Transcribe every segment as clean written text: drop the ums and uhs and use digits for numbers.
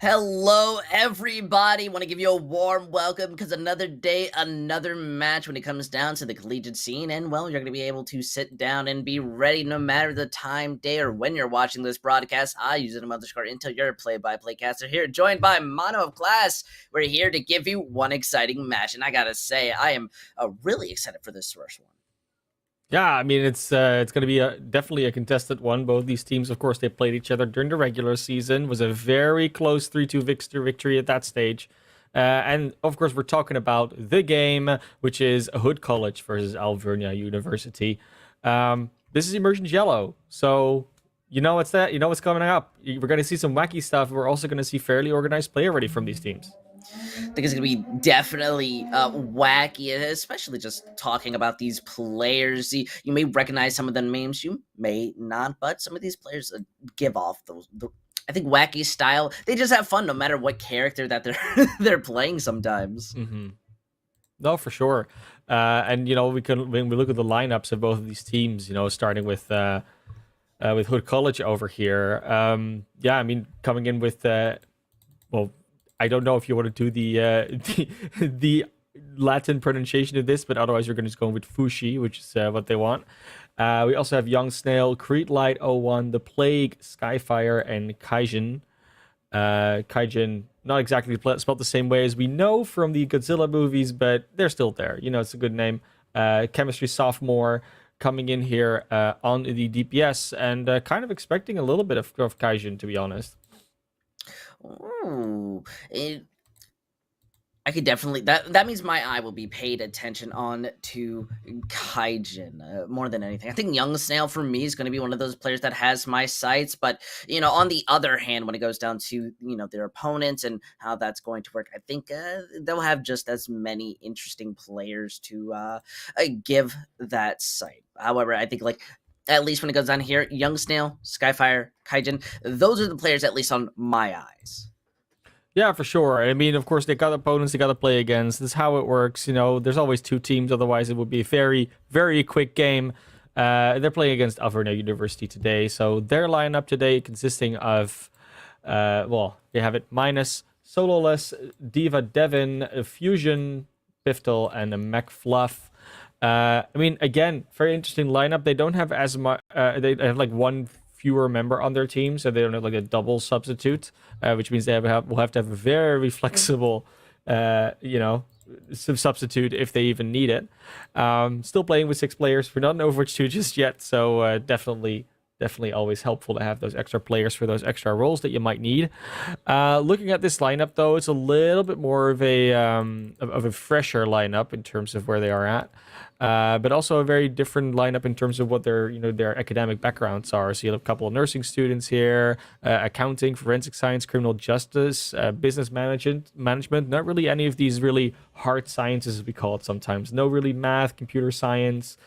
Hello, everybody. Want to give you a warm welcome because another day, another match when it comes down to the collegiate scene. And, well, you're going to be able to sit down and be ready no matter the time, day, or when you're watching this broadcast. I use it _Intel until you're a play-by-play caster here, joined by Mono of Class. We're here to give you one exciting match. And I got to say, I am really excited for this first one. Yeah, I mean, it's going to be definitely a contested one. Both these teams, of course, they played each other during the regular season. It was a very close 3-2 victory at that stage. And, of course, we're talking about the game, which is Hood College versus Alvernia University. This is Immersion Yellow, so you know what's coming up. We're going to see some wacky stuff. We're also going to see fairly organized play already from these teams. I think it's going to be definitely wacky, especially just talking about these players. You may recognize some of the names, you may not, but some of these players give off I think wacky style. They just have fun no matter what character that they're playing sometimes. Mm-hmm. No, for sure. And when we look at the lineups of both of these teams, starting with Hood College over here. I mean, coming in with I don't know if you want to do the Latin pronunciation of this, but otherwise you're going to go with Fushi, which is what they want. We also have Young Snail, Creedlight 01, The Plague, Skyfire, and Kaijin. Kaijin, not exactly spelled the same way as we know from the Godzilla movies, but they're still there. It's a good name. Chemistry Sophomore coming in here on the DPS, and kind of expecting a little bit of Kaijin, to be honest. Ooh, I could definitely that means my eye will be paid attention on to Kaijin more than anything. I think Young Snail for me is going to be one of those players that has my sights, but on the other hand, when it goes down to their opponents and how that's going to work, I think they'll have just as many interesting players to give that sight. However, I think at least when it goes down here, Young Snail, Skyfire, Kaijin, those are the players at least on my eyes. Yeah, for sure. I mean, of course, they got opponents they got to play against. This is how it works. There's always two teams. Otherwise, it would be a very, very quick game. They're playing against Alvernia University today. So their lineup today consisting of, they have it minus Sololess, Diva Devin, Fusion, Piftel, and a Mech Fluff. I mean, again, very interesting lineup. They don't have as much. They have one fewer member on their team, so they don't have a double substitute, which means will have to have a very flexible, substitute if they even need it. Still playing with 6 players. We're not in Overwatch 2 just yet, so definitely always helpful to have those extra players for those extra roles that you might need. Looking at this lineup, though, it's a little bit more of a fresher lineup in terms of where they are at. But also a very different lineup in terms of what their academic backgrounds are. So you have a couple of nursing students here, accounting, forensic science, criminal justice, business management. Not really any of these really hard sciences, as we call it sometimes. No really math, computer science,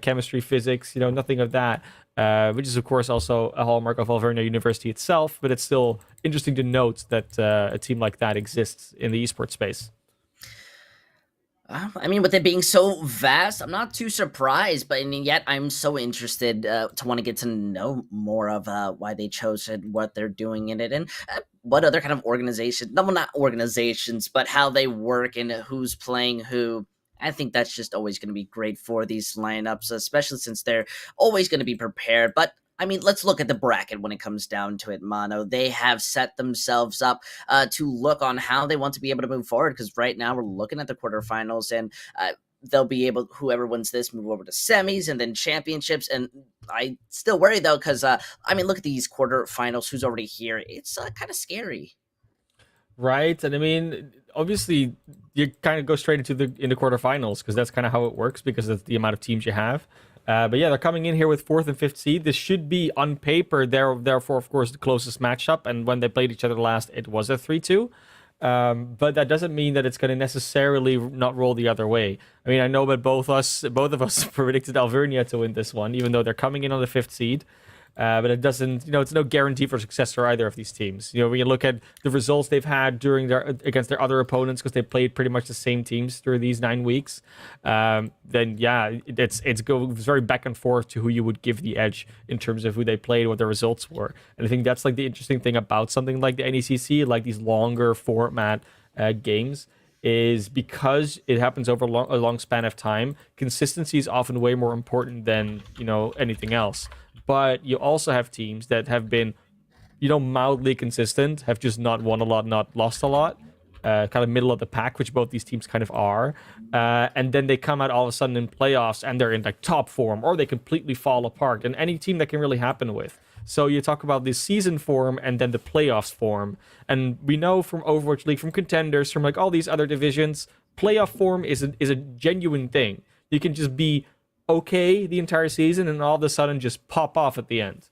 chemistry, physics. Nothing of that. Which is, of course, also a hallmark of Alvernia University itself. But it's still interesting to note that a team like that exists in the esports space. I mean, with it being so vast, I'm not too surprised, but yet I'm so interested to want to get to know more of why they chose it, what they're doing in it, and what other kind of organization, not organizations, but how they work and who's playing who. I think that's just always going to be great for these lineups, especially since they're always going to be prepared. But I mean, let's look at the bracket when it comes down to it, Mono. They have set themselves up to look on how they want to be able to move forward, because right now we're looking at the quarterfinals, and they'll be able, whoever wins this, move over to semis and then championships. And I still worry, though, because, I mean, look at these quarterfinals, who's already here. It's kind of scary. Right, and I mean, obviously, you kind of go straight into the quarterfinals, because that's kind of how it works, because of the amount of teams you have. But yeah, they're coming in here with 4th and 5th seed. This should be, on paper, therefore, of course, the closest matchup. And when they played each other last, it was a 3-2. But that doesn't mean that it's going to necessarily not roll the other way. I mean, I know that both of us predicted Alvernia to win this one, even though they're coming in on the 5th seed. But it doesn't, it's no guarantee for success for either of these teams. When you look at the results they've had against their other opponents, because they played pretty much the same teams through these 9 weeks, then yeah, it's very back and forth to who you would give the edge in terms of who they played, what their results were. And I think that's like the interesting thing about something like the NECC, like these longer format games, is because it happens over a long span of time. Consistency is often way more important than anything else. But you also have teams that have been, mildly consistent, have just not won a lot, not lost a lot, kind of middle of the pack, which both these teams kind of are. And then they come out all of a sudden in playoffs and they're in like top form, or they completely fall apart. And any team that can really happen with. So you talk about the season form and then the playoffs form. And we know from Overwatch League, from contenders, from like all these other divisions, playoff form is a genuine thing. You can just be okay the entire season and all of a sudden just pop off at the end.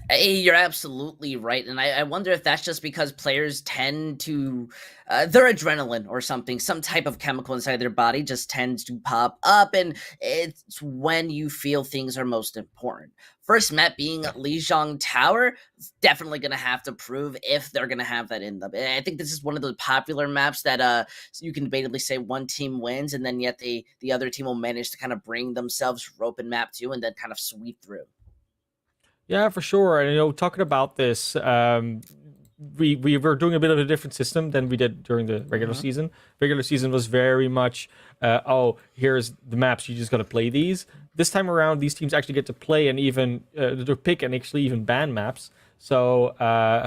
Hey, you're absolutely right. And I wonder if that's just because players tend to, their adrenaline or something, some type of chemical inside their body just tends to pop up. And it's when you feel things are most important. First map being Lijiang Tower, definitely going to have to prove if they're going to have that in them. And I think this is one of the popular maps that you can debatably say one team wins, and then yet the other team will manage to kind of bring themselves rope and map 2 and then kind of sweep through. Yeah, for sure. And talking about this, we were doing a bit of a different system than we did during the regular season. Regular season was very much, here's the maps, you just got to play these. This time around, these teams actually get to play and even to pick and actually even ban maps. So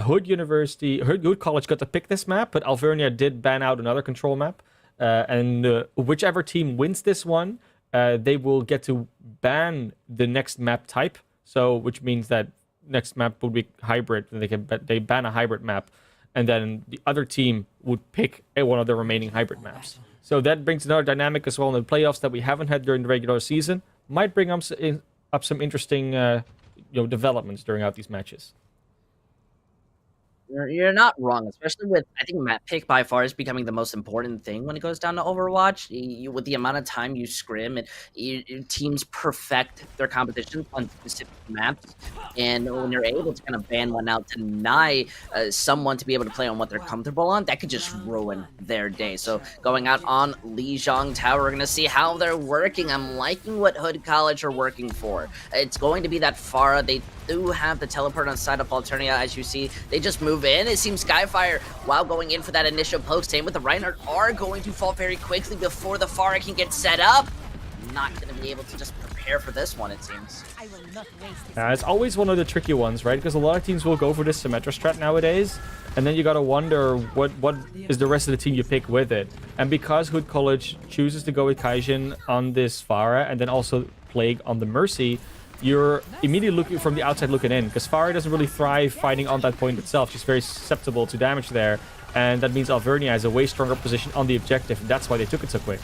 Hood College got to pick this map, but Alvernia did ban out another control map. And whichever team wins this one, they will get to ban the next map type. So, which means that next map would be hybrid, and they ban a hybrid map, and then the other team would pick one of the remaining hybrid maps. So that brings another dynamic as well in the playoffs that we haven't had during the regular season. Might bring up some interesting developments during these matches. You're not wrong, especially with, I think map pick by far is becoming the most important thing when it goes down to Overwatch. With the amount of time you scrim, and your teams perfect their competition on specific maps, and when you're able to kind of ban one out, deny someone to be able to play on what they're comfortable on, that could just ruin their day. So going out on Lijiang Tower, we're going to see how they're working. I'm liking what Hood College are working for. It's going to be that Pharah. They do have the teleport on side of Alternia, as you see. They just move in. It seems Skyfire, while going in for that initial poke, same with the Reinhardt, are going to fall very quickly before the Pharah can get set up. Not going to be able to just prepare for this one, it seems. It's always one of the tricky ones, right? Because a lot of teams will go for this Symmetra strat nowadays, and then you gotta wonder what is the rest of the team you pick with it. And because Hood College chooses to go with Kaijin on this Pharah, and then also Plague on the Mercy, you're immediately looking from the outside looking in, because Pharah doesn't really thrive fighting on that point itself. She's very susceptible to damage there, and that means Alvernia has a way stronger position on the objective, and that's why they took it so quick.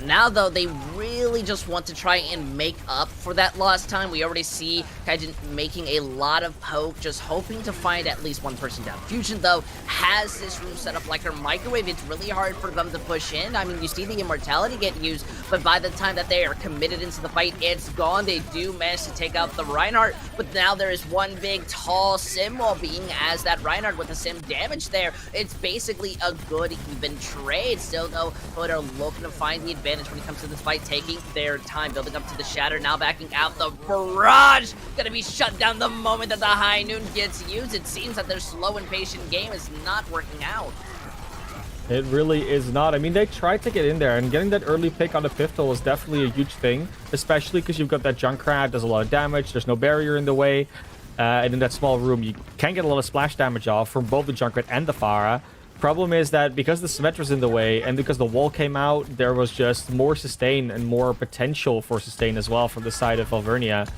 Now, though, they really just want to try and make up for that lost time. We already see Kaijin making a lot of poke, just hoping to find at least one person down. Fusion, though, has this room set up like her microwave. It's really hard for them to push in. I mean, you see the immortality get used, but by the time that they are committed into the fight, it's gone. They do manage to take out the Reinhardt, but now there is one big, tall Sim wall being as that Reinhardt with the Sim damage there. It's basically a good, even trade. Still, though, Hood are looking to find the advantage when it comes to this fight, taking their time, building up to the Shatter, now backing out the Barrage, gonna be shut down the moment that the High Noon gets used. It seems that their slow and patient game is not working out. It really is not. I mean, they tried to get in there, and getting that early pick on the pistol is definitely a huge thing, especially because you've got that Junkrat, does a lot of damage, there's no barrier in the way, and in that small room, you can get a lot of splash damage off from both the Junkrat and the Pharah. Problem is that because the Symmetra's in the way and because the wall came out, there was just more sustain and more potential for sustain as well from the side of Alvernia.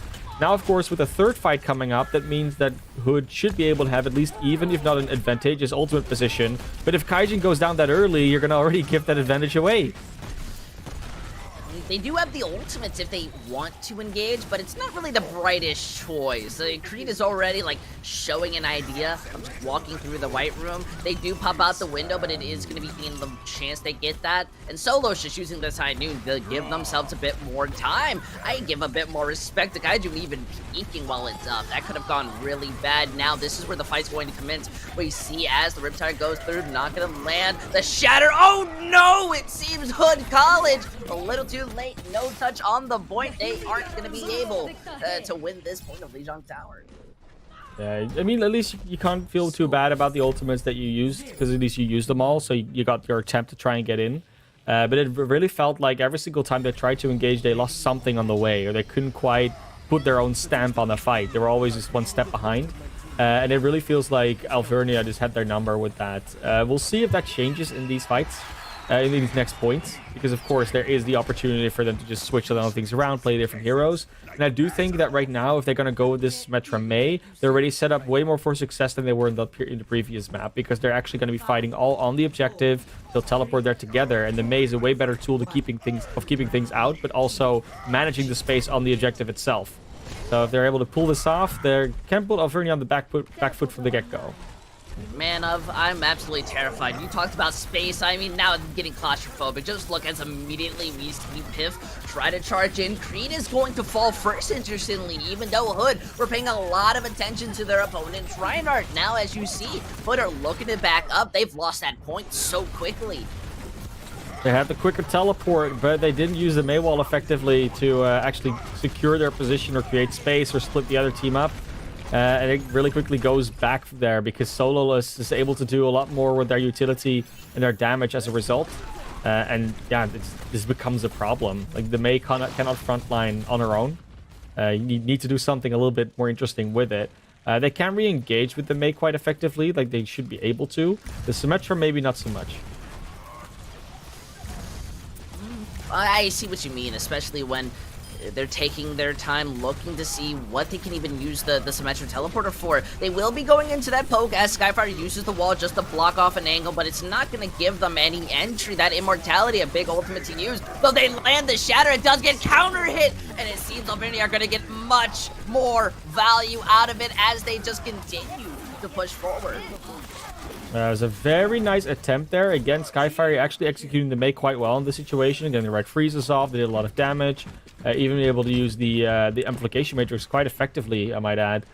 Now, of course, with a third fight coming up, that means that Hood should be able to have at least even, if not an advantageous ultimate position. But if Kaijin goes down that early, you're going to already give that advantage away. they do have the ultimates if they want to engage, but it's not really the brightest choice. Creed is already like showing an idea of just walking through the white room. They do pop out the window, but it is going to be in the chance they get that. And Solo's just using this high noon to give themselves a bit more time. I give a bit more respect to Kaiju even peeking while it's up. That could have gone really bad. Now this is where the fight's going to commence. We see as the Riptide goes through, not going to land the shatter. Oh no! It seems Hood College a little too late. No touch on the point. They aren't going to be able to win this point of Lijiang Tower. Yeah, I mean, at least you can't feel too bad about the ultimates that you used, because at least you used them all, so you got your attempt to try and get in. But it really felt like every single time they tried to engage, they lost something on the way, or they couldn't quite put their own stamp on the fight. They were always just one step behind. And it really feels like Alvernia just had their number with that. We'll see if that changes in these fights, in these next points, because of course there is the opportunity for them to just switch a lot of things around, play different heroes. And I do think that right now, if they're going to go with this Metra Mei, they're already set up way more for success than they were in the previous map, because they're actually going to be fighting all on the objective. They'll teleport there together, and the Mei is a way better tool to keeping things out, but also managing the space on the objective itself. So if they're able to pull this off, they can put Alvernia on the back foot from the get-go. Man I'm absolutely terrified. You talked about space. I mean, now I'm getting claustrophobic. Just look as immediately we see Piff try to charge in. Creed is going to fall first, interestingly, even though Hood were paying a lot of attention to their opponents. Reinhardt, now as you see, Hood are looking to back up. They've lost that point so quickly. They had the quicker teleport, but they didn't use the Mei wall effectively to actually secure their position or create space or split the other team up. And it really quickly goes back there because Sololess is able to do a lot more with their utility and their damage as a result. And yeah, this becomes a problem. Like, the Mei cannot frontline on her own. You need to do something a little bit more interesting with it. They can re-engage with the Mei quite effectively, like they should be able to. The Symmetra maybe not so much. I see what you mean, especially when they're taking their time looking to see what they can even use the Symmetra teleporter for. They will be going into that poke as Skyfire uses the wall just to block off an angle, but it's not going to give them any entry. That immortality, a big ultimate to use. Though they land the shatter, it does get counter hit, and it seems Alvernia are going to get much more value out of it as they just continue to push forward. It was a very nice attempt there. Again, Skyfire actually executing the Mei quite well in this situation. Getting the right freezes off. They did a lot of damage. Even able to use the amplification matrix quite effectively, I might add.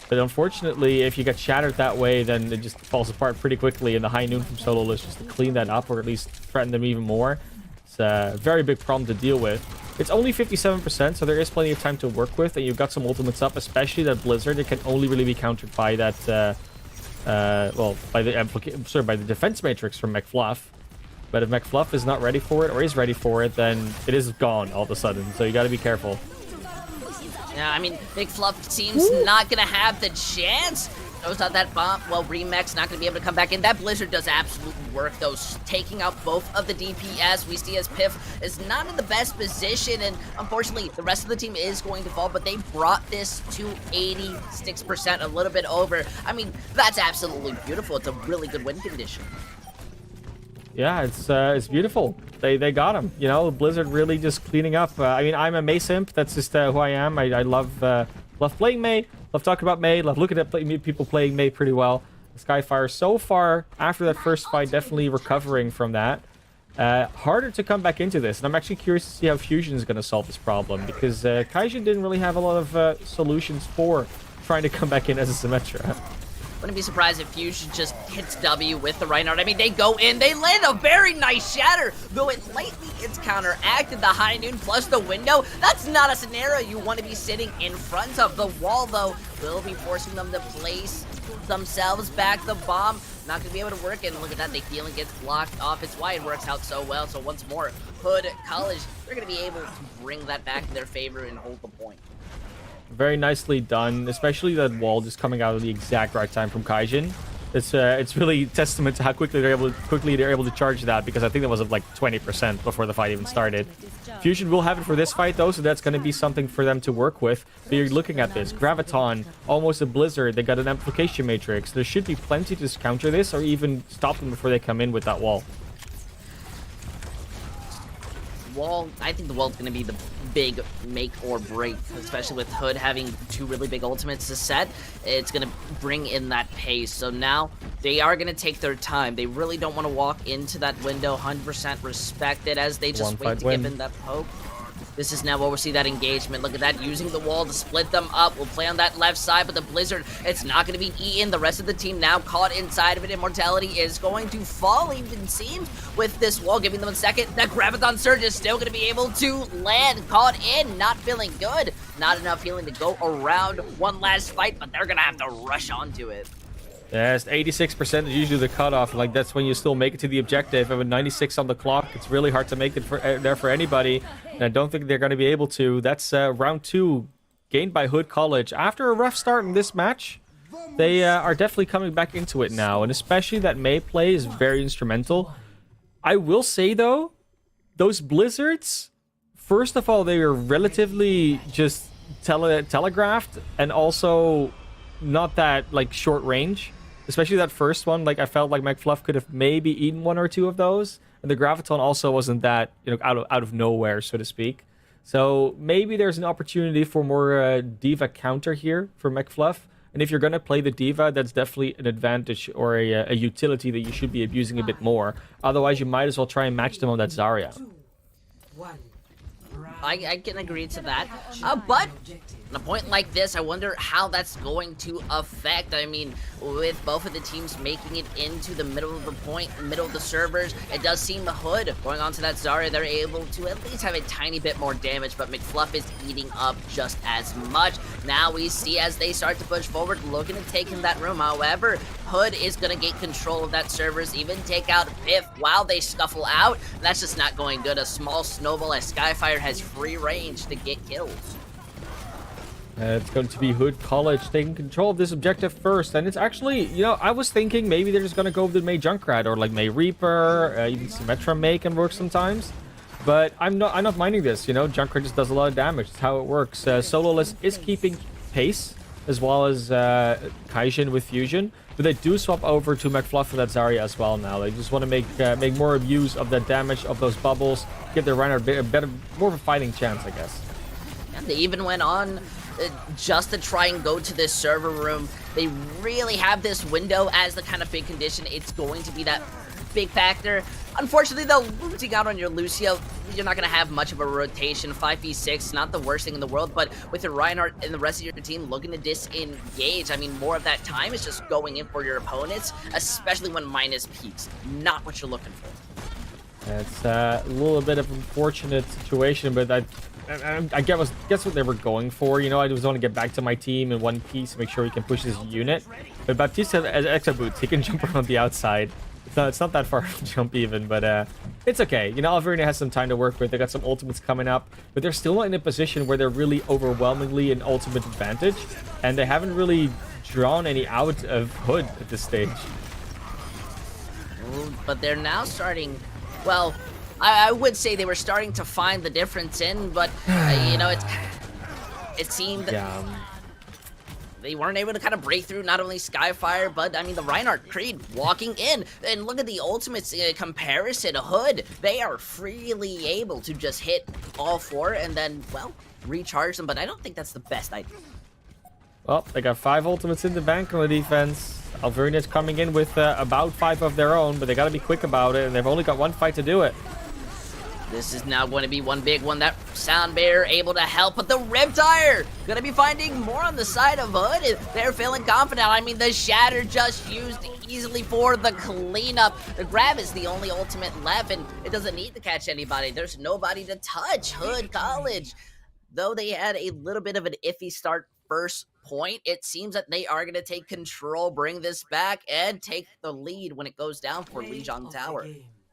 But unfortunately, if you get shattered that way, then it just falls apart pretty quickly. And the high noon from Sololess just to clean that up, or at least threaten them even more. It's a very big problem to deal with. It's only 57%, so there is plenty of time to work with. And you've got some ultimates up, especially that Blizzard. It can only really be countered by that... by the defense matrix from McFluff. But if McFluff is not ready for it, or is ready for it, then it is gone all of a sudden. So you got to be careful. Yeah, I mean, McFluff seems not going to have the chance. Throws out that bomb. Well, Remek's not going to be able to come back in. That Blizzard does absolute work, though, taking out both of the DPS. We see as Piff is not in the best position, and unfortunately, the rest of the team is going to fall, but they brought this to 86%, a little bit over. I mean, that's absolutely beautiful. It's a really good win condition. Yeah, it's beautiful. They got him. You know, Blizzard really just cleaning up. I mean, I'm a Mei simp. That's just who I am. I love playing Mei. Love talking about Mei. Love looking at people playing Mei pretty well. Skyfire so far after that first fight definitely recovering from that. Harder to come back into this, and I'm actually curious to see how Fusion is going to solve this problem, because Kaijin didn't really have a lot of solutions for trying to come back in as a Symmetra. Wouldn't be surprised if Fusion just hits W with the Reinhardt. I mean, they go in, they land a very nice shatter, though it lately it's counteracted. The high noon plus the window, that's not a scenario you want to be sitting in front of. The wall, though, will be forcing them to place themselves back. The bomb not going to be able to work, and look at that, the healing gets blocked off. It's why it works out so well. So once more, Hood College, they're going to be able to bring that back in their favor and hold the point. Very nicely done, especially that wall just coming out at the exact right time from Kaijin. It's really testament to how quickly they're able to charge that, because I think that was like 20% before the fight even started. Fusion will have it for this fight though, so that's going to be something for them to work with. But you're looking at this Graviton, almost a Blizzard. They got an amplification matrix. There should be plenty to counter this, or even stop them before they come in with that wall. wall, I think the wall's going to be the big make or break, especially with Hood having 2 really big ultimates to set. It's going to bring in that pace. So now they are going to take their time. They really don't want to walk into that window. 100% respect it as they just wait to give in that poke. This is now where we'll see that engagement. Look at that, using the wall to split them up. We'll play on that left side, but the Blizzard, it's not going to be eaten. The rest of the team now caught inside of it. Immortality is going to fall, even seems, with this wall, giving them a second. That Graviton Surge is still going to be able to land. Caught in, not feeling good. Not enough healing to go around one last fight, but they're going to have to rush onto it. Yes, 86% is usually the cutoff. Like, that's when you still make it to the objective. And with 96 on the clock, it's really hard to make it there for anybody. And I don't think they're going to be able to. That's round 2 gained by Hood College. After a rough start in this match, they are definitely coming back into it now. And especially that Mei play is very instrumental. I will say, though, those Blizzards, first of all, they were relatively just telegraphed and also not that, like, short range. Especially that first one, like, I felt like McFluff could have maybe eaten 1 or 2 of those. And the Graviton also wasn't that, out of nowhere, so to speak. So maybe there's an opportunity for more D.Va counter here for McFluff. And if you're going to play the D.Va, that's definitely an advantage or a utility that you should be abusing a bit more. Otherwise, you might as well try and match them on that Zarya. I can agree to that. But on a point like this, I wonder how that's going to affect. I mean, with both of the teams making it into the middle of the point, middle of the servers, it does seem the Hood going on to that Zarya, they're able to at least have a tiny bit more damage, but McFluff is eating up just as much. Now we see as they start to push forward, looking to take in that room. However, Hood is going to get control of that servers, even take out Piff while they scuffle out. That's just not going good. A small snowball as Skyfire has free range to get kills. It's going to be Hood College taking control of this objective first. And it's actually, I was thinking maybe they're just going to go with the Mei Junkrat or like Mei Reaper, even Symmetra Mei can work sometimes. But I'm not minding this, Junkrat just does a lot of damage. That's how it works. Sololess is keeping pace, as well as Kaijin with Fusion. But they do swap over to McFluff for that Zarya as well now. They just want to make more use of that damage of those bubbles, give their Reinhardt more of a fighting chance, I guess. And they even went on just to try and go to this server room. They really have this window as the kind of big condition. It's going to be that big factor. Unfortunately, though, losing out on your Lucio, you're not going to have much of a rotation. 5v6, not the worst thing in the world, but with your Reinhardt and the rest of your team looking to disengage, I mean, more of that time is just going in for your opponents, especially when minus peaks. Not what you're looking for. It's a little bit of an unfortunate situation, but I guess what they were going for. I just want to get back to my team in one piece, make sure we can push this unit. But Baptiste has extra boots. He can jump around the outside. It's not that far to jump even, but it's okay. Alvernia has some time to work with. They got some ultimates coming up, but they're still not in a position where they're really overwhelmingly an ultimate advantage, and they haven't really drawn any out of Hood at this stage. But they're now starting, well, I would say they were starting to find the difference in, but, it seemed they weren't able to kind of break through not only Skyfire, but, I mean, the Reinhardt Creed walking in. And look at the ultimates comparison. Hood, they are freely able to just hit all 4 and then, well, recharge them, but I don't think that's the best idea. Well, they got 5 ultimates in the bank on the defense. Alvernia's coming in with about 5 of their own, but they got to be quick about it, and they've only got 1 fight to do it. This is now going to be one big one. That Sound Bear able to help, but the Riptire going to be finding more on the side of Hood. They're feeling confident. I mean, the Shatter just used easily for the cleanup. The Grab is the only ultimate left, and it doesn't need to catch anybody. There's nobody to touch. Hood College, though they had a little bit of an iffy start first point, it seems that they are going to take control, bring this back, and take the lead when it goes down for Lijiang Tower.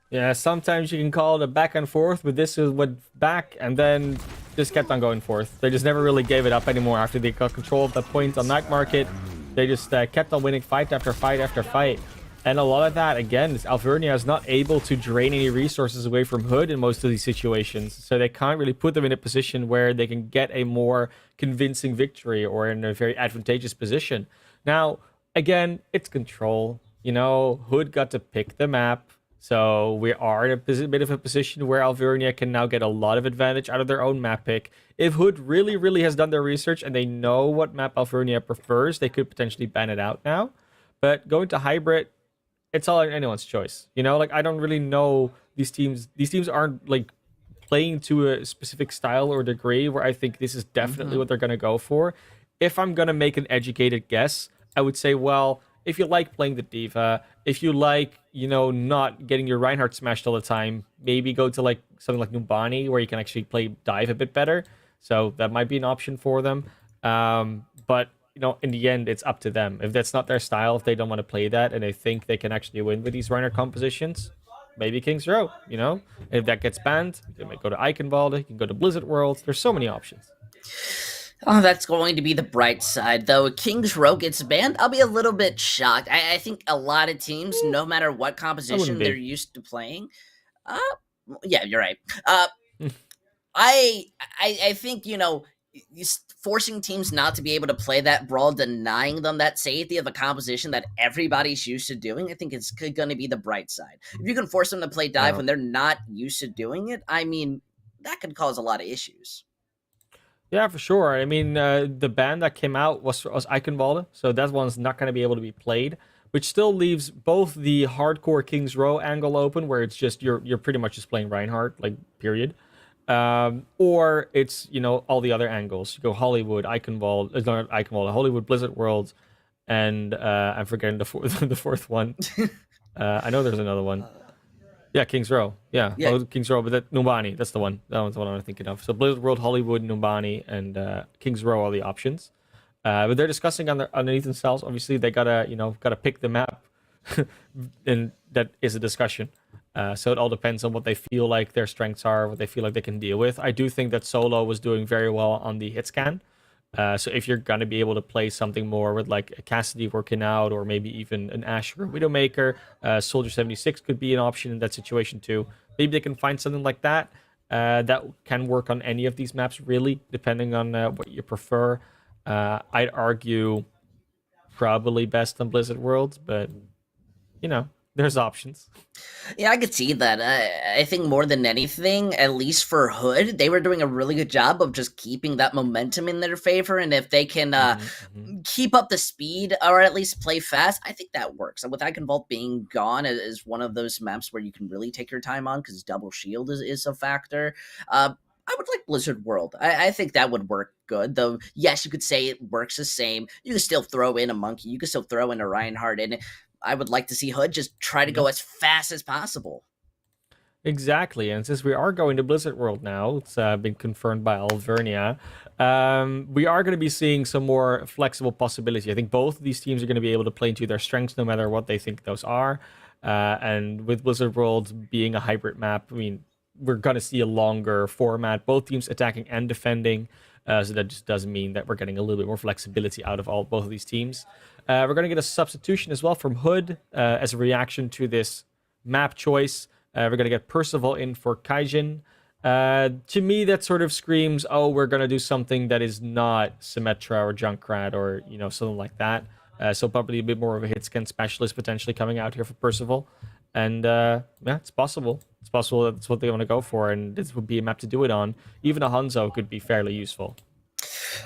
Yeah, sometimes you can call it a back and forth, but this went back and then just kept on going forth. They just never really gave it up anymore after they got control of the point on night market. They just kept on winning fight after fight after fight. And a lot of that, again, is Alvernia is not able to drain any resources away from Hood in most of these situations. So they can't really put them in a position where they can get a more convincing victory or in a very advantageous position. Now, again, it's control. Hood got to pick the map. So we are in a bit of a position where Alvernia can now get a lot of advantage out of their own map pick. If Hood really, really has done their research and they know what map Alvernia prefers, they could potentially ban it out now. But going to hybrid, it's all anyone's choice. Like I don't really know these teams. These teams aren't like playing to a specific style or degree where I think this is definitely Hmm. what they're going to go for. If I'm going to make an educated guess, I would say, well, if you like playing the diva, if you like, not getting your Reinhardt smashed all the time, maybe go to like something like Numbani where you can actually play dive a bit better. So that might be an option for them. But in the end, it's up to them. If that's not their style, if they don't want to play that, and they think they can actually win with these Reinhardt compositions, maybe King's Row. If that gets banned, you might go to Eichenwalde, you can go to Blizzard World. There's so many options. Oh, that's going to be the bright side, though. King's Row gets banned. I'll be a little bit shocked. I think a lot of teams, no matter what I wouldn't composition they're be. used to playing, uh, yeah, you're right. Uh, I, I think forcing teams not to be able to play that brawl, denying them that safety of a composition that everybody's used to doing. I think it's going to be the bright side. If you can force them to play dive Yeah. when they're not used to doing it, I mean, that could cause a lot of issues. Yeah, for sure. I mean, the ban that came out was Eichenwalde, so that one's not going to be able to be played, which still leaves both the hardcore Kings Row angle open, where it's just you're pretty much just playing Reinhardt, like period, or it's all the other angles. You go Hollywood, Eichenwalde, not Eichenwalde, Hollywood, Blizzard World, and I'm forgetting the fourth the fourth one. I know there's another one. Yeah, Kings Row. Yeah, Yeah, oh, Kings Row, but Numbani, that's the one. That one's the one I'm thinking of. So Blizzard World, Hollywood, Numbani, and Kings Row are the options. But they're discussing underneath themselves. Obviously, they gotta pick the map, and that is a discussion. So it all depends on what they feel like their strengths are, what they feel like they can deal with. I do think that Solo was doing very well on the hit scan. So if you're gonna be able to play something more with like a Cassidy working out, or maybe even an Ashe or a Widowmaker, Soldier 76 could be an option in that situation too. Maybe they can find something like that that can work on any of these maps, really, depending on what you prefer. I'd argue probably best on Blizzard Worlds, but there's options. yeah, I could see that. I think more than anything, at least for Hood, they were doing a really good job of just keeping that momentum in their favor. And if they can keep up the speed or at least play fast, I think that works. And with Eichenwald being gone is one of those maps where you can really take your time on because double shield is a factor. I would like Blizzard World. I think that would work good, though. Yes, you could say it works the same. You can still throw in a monkey. You can still throw in a Reinhardt, and I would like to see Hood just try to Yeah. go as fast as possible. Exactly, and since we are going to Blizzard World now, it's been confirmed by Alvernia. We are going to be seeing some more flexible possibility. I think both of these teams are going to be able to play into their strengths, no matter what they think those are. And with Blizzard World being a hybrid map, I mean, we're going to see a longer format, both teams attacking and defending. So that just does mean that we're getting a little bit more flexibility out of both of these teams. We're going to get a substitution as well from Hood as a reaction to this map choice. We're going to get Percival in for Kaijin. To me, that sort of screams, oh, we're going to do something that is not Symmetra or Junkrat or, something like that. So probably a bit more of a hit scan specialist potentially coming out here for Percival. And yeah, it's possible. It's possible that's what they want to go for, and this would be a map to do it on. Even a Hanzo could be fairly useful.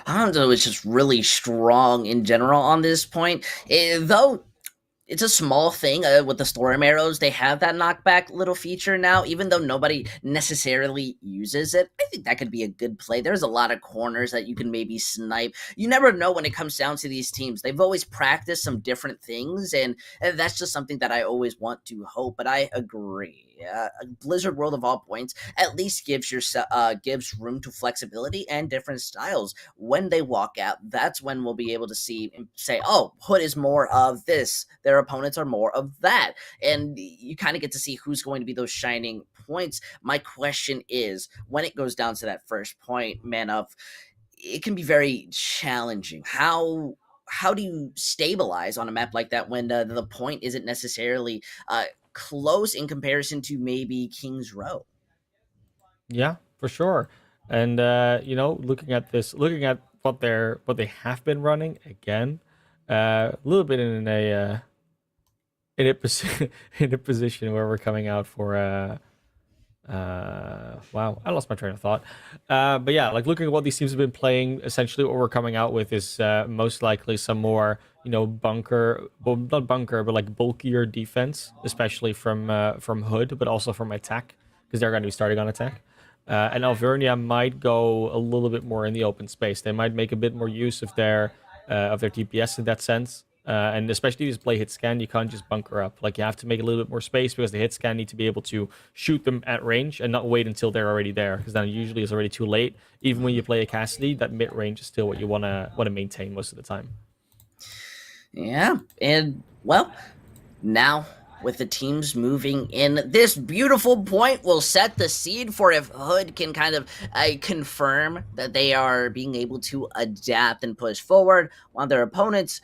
Hanzo is just really strong in general on this point. Though it's a small thing with the storm arrows. They have that knockback little feature now, even though nobody necessarily uses it. I think that could be a good play. There's a lot of corners that you can maybe snipe. You never know when it comes down to these teams. They've always practiced some different things, and that's just something that I always want to hope. But I agree. Blizzard World of all points at least gives room to flexibility and different styles when they walk out. That's when we'll be able to see and say, oh, Hood is more of this, their opponents are more of that, and you kind of get to see who's going to be those shining points. My question is, when it goes down to that first point, man, of it can be very challenging. How do you stabilize on a map like that when the point isn't necessarily close in comparison to maybe King's Row? Yeah, for sure. And looking at what they have been running again, a little bit in a in in a position where we're coming out for wow, I lost my train of thought. But yeah, like looking at what these teams have been playing, essentially what we're coming out with is most likely some more, bunker, well, not bunker, but like bulkier defense, especially from Hood, but also from attack, because they're going to be starting on attack. And Alvernia might go a little bit more in the open space. They might make a bit more use of their DPS in that sense. And especially if you play hit scan, you can't just bunker up. Like you have to make a little bit more space because the hit scan need to be able to shoot them at range and not wait until they're already there. Because then usually it's already too late. Even when you play a Cassidy, that mid range is still what you wanna maintain most of the time. Yeah, and well, now with the teams moving in, this beautiful point will set the seed for if Hood can kind of confirm that they are being able to adapt and push forward, while their opponents,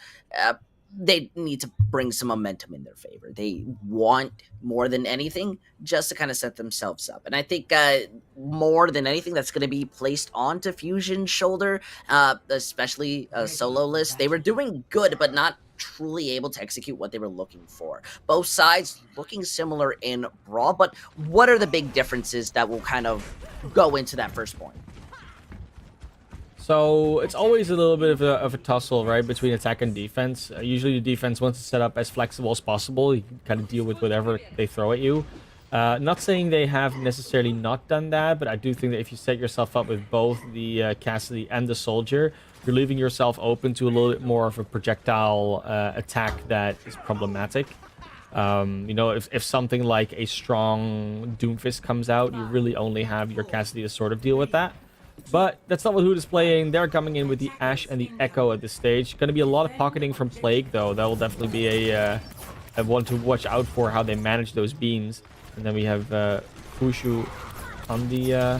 they need to bring some momentum in their favor. They want more than anything just to kind of set themselves up. And I think more than anything, that's going to be placed onto Fusion's shoulder, especially solo list. They were doing good, but not truly able to execute what they were looking for. Both sides looking similar in Brawl, but what are the big differences that will kind of go into that first point? So it's always a little bit of a tussle, right, between attack and defense. Usually the defense wants to set up as flexible as possible. You can kind of deal with whatever they throw at you. Not saying they have necessarily not done that, but I do think that if you set yourself up with both the Cassidy and the Soldier, you're leaving yourself open to a little bit more of a projectile attack that is problematic. If something like a strong Doomfist comes out, you really only have your Cassidy to sort of deal with that. But that's not what Hood is playing. They're coming in with the Ashe and the Echo at this stage. Going to be a lot of pocketing from Plague, though. That will definitely be a one to watch out for, how they manage those beams. And then we have Fushu on the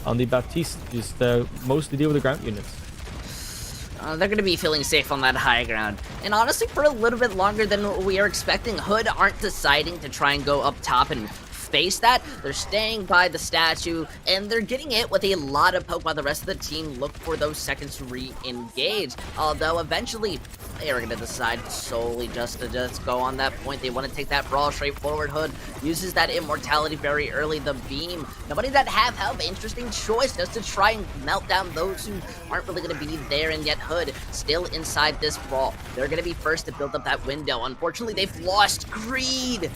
on the Baptiste, just mostly deal with the ground units. They're going to be feeling safe on that high ground. And honestly, for a little bit longer than we are expecting, Hood aren't deciding to try and go up top and face that. They're staying by the statue, and they're getting it with a lot of poke while the rest of the team look for those seconds to re-engage. Although eventually they are going to decide solely just to go on that point. They want to take that brawl straight forward. Hood uses that immortality very early, the beam. Nobody that have help, interesting choice just to try and melt down those who aren't really going to be there, and yet Hood still inside this brawl. They're going to be first to build up that window. Unfortunately, they've lost Greed.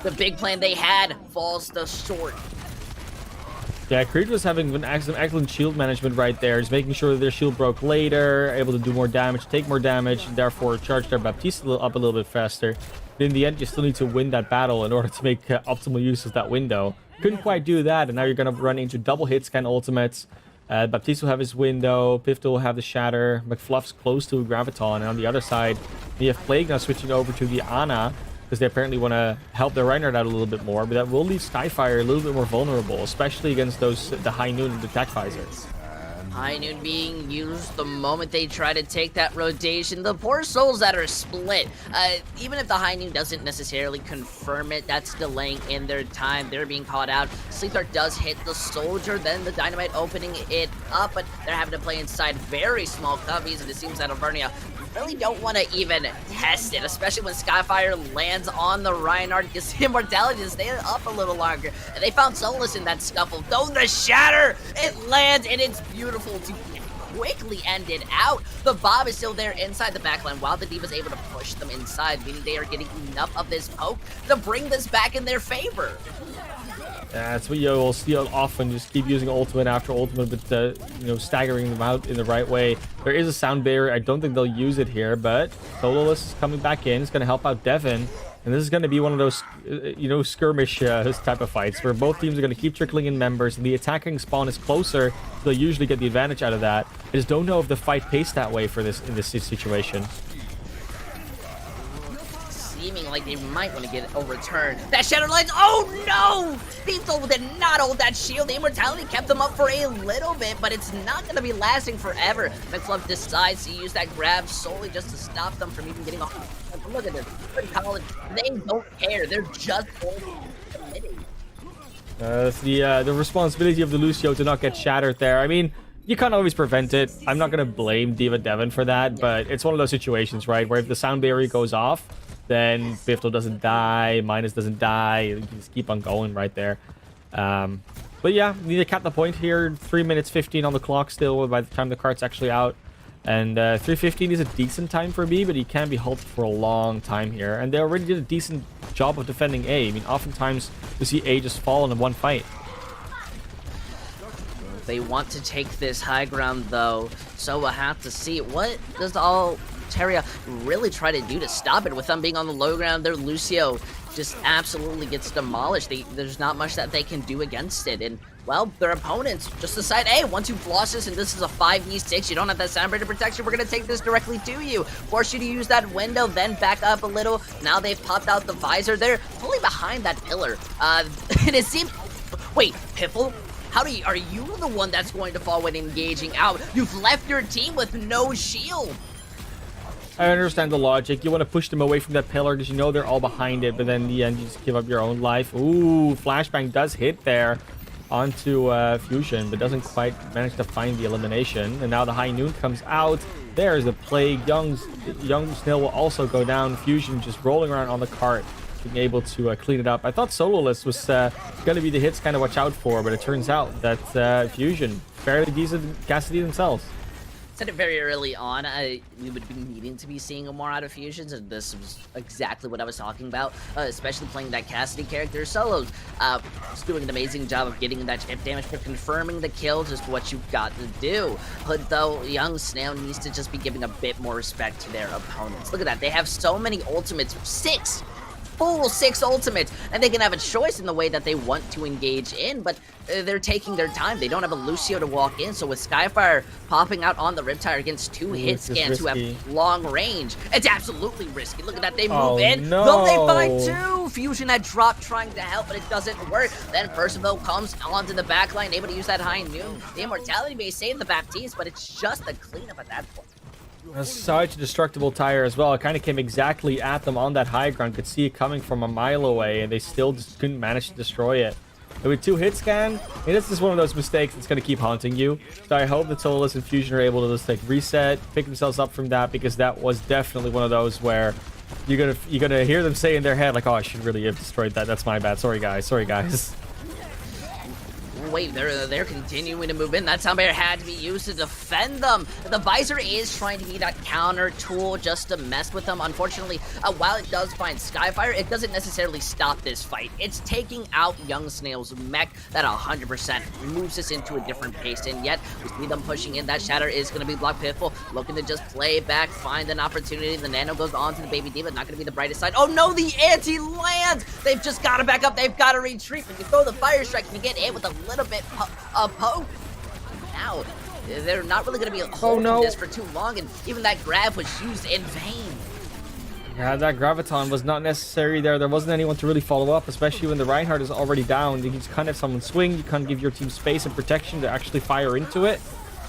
The big plan they had falls short. Yeah, Creed was having some excellent shield management right there. Just making sure that their shield broke later, able to do more damage, take more damage, and therefore charge their Baptiste up a little bit faster. But in the end, you still need to win that battle in order to make optimal use of that window. Couldn't quite do that, and now you're going to run into double hit scan ultimates. Baptiste will have his window, Pifto will have the shatter, McFluff's close to a Graviton, and on the other side, you have Plague now switching over to the Ana, because they apparently want to help their Reinhardt out a little bit more, but that will leave Skyfire a little bit more vulnerable, especially against the High Noon and the Attack Visor. High Noon being used the moment they try to take that rotation. The poor souls that are split. Even if the High Noon doesn't necessarily confirm it, that's delaying in their time. They're being caught out. Sleep Dart does hit the Soldier, then the Dynamite opening it up, but they're having to play inside very small cubbies, and it seems that Alvernia really don't want to even test it, especially when Skyfire lands on the Reinhardt, gives him immortality to stay up a little longer. And they found solace in that scuffle. Though the shatter, it lands, and it's beautiful to quickly end it out. The Bob is still there inside the backline while the D.Va is able to push them inside, meaning they are getting enough of this poke to bring this back in their favor. That's what you'll see often. Just keep using ultimate after ultimate, but staggering them out in the right way. There is a sound barrier. I don't think they'll use it here, but Soloist is coming back in. It's going to help out Devin, and this is going to be one of those, skirmish type of fights where both teams are going to keep trickling in members, and the attacking spawn is closer. So they'll usually get the advantage out of that. I just don't know if the fight paced that way in this situation. Seeming like they might want to get overturned. That Shadow Lines, oh no! Beamsoul did not hold that shield. The immortality kept them up for a little bit, but it's not going to be lasting forever. McFluff decides to use that grab solely just to stop them from even getting off. Look at this. College, they don't care. They're just committing. The responsibility of the Lucio to not get shattered there. I mean, you can't always prevent it. I'm not going to blame D.Va Devin for that, but it's one of those situations, right, where if the sound barrier goes off, then Pifto doesn't die, Minus doesn't die. You can just keep on going right there. But yeah, need to cap the point here. 3 minutes 15 on the clock still by the time the card's actually out. And 3:15 is a decent time for B, but he can be halted for a long time here. And they already did a decent job of defending A. I mean, oftentimes we see A just fall in one fight. They want to take this high ground, though, so we'll have to see. What does Altaria really try to do to stop it? With them being on the low ground, their Lucio just absolutely gets demolished. There's not much that they can do against it. And, well, their opponents just decide, hey, 1-2 losses, and this is a 5v6. You don't have that sound barrier protection. We're going to take this directly to you. Force you to use that window, then back up a little. Now they've popped out the visor. They're fully behind that pillar. And it seems... Wait, Piffle? Are you the one that's going to fall when engaging out? You've left your team with no shield. I understand the logic. You want to push them away from that pillar because you know they're all behind it, but then in the end you just give up your own life. Ooh, Flashbang does hit there onto Fusion, but doesn't quite manage to find the elimination. And now the High Noon comes out. There's the Plague. Young Snail will also go down. Fusion just rolling around on the cart, being able to clean it up. I thought Sololess was going to be the hits kind of watch out for, but it turns out that Fusion, fairly decent Cassidy themselves. Said it very early on, we would be needing to be seeing more out of Fusions, and this was exactly what I was talking about, especially playing that Cassidy character. Solo's just doing an amazing job of getting that chip damage, but confirming the kill, just what you've got to do. Hood, though, Young Snail needs to just be giving a bit more respect to their opponents. Look at that, they have so many ultimates, 6 ultimates, and they can have a choice in the way that they want to engage in, but they're taking their time. They don't have a Lucio to walk in, so with Skyfire popping out on the Riptire against 2 hit scans who have long range, it's absolutely risky. Look at that, they move in. No. Will they find 2? Fusion had dropped trying to help, but it doesn't work. Then Percival comes onto the backline, able to use that High Noon. The Immortality may save the Baptiste, but it's just a cleanup at that point. Such a destructible tire as well. It kind of came exactly at them on that high ground. Could see it coming from a mile away, and they still just couldn't manage to destroy it. And with 2 hit scan, it's just one of those mistakes that's going to keep haunting you. So I hope that Solus and Fusion are able to just like reset, pick themselves up from that, because that was definitely one of those where you're gonna hear them say in their head like, "Oh, I should really have destroyed that. That's my bad. Sorry guys. Sorry guys." Wait, they're continuing to move in. That sound barrier had to be used to defend them. The visor is trying to be that counter tool just to mess with them. Unfortunately, while it does find Skyfire, it doesn't necessarily stop this fight. It's taking out Young Snail's mech that 100% moves us into a different pace. And yet, we see them pushing in. That shatter is going to be blocked. Piffle looking to just play back, find an opportunity. The Nano goes on to the Baby Diva. Not going to be the brightest side. Oh no, the anti-lands! They've just got to back up. They've got to retreat. When you throw the Fire Strike, you get hit with a little bit of poke. Now, they're not really going to be holding this for too long, and even that grab was used in vain. Yeah, that Graviton was not necessary there. There wasn't anyone to really follow up, especially when the Reinhardt is already down. You just can't have someone swing. You can't give your team space and protection to actually fire into it.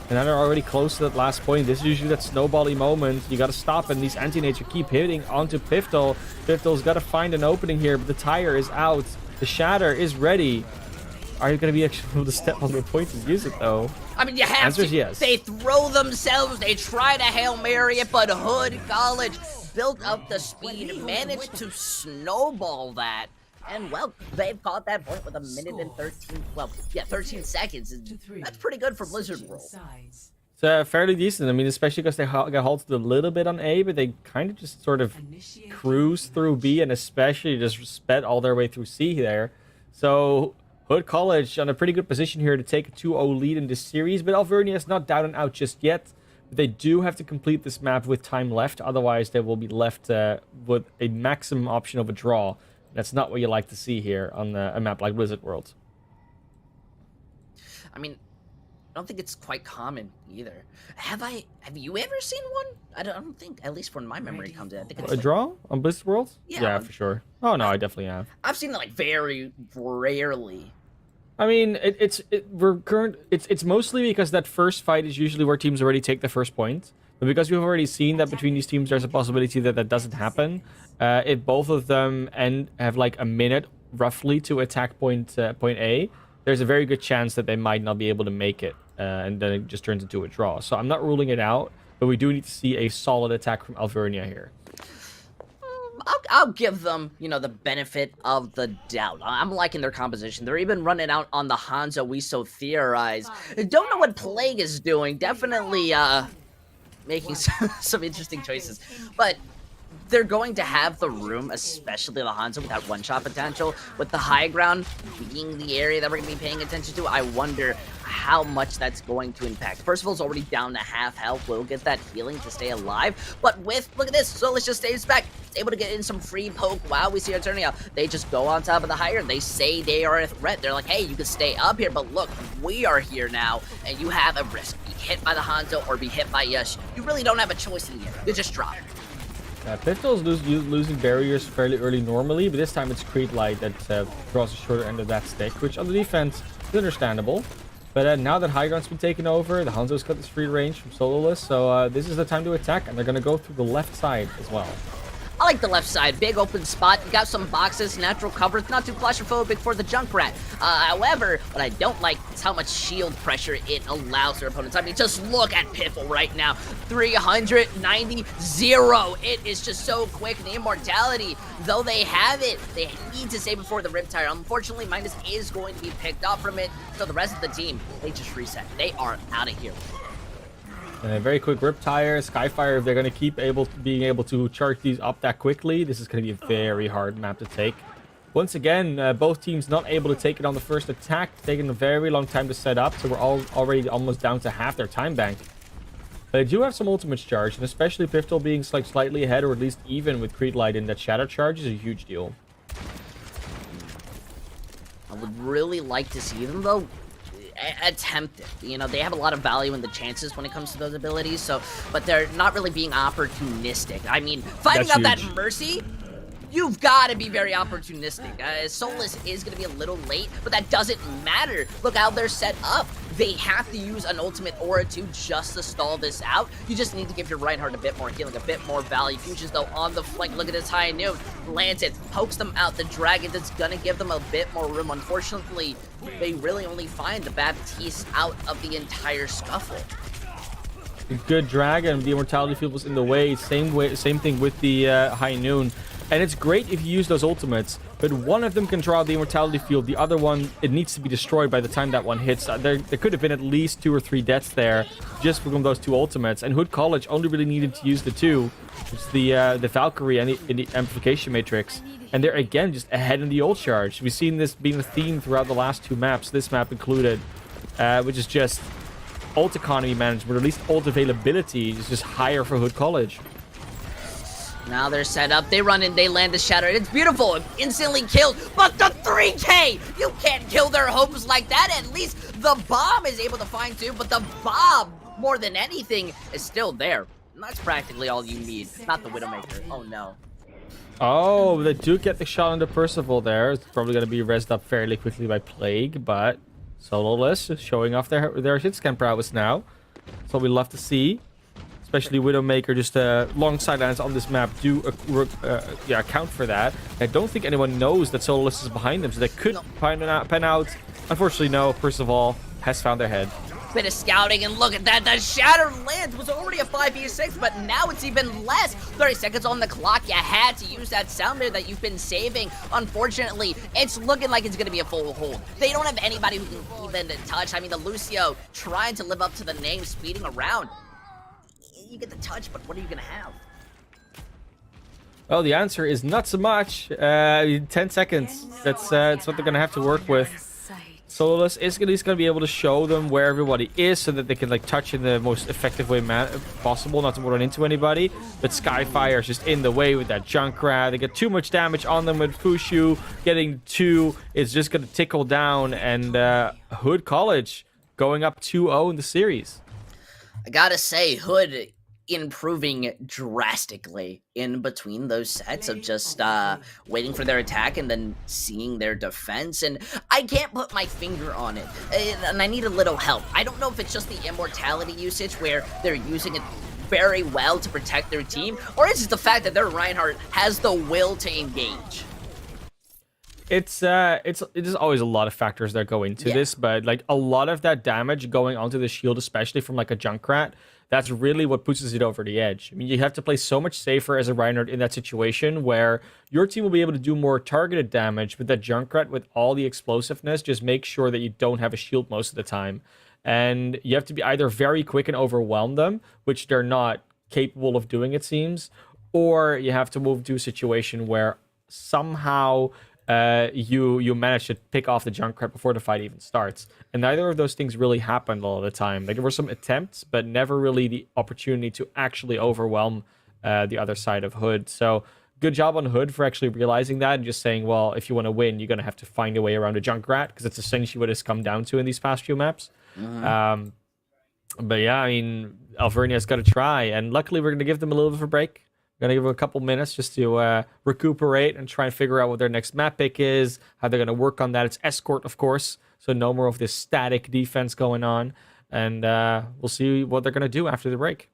And now they're already close to that last point. This is usually that snowbally moment. You got to stop, and these anti-nature keep hitting onto Piftle. Piftle's got to find an opening here, but the tire is out. The shatter is ready. Are you going to be actually able to step on the point and use it, though? I mean, you have Answer's to. Yes. They throw themselves. They try to Hail Mary it, but Hood College built up the speed, managed to snowball that. And, well, they've caught that point with a minute and 13 seconds. That's pretty good for Blizzard World. It's fairly decent. I mean, especially because they got halted a little bit on A, but they kind of just sort of cruised through B, and especially just sped all their way through C there. So Hood College on a pretty good position here to take a 2-0 lead in this series, but Alvernia is not down and out just yet. But they do have to complete this map with time left, otherwise they will be left with a maximum option of a draw. That's not what you like to see here on a map like Blizzard World. I mean, I don't think it's quite common either. Have you ever seen one? I don't think, at least when my memory comes in. I think it's a draw on Blizzard World? Yeah, for sure. Oh no, I definitely have. I've seen it like very rarely. I mean, it's mostly because that first fight is usually where teams already take the first point. But because we've already seen that between these teams, there's a possibility that that doesn't happen. If both of them have like a minute roughly to attack point A, there's a very good chance that they might not be able to make it, and then it just turns into a draw. So I'm not ruling it out, but we do need to see a solid attack from Alvernia here. I'll give them, the benefit of the doubt. I'm liking their composition. They're even running out on the Hanzo we so theorize. Don't know what Plague is doing. Definitely making some interesting choices. But they're going to have the room, especially the Hanzo, with that one-shot potential. With the high ground being the area that we're going to be paying attention to, I wonder how much that's going to impact. Percival's already down to half health. Will get that healing to stay alive. But look at this, Solus just stays back. It's able to get in some free poke. Wow, we see it turning out. They just go on top of the high ground. They say they are a threat. They're like, hey, you can stay up here, but look, we are here now, and you have a risk. Be hit by the Hanzo or be hit by Yush. You really don't have a choice in the end. You just drop. Pistol is losing barriers fairly early normally, but this time it's Bearlight that draws the shorter end of that stick, which on the defense is understandable. But now that high ground's been taken over, the Hanzo's got this free range from Sololess, so this is the time to attack, and they're going to go through the left side as well. I like the left side. Big open spot. You got some boxes, natural cover. It's not too claustrophobic for the Junkrat. However, what I don't like is how much shield pressure it allows their opponents. I mean, just look at Piffle right now. 390, 0. It is just so quick. The immortality, though they have it, they need to save it for the Riptire. Unfortunately, Minus is going to be picked up from it. So the rest of the team, they just reset. They are out of here. Very quick Riptire, Skyfire, if they're going to keep being able to charge these up that quickly, this is going to be a very hard map to take. Once again, both teams not able to take it on the first attack, taking a very long time to set up, so we're already almost down to half their time bank. But they do have some ultimates charged, and especially Pistol being slightly ahead, or at least even with Bearlight in that Shatter charge is a huge deal. I would really like to see them, though, attempt it. They have a lot of value in the chances when it comes to those abilities, but they're not really being opportunistic. I mean, finding out that Mercy, you've got to be very opportunistic. Solus is going to be a little late, but that doesn't matter. Look how they're set up. They have to use an ultimate or two just to stall this out. You just need to give your Reinhardt a bit more healing, a bit more value. Fusions, though, on the flank. Look at this high noon. Lands it, pokes them out. The Dragon that's going to give them a bit more room. Unfortunately, they really only find the Baptiste out of the entire scuffle. Good Dragon. The Immortality Field was in the way. Same thing with the High Noon. And it's great if you use those ultimates, but one of them can draw the Immortality Field. The other one, it needs to be destroyed by the time that one hits. There could have been at least 2 or 3 deaths there just from those 2 ultimates. And Hood College only really needed to use the 2. It's the Valkyrie and the Amplification Matrix. And they're, again, just ahead in the ult charge. We've seen this being a theme throughout the last 2 maps, this map included, which is just ult economy management, or at least ult availability is just higher for Hood College. Now they're set up, they run in, they land the Shatter, it's beautiful, instantly killed, but the 3K! You can't kill their hopes like that, at least the bomb is able to find 2, but the bomb, more than anything, is still there. And that's practically all you need, not the Widowmaker, oh no. Oh, they do get the shot into Percival there. It's probably going to be rezzed up fairly quickly by Plague, but Sololess is showing off their hit scan prowess now. That's what we love to see. Especially Widowmaker, just long sidelines on this map do account for that. I don't think anyone knows that Sololess is behind them, so they could pen out. Unfortunately, no. Percival has found their head. Bit of scouting, and look at that. The Shatter lands was already a 5v6, but now it's even less. 30 seconds on the clock. You had to use that sounder that you've been saving. Unfortunately, it's looking like it's going to be a full hold. They don't have anybody who can even touch. I mean, the Lucio trying to live up to the name, speeding around. You get the touch, but what are you going to have? Well, the answer is not so much. 10 seconds. That's what they're going to have to work with. Sololess is going to be able to show them where everybody is so that they can touch in the most effective way possible, not to run into anybody. But Skyfire is just in the way with that Junkrat. They get too much damage on them with Fushu. Getting 2 is just going to tickle down. And Hood College going up 2-0 in the series. I gotta say, Hood improving drastically in between those sets of just waiting for their attack and then seeing their defense, and I can't put my finger on it, and I need a little help. I don't know if it's just the immortality usage where they're using it very well to protect their team, or is it the fact that their Reinhardt has the will to engage? It is always a lot of factors that go into this, but a lot of that damage going onto the shield, especially from a Junkrat, that's really what pushes it over the edge. I mean, you have to play so much safer as a Reinhardt in that situation where your team will be able to do more targeted damage, but that Junkrat with all the explosiveness, just make sure that you don't have a shield most of the time. And you have to be either very quick and overwhelm them, which they're not capable of doing, it seems, or you have to move to a situation where somehow you manage to pick off the Junkrat before the fight even starts. And neither of those things really happened all the time. Like, there were some attempts, but never really the opportunity to actually overwhelm the other side of Hood. So good job on Hood for actually realizing that and just saying, well, if you want to win, you're going to have to find a way around a Junkrat, because that's essentially what it's come down to in these past few maps. But yeah, I mean, Alvernia's got to try, and luckily we're going to give them a little bit of a break. We're going to give them a couple minutes just to recuperate and try and figure out what their next map pick is, how they're going to work on that. It's Escort, of course, so no more of this static defense going on, and we'll see what they're going to do after the break.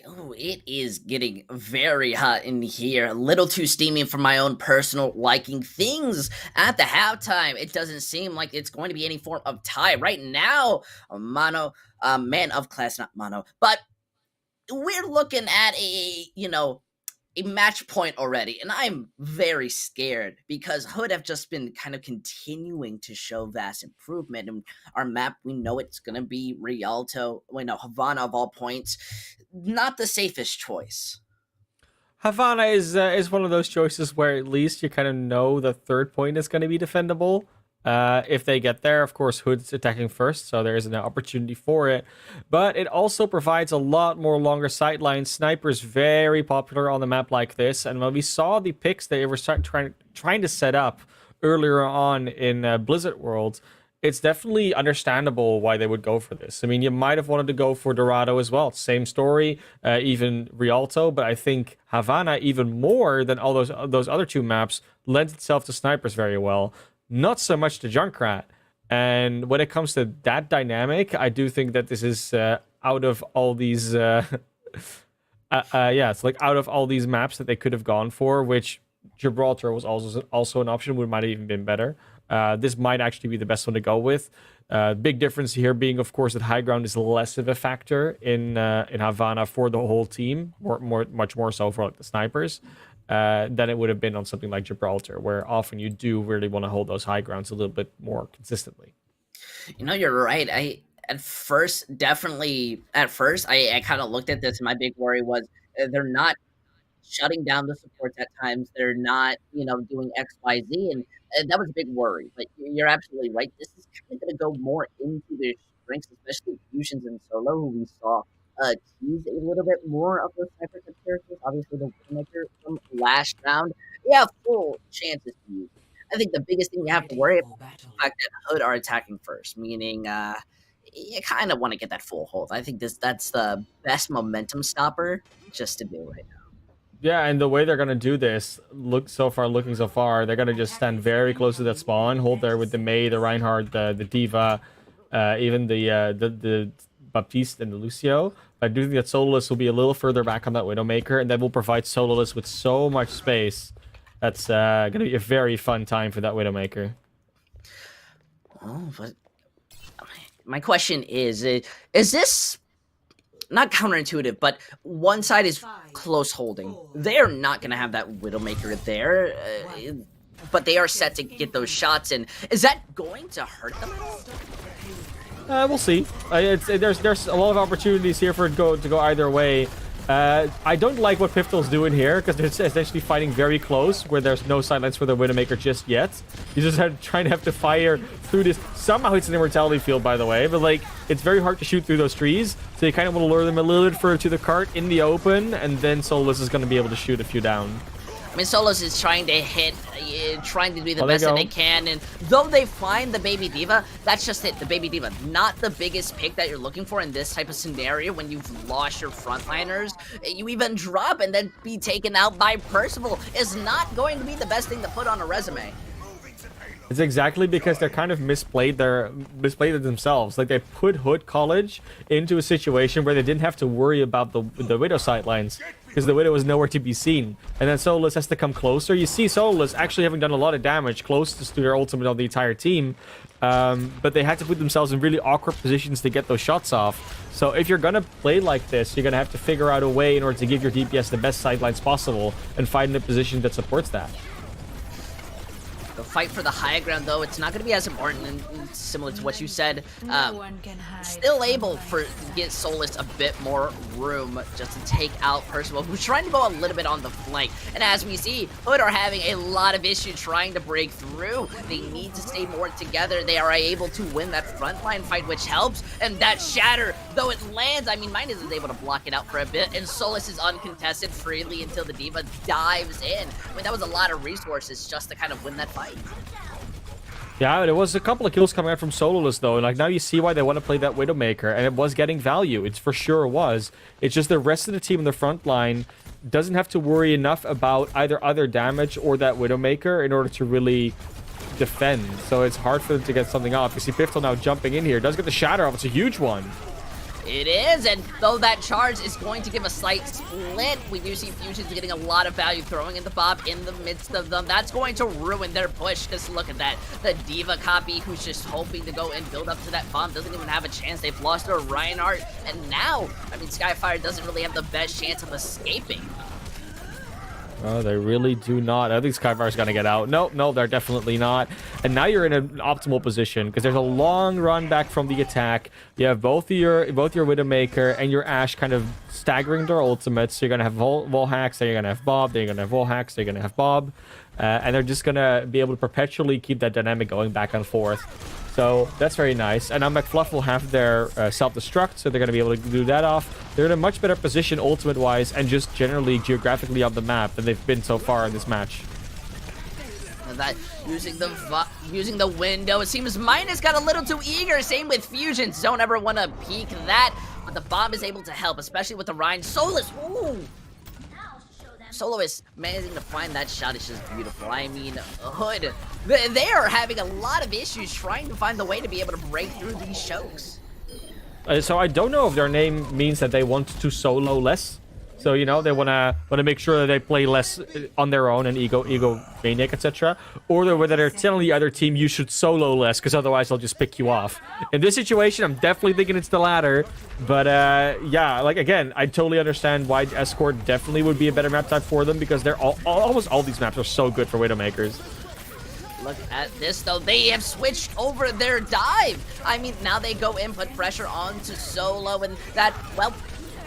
Oh, it is getting very hot in here. A little too steamy for my own personal liking. Things at the halftime, it doesn't seem like it's going to be any form of tie. Right now, Mono, man of class, not Mono, but we're looking at a match point already, and I'm very scared because Hood have just been kind of continuing to show vast improvement. And our map, we know it's gonna be Rialto, Havana of all points, not the safest choice. Havana is one of those choices where at least you kind of know the third point is going to be defendable. If they get there, of course, Hood's attacking first, so there is an opportunity for it. But it also provides a lot more longer sightlines. Snipers very popular on the map like this, and when we saw the picks they were trying to set up earlier on in Blizzard World, it's definitely understandable why they would go for this. I mean, you might have wanted to go for Dorado as well. Same story, even Rialto, but I think Havana, even more than all those other two maps, lends itself to snipers very well. Not so much to Junkrat. And when it comes to that dynamic, I do think that this is out of all these... it's like out of all these maps that they could have gone for, which Gibraltar was also an option, would might have even been better. This might actually be the best one to go with. Big difference here being, of course, that high ground is less of a factor in Havana for the whole team, much more so for like the snipers, than it would have been on something like Gibraltar, where often you do really want to hold those high grounds a little bit more consistently. You're right. At first, I kind of looked at this, and my big worry was they're not shutting down the supports at times. They're not, doing X, Y, Z, and that was a big worry. But you're absolutely right. This is kind of going to go more into their strengths, especially fusions and solo, who we saw tease a little bit more of those type of characters. Obviously, the Widowmaker from last round, they have full chances to use it. I think the biggest thing you have to worry about is the fact that Hood are attacking first, meaning you kind of want to get that full hold. I think that's the best momentum stopper just to do right now. Yeah, and the way they're gonna do this, looking so far, they're gonna just stand very close to that spawn, hold there with the Mei, the Reinhardt, the D.Va, even the Baptiste and the Lucio. I do think that Soloist will be a little further back on that Widowmaker, and that will provide Soloist with so much space. That's gonna be a very fun time for that Widowmaker. Oh, but my question is this not counterintuitive, but one side is close holding. They're not going to have that Widowmaker there, but they are set to get those shots in. Is that going to hurt them at all? We'll see. There's a lot of opportunities here for it to go either way. I don't like what Piftal's doing here, because they're essentially fighting very close, where there's no sidelines for the Widowmaker just yet. He's just trying to have to fire through this. Somehow it's an immortality field, by the way, but like, it's very hard to shoot through those trees, so you kind of want to lure them a little bit further to the cart in the open, and then Solus is going to be able to shoot a few down. I mean, Solos is trying to hit, trying to do the best that they can, and though they find the Baby Diva, that's just it, the Baby Diva. Not the biggest pick that you're looking for in this type of scenario when you've lost your frontliners. You even drop and then be taken out by Percival is not going to be the best thing to put on a resume. It's exactly because they're kind of misplayed it themselves. Like, they put Hood College into a situation where they didn't have to worry about the Widow sidelines, because the Widow was nowhere to be seen. And then Solus has to come closer. You see Solus actually having done a lot of damage closest to their ultimate on the entire team. But they had to put themselves in really awkward positions to get those shots off. So if you're going to play like this, you're going to have to figure out a way in order to give your DPS the best sidelines possible and find a position that supports that. The fight for the high ground, though, it's not going to be as important, and similar to what you said. Still able to get Solus a bit more room just to take out Percival, who's trying to go a little bit on the flank. And as we see, Hood are having a lot of issues trying to break through. They need to stay more together. They are able to win that frontline fight, which helps. And that shatter, though it lands, I mean, Minus is able to block it out for a bit, and Solus is uncontested freely until the Diva dives in. I mean, that was a lot of resources just to kind of win that fight. Yeah, there was a couple of kills coming out from Solus, though, and like, now you see why they want to play that Widowmaker, and it was getting value. It's for sure was. It's just the rest of the team in the front line doesn't have to worry enough about either other damage or that Widowmaker in order to really defend. So it's hard for them to get something off. You see Piftal now jumping in here. Does get the shatter off. It's a huge one. It is, and though that charge is going to give a slight split, we do see Fusions getting a lot of value, throwing in the Bob in the midst of them. That's going to ruin their push, because look at that. The Diva copy, who's just hoping to go and build up to that bomb, doesn't even have a chance. They've lost their Reinhardt, and now, I mean, Skyfire doesn't really have the best chance of escaping. Oh, they really do not. I think Skyfire's going to get out. No, they're definitely not. And now you're in an optimal position, because there's a long run back from the attack. You have both your Widowmaker and your Ashe kind of staggering their ultimates. So you're going to have wall hacks, then you're going to have Bob, then you're going to have wall hacks, then you're going to have Bob. And they're just going to be able to perpetually keep that dynamic going back and forth. So that's very nice. And now McFluff will have their self-destruct, so they're going to be able to do that off. They're in a much better position ultimate-wise and just generally geographically on the map than they've been so far in this match. And that using the window, it seems Minus got a little too eager. Same with Fusions. Don't ever want to peek that, but the bomb is able to help, especially with the Ryan. Solus, ooh! Soloist managing to find that shot is just beautiful. I mean, Hood, they are having a lot of issues trying to find the way to be able to break through these chokes. So I don't know if their name means that they want to solo less. So, you know, they want to make sure that they play less on their own and ego maniac, etc. Or whether they're telling the other team you should solo less, because otherwise they'll just pick you off. In this situation, I'm definitely thinking it's the latter. But yeah, like, again, I totally understand why Escort definitely would be a better map type for them, because they're almost all these maps are so good for Widowmakers. Look at this, though. They have switched over their dive. I mean, now they go in, put pressure onto Solo, and that, well,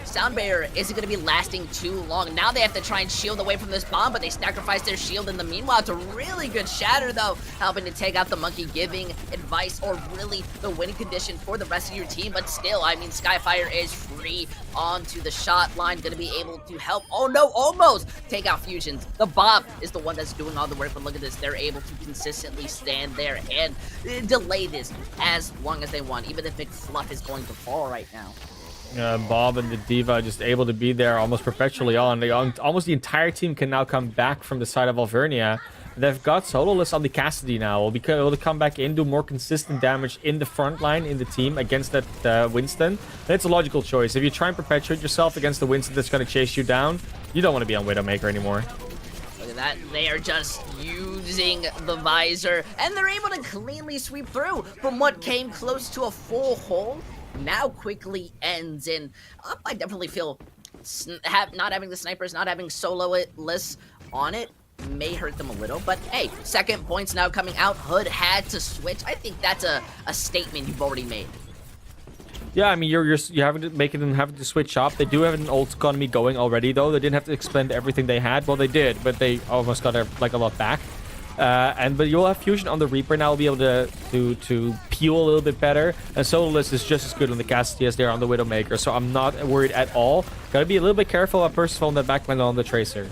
Sound Barrier isn't going to be lasting too long. Now they have to try and shield away from this bomb, but they sacrifice their shield in the meanwhile. It's a really good shatter, though, helping to take out the monkey, giving advice or really the winning condition for the rest of your team. But still, I mean, Skyfire is free onto the shot line, going to be able to help. Oh, no, almost take out Fusions. The Bob is the one that's doing all the work, but look at this. They're able to consistently stand there and delay this as long as they want, even if McFluff is going to fall right now. Bob and the Diva just able to be there almost perpetually on. Almost the entire team can now come back from the side of Alvernia. They've got Sololess on the Cassidy now. Will be able to come back in, do more consistent damage in the front line in the team against that Winston. And it's a logical choice. If you try and perpetuate yourself against the Winston that's going to chase you down, you don't want to be on Widowmaker anymore. Look at that. They are just using the visor, and they're able to cleanly sweep through from what came close to a full hole. Now quickly ends, and I definitely feel not having the snipers, not having Sololess on it may hurt them a little, but hey, second points now coming out. Hood had to switch. I think that's a statement you've already made. Yeah, I mean, you're having to making them having to switch up. They do have an ult economy going already, though. They didn't have to expend everything they had. Well, they did, but they almost got like a lot back. But you'll have fusion on the Reaper now. Will be able to peel a little bit better. And Soloist is just as good on the Cassidy as they are on the Widowmaker. So I'm not worried at all. Gotta be a little bit careful at Percival on the backline on the Tracer.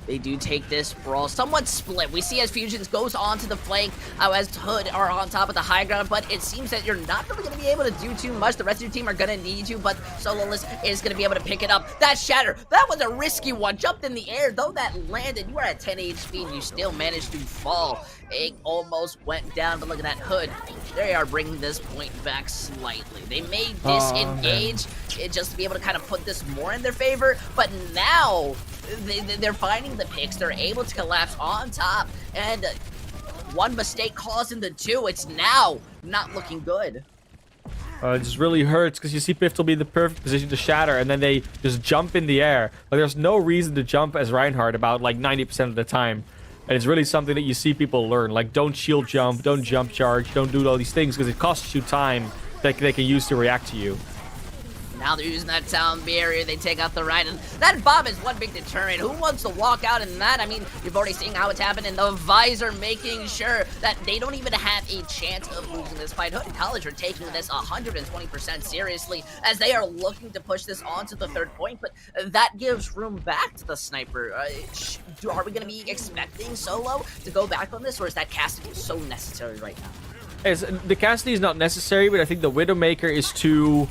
They do take this brawl somewhat split. We see as Fusions goes onto the flank, as Hood are on top of the high ground, but it seems that you're not really going to be able to do too much. The rest of your team are going to need you, but Sololess is going to be able to pick it up. That Shatter, that was a risky one. Jumped in the air, though that landed. You are at 10 HP and you still managed to fall. It almost went down, but look at that Hood. They are bringing this point back slightly. They may disengage just to be able to kind of put this more in their favor, but now they're finding the picks. They're able to collapse on top, and one mistake caused into two. It's now not looking good. It just really hurts because you see Pistol be in the perfect position to shatter, and then they just jump in the air. Like, there's no reason to jump as Reinhardt about like 90% of the time. And it's really something that you see people learn. Like, don't shield jump, don't jump charge, don't do all these things because it costs you time that they can use to react to you. Now they're using that sound barrier. They take out the Ryan. And that bomb is one big deterrent. Who wants to walk out in that? I mean, you've already seen how it's happening. The Visor making sure that they don't even have a chance of losing this fight. Hood and College are taking this 120% seriously as they are looking to push this on to the third point. But that gives room back to the Sniper. Are we going to be expecting Solo to go back on this, or is that casting so necessary right now? The Cassidy is not necessary, but I think the Widowmaker is too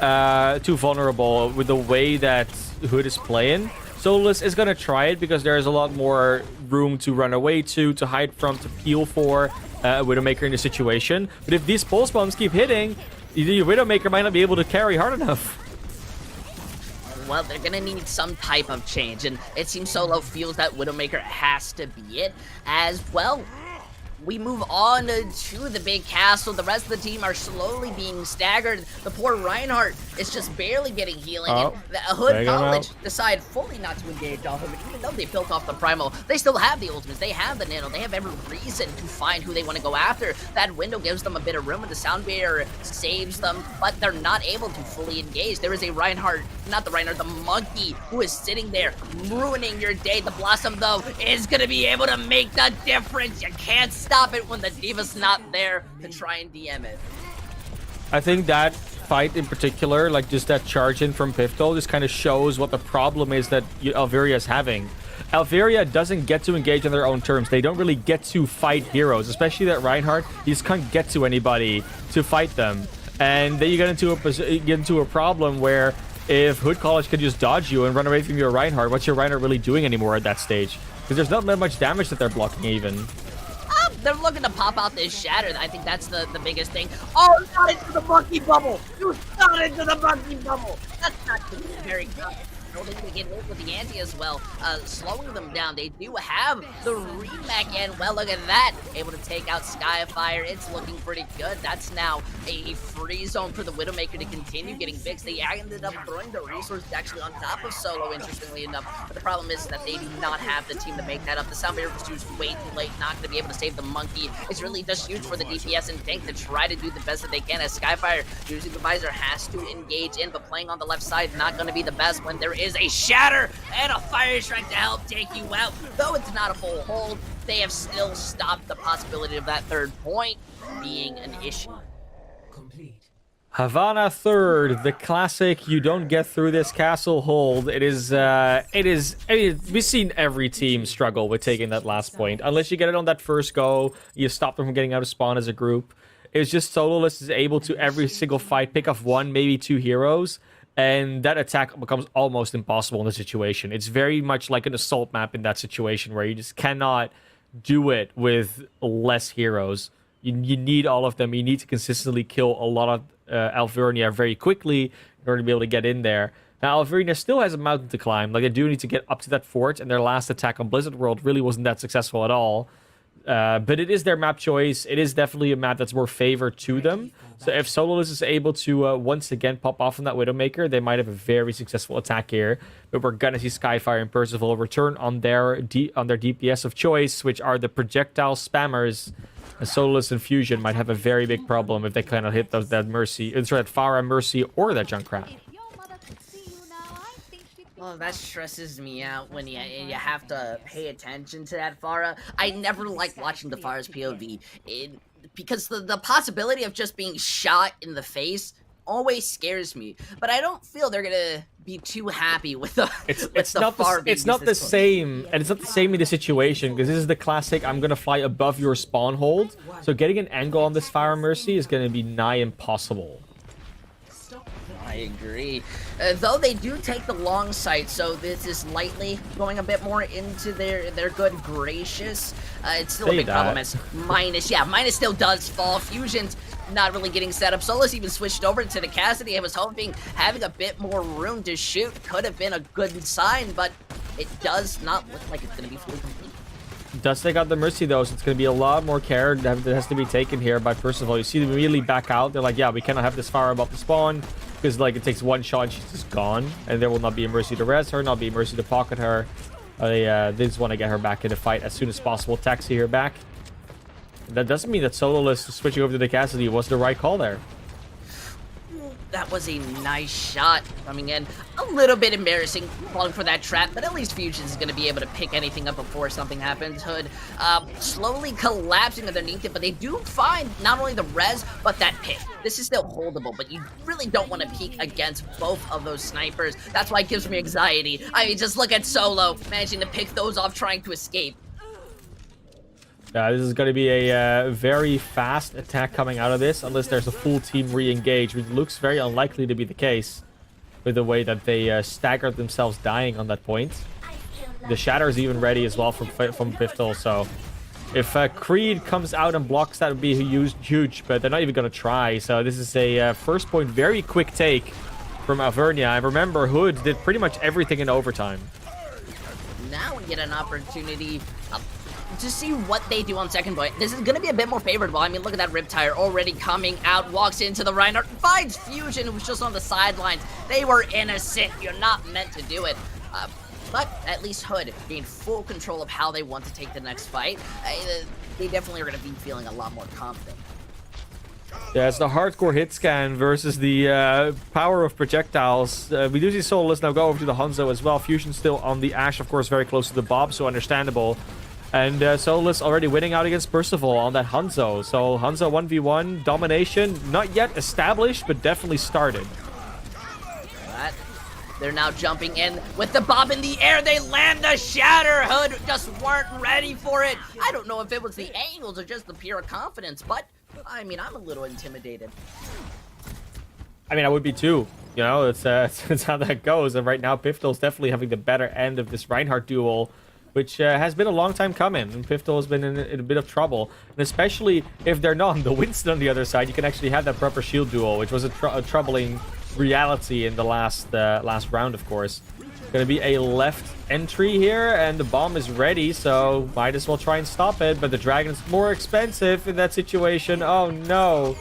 vulnerable with the way that Hood is playing. Solus is gonna try it because there is a lot more room to run away to hide from, to peel for a Widowmaker in the situation. But if these pulse bombs keep hitting, the Widowmaker might not be able to carry hard enough. Well, they're gonna need some type of change, and it seems Solo feels that Widowmaker has to be it as well. We move on to the big castle. The rest of the team are slowly being staggered. The poor Reinhardt is just barely getting healing. And the Hood College decide fully not to engage off of it, even though they built off the Primal. They still have the ultimates. They have the Nano. They have every reason to find who they want to go after. That window gives them a bit of room, and the sound barrier saves them, but they're not able to fully engage. There is a Reinhardt, not the Reinhardt, the Monkey, who is sitting there ruining your day. The Blossom, though, is going to be able to make the difference. You can't stop it when the Diva's not there to try and DM it. I think that fight in particular, like just that charge in from Pistol, just kind of shows what the problem is that Alveria is having. Alveria doesn't get to engage on their own terms. They don't really get to fight heroes, especially that Reinhardt. He just can't get to anybody to fight them. And then you get into a problem where if Hood College can just dodge you and run away from your Reinhardt, what's your Reinhardt really doing anymore at that stage? Because there's not that much damage that they're blocking even. They're looking to pop out this Shatter. I think that's the biggest thing. Oh, not into the monkey bubble! You shot into the monkey bubble! That's not very good. They need to get hit with the anti as well, slowing them down. They do have the remake, and well, look at that, able to take out Skyfire. It's looking pretty good. That's now a free zone for the Widowmaker to continue getting fixed. They ended up throwing the resources actually on top of Solo, interestingly enough. But the problem is that they do not have the team to make that up. The sound barrier was used way too late, not going to be able to save the Monkey. It's really just huge for the DPS and tank to try to do the best that they can, as Skyfire, using the Visor, has to engage in, but playing on the left side, not going to be the best when there is a Shatter and a Fire Strike to help take you out. Though it's not a full hold, they have still stopped the possibility of that third point being an issue. Havana third, the classic. You don't get through this castle hold. It is. I mean, we've seen every team struggle with taking that last point. Unless you get it on that first go, you stop them from getting out of spawn as a group. It's just Sololess is able to every single fight pick off one, maybe two heroes. And that attack becomes almost impossible in the situation. It's very much like an assault map in that situation where you just cannot do it with less heroes. You need all of them. You need to consistently kill a lot of Alvernia very quickly in order to be able to get in there. Now, Alvernia still has a mountain to climb. Like, they do need to get up to that fort, and their last attack on Blizzard World really wasn't that successful at all. But it is their map choice. It is definitely a map that's more favored to them. So if Sololess is able to once again pop off on that Widowmaker, they might have a very successful attack here. But we're gonna see Skyfire and Percival return on their DPS of choice, which are the projectile spammers And Solus and Fusion might have a very big problem if they kind of hit that Mercy, that Pharah, Mercy, or that Junkrat. Well, that stresses me out when you have to pay attention to that Pharah. I never like watching the Pharah's POV because the possibility of just being shot in the face always scares me. But I don't feel they're gonna be too happy with the it's not the same, and it's not the same in the situation, because this is the classic I'm gonna fly above your spawn hold. So getting an angle on this Pharah Mercy is gonna be nigh impossible. I agree. Though they do take the long sight, so this is lightly going a bit more into their good gracious. It's still a big problem as Minus still does fall. Fusion's not really getting set up. Solus even switched over to the Cassidy. I was hoping having a bit more room to shoot could have been a good sign, but it does not look like it's going to be fully complete. Does take out the Mercy though, so it's going to be a lot more care that has to be taken here by Percival. You see them immediately back out. They're like, yeah, we cannot have this Pharah above the spawn, because like it takes one shot and she's just gone, and there will not be a Mercy to res her, not be a Mercy to pocket her. They just want to get her back in the fight as soon as possible. Taxi her back. That doesn't mean that Sololess switching over to the Cassidy was the right call there. That was a nice shot coming in. A little bit embarrassing falling for that trap, but at least Fusion's going to be able to pick anything up before something happens. Hood slowly collapsing underneath it, but they do find not only the res, but that pick. This is still holdable, but you really don't want to peek against both of those snipers. That's why it gives me anxiety. I mean, just look at Solo managing to pick those off, trying to escape. This is going to be a very fast attack coming out of this, unless there's a full team re-engage, which looks very unlikely to be the case with the way that they staggered themselves dying on that point. The Shatter is even ready as well from Piftel, so if Creed comes out and blocks, that would be huge, but they're not even going to try. So this is a first point, very quick take from Avernia. And remember, Hood did pretty much everything in overtime. Now we get an opportunity to see what they do on second point. This is going to be a bit more favorable. I mean, look at that Riptire already coming out, walks into the Reinhardt, finds Fusion, who was just on the sidelines. They were innocent. You're not meant to do it. But at least Hood gained full control of how they want to take the next fight. They definitely are going to be feeling a lot more confident. Yeah, it's the hardcore hit scan versus the power of projectiles. We do see Solus now go over to the Hanzo as well. Fusion still on the Ashe, of course, very close to the Bob, so understandable. And Solus already winning out against Percival on that Hanzo. So Hanzo 1v1 domination, not yet established, but definitely started. But they're now jumping in with the Bob in the air. They land the Shatter. Hood just weren't ready for it. I don't know if it was the angles or just the pure confidence, but I mean, I'm a little intimidated. I mean, I would be too. You know, it's how that goes. And right now, Piftel's definitely having the better end of this Reinhardt duel, which has been a long time coming, and Piftel has been in a bit of trouble. And especially if they're not on the Winston on the other side, you can actually have that proper shield duel, which was a troubling reality in the last round, of course. Going to be a left entry here, and the bomb is ready, so might as well try and stop it. But the Dragon's more expensive in that situation. Oh, no.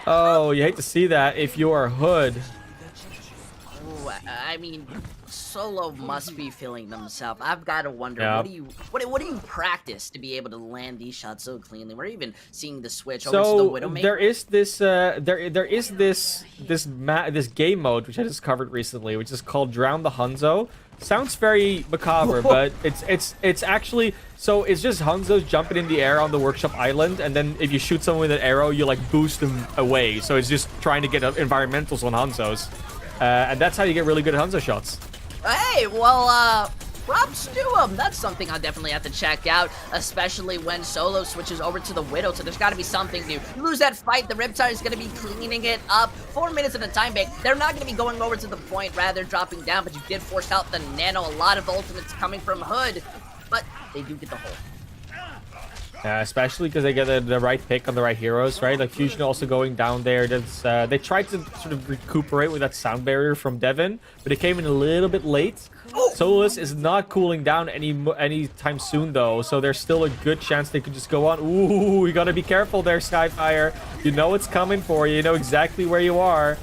Oh, you hate to see that if you are Hood. Ooh, I mean, Solo must be feeling themselves. I've got to wonder, yeah. what do you practice to be able to land these shots so cleanly? We're even seeing the switch over to the Widowmaker. There is this there is this game mode which I discovered recently, which is called Drown the Hanzo. Sounds very macabre, but it's actually, so it's just Hanzos jumping in the air on the workshop island, and then if you shoot someone with an arrow, you like boost them away. So it's just trying to get environmentals on Hanzos, and that's how you get really good Hanzo shots. Hey, well, props to him. That's something I definitely have to check out, especially when Solo switches over to the Widow, so there's got to be something new. You lose that fight, the Riptire is going to be cleaning it up. 4 minutes in a time bank. They're not going to be going over to the point, rather dropping down, but you did force out the Nano. A lot of ultimates coming from Hood, but they do get the hold. Especially because they get the right pick on the right heroes, right? Like Fusion also going down there. They tried to sort of recuperate with that sound barrier from Devin, but it came in a little bit late. Solus is not cooling down anytime soon, though, so there's still a good chance they could just go on. Ooh, you gotta be careful there, Skyfire. You know it's coming for you. You know exactly where you are.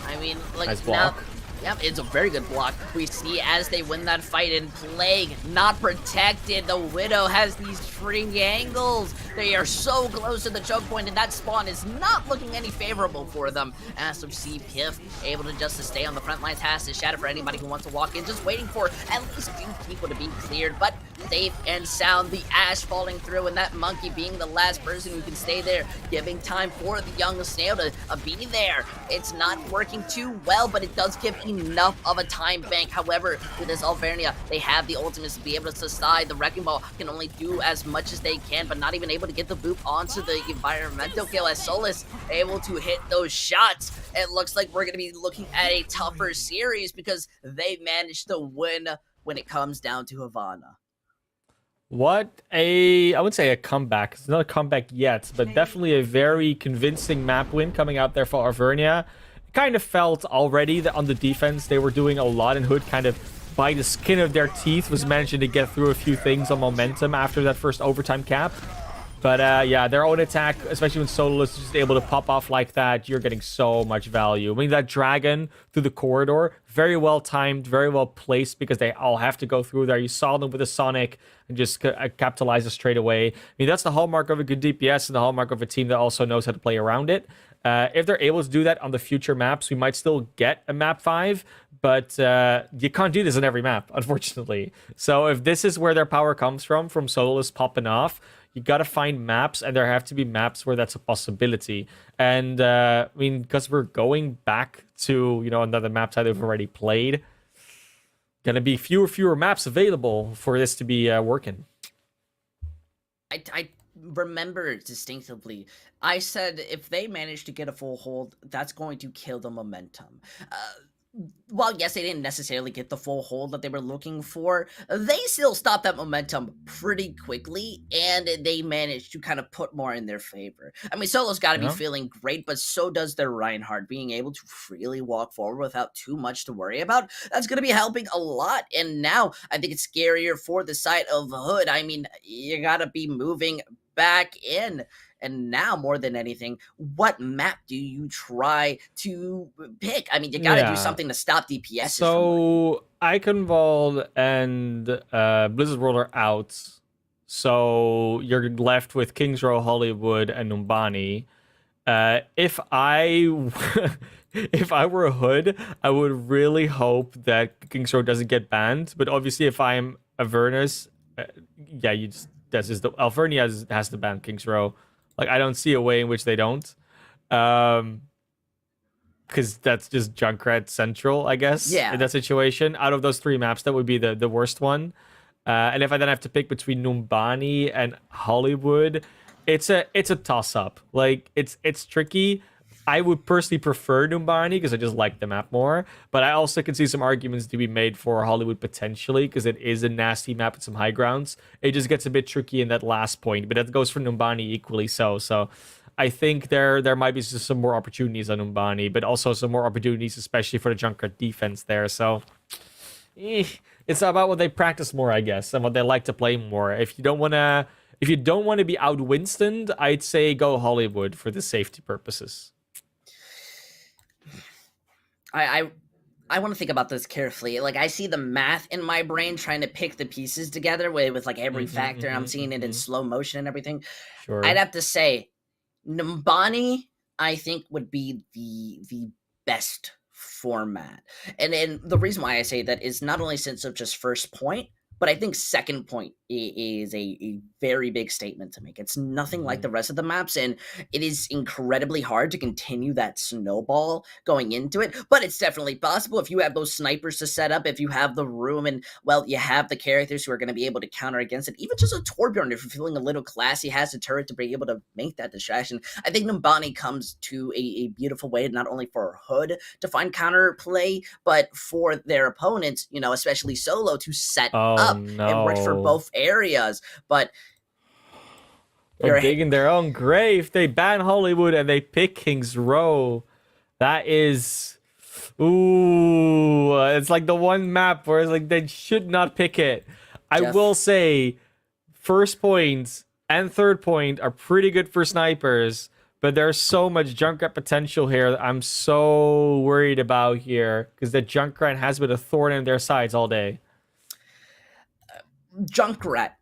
I mean, like, nice block. Yep, it's a very good block. We see as they win that fight in Plague, not protected. The Widow has these triangles. They are so close to the choke point, and that spawn is not looking any favorable for them. As we see Piff able to just to stay on the front lines, has his shadow for anybody who wants to walk in, just waiting for at least 2 people to be cleared, but safe and sound. The Ash falling through, and that Monkey being the last person who can stay there, giving time for the young Snail to be there. It's not working too well, but it does give enough of a time bank. However, with this Alvernia, they have the ultimates to be able to subside. The Wrecking Ball can only do as much as they can, but not even able to get the boop onto the environmental kill, as Solus able to hit those shots. It looks like we're going to be looking at a tougher series because they managed to win when it comes down to Havana. I would say a comeback. It's not a comeback yet, but definitely a very convincing map win coming out there for Alvernia. It kind of felt already that on the defense they were doing a lot, and Hood kind of by the skin of their teeth was managing to get through a few things on momentum after that first overtime cap. But yeah, their own attack, especially when Solo is just able to pop off like that, you're getting so much value. I mean, that dragon through the corridor, very well timed, very well placed, because they all have to go through there. You saw them with a Sonic and just capitalize it straight away. I mean, that's the hallmark of a good DPS and the hallmark of a team that also knows how to play around it. If they're able to do that on the future maps, we might still get a map 5, but you can't do this in every map, unfortunately. So if this is where their power comes from Solus popping off, you got to find maps, and there have to be maps where that's a possibility. And I mean, because we're going back to, you know, another map that we've already played, gonna be fewer maps available for this to be working. I remember distinctively, I said if they manage to get a full hold, that's going to kill the momentum. While yes, they didn't necessarily get the full hold that they were looking for, they still stopped that momentum pretty quickly, and they managed to kind of put more in their favor. I mean, Solo's got to be feeling great, but so does their Reinhardt, being able to freely walk forward without too much to worry about. That's going to be helping a lot, and now I think it's scarier for the side of Hood. I mean, you got to be moving back in. And now, more than anything, what map do you try to pick? I mean, you got to do something to stop DPS. So, Eichenwald and Blizzard World are out. So, you're left with Kings Row, Hollywood, and Numbani. If I were a Hood, I would really hope that Kings Row doesn't get banned. But obviously, if I'm Avernus, that's just the Alvernia has to ban Kings Row. Like, I don't see a way in which they don't. Because that's just Junkrat Central, I guess, in that situation. Out of those 3 maps, that would be the worst one. And if I then have to pick between Numbani and Hollywood, it's a toss-up. Like, it's tricky. I would personally prefer Numbani because I just like the map more. But I also can see some arguments to be made for Hollywood potentially, because it is a nasty map with some high grounds. It just gets a bit tricky in that last point, but that goes for Numbani equally so. So I think there might be some more opportunities on Numbani, but also some more opportunities, especially for the Junkrat defense there. So it's about what they practice more, I guess, and what they like to play more. If you don't want to be out Winstoned, I'd say go Hollywood for the safety purposes. I want to think about this carefully. Like, I see the math in my brain trying to pick the pieces together with like every factor. I'm seeing it in slow motion and everything. Sure. I'd have to say Numbani, I think, would be the best format. And then the reason why I say that is not only since of just first point, but I think second point is a very big statement to make. It's nothing like the rest of the maps, and it is incredibly hard to continue that snowball going into it, but it's definitely possible if you have those snipers to set up, if you have the room, and, well, you have the characters who are going to be able to counter against it. Even just a Torbjorn, if you're feeling a little classy, has a turret to be able to make that distraction. I think Numbani comes to a beautiful way, not only for Hood to find counter play, but for their opponents, you know, especially Solo, to set up and work for both areas. But they're digging their own grave. They ban Hollywood and they pick Kings Row. That is, it's like the one map where it's like they should not pick it. I will say, first point and third point are pretty good for snipers, But there's so much Junkrat potential here that I'm so worried about here, because the Junkrat has been a thorn in their sides all day. Junkrat,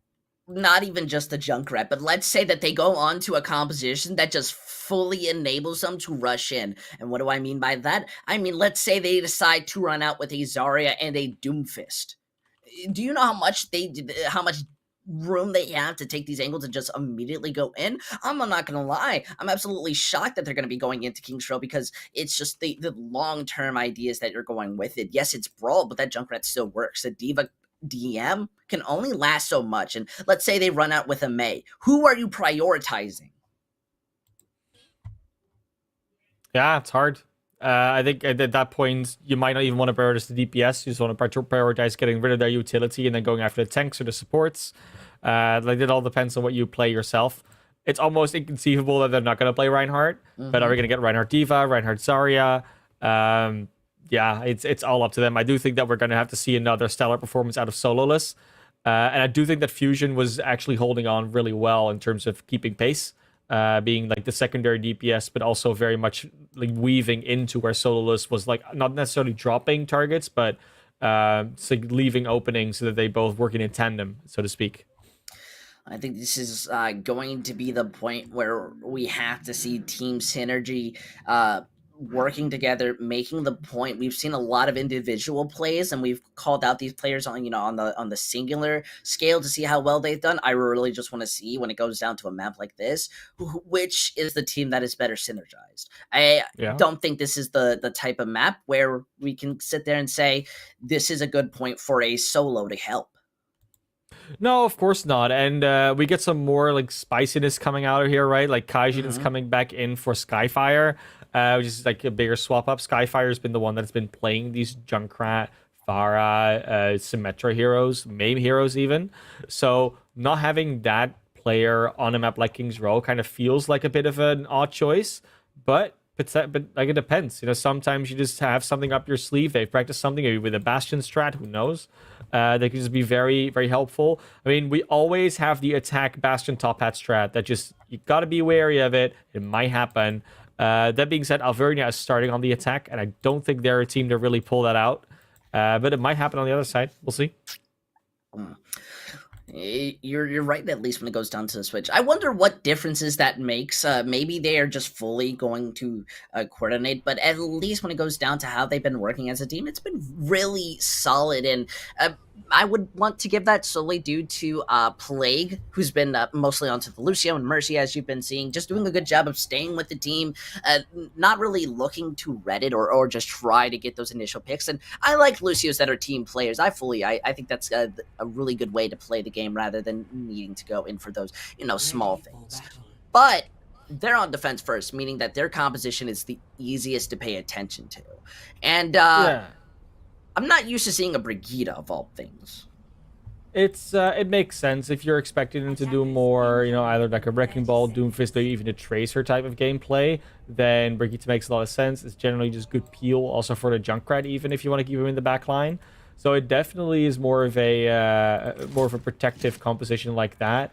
not even just the Junkrat, but let's say that they go on to a composition that just fully enables them to rush in. And what do I mean by that? I mean, let's say they decide to run out with a Zarya and a Doomfist. Do you know how much room they have to take these angles and just immediately go in? I'm not gonna lie, I'm absolutely shocked that they're gonna be going into King's Row, because it's just the long-term ideas that you're going with it. Yes, it's Brawl, but that Junkrat still works. The Diva DM can only last so much, and let's say they run out with a Mei. Who are you prioritizing? Yeah, it's hard. I think at that point, you might not even want to prioritize the DPS. You just want to prioritize getting rid of their utility and then going after the tanks or the supports. Like, it all depends on what you play yourself. It's almost inconceivable that they're not going to play Reinhardt. But are we going to get Reinhardt Diva, Reinhardt Zarya? Yeah, it's all up to them. I do think that we're going to have to see another stellar performance out of Sololess. And I do think that Fusion was actually holding on really well in terms of keeping pace. Being like the secondary DPS, but also very much like weaving into where Sololess was like not necessarily dropping targets, but like leaving openings so that they both working in tandem, so to speak. I think this is going to be the point where we have to see team synergy working together, making the point. We've seen a lot of individual plays, and we've called out these players on on the singular scale to see how well they've done. I really just want to see, when it goes down to a map like this, which is the team that is better synergized. I don't think this is the type of map where we can sit there and say this is a good point for a solo to help. No, of course not. And we get some more like spiciness coming out of here, right? Like Kaijin is coming back in for Skyfire, which is like a bigger swap up. Skyfire has been the one that's been playing these Junkrat, Pharah, Symmetra heroes, Mame heroes even. So not having that player on a map like King's Row kind of feels like a bit of an odd choice, but like, it depends. Sometimes you just have something up your sleeve. They've practiced something, maybe with a Bastion strat, who knows? They can just be very, very helpful. I mean, we always have the attack Bastion top hat strat that just, you got to be wary of it. It might happen. That being said, Alvernia is starting on the attack, and I don't think they're a team to really pull that out. But it might happen on the other side. We'll see. You're right, at least when it goes down to the switch. I wonder what differences that makes. Maybe they are just fully going to coordinate, but at least when it goes down to how they've been working as a team, it's been really solid. And I would want to give that solely due to Plague, who's been mostly onto the Lucio and Mercy, as you've been seeing, just doing a good job of staying with the team, not really looking to Reddit or just try to get those initial picks. And I like Lucios that are team players. I think that's a really good way to play the game rather than needing to go in for those, small things. But they're on defense first, meaning that their composition is the easiest to pay attention to. And I'm not used to seeing a Brigida of all things. It makes sense if you're expecting them to do more, either like a Wrecking Ball, Doomfist, or even a Tracer type of gameplay, then Brigitte makes a lot of sense. It's generally just good peel, also for the Junkrat, even if you want to keep him in the back line. So it definitely is more of a protective composition like that.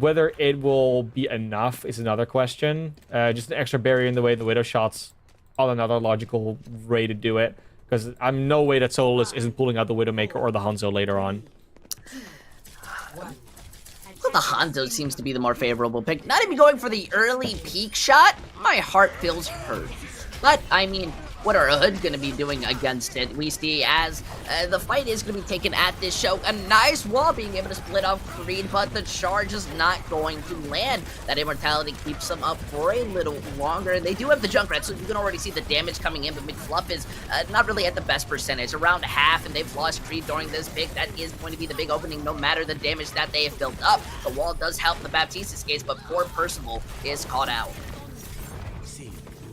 Whether it will be enough is another question. Just an extra barrier in the way, the Widow shots are another logical way to do it. Because I'm no way that Sololess isn't pulling out the Widowmaker or the Hanzo later on. Well, the Hanzo seems to be the more favorable pick. Not even going for the early peak shot. My heart feels hurt. But, I mean, what are Hood going to be doing against it? We see as the fight is going to be taken at this show. A nice wall being able to split off Creed, but the charge is not going to land. That immortality keeps them up for a little longer. They do have the Junkrat, so you can already see the damage coming in, but McFluff is not really at the best percentage, around half, and they've lost Creed during this pick. That is going to be the big opening, no matter the damage that they have built up. The wall does help the Baptista's case, but poor Percival is caught out.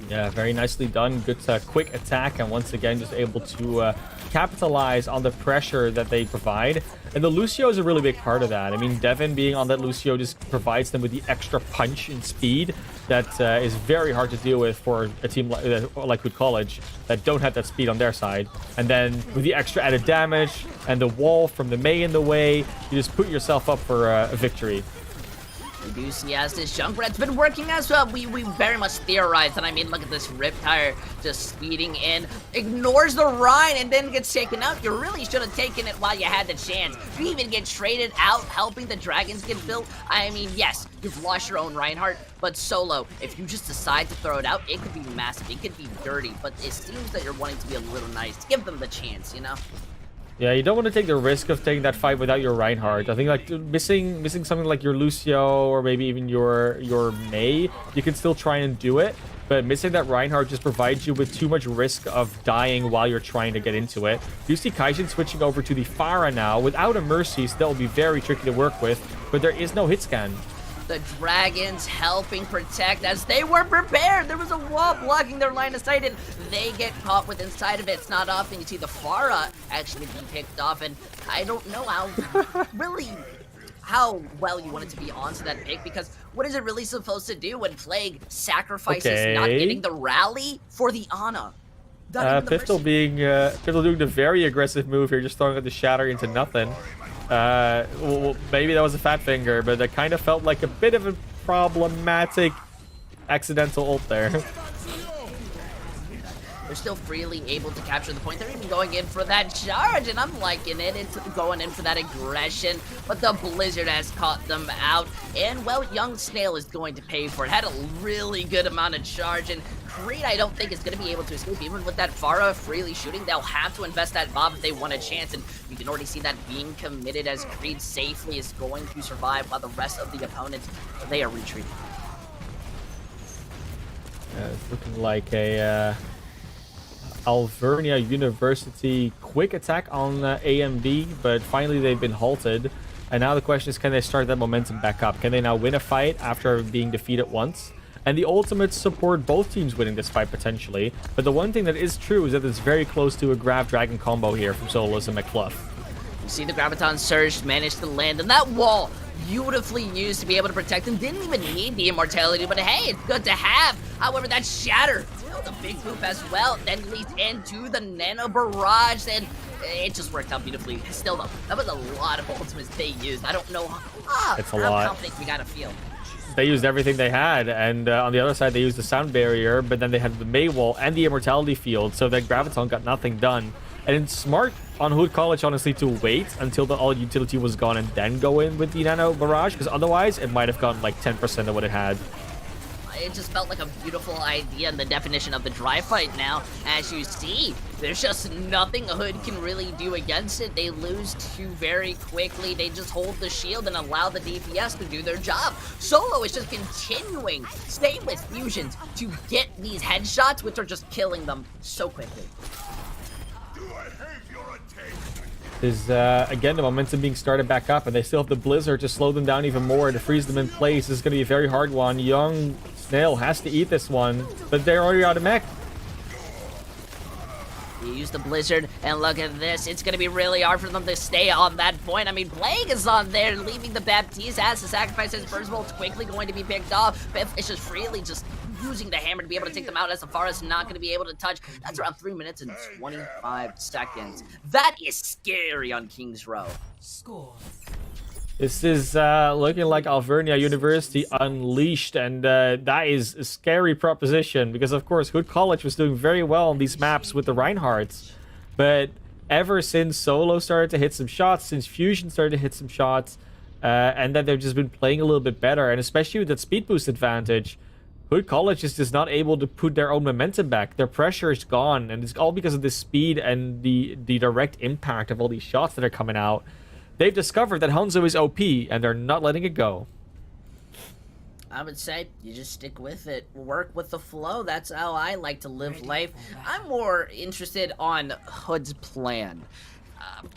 Yeah, very nicely done. Good quick attack, and once again just able to capitalize on the pressure that they provide. And the Lucio is a really big part of that. I mean, Devin being on that Lucio just provides them with the extra punch and speed that is very hard to deal with for a team like Hood College that don't have that speed on their side. And then with the extra added damage and the wall from the Mei in the way, you just put yourself up for a victory. We do see as this Junkrat's been working as well. We very much theorized, and I mean, look at this Riptire just speeding in, ignores the Rhine, and then gets taken out. You really should have taken it while you had the chance. You even get traded out, helping the dragons get built. I mean, yes, you've lost your own Reinhardt, but Solo, if you just decide to throw it out, it could be massive, it could be dirty, but it seems that you're wanting to be a little nice. Give them the chance, you know? Yeah, you don't want to take the risk of taking that fight without your Reinhardt. I think like missing something like your Lucio or maybe even your Mei, you can still try and do it. But missing that Reinhardt just provides you with too much risk of dying while you're trying to get into it. You see Kaijin switching over to the Pharah now. Without a Mercy, so that will be very tricky to work with. But there is no hit scan. The dragons helping protect as they were prepared. There was a wall blocking their line of sight, and they get caught with inside of it. It's not often you see the Pharah actually being picked off, and I don't know how well you want it to be onto that pick, because what is it really supposed to do when Plague sacrifices not getting the rally for the Ana? Pistol doing the very aggressive move here, just throwing out the Shatter into nothing. Well, maybe that was a fat finger, but that kind of felt like a bit of a problematic accidental ult there. They're still freely able to capture the point. They're even going in for that charge, and I'm liking it. It's going in for that aggression, but the Blizzard has caught them out. And, well, Young Snail is going to pay for it. Had a really good amount of charge, and Creed, I don't think, is going to be able to escape. Even with that Pharah freely shooting, they'll have to invest that Bob if they want a chance, and you can already see that being committed as Creed safely is going to survive while the rest of the opponents, they are retreating. It's looking like a Alvernia University quick attack on AMD, but finally they've been halted. And now the question is, can they start that momentum back up? Can they now win a fight after being defeated once? And the ultimates support both teams winning this fight potentially. But the one thing that is true is that it's very close to a Grab Dragon combo here from Solus and McFluff. You see the Graviton Surge managed to land, and that wall beautifully used to be able to protect him. Didn't even need the immortality, but hey, it's good to have. However, that Shatter, still the big move as well, then leads into the Nano Barrage, and it just worked out beautifully. Still though, that was a lot of ultimates they used. I don't know it's a how lot. confident we gotta feel. They used everything they had, and on the other side they used the sound barrier, but then they had the Mei wall and the immortality field, so that Graviton got nothing done. And it's smart on Hood College, honestly, to wait until the all utility was gone and then go in with the Nano Barrage, because otherwise it might have gotten like 10% of what it had. It just felt like a beautiful idea in the definition of the dry fight now. As you see, there's just nothing a Hood can really do against it. They lose two very quickly. They just hold the shield and allow the DPS to do their job. Solo is just continuing, staying with fusions to get these headshots, which are just killing them so quickly. Is again the momentum being started back up, and they still have the Blizzard to slow them down even more and to freeze them in place. This is going to be a very hard one. Young Snail has to eat this one, but they're already out of mech. You use the Blizzard, and look at this. It's going to be really hard for them to stay on that point. I mean, Plague is on there, leaving the Baptiste as to sacrifice his first Bolt's quickly going to be picked off. Biff is just freely just using the hammer to be able to take them out, as the Forest not going to be able to touch. That's around 3 minutes and 25 seconds. That is scary on King's Row. Score. This is looking like Alvernia University unleashed, and that is a scary proposition, because of course Hood College was doing very well on these maps with the Reinhardts, but ever since Solo started to hit some shots, since Fusion started to hit some shots, and then they've just been playing a little bit better, and especially with that speed boost advantage, Hood College is just not able to put their own momentum back. Their pressure is gone, and it's all because of the speed and the direct impact of all these shots that are coming out. They've discovered that Hanzo is OP, and they're not letting it go. I would say you just stick with it. Work with the flow. That's how I like to live life. I'm more interested on Hood's plan.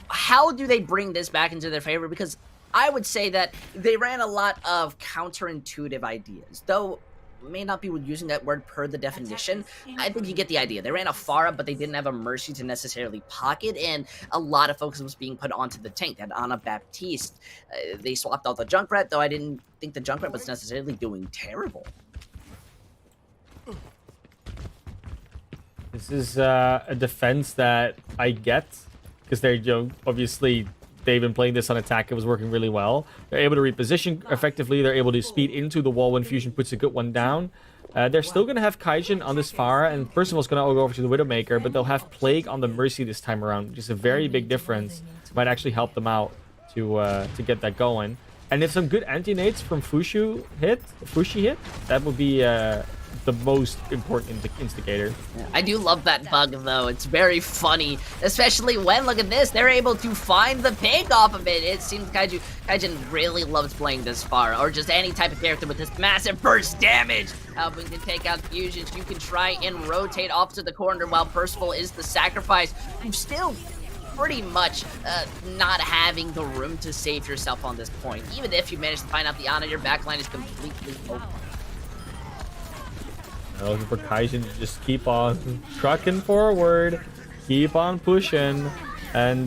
How do they bring this back into their favor? Because I would say that they ran a lot of counterintuitive ideas, though may not be using that word per the definition. I think you get the idea. They ran a Pharah, but they didn't have a Mercy to necessarily pocket, and a lot of focus was being put onto the tank. That Ana Baptiste. They swapped out the Junkrat, though I didn't think the Junkrat was necessarily doing terrible. This is a defense that I get, because they're obviously they've been playing this on attack. It was working really well. They're able to reposition effectively. They're able to speed into the wall when Fusion puts a good one down. They're still going to have Kaijin on this Pharah, and Percival's going to go over to the Widowmaker, but they'll have Plague on the Mercy this time around, which is a very big difference. Might actually help them out to get that going. And if some good anti-nades from Fushi hit, that would be the most important instigator. I do love that bug, though. It's very funny, especially when, look at this, they're able to find the pick off of it. It seems Kaijin really loves playing this far, or just any type of character with this massive burst damage, helping to take out fusions. You can try and rotate off to the corner while Percival is the sacrifice. You still pretty much not having the room to save yourself on this point. Even if you manage to find out the Ana, your backline is completely open. Looking for Kaijin to just keep on trucking forward, keep on pushing, and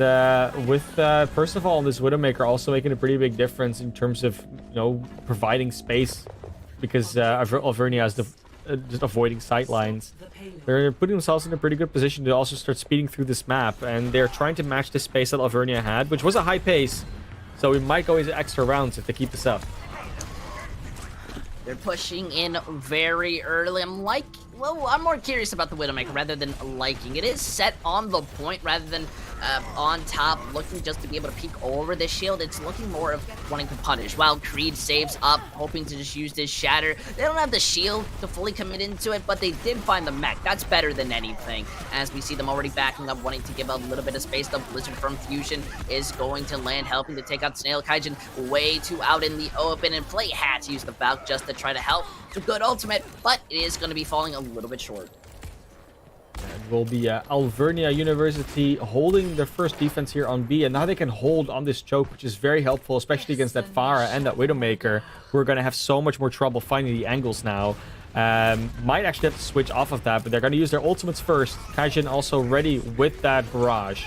with Percival on this Widowmaker also making a pretty big difference in terms of, you know, providing space, because Alvernia is just avoiding sight lines. They're putting themselves in a pretty good position to also start speeding through this map, and they're trying to match the pace that Alvernia had, which was a high pace, so we might go into extra rounds if they keep this up. They're pushing in very early. I'm more curious about the Widowmaker rather than liking. It is set on the point rather than on top, looking just to be able to peek over the shield. It's looking more of wanting to punish, while Creed saves up, hoping to just use this shatter. They don't have the shield to fully commit into it, but they did find the mech. That's better than anything, as we see them already backing up, wanting to give a little bit of space. The Blizzard from Fusion is going to land, helping to take out Snail. Kaijin way too out in the open, and Play had to use the Valk just to try to help. It's a good ultimate, but it is going to be falling a little bit short. And will be Alvernia University holding their first defense here on B, and now they can hold on this choke, which is very helpful, especially against that Pharah and that Widowmaker, who are going to have so much more trouble finding the angles now. Might actually have to switch off of that, but they're going to use their ultimates first. Kaijin also ready with that barrage.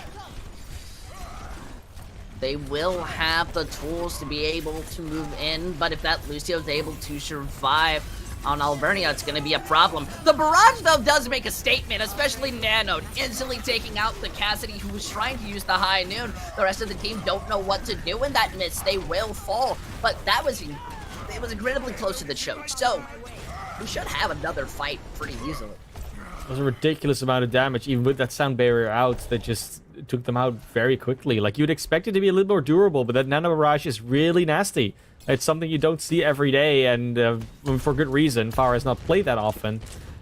They will have the tools to be able to move in, but if that Lucio is able to survive on Alvernia, it's going to be a problem. The barrage, though, does make a statement, especially Nano, instantly taking out the Cassidy, who was trying to use the High Noon. The rest of the team don't know what to do in that miss. They will fall, but it was incredibly close to the choke, so we should have another fight pretty easily. It was a ridiculous amount of damage, even with that sound barrier out, that just took them out very quickly. Like, you'd expect it to be a little more durable, but that Nano Barrage is really nasty. It's something you don't see every day, and for good reason. Pharah has not played that often,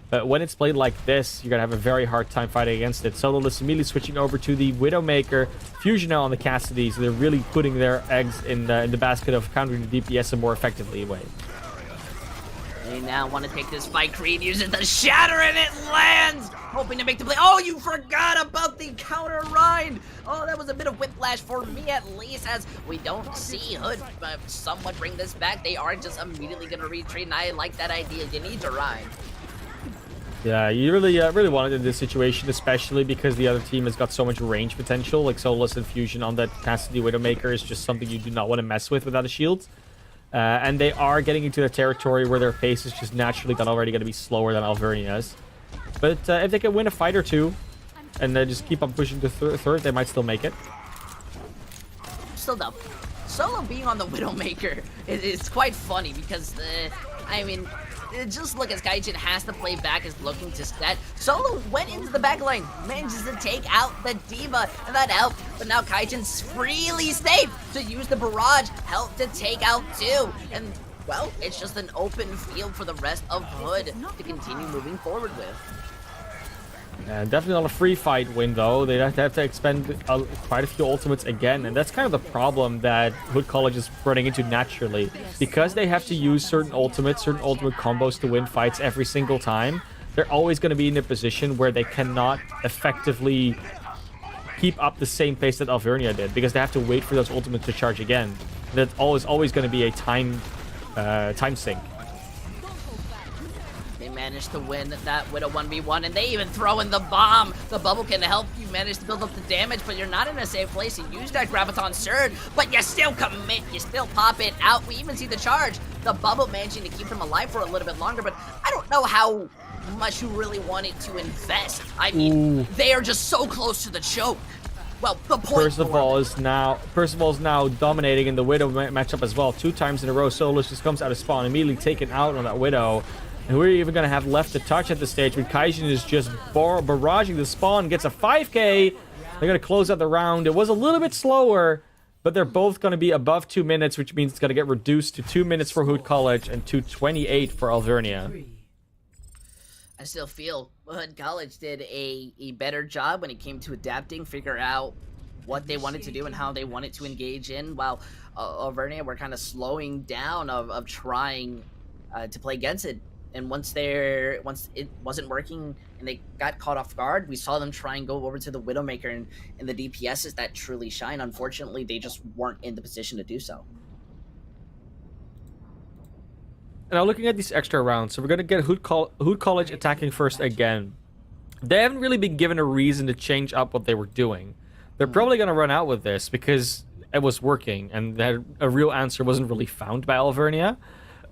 but when it's played like this, you're gonna have a very hard time fighting against it. Soloist immediately switching over to the Widowmaker. Fusion now on the Cassidy, so they're really putting their eggs in the basket of countering the DPS in more effectively way. They now want to take this fight. Creed uses the shatter and it lands! Hoping to make the play. Oh, you forgot about the counter rind! Oh, that was a bit of whiplash for me at least, as we don't see Hood somewhat bring this back. They are just immediately going to retreat, and I like that idea. You need to rind. Yeah, you really want it in this situation, especially because the other team has got so much range potential. Like Solus and Fusion on that Cassidy Widowmaker is just something you do not want to mess with without a shield. And they are getting into their territory where their pace is just naturally already going to be slower than Alvernia's. But if they can win a fight or two and just keep on pushing to third, they might still make it. Still though, Solo being on the Widowmaker is quite funny because, I mean, just look as Kaijin has to play back, is looking to set. Solo went into the back line, manages to take out the D.Va, and that helped. But now Kaijin's freely safe to use the barrage, help to take out two. And, well, it's just an open field for the rest of Hood to continue moving forward with. Definitely not a free fight win, though. They have to expend quite a few ultimates again, and that's kind of the problem that Hood College is running into naturally. Because they have to use certain ultimate combos to win fights every single time, they're always going to be in a position where they cannot effectively keep up the same pace that Alvernia did, because they have to wait for those ultimates to charge again. That's always going to be a time sink. Managed to win that with a 1v1, and they even throw in the bomb. The bubble can help you manage to build up the damage, but you're not in a safe place. You use that Graviton Surge, but you still commit. You still pop it out. We even see the charge. The bubble managing to keep them alive for a little bit longer, but I don't know how much you really wanted to invest. I mean, they are just so close to the choke. Well, the point Percival is now dominating in the Widow matchup as well. 2 times in a row, Solus just comes out of spawn, immediately taken out on that Widow. And who are you even going to have left to touch at this stage when Kaijin is just barraging the spawn, gets a 5k. They're going to close out the round. It was a little bit slower, but they're both going to be above 2 minutes, which means it's going to get reduced to 2 minutes for Hood College and 2:28 for Alvernia. I still feel Hood College did a better job when it came to adapting, figure out what they wanted to do and how they wanted to engage in, while Alvernia were kind of slowing down of trying to play against it. And once it wasn't working and they got caught off guard, we saw them try and go over to the Widowmaker and the DPSs that truly shine. Unfortunately, they just weren't in the position to do so. Now looking at these extra rounds, so we're going to get Hood College attacking first again. They haven't really been given a reason to change up what they were doing. They're probably going to run out with this because it was working and that a real answer wasn't really found by Alvernia.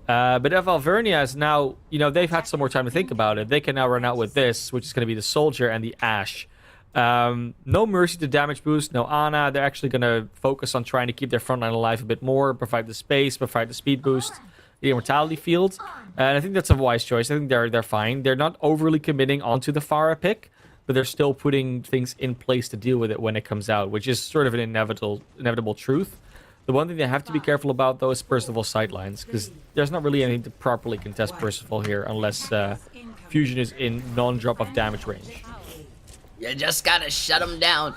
But if Alvernia is now, they've had some more time to think about it, they can now run out with this, which is going to be the Soldier and the Ashe. No Mercy to damage boost, no Ana. They're actually going to focus on trying to keep their frontline alive a bit more, provide the space, provide the speed boost, the Immortality field. And I think that's a wise choice. I think they're fine. They're not overly committing onto the Pharah pick, but they're still putting things in place to deal with it when it comes out, which is sort of an inevitable truth. The one thing they have to be careful about, though, is Percival's sidelines, because there's not really anything to properly contest Percival here unless Fusion is in non-drop of damage range. You just gotta shut him down.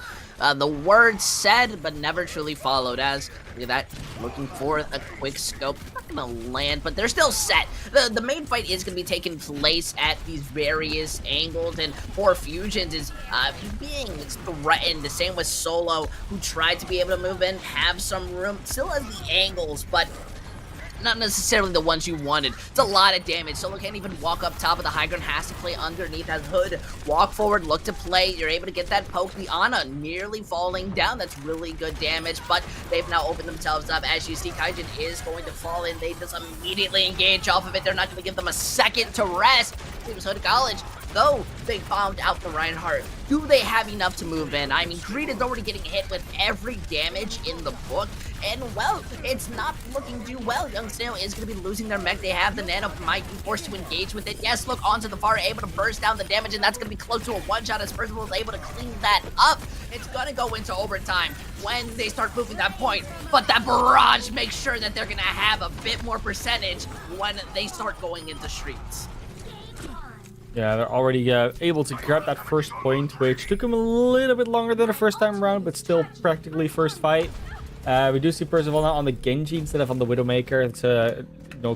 The word said, but never truly followed. As look at that, looking for a quick scope. Not gonna land, but they're still set. The main fight is gonna be taking place at these various angles, and for Fusions is being threatened. The same with Solo, who tried to be able to move in, have some room, still has the angles, but not necessarily the ones you wanted. It's a lot of damage. Solo can't even walk up top of the high ground, has to play underneath as Hood. Walk forward, look to play. You're able to get that poke. The Ana nearly falling down. That's really good damage, but they've now opened themselves up. As you see, Kaijin is going to fall in. They just immediately engage off of it. They're not going to give them a second to rest. It was Hood College, though they bombed out the Reinhardt. Do they have enough to move in? I mean, Greed is already getting hit with every damage in the book, and well, it's not looking too well. Young Snail is going to be losing their mech. They have the Nano, might be forced to engage with it. Yes, look onto the far, able to burst down the damage, and that's going to be close to a one-shot as Percival is able to clean that up. It's going to go into overtime when they start moving that point, but that barrage makes sure that they're going to have a bit more percentage when they start going into streets. Yeah, they're already able to grab that first point, which took them a little bit longer than the first time around, but still practically first fight. We do see Percival now on the Genji instead of on the Widowmaker. It's a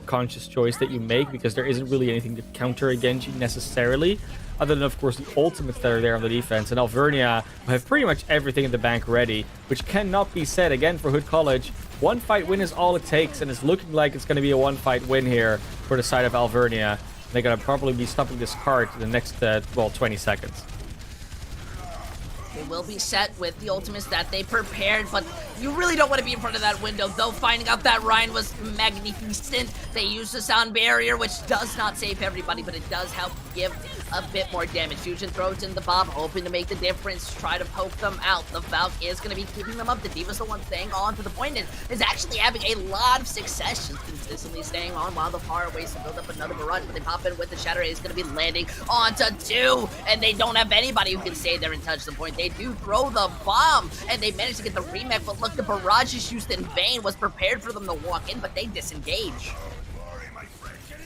conscious choice that you make because there isn't really anything to counter a Genji necessarily, other than, of course, the ultimates that are there on the defense. And Alvernia have pretty much everything in the bank ready, which cannot be said again for Hood College. One fight win is all it takes, and it's looking like it's going to be a one-fight win here for the side of Alvernia. They're going to probably be stopping this card in the next, 20 seconds. They will be set with the ultimates that they prepared, but you really don't want to be in front of that window, though. Finding out that Ryan was magnificent. They used the sound barrier, which does not save everybody, but it does help give a bit more damage. Fusion throws in the bomb, hoping to make the difference, try to poke them out. The Valk is going to be keeping them up. The Diva's the one staying on to the point and is actually having a lot of success, just consistently staying on while the far ways to build up another barrage, but they pop in with the Shatter. Is going to be landing onto 2, and they don't have anybody who can stay there and touch the point. They do throw the bomb, and they manage to get the remake, but look, the barrage is used in vain. Was prepared for them to walk in, but they disengage.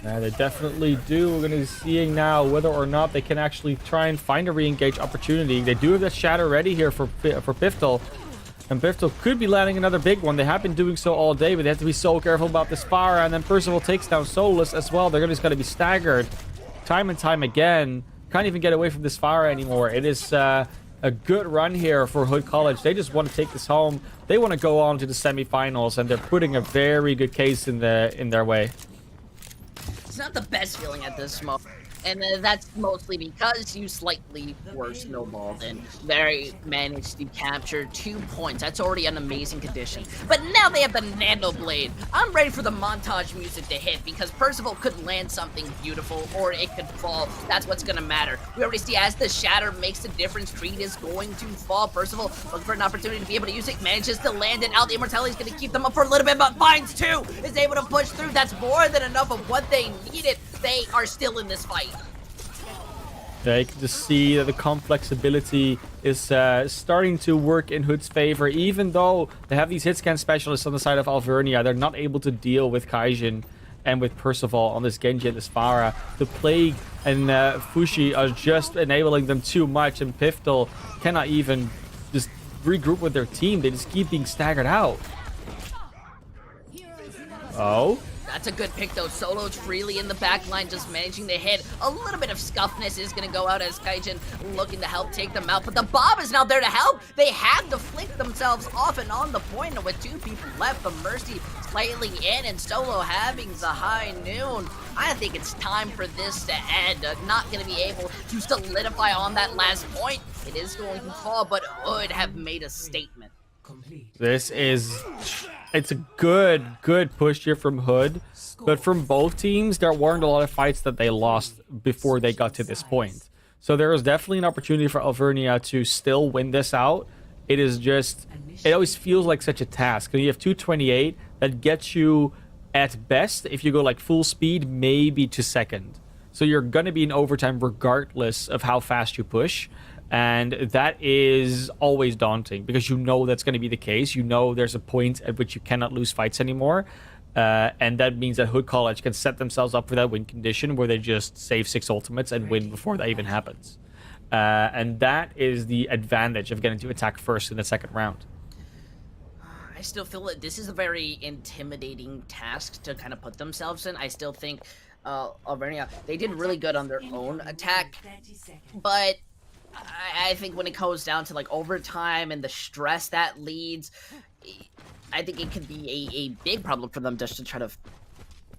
Yeah, they definitely do. We're going to be seeing now whether or not they can actually try and find a re-engage opportunity. They do have that Shatter ready here for Piftel, and Piftel could be landing another big one. They have been doing so all day, but they have to be so careful about this fire. And then Percival takes down Solus as well. They're just going to be staggered time and time again. Can't even get away from this fire anymore. It is a good run here for Hood College. They just want to take this home. They want to go on to the semifinals, and they're putting a very good case in their way. It's not the best feeling at this moment. And that's mostly because you slightly were snowballed and they managed to capture 2 points. That's already an amazing condition. But now they have the Nano Blade. I'm ready for the montage music to hit because Percival could land something beautiful or it could fall. That's what's going to matter. We already see as the shatter makes the difference, Creed is going to fall. Percival looking for an opportunity to be able to use it, manages to land it out. The Immortality is going to keep them up for a little bit, but finds 2, is able to push through. That's more than enough of what they needed. They are still in this fight. Yeah, you can just see that the complex ability is starting to work in Hood's favor. Even though they have these hit scan specialists on the side of Alvernia, they're not able to deal with Kaijin and with Percival on this Genji and this Pharah. The Plague and Fushi are just enabling them too much, and Piftel cannot even just regroup with their team. They just keep being staggered out. Oh? That's a good pick, though. Solo's freely in the back line, just managing to hit. A little bit of scuffness is going to go out as Kaijin looking to help take them out. But the Bob is now there to help. They have to flick themselves off and on the point. And with 2 people left, the Mercy slightly in and Solo having the high noon. I think it's time for this to end. Not going to be able to solidify on that last point. It is going to fall, but Hood have made a statement. This is... It's a good push here from Hood, but from both teams, there weren't a lot of fights that they lost before they got to this point. So there is definitely an opportunity for Alvernia to still win this out. It is just... It always feels like such a task. You have 228 that gets you, at best, if you go like full speed, maybe to second. So you're going to be in overtime regardless of how fast you push. And that is always daunting because you know that's going to be the case. You know there's a point at which you cannot lose fights anymore. And that means that Hood College can set themselves up for that win condition where they just save 6 ultimates and win before that even happens. And that is the advantage of getting to attack first in the second round. I still feel that this is a very intimidating task to kind of put themselves in. I still think Alvernia, they did really good on their own attack, but I think when it goes down to like overtime and the stress that leads, I think it could be a big problem for them just to try to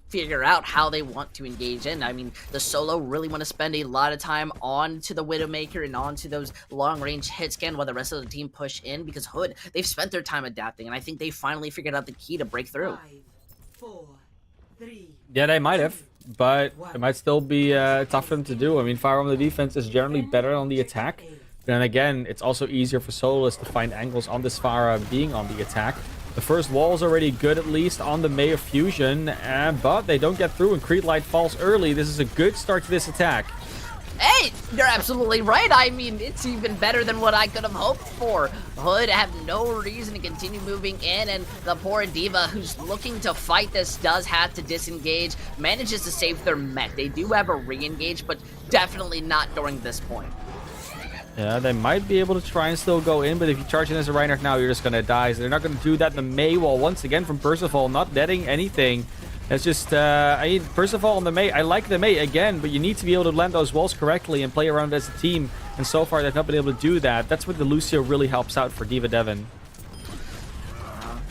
figure out how they want to engage in. I mean, the Solo really want to spend a lot of time onto the Widowmaker and onto those long-range hit scan while the rest of the team push in, because Hood, they've spent their time adapting, and I think they finally figured out the key to break through. 5, 4, 3, Yeah, they might have, but it might still be tough for them to do. I mean, Fire on the defense is generally better on the attack. Then again, it's also easier for Soloists to find angles on this Pharah being on the attack. The first wall is already good, at least, on the May of Fusion, but they don't get through, and Creedlight falls early. This is a good start to this attack. Hey, you're absolutely right. I mean, it's even better than what I could have hoped for. Hood have no reason to continue moving in, and the poor Diva, who's looking to fight this, does have to disengage, manages to save their mech. They do have a re-engage, but definitely not during this point. Yeah, they might be able to try and still go in, but if you charge in as a Reinhardt now, you're just going to die. So they're not going to do that. The May wall, once again, from Percival, not netting anything. It's just, I mean, Percival and the May, I like the May again, but you need to be able to land those walls correctly and play around as a team. And so far, they've not been able to do that. That's where the Lucio really helps out for Diva Devon.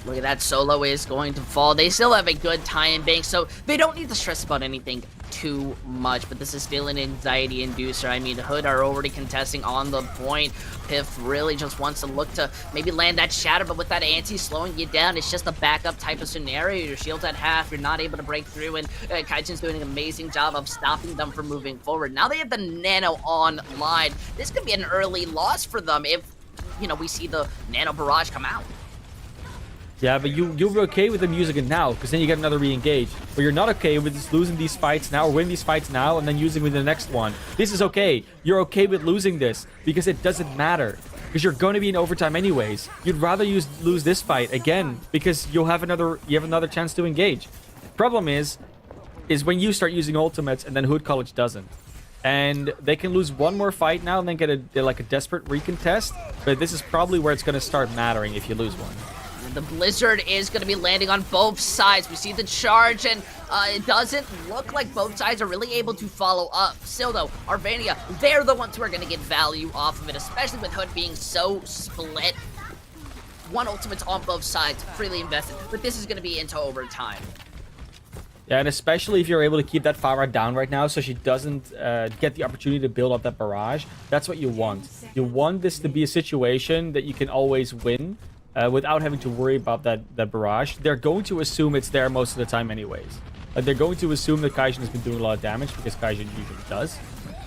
Look at that, Solo is going to fall. They still have a good tie-in bank, so they don't need to stress about anything too much, but this is still an anxiety inducer. I mean, Hood are already contesting on the point. Piff really just wants to look to maybe land that shatter, but with that anti slowing you down, it's just a backup type of scenario. Your shield's at half, you're not able to break through, and Kaijin's doing an amazing job of stopping them from moving forward. Now they have the Nano online. This could be an early loss for them if, you know, we see the Nano Barrage come out. Yeah, but you'll be okay with them using it now, because then you get another re-engage. But you're not okay with just losing these fights now, or winning these fights now, and then using it in the next one. This is okay. You're okay with losing this, because it doesn't matter. Because you're going to be in overtime anyways. You'd rather lose this fight, again, because you have another chance to engage. Problem is when you start using ultimates, and then Hood College doesn't. And they can lose one more fight now, and then get a desperate recontest. But this is probably where it's going to start mattering if you lose one. The Blizzard is going to be landing on both sides. We see the charge, and it doesn't look like both sides are really able to follow up. Still, though, Arvania, they're the ones who are going to get value off of it, especially with Hood being so split. One ultimate's on both sides, freely invested, but this is going to be into overtime. Yeah, and especially if you're able to keep that Farah down right now so she doesn't get the opportunity to build up that barrage. That's what you want. You want this to be a situation that you can always win without having to worry about that barrage. They're going to assume it's there most of the time anyways. Like, they're going to assume that Kaijin has been doing a lot of damage because Kaijin usually does.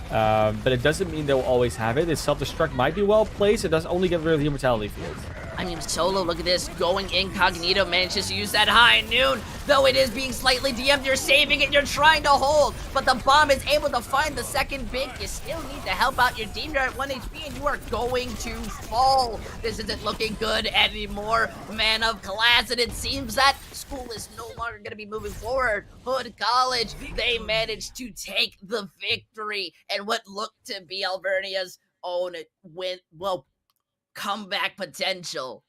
But it doesn't mean they'll always have it. Its self-destruct might be well placed. It does only get rid of the immortality fields. I mean, Solo, look at this. Going incognito manages to use that high noon. Though it is being slightly DM'd, you're saving it, you're trying to hold. But the bomb is able to find the second big. You still need to help out your team. You're at 1 HP and you are going to fall. This isn't looking good anymore. Man of class, and it seems that school is no longer going to be moving forward. Hood College, they managed to take the victory. And what looked to be Alvernia's own win, well, comeback potential.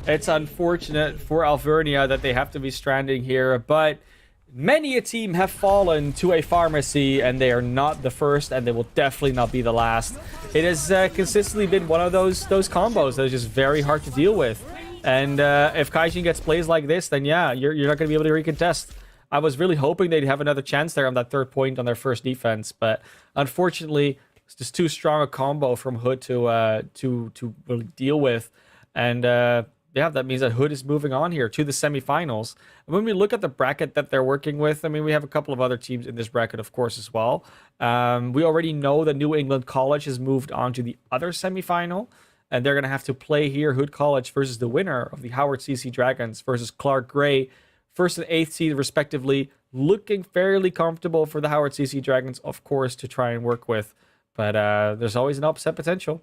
It's unfortunate for Alvernia that they have to be stranding here, but many a team have fallen to a pharmacy, and they are not the first, and they will definitely not be the last. It has consistently been one of those combos that is just very hard to deal with. And if Kaijin gets plays like this, then yeah, you're not going to be able to recontest. I was really hoping they'd have another chance there on that third point on their first defense, but unfortunately, it's just too strong a combo from Hood to really deal with. And yeah, that means that Hood is moving on here to the semifinals. And when we look at the bracket that they're working with, I mean, we have a couple of other teams in this bracket, of course, as well. We already know that New England College has moved on to the other semifinal, and they're going to have to play here Hood College versus the winner of the Howard CC Dragons versus Clark Gray, first and 8th seed, respectively. Looking fairly comfortable for the Howard CC Dragons, of course, to try and work with. But there's always an upset potential.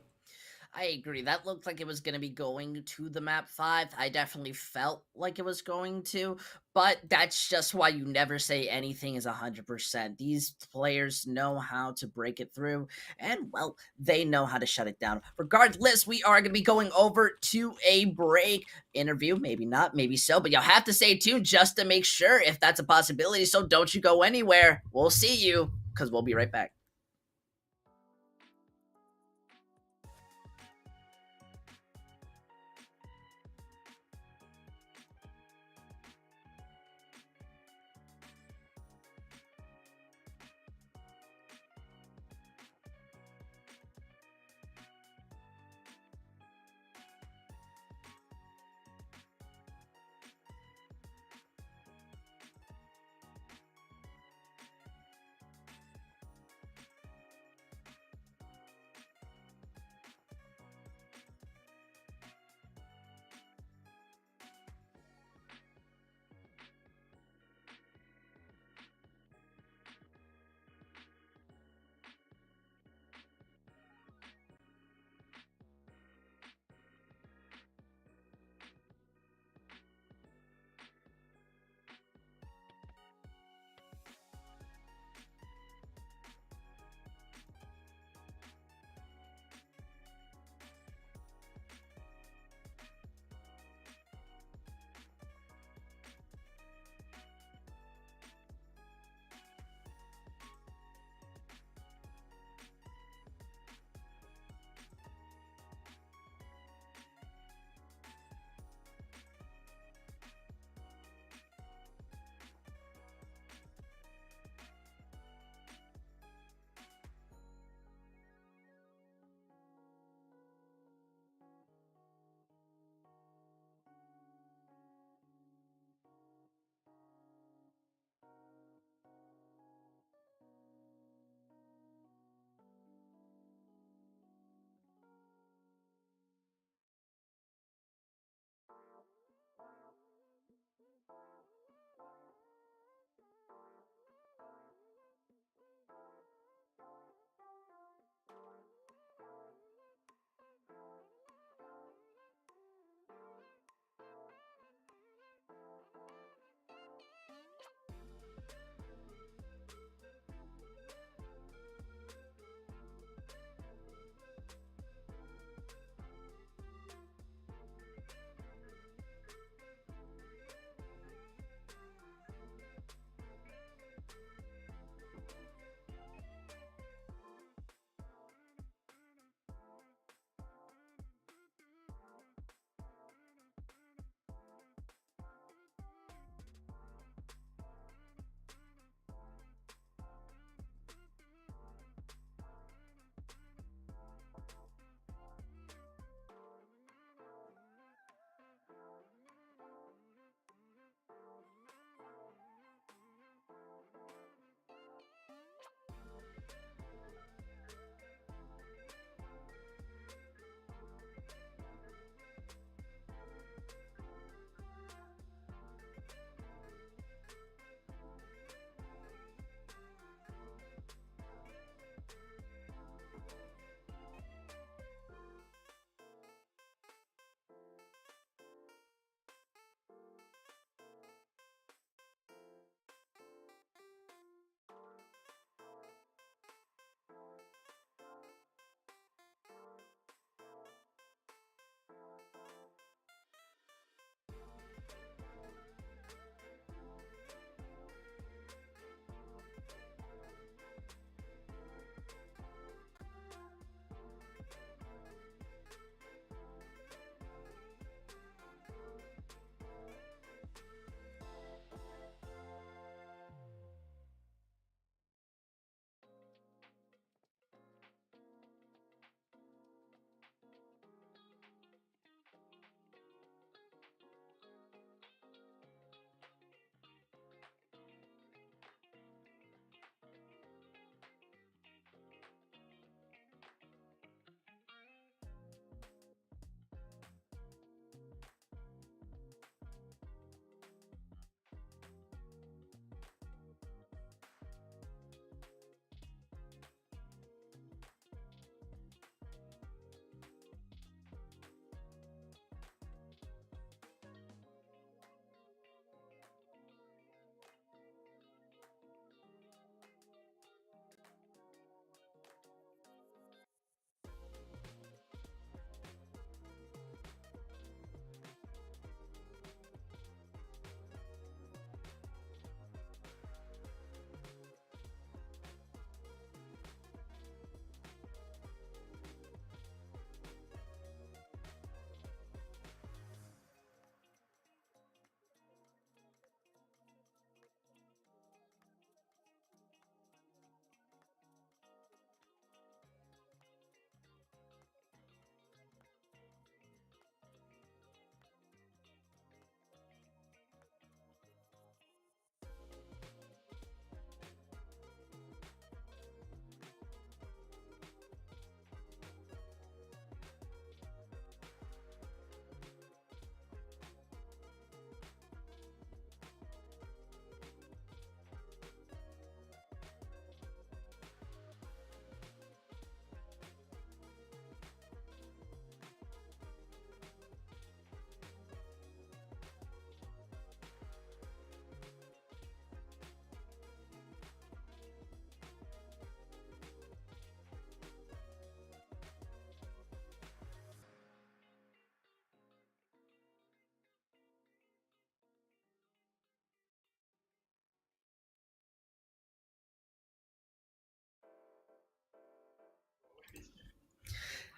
I agree. That looked like it was going to be going to the map 5. I definitely felt like it was going to, but that's just why you never say anything is 100%. These players know how to break it through, and, well, they know how to shut it down. Regardless, we are going to be going over to a break interview. Maybe not, maybe so, but you'll have to stay tuned just to make sure if that's a possibility, so don't you go anywhere. We'll see you, because we'll be right back.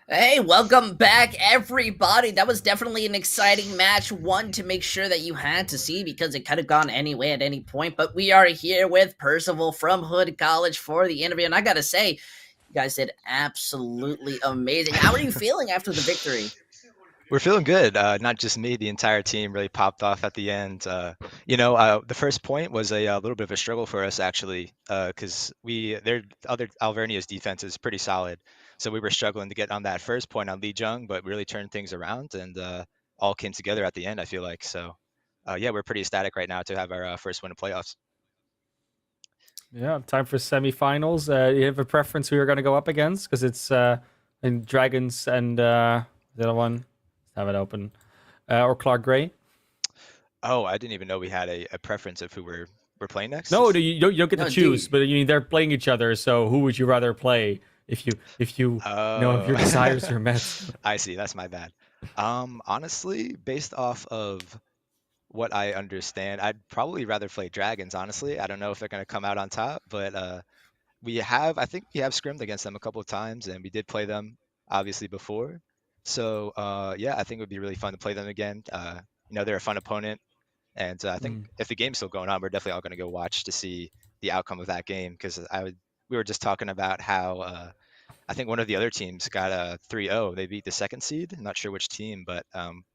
Hey, welcome back, everybody. That was definitely an exciting match, one to make sure that you had to see because it could have gone any way at any point. But we are here with Percival from Hood College for the interview. And I got to say, you guys did absolutely amazing. How are you feeling after the victory? We're feeling good. Not just me, the entire team really popped off at the end. The first point was a little bit of a struggle for us actually, because their other Alvernia's defense is pretty solid, so we were struggling to get on that first point on Lee Jung, but really turned things around and all came together at the end. I feel like so. Yeah, we're pretty ecstatic right now to have our first win in playoffs. Yeah, time for semifinals. Do you have a preference who you're going to go up against? Because it's in Dragons and the other one. Let's have it open. Or Clark Gray. Oh, I didn't even know we had a preference of who we're playing next. No, you don't get to No, choose, dude. but they're playing each other. So who would you rather play if your Oh, desires are met? I see. That's my bad. Honestly, based off of what I understand, I'd probably rather play dragons, honestly. I don't know if they're gonna come out on top, but I think we have scrimmed against them a couple of times, and we did play them obviously before. So yeah, I think it would be really fun to play them again. They're a fun opponent, and I think Mm. if the game's still going on, we're definitely all gonna go watch to see the outcome of that game because we were just talking about how I think one of the other teams got a 3-0. They beat the second seed. I'm not sure which team, but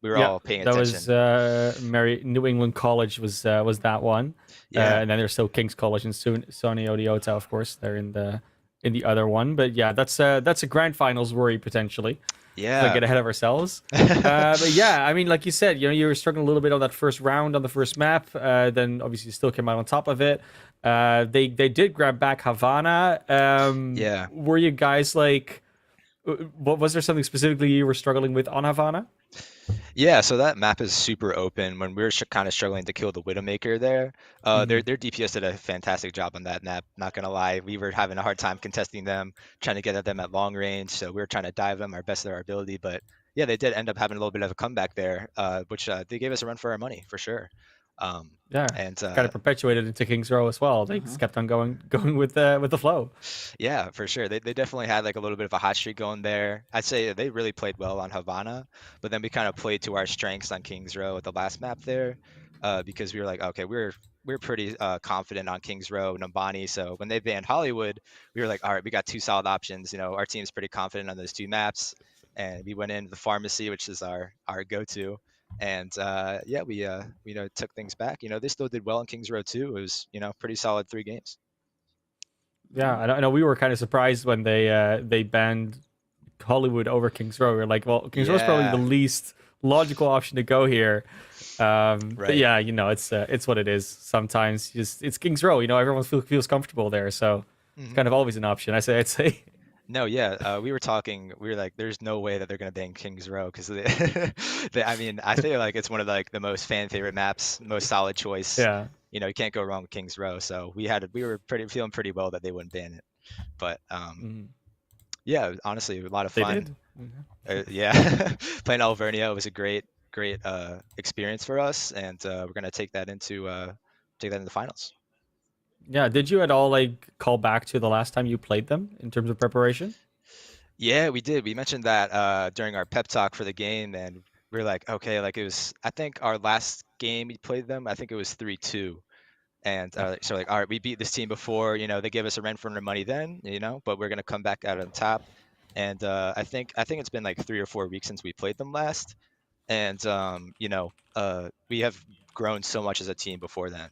we were Yeah, all paying that was attention. Mary New England College was that one, Yeah, and then there's still King's College and soon Sony Odiota, of course. They're in the other one, but yeah, that's a grand finals worry potentially. Let's not yeah. get ahead of ourselves. But yeah, I mean, like you said, you were struggling a little bit on that first round on the first map. Then obviously you still came out on top of it. They did grab back Havana. Yeah. Were you guys like? What was there something specifically you were struggling with on Havana? Yeah, so that map is super open. When we were kind of struggling to kill the Widowmaker there, Hmm. their DPS did a fantastic job on that map. Not gonna lie, we were having a hard time contesting them, trying to get at them at long range. So we were trying to dive them our best of our ability. But yeah, they did end up having a little bit of a comeback there, which they gave us a run for our money for sure. Um, Yeah, and kind of perpetuated into King's Row as well. They just Mhm. kept on going with the flow. Yeah, for sure. They definitely had like a little bit of a hot streak going there. I'd say they really played well on Havana, but then we kind of played to our strengths on Kings Row at the last map there, because we were like, okay, we're pretty confident on Kings Row, Nambani. So when they banned Hollywood, we were like, all right, we got two solid options. Our team's pretty confident on those two maps, and we went into the pharmacy, which is our go-to. And yeah, we took things back. They still did well in Kings Row too. It was pretty solid 3 games. Yeah, I know we were kind of surprised when they banned Hollywood over King's Row. We are like, well, King's Row is probably the Yeah, least logical option to go here. But right. yeah, it's what it is. Sometimes just it's King's Row. Everyone feels comfortable there, so it's Mhm. kind of always an option. I'd say. No, yeah, we were talking. We were like, "There's no way that they're gonna ban Kings Row because I mean, I feel like it's one of like the most fan favorite maps, most solid choice. Yeah, You can't go wrong with Kings Row. So we were pretty feeling pretty well that they wouldn't ban it. But mhm. yeah, honestly, a lot of They fun. did. Mhm. Yeah, playing Alvernia was a great experience for us, and we're gonna take that into finals. Yeah, did you at all like call back to the last time you played them in terms of preparation? Yeah, we did. We mentioned that during our pep talk for the game, and we are like, okay, like it was. I think our last game we played them, I think it was 3-2, and Yeah. so like, all right, we beat this team before. They gave us a run for their money then, but we're gonna come back out on top. And I think it's been like 3 or 4 weeks since we played them last, and we have grown so much as a team before then.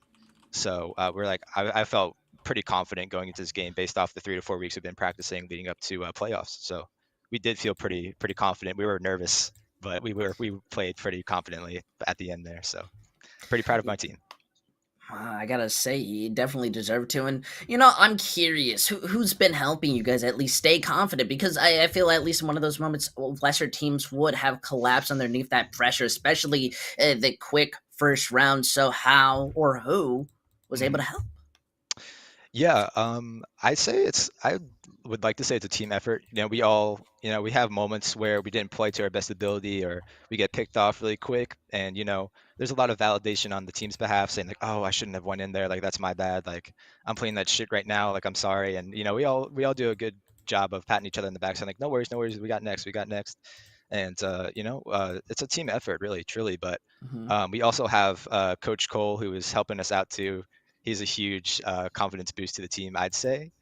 So we're like, I felt pretty confident going into this game based off the 3 to 4 weeks we've been practicing leading up to playoffs. So we did feel pretty confident. We were nervous, but we played pretty confidently at the end there. So pretty proud of my team. I gotta say, he definitely deserved to. And, I'm curious, who's been helping you guys at least stay confident? Because I feel at least in one of those moments, lesser teams would have collapsed underneath that pressure, especially the quick first round. So, how or who was able Mhm. to help? Yeah, I would like to say it's a team effort. We have moments where we didn't play to our best ability or we get picked off really quick. And, there's a lot of validation on the team's behalf saying like, oh, I shouldn't have went in there. Like, that's my bad. Like, I'm playing that shit right now. Like, I'm sorry. And, we all do a good job of patting each other in the back, saying like, no worries, no worries, we got next, we got next. And it's a team effort, really, truly. But Hmm. we also have Coach Cole, who is helping us out too. He's a huge confidence boost to the team, I'd say.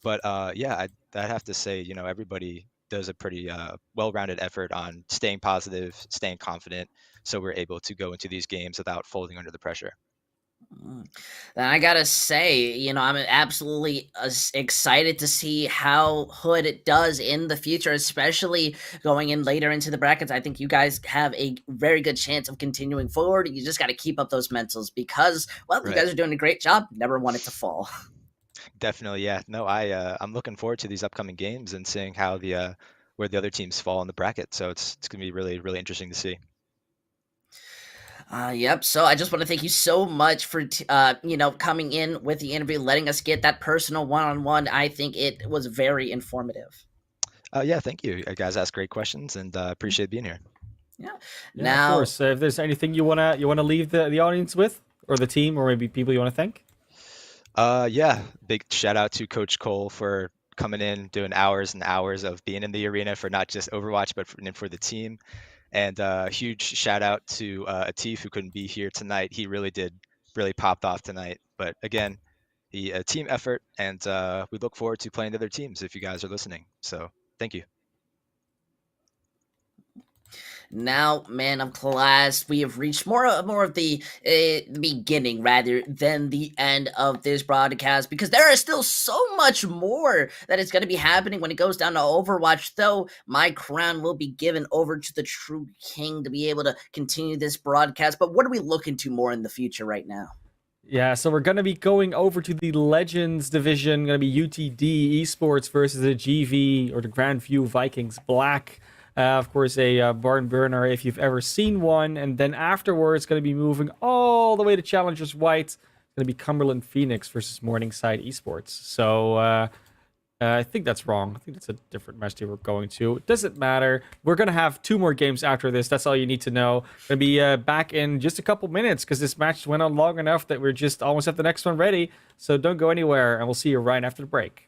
But yeah, I'd have to say, everybody does a pretty well-rounded effort on staying positive, staying confident, so we're able to go into these games without folding under the pressure. Mm. And I gotta say, I'm absolutely excited to see how Hood it does in the future, especially going in later into the brackets. I think you guys have a very good chance of continuing forward. You just got to keep up those mentals because, well, you Right. guys are doing a great job. Never want it to fall. Definitely, yeah. No, I'm looking forward to these upcoming games and seeing how the where the other teams fall in the bracket. So it's gonna be really, really interesting to see. Yep. So I just want to thank you so much for coming in with the interview, letting us get that personal one-on-one. I think it was very informative. Yeah, thank you. You guys asked great questions, and appreciate being here. Yeah. Yeah, of Now, course. If there's anything you wanna leave the audience with, or the team, or maybe people you want to thank. Yeah, big shout out to Coach Cole for coming in, doing hours and hours of being in the arena for not just Overwatch, but for the team. And huge shout out to Atif, who couldn't be here tonight. He really popped off tonight. But again, the team effort, and we look forward to playing the other teams if you guys are listening. So thank you. now, man of class, we have reached more of the beginning rather than the end of this broadcast because there is still so much more that is going to be happening when it goes down to Overwatch. Though my crown will be given over to the true king to be able to continue this broadcast. But what are we looking to more in the future right now? Yeah, so we're gonna be going over to the Legends division. Gonna be UTD Esports versus the GV or the Grandview Vikings Black. Of course, a barn burner if you've ever seen one. And then afterwards, gonna be moving all the way to Challengers White. Gonna be Cumberland Phoenix versus Morningside Esports. So I think that's wrong. I think that's a different match they were going to. It doesn't matter. We're going to have 2 more games after this. That's all you need to know. Going to be back in just a couple minutes because this match went on long enough that we're just almost at the next one ready. So don't go anywhere, and we'll see you right after the break.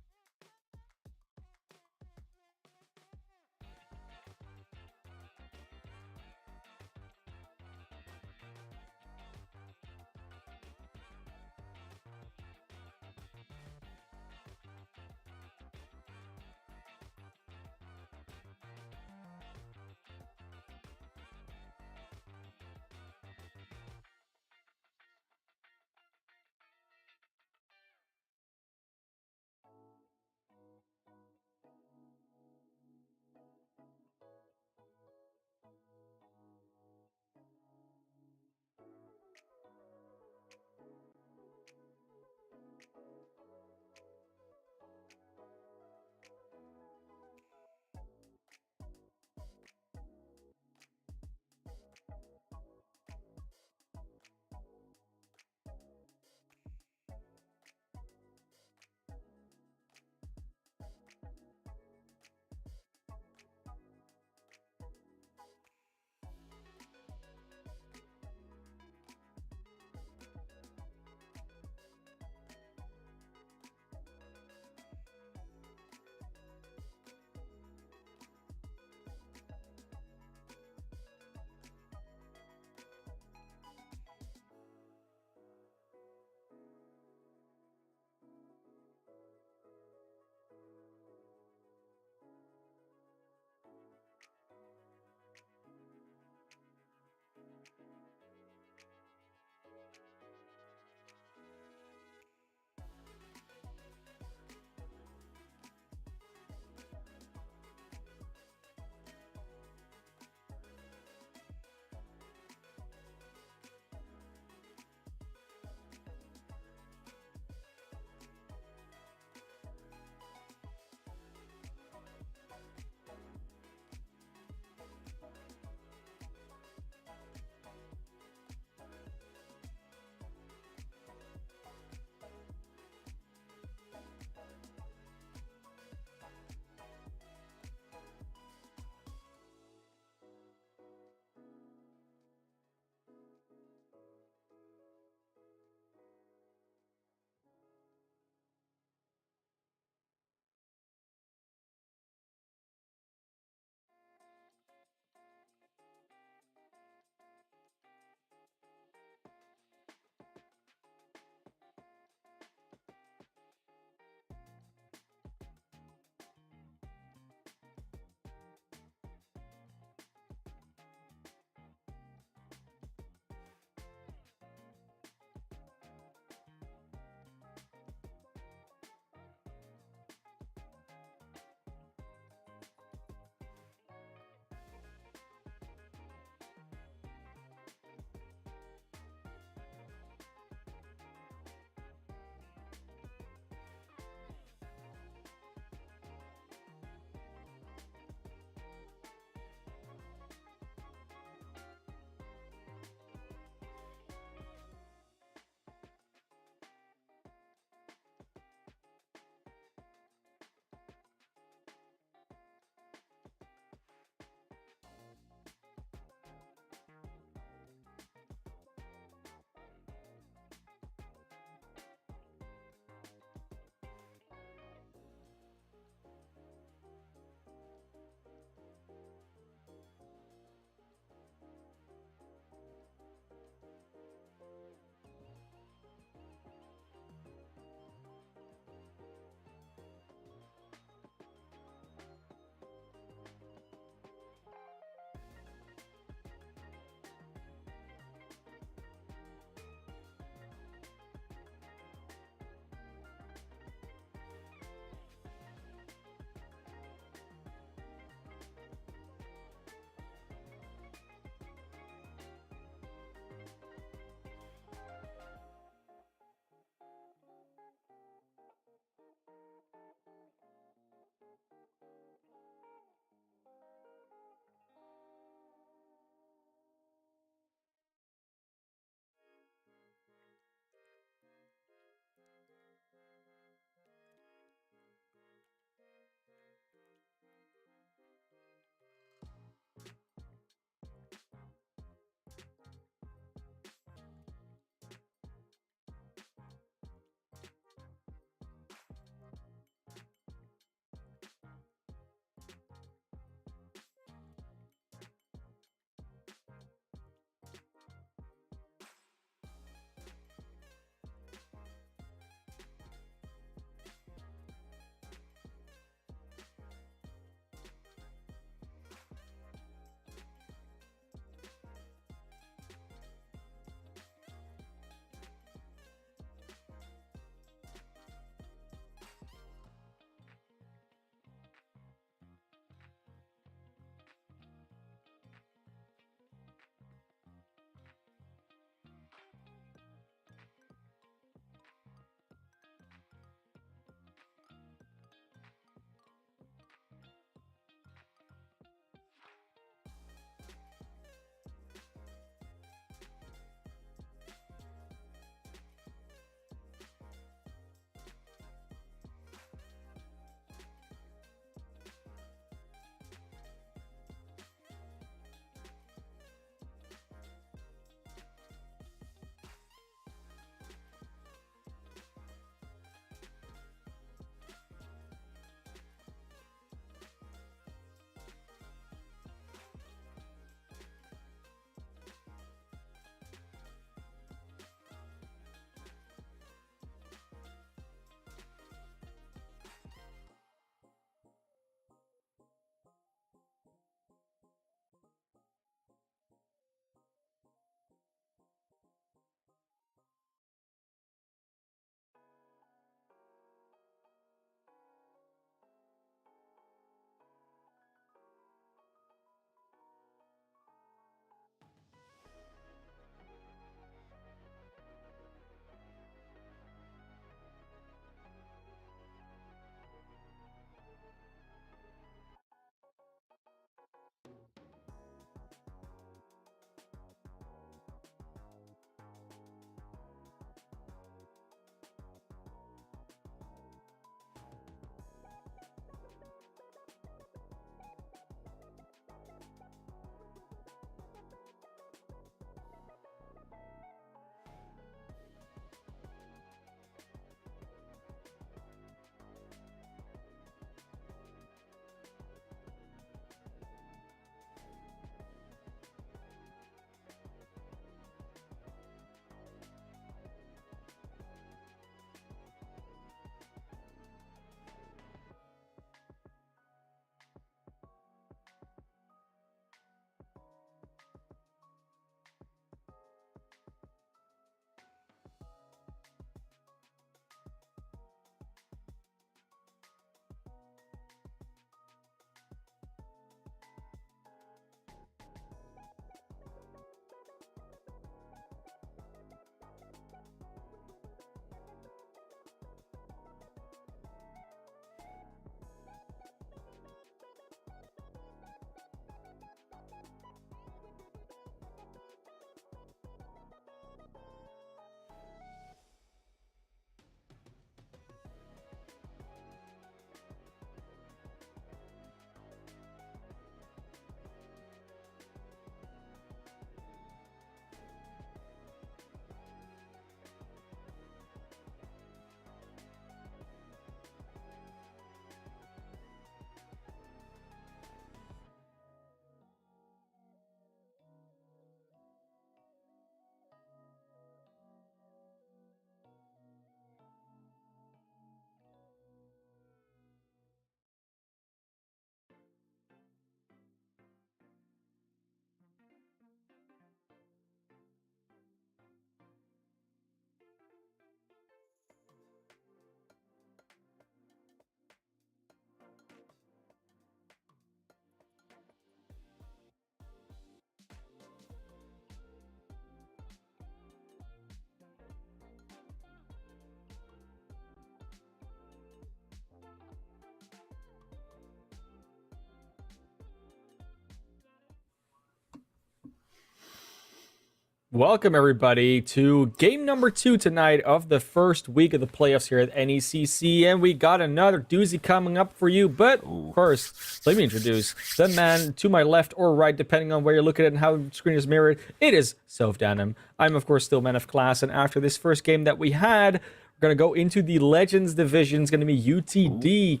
Welcome, everybody, to game number 2 tonight of the first week of the playoffs here at NECC. And we got another doozy coming up for you. But first, let me introduce the man to my left or right, depending on where you're looking at and how the screen is mirrored. It is Soph Danham. I'm, of course, still man of class. And after this first game that we had, we're going to go into the Legends division. It's going to be UTD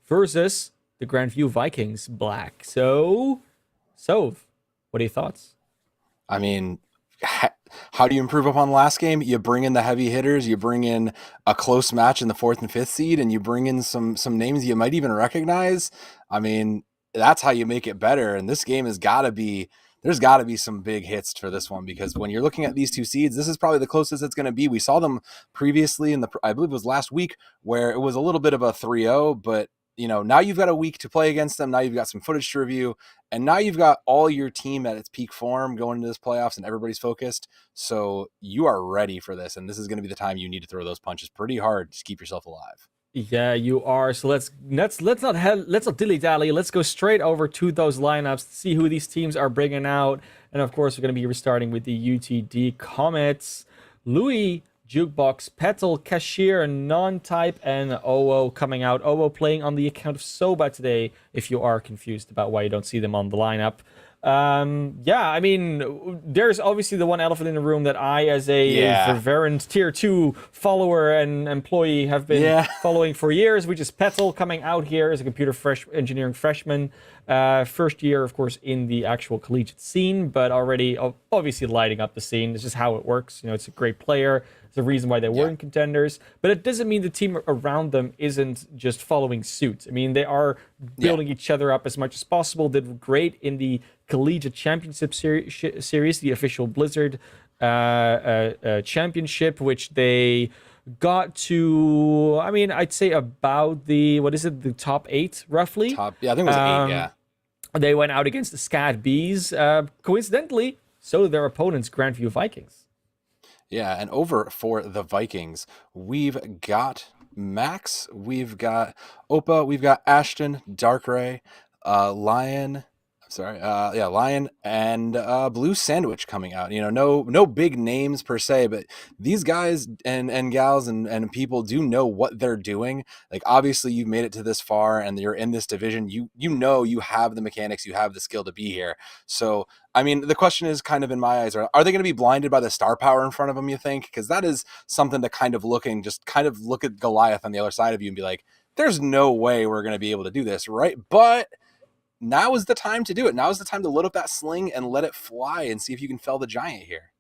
versus the Grandview Vikings Black. So, Soph, what are your thoughts? I mean, how do you improve upon the last game? You bring in the heavy hitters, you bring in a close match in the 4th and 5th seed, and you bring in some names you might even recognize. I mean, that's how you make it better. And this game there's got to be some big hits for this one, because when you're looking at these 2 seeds, this is probably the closest it's going to be. We saw them previously I believe it was last week, where it was a little bit of a 3-0, but now you've got a week to play against them. Now you've got some footage to review, and now you've got all your team at its peak form going into this playoffs, and everybody's focused. So you are ready for this, and this is going to be the time you need to throw those punches pretty hard to keep yourself alive. Yeah, you are. So let's not dilly dally. Let's go straight over to those lineups, see who these teams are bringing out, and of course we're going to be restarting with the UTD Comets. Louis, Jukebox, Petal, Cashier, Non-Type, and OO coming out. OO playing on the account of Soba today, if you are confused about why you don't see them on the lineup. Yeah, I mean, there's obviously the one elephant in the room that I, as a veteran tier 2 follower and employee, have been following for years, which is Petal coming out here as a computer engineering freshman. First year, of course, in the actual collegiate scene, but already obviously lighting up the scene. This is how it works. It's a great player. It's the reason why they were in contenders, but it doesn't mean the team around them isn't just following suit. I mean, they are building each other up as much as possible. Did great in the collegiate championship series, the official Blizzard championship, which they got to, I mean, I'd say about the top 8 roughly. I think it was 8, yeah. They went out against the SCAD Bees. Coincidentally, so did their opponents, Grandview Vikings. Yeah, and over for the Vikings, we've got Max, we've got Opa, we've got Ashton, Darkray, Lion, Lion, and Blue Sandwich coming out. No big names per se, but these guys and gals and people do know what they're doing. Like, obviously you've made it to this far and you're in this division. You have the mechanics, you have the skill to be here. So I mean, the question is kind of, in my eyes, are they going to be blinded by the star power in front of them, you think? Because that is something to kind of look at Goliath on the other side of you and be like, there's no way we're going to be able to do this, right? But now is the time to do it. Now is the time to load up that sling and let it fly and see if you can fell the giant here.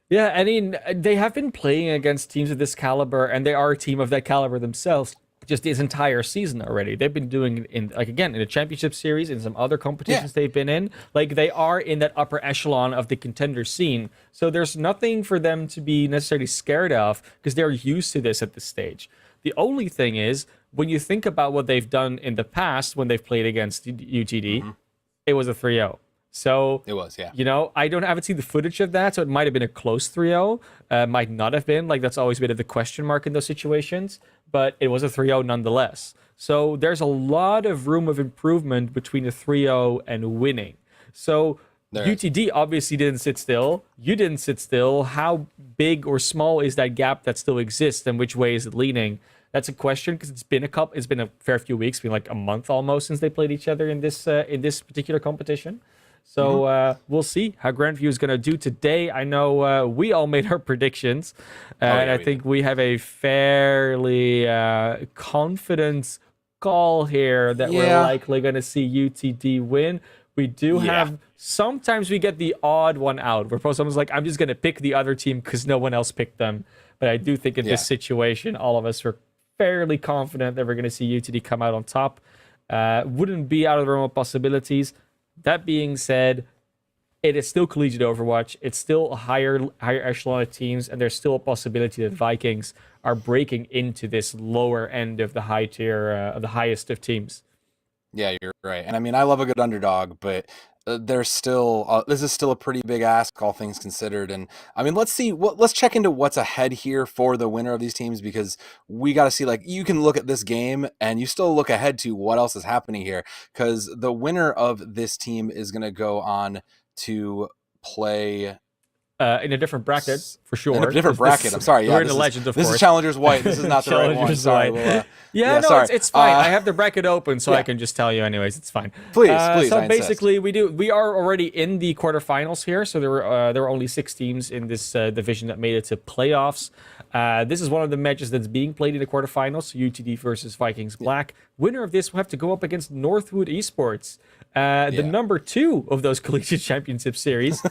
Yeah, I mean, they have been playing against teams of this caliber, and they are a team of that caliber themselves just this entire season already. They've been doing in a championship series, in some other competitions they've been in. Like, they are in that upper echelon of the contender scene. So there's nothing for them to be necessarily scared of, because they're used to this at this stage. The only thing is, when you think about what they've done in the past when they've played against UTD, it was a 3-0. So it was, yeah. I haven't seen the footage of that, so it might have been a close 3-0. Might not have been. Like, that's always a bit of the question mark in those situations. But it was a 3-0 nonetheless. So there's a lot of room of improvement between a 3-0 and winning. So UTD obviously didn't sit still. You didn't sit still. How big or small is that gap that still exists, and which way is it leaning? That's a question, because it's been a fair few weeks, been like a month almost since they played each other in this particular competition. So we'll see how Grandview is going to do today. I know we all made our predictions, and I think we have a fairly confident call here that we're likely going to see UTD win. We do have, sometimes we get the odd one out, where someone's like, I'm just going to pick the other team because no one else picked them. But I do think in this situation, all of us are fairly confident that we're going to see UTD come out on top. Wouldn't be out of the realm of possibilities. That being said, it is still collegiate Overwatch. It's still a higher echelon of teams, and there's still a possibility that Vikings are breaking into this lower end of the high tier, of the highest of teams. Yeah, you're right. And I mean, I love a good underdog, but there's still this is still a pretty big ask, all things considered. And I mean, let's check into what's ahead here for the winner of these teams, because we got to see, like, you can look at this game and you still look ahead to what else is happening here, because the winner of this team is going to go on to play In a different bracket, for sure. In a different bracket. I'm sorry. Yeah, We're in the Legends, of course. This is Challengers White. This is not the right one. Challengers Sorry. White. We'll, yeah, no, sorry. it's fine. I have the bracket open, so yeah. I can just tell you anyways. It's fine. Please, I So insist. basically, we are already in the quarterfinals here. So there were only 6 teams in this division that made it to playoffs. This is one of the matches that's being played in the quarterfinals. UTD versus Vikings Black. Winner of this will have to go up against Northwood Esports, the number 2 of those collegiate championship series.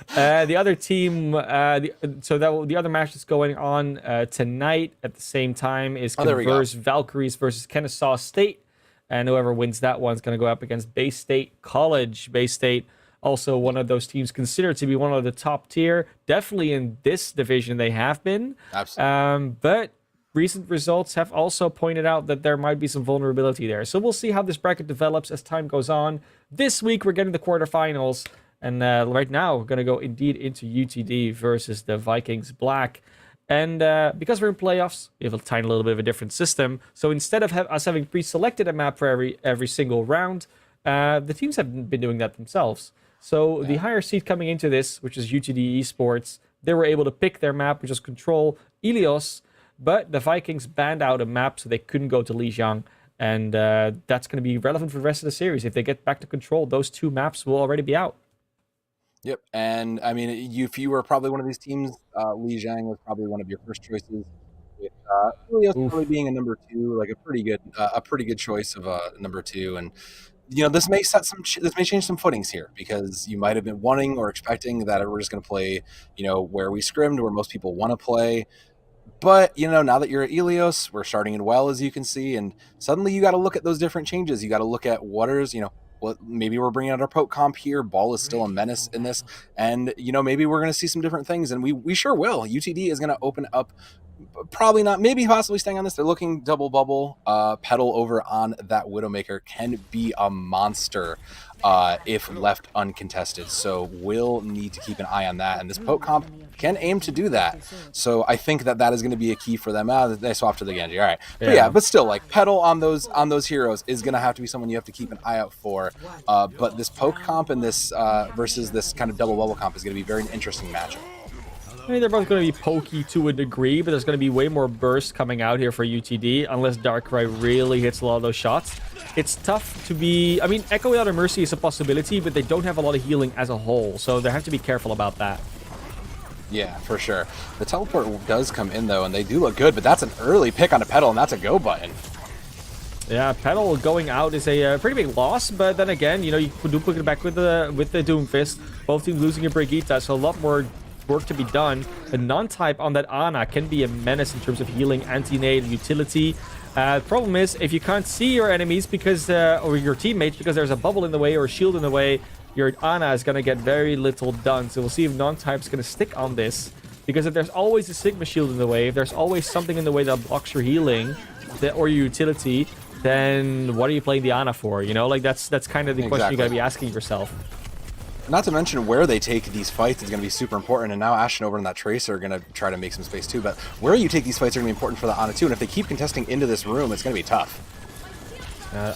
The other team, the other match that's going on tonight at the same time is Converse Valkyries versus Kennesaw State. And whoever wins that one's going to go up against Bay State College. Bay State, also one of those teams considered to be one of the top tier. Definitely in this division they have been. Absolutely. But recent results have also pointed out that there might be some vulnerability there. So we'll see how this bracket develops as time goes on. This week we're getting the quarterfinals. And right now we're going to go indeed into UTD versus the Vikings Black. And because we're in playoffs, we have a tiny little bit of a different system. So instead of us having pre-selected a map for every single round, the teams have been doing that themselves. So the higher seed coming into this, which is UTD Esports, they were able to pick their map, which is Control Ilios, but the Vikings banned out a map, so they couldn't go to Lijiang. And that's going to be relevant for the rest of the series. If they get back to Control, those 2 maps will already be out. Yep, and I mean, if you were probably one of these teams, Lijiang was probably one of your first choices. With Ilios probably being a number 2, like a pretty good choice of a number 2, and this may change some footings here, because you might have been wanting or expecting that we're just going to play, where we scrimmed, where most people want to play. But, now that you're at Ilios, we're starting in well, as you can see, and suddenly you got to look at those different changes. You got to look at waters, maybe we're bringing out our poke comp here. Ball is still a menace in this, and, maybe we're going to see some different things, and we sure will. UTD is going to open up, probably not, maybe possibly staying on this. They're looking double bubble. Pedal over on that Widowmaker can be a monster if left uncontested. So we'll need to keep an eye on that. And this poke comp can aim to do that. So I think that is going to be a key for them. They swapped to the Genji. All right. But still, like, Pedal on those heroes is going to have to be someone you have to keep an eye out for. But this poke comp and this versus this kind of double bubble comp is going to be a very interesting matchup. I mean, they're both going to be pokey to a degree, but there's going to be way more burst coming out here for UTD, unless Darkrai really hits a lot of those shots. It's tough to be... I mean, Echo Without a Mercy is a possibility, but they don't have a lot of healing as a whole, so they have to be careful about that. Yeah, for sure. The teleport does come in, though, and they do look good, but that's an early pick on a Pedal, and that's a go button. Yeah, Pedal going out is a pretty big loss, but then again, you do put it back with the Doomfist. Both teams losing a Brigitte, so a lot more work to be done. A non-type on that Ana can be a menace in terms of healing, anti-nade, utility. The problem is, if you can't see your enemies because or your teammates because there's a bubble in the way or a shield in the way, your Ana is going to get very little done. So we'll see if non-type's going to stick on this, because if there's always a Sigma shield in the way, if there's always something in the way that blocks your healing or your utility, then what are you playing the Ana for? That's kind of the question you got to be asking yourself. Not to mention where they take these fights is going to be super important, and now Ashen over and that Tracer are going to try to make some space too, but where you take these fights are going to be important for the Ana too, and if they keep contesting into this room, it's going to be tough.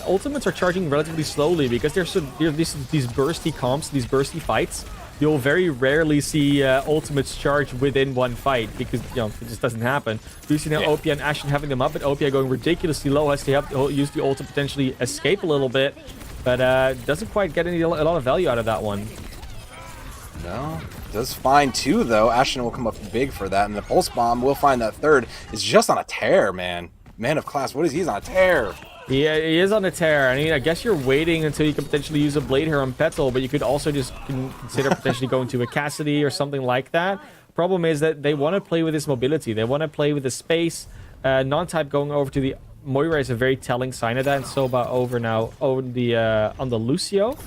Ultimates are charging relatively slowly because there's these bursty comps, these bursty fights. You'll very rarely see ultimates charge within one fight because it just doesn't happen. You see now Opia and Ashen having them up, but Opia going ridiculously low has to use the ult to potentially escape a little bit, but doesn't quite get a lot of value out of that one. No, does fine too though. Ashen will come up big for that, and the Pulse Bomb will find that third is just on a tear, man. Man of class, what is he's on a tear? Yeah, he is on a tear. I mean, I guess you're waiting until you can potentially use a Blade here on Petal, but you could also just consider potentially going to a Cassidy or something like that. Problem is that they want to play with this mobility. They want to play with the space. Non-type going over to the Moira is a very telling sign of that, and Soba over now on the Lucio.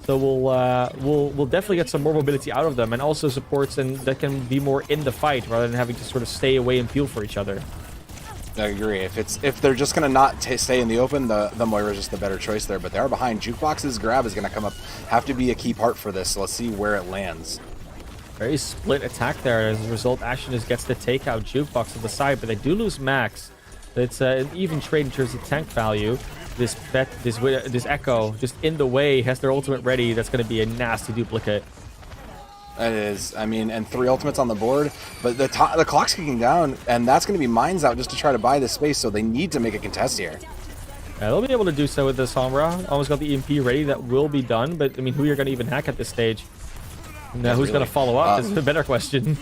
So we'll definitely get some more mobility out of them, and also supports and that can be more in the fight rather than having to sort of stay away and peel for each other. I agree. If they're just gonna not stay in the open, the Moira is just the better choice there. But they are behind. Jukebox's grab is gonna have to be a key part for this. So let's see where it lands. Very split attack there. As a result, Ashen just gets to take out Jukebox on the side, but they do lose Max. It's an even trade in terms of tank value. This Echo just in the way has their ultimate ready. That's going to be a nasty duplicate. It is. I mean, and 3 ultimates on the board, but the clock's kicking down, and that's going to be mines out just to try to buy this space, so they need to make a contest here. They'll be able to do so with the Sombra. Almost got the EMP ready. That will be done, but I mean, who you're going to even hack at this stage? Now, who's going to follow up? This is a better question.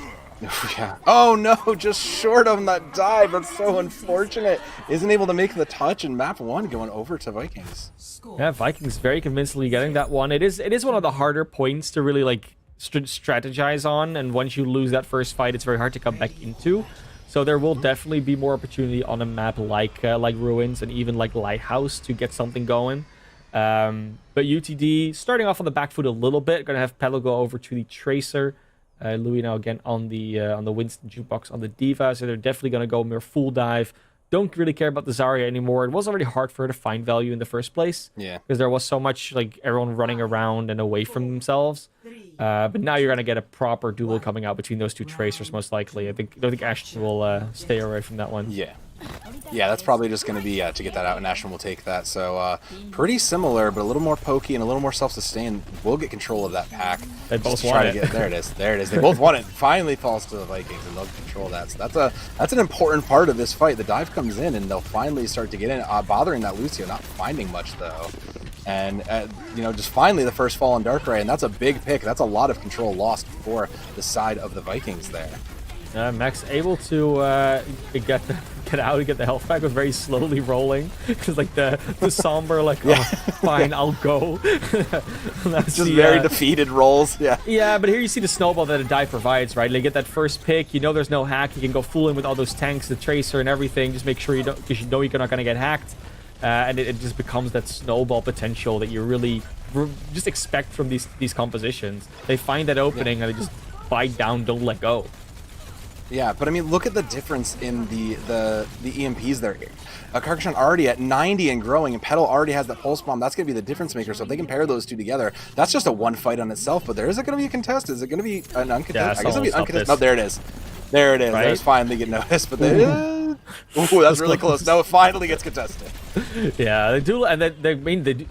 Yeah. Oh no, just short on that dive. That's so unfortunate. Isn't able to make the touch, and map 1 going over to Vikings. Yeah, Vikings very convincingly getting that one. It is one of the harder points to really like strategize on, and once you lose that first fight, it's very hard to come back into. So there will definitely be more opportunity on a map like Ruins and even like Lighthouse to get something going. But UTD starting off on the back foot a little bit. Gonna have Pedal go over to the Tracer. Louis now again on the Winston Jukebox on the Diva, so they're definitely gonna go more full dive. Don't really care about the Zarya anymore. It was already hard for her to find value in the first place. Yeah. Because there was so much like everyone running around and away from themselves. But now you're gonna get a proper duel coming out between those 2 Tracers most likely. I don't think Ashton will stay away from that one. Yeah. Yeah, that's probably just going to be to get that out, and Ashton will take that. So pretty similar, but a little more pokey and a little more self-sustained. We'll get control of that pack. They both want it. There it is. There it is. They both want it. Finally falls to the Vikings, and they'll control that. So that's an important part of this fight. The dive comes in, and they'll finally start to get in, bothering that Lucio, not finding much though. And just finally the first fall on Darkrai, and that's a big pick. That's a lot of control lost for the side of the Vikings there. Max able to get out and get the health back, was very slowly rolling because like the Somber like yeah. Oh, fine, I'll go. That's just very defeated rolls. Yeah, but here you see the snowball that a dive provides, right? They get that first pick, there's no hack, you can go full in with all those tanks, the Tracer and everything. Just make sure you don't, because you're not going to get hacked, and it just becomes that snowball potential that you really just expect from these compositions. They find that opening and they just bite down, don't let go. Yeah, but I mean, look at the difference in the EMPs there. Karkashan already at 90 and growing, and Petal already has that pulse bomb. That's going to be the difference maker. So if they can pair those 2 together, that's just a one fight on itself. But is it going to be a contest? Is it going to be an uncontested? Yeah, I guess it'll be uncontested. Oh, there it is. There it is. Right? There's finally get noticed, but ooh, that's really close. No, it finally gets contested. Yeah, they do, and they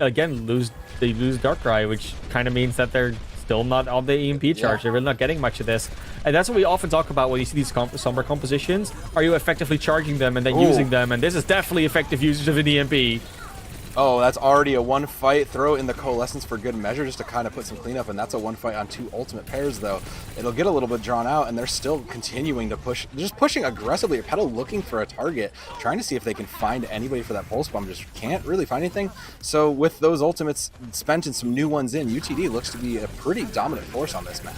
again lose Darkrai, which kind of means that they're still not on the EMP charge. Yeah. They're really not getting much of this. And that's what we often talk about when you see these Sombra compositions. Are you effectively charging them and then using them? And this is definitely effective usage of an EMP. Oh, that's already a one fight. Throw in the Coalescence for good measure just to kind of put some cleanup, and that's a one fight on 2 ultimate pairs, though. It'll get a little bit drawn out, and they're still continuing to push. They're just pushing aggressively. Petal looking for a target, trying to see if they can find anybody for that pulse bomb. Just can't really find anything. So with those ultimates spent and some new ones in, UTD looks to be a pretty dominant force on this map.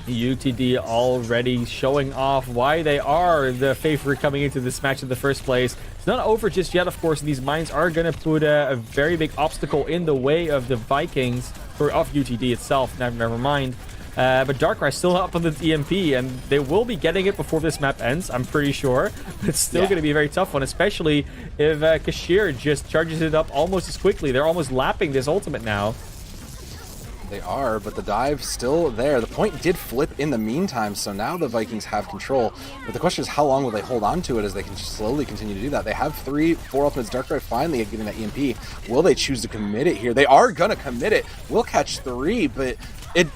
UTD already showing off why they are the favorite coming into this match in the first place. It's not over just yet, of course. These mines are going to put a very big obstacle in the way of the Vikings, or of UTD itself, never mind. But Darkrai still up on the EMP, and they will be getting it before this map ends, I'm pretty sure. It's still going to be a very tough one, especially if Kashir just charges it up almost as quickly. They're almost lapping this ultimate now. They are, but the dive still there. The point did flip in the meantime, so now the Vikings have control. But the question is, how long will they hold on to it as they can slowly continue to do that? They have 4 ultimates. Darkrai finally getting that EMP. Will they choose to commit it here? They are gonna commit it. We'll catch 3, but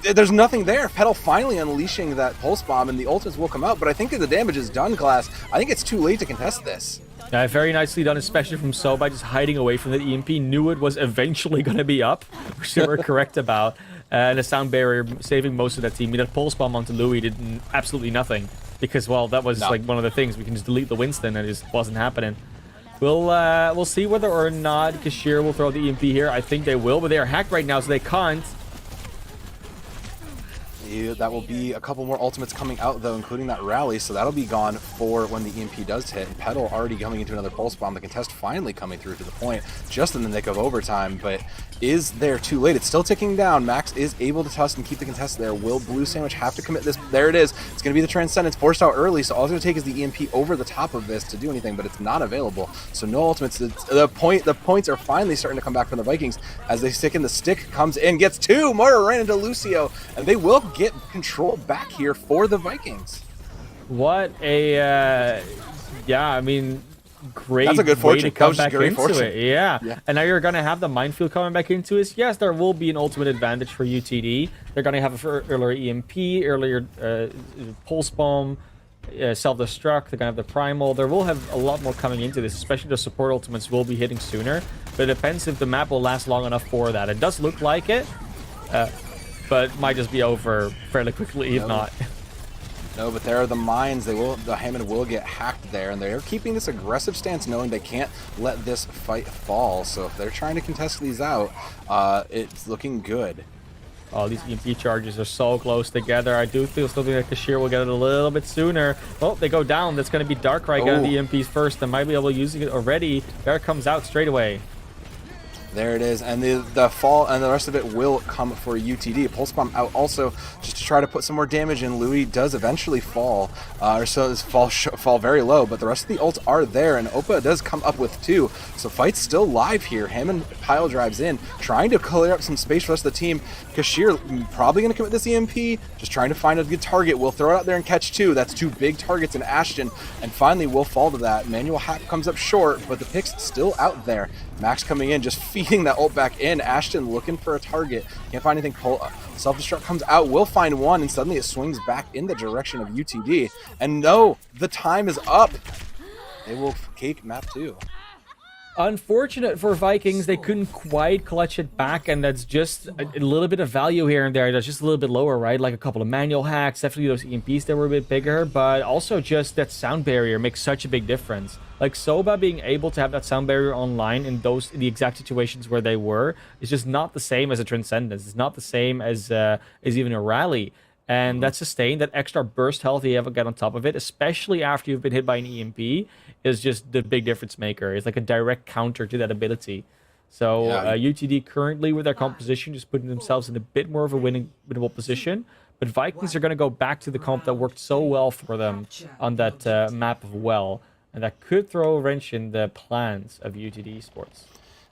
there's nothing there. Petal finally unleashing that pulse bomb, and the ultimates will come out. But I think that the damage is done, class. I think it's too late to contest this. Very nicely done, especially from Sobai, just hiding away from the EMP. Knew it was eventually going to be up, which they were correct about. And a sound barrier saving most of that team. That pulse bomb onto Louis did absolutely nothing. Because, well, that was like one of the things. We can just delete the Winston, and it just wasn't happening. We'll see whether or not Kashir will throw the EMP here. I think they will, but they are hacked right now, so they can't. Yeah, that will be a couple more ultimates coming out, though, including that rally, so that'll be gone for when the EMP does hit. And Petal already coming into another pulse bomb. The contest finally coming through to the point, just in the nick of overtime, but is there too late? It's still ticking down. Max is able to tusk and keep the contest there. Will Blue Sandwich have to commit this? There it is. It's going to be the Transcendence forced out early, so all it's going to take is the EMP over the top of this to do anything, but it's not available. So no ultimates. The points are finally starting to come back from the Vikings as they stick in. The stick comes in, gets 2. Moira ran into Lucio, and they will get control back here for the Vikings. What a... yeah, I mean... great That's a good way fortune. to That come was just back great into fortune. it. Yeah. Yeah. And now you're going to have the minefield coming back into it. Yes, there will be an ultimate advantage for UTD. They're going to have an earlier EMP, earlier pulse bomb, self-destruct. They're going to have the primal. There will have a lot more coming into this, especially the support ultimates will be hitting sooner. But it depends if the map will last long enough for that. It does look like it, but it might just be over fairly quickly if not. No, but there are the mines. The Hammond will get hacked there, and they're keeping this aggressive stance, knowing they can't let this fight fall. So if they're trying to contest these out, it's looking good. Oh, these EMP charges are so close together. I do still think that Kashir will get it a little bit sooner. Oh, they go down. That's going to be Darkrai getting the EMPs first, and might be able to use it already. There it comes out straight away. There it is, and the fall and the rest of it will come for UTD. Pulse Bomb out also just to try to put some more damage in. Louis does eventually fall, fall very low, but the rest of the ults are there, and Opa does come up with 2. So fight's still live here. Hammond pile drives in, trying to clear up some space for the rest of the team. Kashir probably going to commit this EMP, just trying to find a good target. We'll throw it out there and catch 2. That's 2 big targets in Ashton, and finally we'll fall to that. Manual Hack comes up short, but the pick's still out there. Max coming in, just feeding that ult back in. Ashton looking for a target. Can't find anything. Self-destruct comes out, will find one, and suddenly it swings back in the direction of UTD. And no, the time is up. They will cake map 2. Unfortunate for Vikings, they couldn't quite clutch it back, and that's just a little bit of value here and there. That's just a little bit lower, right? Like a couple of manual hacks, definitely those EMPs that were a bit bigger, but also just that sound barrier makes such a big difference. Like Soba being able to have that sound barrier online in the exact situations where they were is just not the same as a Transcendence. It's not the same as even a Rally. And that sustain, that extra burst health you ever get on top of it, especially after you've been hit by an EMP, is just the big difference maker. It's like a direct counter to that ability. So UTD currently with their composition just putting themselves in a bit more of a winnable position. But Vikings are going to go back to the comp that worked so well for them on that map of Well. And that could throw a wrench in the plans of UTD Esports.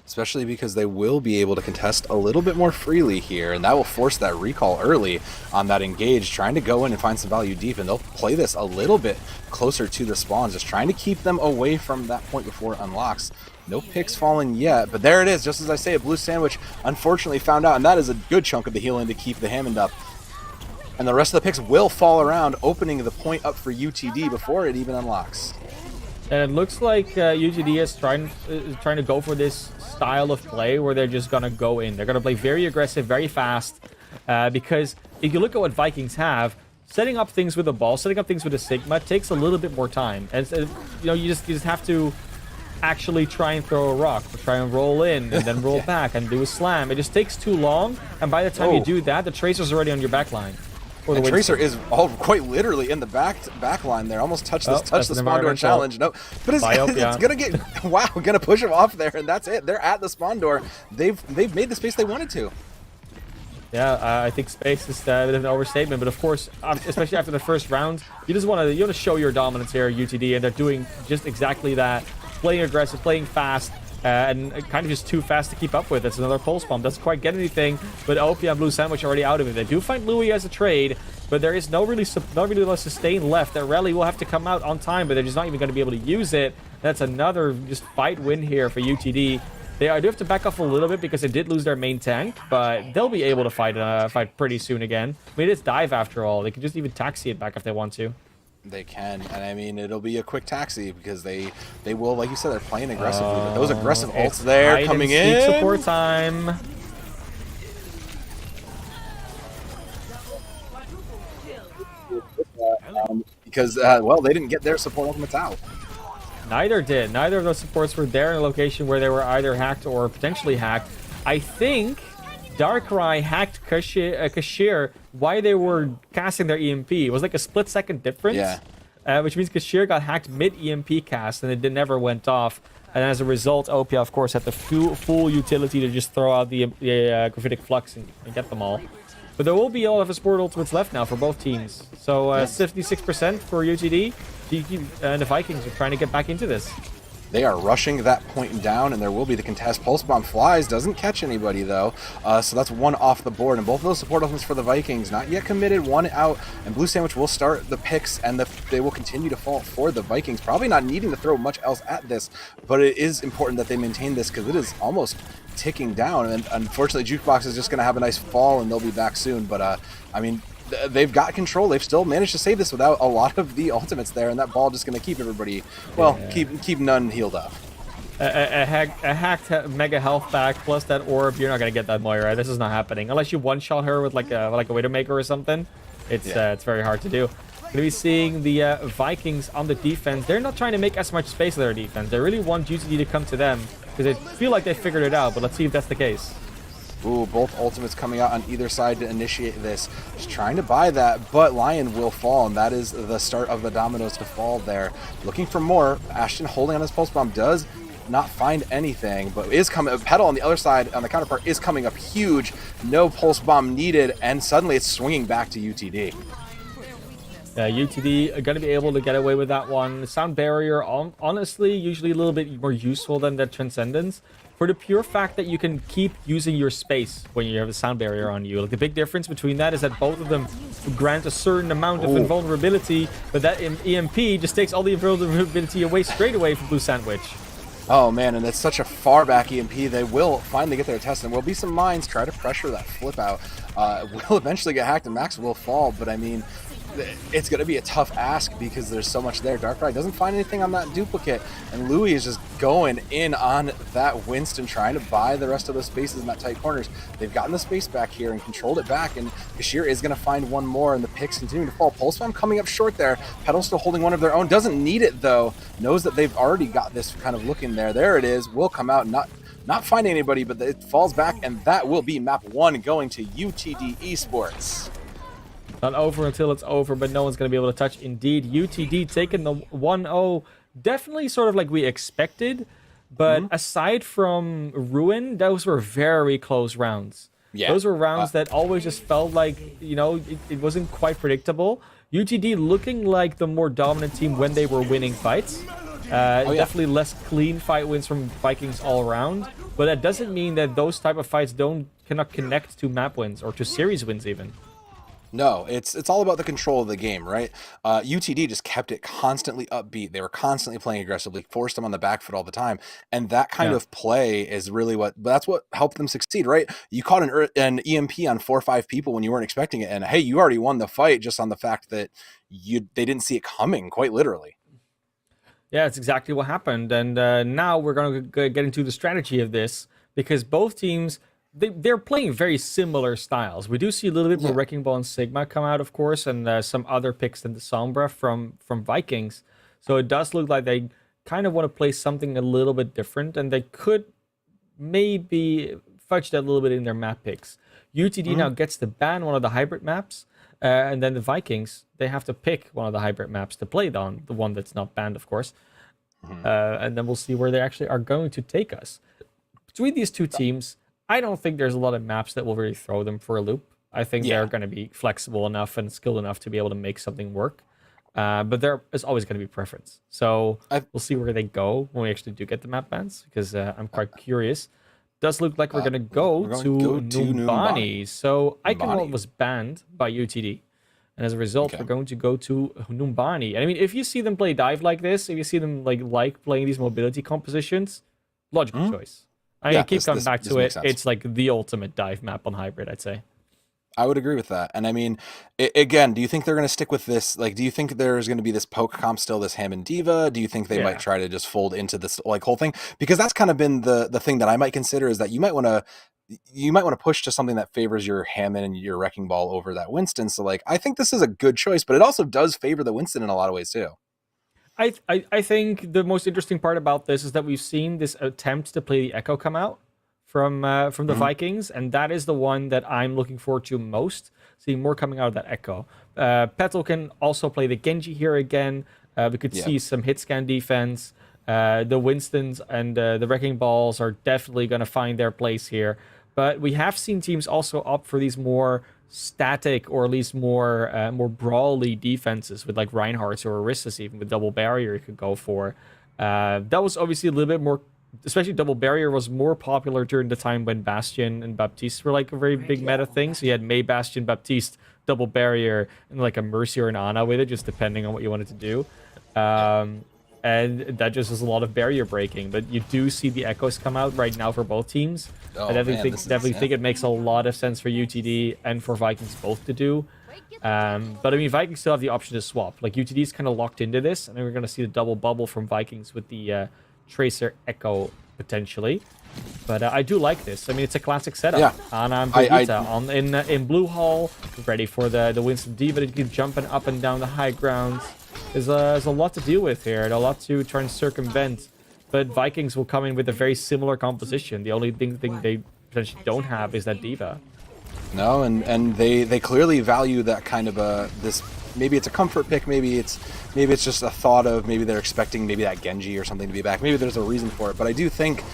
Especially because they will be able to contest a little bit more freely here, and that will force that recall early on that engage, trying to go in and find some value deep, and they'll play this a little bit closer to the spawns, just trying to keep them away from that point before it unlocks. No picks falling yet, but there it is, just as I say, a blue sandwich unfortunately found out, and that is a good chunk of the healing to keep the Hammond up. And the rest of the picks will fall around, opening the point up for UTD before it even unlocks. And it looks like UTD is trying to go for this style of play where they're just going to go in. They're going to play very aggressive, very fast, because if you look at what Vikings have, setting up things with a ball, setting up things with a Sigma takes a little bit more time. And you just have to actually try and throw a rock, or try and roll in, and then roll back and do a slam. It just takes too long, and by the time you do that, the Tracer's already on your back line. And Tracer is quite literally in the back line there. Almost touched the spawn door challenge. No, but it's gonna get gonna push him off there, and that's it. They're at the spawn door. They've made the space they wanted to. Yeah, I think space is a bit of an overstatement, but of course, especially after the first round, you want to show your dominance here at UTD, and they're doing just exactly that, playing aggressive, playing fast. And kind of just too fast to keep up with. It's another pulse bomb. Doesn't quite get anything, but OP and Blue Sandwich are already out of it. They do find Louis as a trade, but there is not really sustain left. That rally will have to come out on time, but they're just not even going to be able to use it. That's another just fight win here for UTD. They do have to back off a little bit because they did lose their main tank, but they'll be able to fight pretty soon again. I mean, it's dive after all. They can just even taxi it back if they want to. They can, and I mean, it'll be a quick taxi because they will, like you said, they're playing aggressively. But those aggressive ults there coming in. Support time. Because, well, they didn't get their support ultimates out. Neither did. Neither of those supports were there in a location where they were either hacked or potentially hacked. I think Darkrai hacked Kashir while they were casting their EMP. It was like a split-second difference. Yeah. Which means Kashir got hacked mid-EMP cast, and it never went off. And as a result, OP, of course, had the full utility to just throw out the Graphitic Flux and get them all. But there will be all of the support ultimates left now for both teams. So 56% for UTD. And the Vikings are trying to get back into this. They are rushing that point down, and there will be the contest. Pulse Bomb flies, doesn't catch anybody though, so that's one off the board. And both of those support ultimates for the Vikings, not yet committed, one out, and Blue Sandwich will start the picks, and they will continue to fall for the Vikings. Probably not needing to throw much else at this, but it is important that they maintain this because it is almost ticking down, and unfortunately Jukebox is just going to have a nice fall, and they'll be back soon. But I mean, they've got control. They've still managed to save this without a lot of the ultimates there, and that ball just going to keep everybody, well, keep none healed up. A hacked mega health back plus that orb. You're not gonna get that Moira. This is not happening unless you one-shot her with like a Widowmaker or something. It's very hard to do. Gonna be seeing the Vikings on the defense. They're not trying to make as much space of their defense. They really want UTD to come to them because they feel like they figured it out. But let's see if that's the case. Ooh, both ultimates coming out on either side to initiate this. Just trying to buy that, but Lion will fall, and that is the start of the dominoes to fall there. Looking for more. Ashton holding on his Pulse Bomb does not find anything, but is coming. Petal on the other side, on the counterpart, is coming up huge. No Pulse Bomb needed, and suddenly it's swinging back to UTD. UTD are going to be able to get away with that one. Sound Barrier, honestly, usually a little bit more useful than that Transcendence. For the pure fact that you can keep using your space when you have a Sound Barrier on you. Like, the big difference between that is that both of them grant a certain amount of invulnerability, but that EMP just takes all the invulnerability away straight away from Blue Sandwich. Oh man, and it's such a far back EMP. They will finally get their test, and will be some mines try to pressure that flip out. Will eventually get hacked, and Max will fall, but I mean, it's going to be a tough ask because there's so much there. Darkrai doesn't find anything on that duplicate, and Louis is just going in on that Winston, trying to buy the rest of those spaces in that tight corners. They've gotten the space back here and controlled it back, and Kashir is going to find one more, and the picks continue to fall. Pulse Bomb coming up short there. Petal still holding one of their own. Doesn't need it, though. Knows that they've already got this kind of looking there. There it is. Will come out, not finding anybody, but it falls back, and that will be map 1 going to UTD Esports. Not over until it's over, but no one's going to be able to touch. Indeed, UTD taking the 1-0. Definitely sort of like we expected, but aside from Ruin, those were very close rounds. Yeah. Those were rounds that always just felt like, you know, it wasn't quite predictable. UTD looking like the more dominant team when they were winning fights. Definitely less clean fight wins from Vikings all around, but that doesn't mean that those type of fights cannot connect to map wins or to series wins even. No, it's all about the control of the game, right? UTD just kept it constantly upbeat. They were constantly playing aggressively, forced them on the back foot all the time, and that kind of play is really that's what helped them succeed, right? You caught an EMP on 4 or 5 people when you weren't expecting it, and hey, you already won the fight just on the fact that they didn't see it coming, quite literally. Yeah, it's exactly what happened, and now we're going to get into the strategy of this, because both teams, they're playing very similar styles. We do see a little bit more Wrecking Ball and Sigma come out, of course, and some other picks than the Sombra from Vikings. So it does look like they kind of want to play something a little bit different, and they could maybe fudge that a little bit in their map picks. UTD now gets to ban one of the hybrid maps, and then the Vikings, they have to pick one of the hybrid maps to play on, the one that's not banned, of course. And then we'll see where they actually are going to take us. Between these two teams, I don't think there's a lot of maps that will really throw them for a loop. I think they're going to be flexible enough and skilled enough to be able to make something work. But there is always going to be preference. So we'll see where they go when we actually do get the map bans, because I'm quite curious. Does look like we're going to go to Numbani. So Iconwall was banned by UTD. And as a result, we're going to go to Numbani. And I mean, if you see them play dive like this, if you see them like playing these mobility compositions, logical choice. I keep coming back to it. It's like the ultimate dive map on hybrid, I'd say. I would agree with that. And I mean, again, do you think they're going to stick with this? Like, do you think there's going to be this poke comp still, this Hammond Diva? Do you think they might try to just fold into this like whole thing? Because that's kind of been the thing that I might consider, is that you might want to push to something that favors your Hammond and your Wrecking Ball over that Winston. So like, I think this is a good choice, but it also does favor the Winston in a lot of ways too. I think the most interesting part about this is that we've seen this attempt to play the Echo come out from the Vikings, and that is the one that I'm looking forward to most, seeing more coming out of that Echo. Petal can also play the Genji here again. We could see some hit scan defense. The Winstons and the Wrecking Balls are definitely going to find their place here. But we have seen teams also opt for these more static, or at least more brawly defenses with like Reinhardt's or Aristas, even with double barrier you could go for. That was obviously a little bit more, especially double barrier was more popular during the time when Bastion and Baptiste were like a very big meta thing. So you had Mei, Bastion, Baptiste, double barrier, and like a Mercy or an Ana with it, just depending on what you wanted to do. And that just was a lot of barrier breaking. But you do see the echoes come out right now for both teams. Oh, I definitely man, think it makes a lot of sense for UTD and for Vikings both to do. But I mean, Vikings still have the option to swap. Like UTD is kind of locked into this, and then we're going to see the double bubble from Vikings with the Tracer Echo potentially. But I do like this. I mean, it's a classic setup. Yeah. Ana and Brigitte in Blue Hall, ready for the Winston D, but it keeps jumping up and down the high grounds. There's a lot to deal with here, and a lot to try and circumvent. But Vikings will come in with a very similar composition. The only thing they potentially don't have is that D.Va. No, and they clearly value that kind of this. Maybe it's a comfort pick. Maybe it's just a thought of maybe they're expecting maybe that Genji or something to be back. Maybe there's a reason for it. But I do think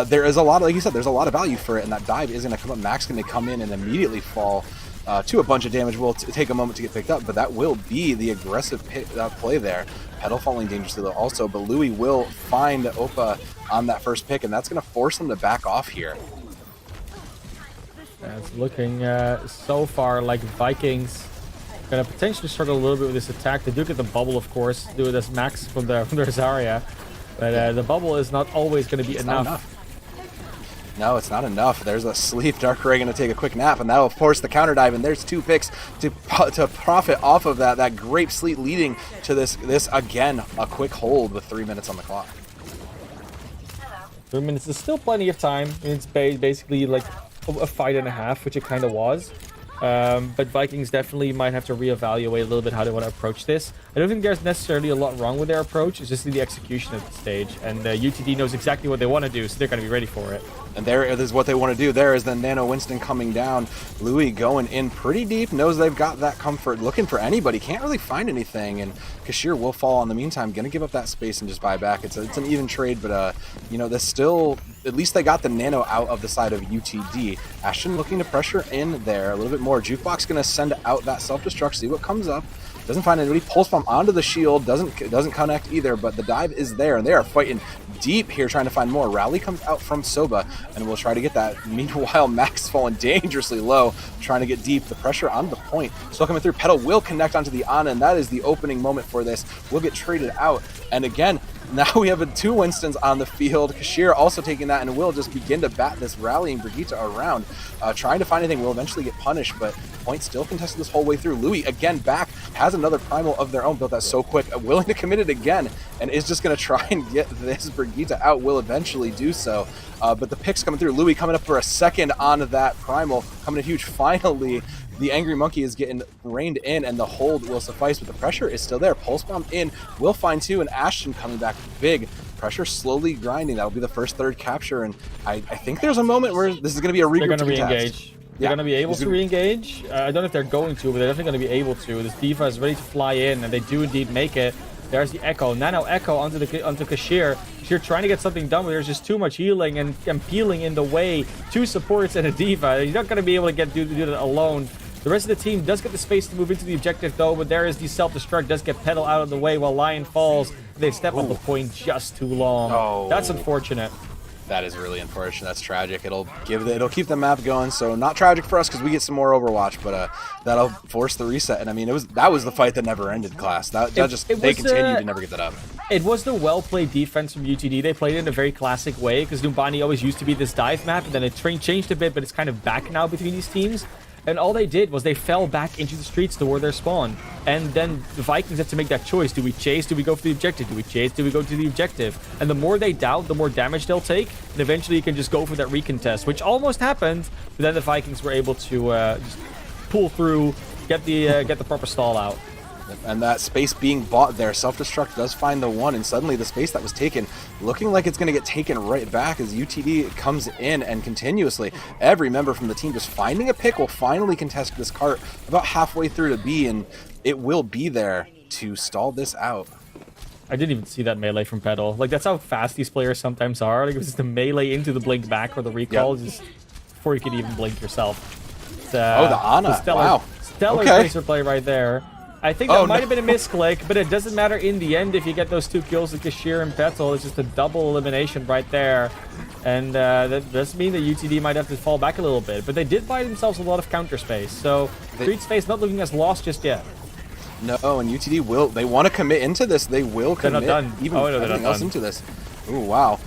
there is a lot of, like you said, there's a lot of value for it, and that dive is going to come up. Max going to come in and immediately fall to a bunch of damage. Will take a moment to get picked up, but that will be the aggressive play there. Petal falling dangerously though also, but Louis will find Opa on that first pick, and that's going to force them to back off here. It's looking so far like Vikings gonna potentially struggle a little bit with this attack. They do get the bubble, of course, do it as Max from their Zarya, but the bubble is not always going to be enough. No, it's not enough. There's a sleep. Darkrai going to take a quick nap, and that will force the counter dive. And there's 2 picks to profit off of that grape sleep, leading to this again a quick hold with 3 minutes on the clock. 3 minutes is still plenty of time. It's basically like a fight and a half, which it kind of was. But Vikings definitely might have to reevaluate a little bit how they want to approach this. I don't think there's necessarily a lot wrong with their approach. It's just the execution at the stage. And UTD knows exactly what they want to do, so they're going to be ready for it. And there is what they want to do. There is the Nano Winston coming down. Louis going in pretty deep. Knows they've got that comfort. Looking for anybody. Can't really find anything. And Kashir will fall in the meantime. Going to give up that space and just buy back. It's an even trade, but you know, this still, at least they got the Nano out of the side of UTD. Ashton looking to pressure in there a little bit more. Jukebox going to send out that self-destruct. See what comes up. Doesn't find anybody. Pulse bomb onto the shield. Doesn't connect either, but the dive is there, and they are fighting deep here trying to find more. Rally comes out from Soba, and we'll try to get that. Meanwhile, Max falling dangerously low, trying to get deep. The pressure on the point. Still coming through. Petal will connect onto the Ana, and that is the opening moment for this. We'll get traded out. And again, now we have 2 Winstons on the field. Kashir also taking that, and will just begin to bat this rallying Brigitte around. Trying to find anything. Will eventually get punished, but point still contested this whole way through. Louis again back, has another primal of their own, built that so quick, willing to commit it again, and is just going to try and get this Brigitte out. Will eventually do so, but the picks coming through. Louis coming up for a second on that primal, coming in huge. Finally, the Angry Monkey is getting reined in, and the hold will suffice, but the pressure is still there. Pulse bomb in, will find 2, and Ashton coming back big. Pressure slowly grinding. That'll be the first third capture, and I think there's a moment where this is going to be a regroup. They're going to re-engage. They're going to be able to re-engage. I don't know if they're going to, but they're definitely going to be able to. This D.Va is ready to fly in, and they do indeed make it. There's the Echo. Nano Echo onto Kashir. Kashir trying to get something done, but there's just too much healing and peeling in the way. 2 supports and a D.Va. You're not going to be able to do that alone. The rest of the team does get the space to move into the objective, though, but there is the self-destruct. Does get Petal out of the way while Lion falls. They step on the point just too long. Oh. That's unfortunate. That is really unfortunate. That's tragic. It'll keep the map going. So not tragic for us because we get some more Overwatch, but that'll force the reset. And I mean, that was the fight that never ended, class. They continued to never get that up. It was the well-played defense from UTD. They played it in a very classic way because Numbani always used to be this dive map, and then it changed a bit, but it's kind of back now between these teams. And all they did was they fell back into the streets toward their spawn. And then the Vikings had to make that choice. Do we chase? Do we go for the objective? Do we chase? Do we go to the objective? And the more they doubt, the more damage they'll take. And eventually you can just go for that recontest, which almost happened. But then the Vikings were able to just pull through, get the proper stall out. And that space being bought there, self-destruct does find the 1, and suddenly the space that was taken, looking like it's going to get taken right back as UTD comes in, and continuously every member from the team just finding a pick will finally contest this cart about halfway through to B, and it will be there to stall this out. I didn't even see that melee from Petal. Like, that's how fast these players sometimes are. Like, it was just a melee into the blink back or the recall, just before you could even blink yourself. The Ana, wow. Stellar laser play right there. I think that might have been a misclick, but it doesn't matter in the end if you get those 2 kills with Kashir and Petal. It's just a double elimination right there. And that does mean that UTD might have to fall back a little bit. But they did buy themselves a lot of counter space. So Street space not looking as lost just yet. No, and UTD will. They want to commit into this. They will commit. They're not done. Even everything else into this. Ooh, wow.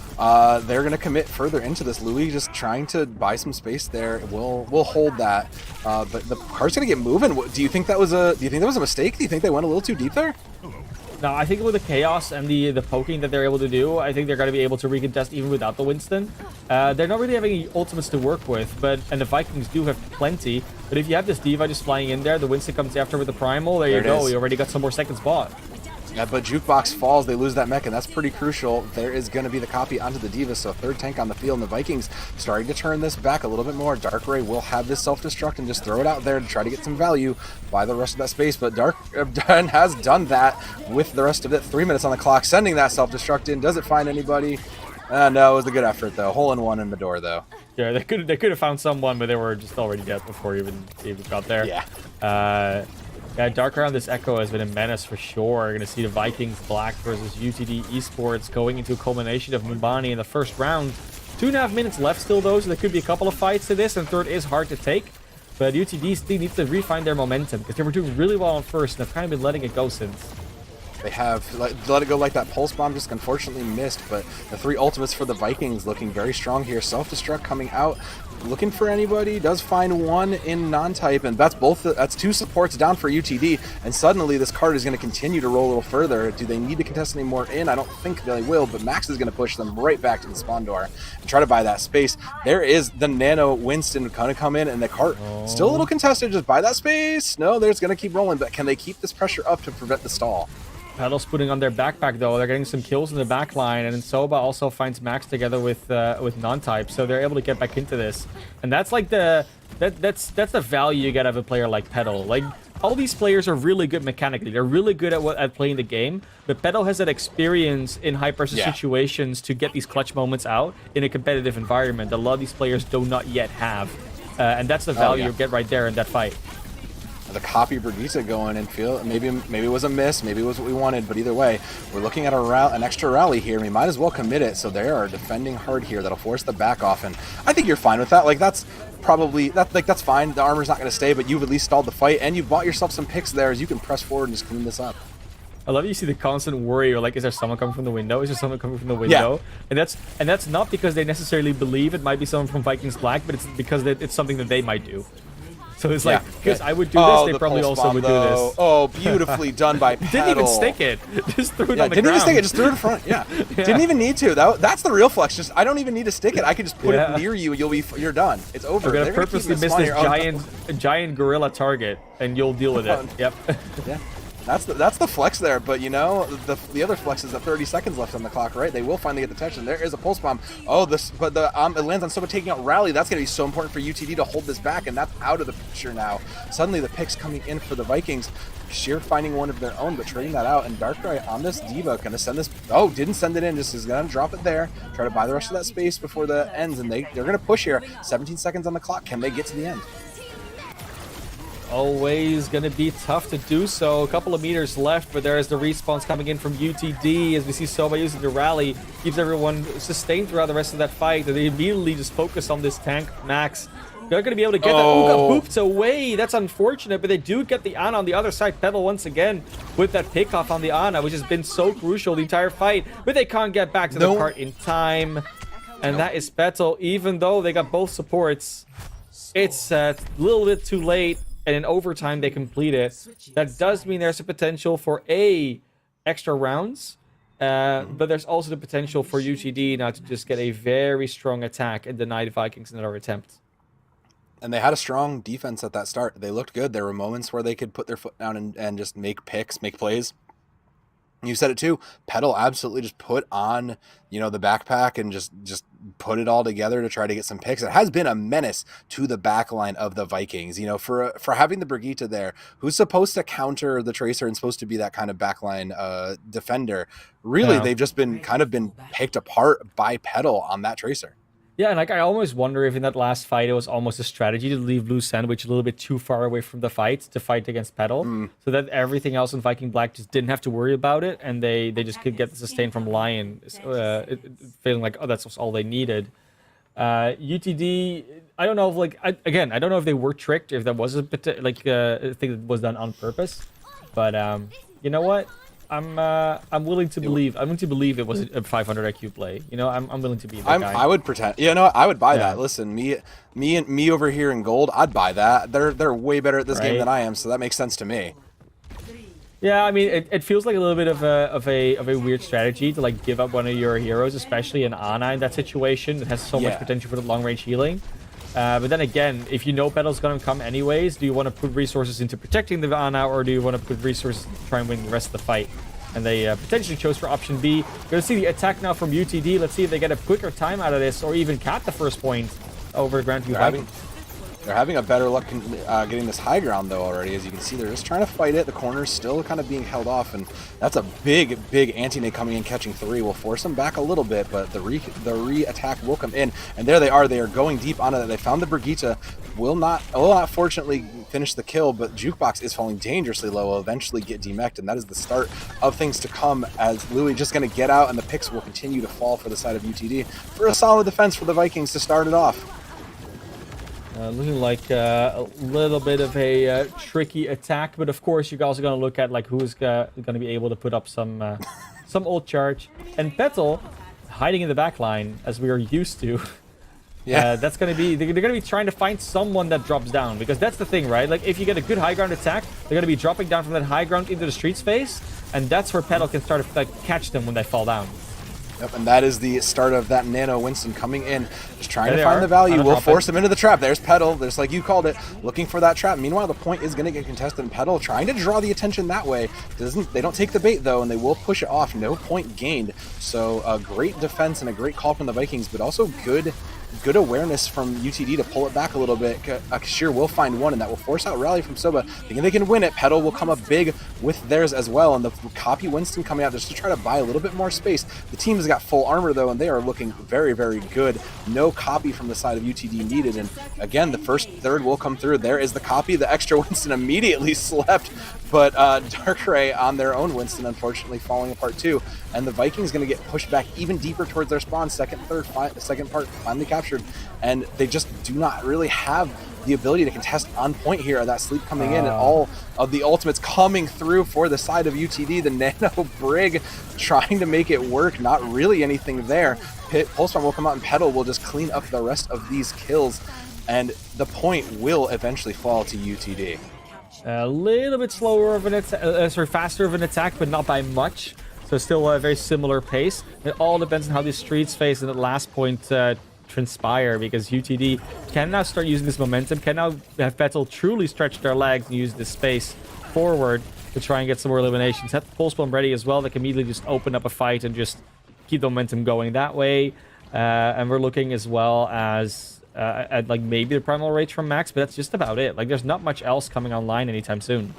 They're going to commit further into this. Louis just trying to buy some space there. We'll hold that. But the car's going to get moving. Do you think that was a mistake? Do you think they went a little too deep there? No, I think with the chaos and the poking that they're able to do, I think they're going to be able to recontest even without the Winston. They're not really having any ultimates to work with, and the Vikings do have plenty. But if you have this D.Va just flying in there, the Winston comes after with the Primal, there you go. You already got some more seconds bought. Yeah, but Jukebox falls, they lose that mech, and that's pretty crucial. There is going to be the copy onto the D.Va, so third tank on the field, and the Vikings starting to turn this back a little bit more. Darkrai will have this self-destruct and just throw it out there to try to get some value by the rest of that space, but Dark has done that with the rest of it. 3 minutes on the clock, sending that self-destruct in. Does it find anybody? No, it was a good effort, though. Hole in one in the door, though. Yeah, they could have found someone, but they were just already dead before even got there. Yeah. Yeah, Darkrai on this Echo has been a menace for sure. We're going to see the Vikings Black versus UTD Esports going into a culmination of Numbani in the first round. 2.5 minutes left still, though, so there could be a couple of fights to this, and third is hard to take. But UTD still needs to refine their momentum, because they were doing really well on first, and they've kind of been letting it go since. They have let it go like that pulse bomb, just unfortunately missed, but the 3 ultimates for the Vikings looking very strong here. Self-destruct coming out, looking for anybody, does find one in non-type, and that's 2 supports down for UTD, and suddenly this card is going to continue to roll a little further. Do they need to contest any more in? I don't think they will, but Max is going to push them right back to the spawn door and try to buy that space. There is the Nano Winston going to come in, and the cart still a little contested. Just buy that space. No, they're going to keep rolling, but can they keep this pressure up to prevent the stall? Petal's putting on their backpack, though. They're getting some kills in the back line, and then Soba also finds Max together with non-type, so they're able to get back into this. And that's like that's the value you get out of a player like Petal. Like, all these players are really good mechanically. They're really good at playing the game, but Petal has that experience in high-pressure situations to get these clutch moments out in a competitive environment that a lot of these players do not yet have. And that's the value you get right there in that fight. The copy Brigitte going and feel maybe it was a miss, maybe it was what we wanted, but either way, we're looking at an extra rally here. We might as well commit it, so they are defending hard here. That'll force the back off, and I think you're fine with that. Like, that's probably that's fine. The armor's not going to stay, but you've at least stalled the fight, and you've bought yourself some picks there as you can press forward and just clean this up. I love you see the constant worry, or like, is there someone coming from the window? Is there someone coming from the window? Yeah. And that's not because they necessarily believe it might be someone from Vikings Black, but it's because it's something that they might do. So it's like, because I would do this, they probably also would do this. Oh, beautifully done by Petal. Didn't even stick it. Just threw it on the ground. Didn't even stick it, just threw it in front. Yeah. Didn't even need to. That's the real flex. I don't even need to stick it. I can just put it near you, you're done. It's over. I'm going to purposely miss this giant gorilla target, and you'll deal with it. Yep. Yeah. That's the flex there, but you know the other flex is that 30 seconds left on the clock, right? They will finally get the touchdown. There is a pulse bomb. Oh, it lands on Soba taking out Rally. That's going to be so important for UTD to hold this back, and that's out of the picture now. Suddenly the picks coming in for the Vikings. Sheer finding one of their own, but trading that out, and Darkrai on this D.Va going to send this. Oh, didn't send it in. Just is going to drop it there. Try to buy the rest of that space before the ends, and they're going to push here. 17 seconds on the clock. Can they get to the end? Always going to be tough to do so. A couple of meters left, but there is the respawns coming in from UTD as we see Soba using the rally. Keeps everyone sustained throughout the rest of that fight. They immediately just focus on this tank, Max. They're going to be able to get that. Oh, got booped away. That's unfortunate, but they do get the Ana on the other side. Petal once again with that pickoff on the Ana, which has been so crucial the entire fight, but they can't get back to the cart in time. And that is Petal. Even though they got both supports, it's a little bit too late. And in overtime, they complete it. That does mean there's a potential for extra rounds. But there's also the potential for UTD now to just get a very strong attack and deny the Vikings another attempt. And they had a strong defense at that start. They looked good. There were moments where they could put their foot down and just make picks, make plays. You said it too. Petal absolutely just put on, the backpack and just put it all together to try to get some picks. It has been a menace to the backline of the Vikings. For having the Brigitte there, who's supposed to counter the Tracer and supposed to be that kind of backline defender. Really, they've just been picked apart by Petal on that Tracer. Yeah, and like I almost wonder if in that last fight it was almost a strategy to leave Blue Sandwich a little bit too far away from the fight to fight against Petal, so that everything else in Viking Black just didn't have to worry about it, and they just could get the sustain from Lion, feeling like, oh, that's all they needed. UTD, I don't know if like I don't know if they were tricked, if that was a bit a thing that was done on purpose, but you know what? I'm willing to believe. I'm willing to believe it was a 500 IQ play. You know, I'm willing to be that guy. I would pretend. You know, I would buy that. Listen, me over here in gold, I'd buy that. They're way better at this game than I am, so that makes sense to me. Yeah, I mean, it feels like a little bit of a weird strategy to like give up one of your heroes, especially in Ana in that situation. It has so much potential for the long range healing. But then again, if you know Petal's going to come anyways, do you want to put resources into protecting the Ana, or do you want to put resources to try and win the rest of the fight? And they potentially chose for option B. We're going to see the attack now from UTD. Let's see if they get a quicker time out of this, or even cap the first point over Grandview Viking. They're having a better luck getting this high ground, though, already. As you can see, they're just trying to fight it. The corner's still kind of being held off, and that's a big anti-nade coming in, catching 3. Will force them back a little bit, but the re-attack will come in. And there they are. They are going deep on it. They found the Brigitte. Will not fortunately finish the kill, but Jukebox is falling dangerously low. Will eventually get demeched, and that is the start of things to come, as Louis just going to get out, and the picks will continue to fall for the side of UTD for a solid defense for the Vikings to start it off. Looking like a little bit of a tricky attack, but of course you're also going to look at like who's going to be able to put up some ult charge. And Petal hiding in the back line, as we are used to. Yeah, that's going to be they're going to be trying to find someone that drops down, because that's the thing, right? Like if you get a good high ground attack, they're going to be dropping down from that high ground into the street space, and that's where Petal can start to like catch them when they fall down. Yep, and that is the start of that Nano Winston coming in, just trying to find the value. We'll force him into the trap. There's Petal, just like you called it, looking for that trap. Meanwhile, the point is going to get contested, and Petal trying to draw the attention that way. They don't take the bait, though, and they will push it off. No point gained. So a great defense and a great call from the Vikings, but also good awareness from UTD to pull it back a little bit. Kashir will find one, and that will force out rally from Soba. Thinking they can win it, Petal will come up big with theirs as well, and the copy Winston coming out just to try to buy a little bit more space. The team has got full armor, though, and they are looking very, very good. No copy from the side of UTD needed, and again, the first third will come through. There is the copy. The extra Winston immediately slept, but Darkrai on their own Winston, unfortunately, falling apart too. And the Vikings going to get pushed back even deeper towards their spawn. Second part finally captured, and they just do not really have the ability to contest on point here. That sleep coming in, and all of the ultimates coming through for the side of UTD. The Nano Brig trying to make it work, not really anything there. Pulse Bomb will come out, and Petal will just clean up the rest of these kills, and the point will eventually fall to UTD. A little bit slower of an faster of an attack, but not by much. So still a very similar pace. It all depends on how the streets face and the last point transpire, because UTD can now start using this momentum, can now have Petal truly stretch their legs and use this space forward to try and get some more eliminations. Have the Pulse Bomb ready as well. They can immediately just open up a fight and just keep the momentum going that way. And we're looking as well as at like maybe the Primal Rage from Max, but that's just about it. Like there's not much else coming online anytime soon.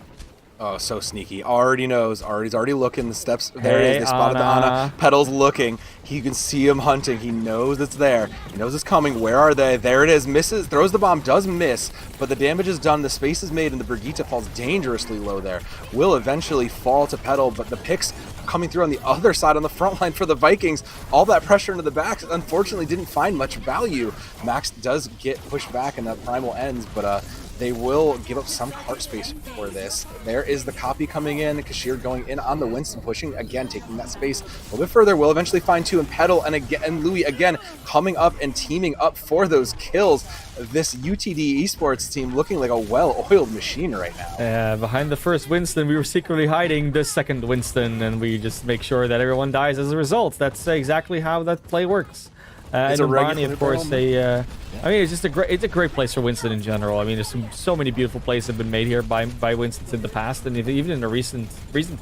Oh, so sneaky. Already knows. He's already looking. The steps. There it is. They spotted the Ana. Petal's looking. He can see him hunting. He knows it's there. He knows it's coming. Where are they? There it is. Misses. Throws the bomb. Does miss. But the damage is done. The space is made, and the Brigitte falls dangerously low there. Will eventually fall to Petal, but the picks coming through on the other side on the front line for the Vikings. All that pressure into the back, unfortunately, didn't find much value. Max does get pushed back, and that primal ends, but they will give up some cart space for this. There is the copy coming in. Kashir going in on the Winston, pushing again, taking that space a little bit further. Will eventually find 2, and Petal and Louis again coming up and teaming up for those kills. This UTD Esports team looking like a well-oiled machine right now. Behind the first Winston, we were secretly hiding the second Winston, and we just make sure that everyone dies as a result. That's exactly how that play works. And Umbani, of course, I mean, it's a great place for Winston in general. I mean, there's so many beautiful plays have been made here by Winstons in the past, and even in the recent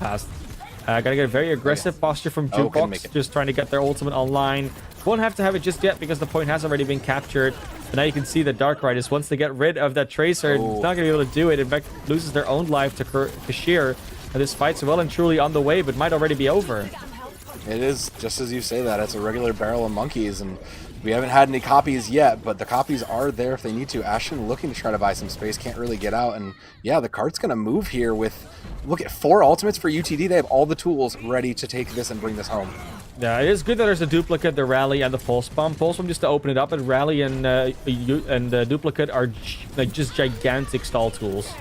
past. Gotta get a very aggressive posture from Jukebox, just trying to get their ultimate online. Won't have to have it just yet because the point has already been captured. But now you can see the Darkrai just once they get rid of that Tracer, it's not gonna be able to do it. In fact, loses their own life to Kashir. And this fight's well and truly on the way, but might already be over. It is, just as you say that, it's a regular barrel of monkeys, and We haven't had any copies yet, but the copies are there if they need to. Ashton looking to try to buy some space, can't really get out. And yeah, the cart's going to move here with, look at 4 ultimates for UTD. They have all the tools ready to take this and bring this home. Yeah, it is good that there's a duplicate, the rally, and the pulse bomb. Pulse bomb just to open it up, and rally and duplicate are like just gigantic stall tools.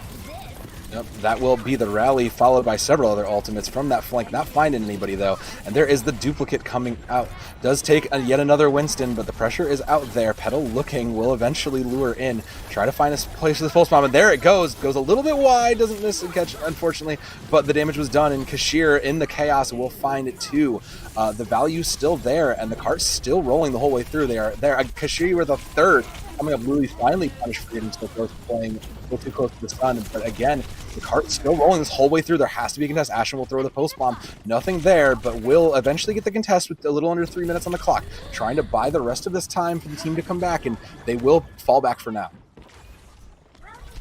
Yep, that will be the rally, followed by several other ultimates from that flank. Not finding anybody, though. And there is the duplicate coming out. Does take yet another Winston, but the pressure is out there. Petal looking, will eventually lure in. Try to find a place for the pulse bomb, and there it goes. Goes a little bit wide, doesn't miss and catch, unfortunately. But the damage was done, and Kashir in the chaos will find it, too. The value's still there, and the cart's still rolling the whole way through. They are there. Kashir with a third. Coming up, Louis finally punished for getting so close to playing too close to the sun. But again, the cart's still rolling this whole way through. There has to be a contest. Ashton will throw the post bomb. Nothing there, but will eventually get the contest with a little under 3 minutes on the clock. Trying to buy the rest of this time for the team to come back, and they will fall back for now.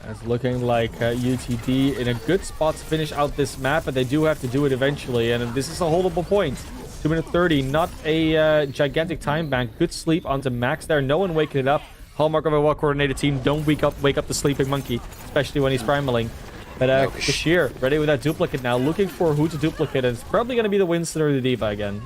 It's looking like UTD in a good spot to finish out this map, but they do have to do it eventually. And this is a holdable point. 2 minute 30, not a gigantic time bank. Good sleep onto Max there. No one waking it up. Hallmark of a well-coordinated team, don't wake up the sleeping monkey, especially when he's primaling. But Kashir, ready with that duplicate now, looking for who to duplicate, and it's probably going to be the Winston or the D.Va again.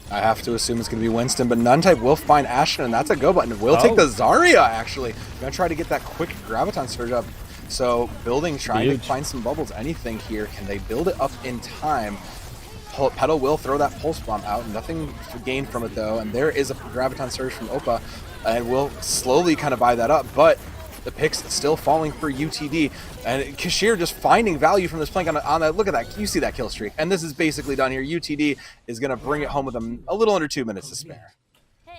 I have to assume it's going to be Winston, but Nuntype will find Ashton, and that's a go button. Will take the Zarya, actually. Going to try to get that quick Graviton surge up. So, building, trying to find some bubbles, anything here. Can they build it up in time? Petal will throw that pulse bomb out. Nothing gained from it, though. And there is a Graviton surge from Opa. And we'll slowly kind of buy that up, but the picks still falling for UTD. And Kashir just finding value from this flank on that. Look at that. You see that kill streak. And this is basically done here. UTD is going to bring it home with a little under 2 minutes to spare.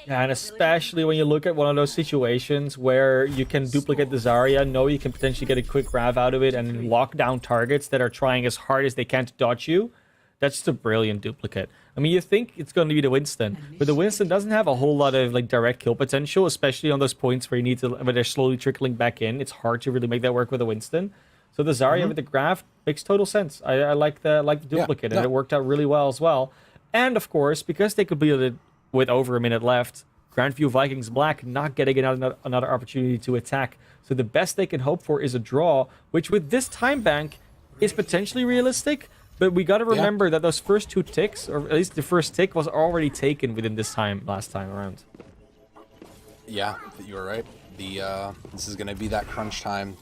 Yeah, and especially when you look at one of those situations where you can duplicate the Zarya, know you can potentially get a quick grab out of it and lock down targets that are trying as hard as they can to dodge you. That's just a brilliant duplicate. I mean, you think it's going to be the Winston, but the Winston doesn't have a whole lot of like direct kill potential, especially on those points where you need to, where they're slowly trickling back in. It's hard to really make that work with a Winston. So the Zarya with the graph makes total sense. I like the duplicate, and it worked out really well as well. And of course, because they completed it with over a minute left, Grandview Vikings Black not getting another opportunity to attack. So the best they can hope for is a draw, which with this time bank is potentially realistic. But we got to remember that those first 2 ticks, or at least the first tick, was already taken within this time last time around. Yeah, you were right. This is going to be that crunch time,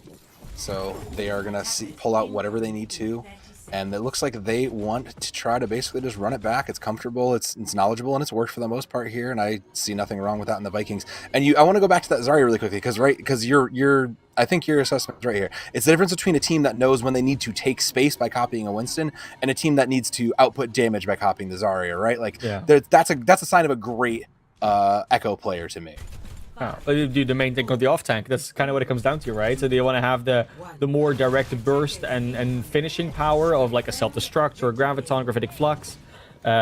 so they are going to pull out whatever they need to, and it looks like they want to try to basically just run it back. It's comfortable, it's knowledgeable, and it's worked for the most part here, and I see nothing wrong with that in the Vikings. And I want to go back to that Zarya really quickly, because I think your assessment's right here. It's the difference between a team that knows when they need to take space by copying a Winston and a team that needs to output damage by copying the Zarya, right? Like, that's a sign of a great Echo player to me. Oh, but do the main thing on the off tank. That's kind of what it comes down to, right? So do you want to have the more direct burst and finishing power of like a self-destruct or a graviton, gravitic flux?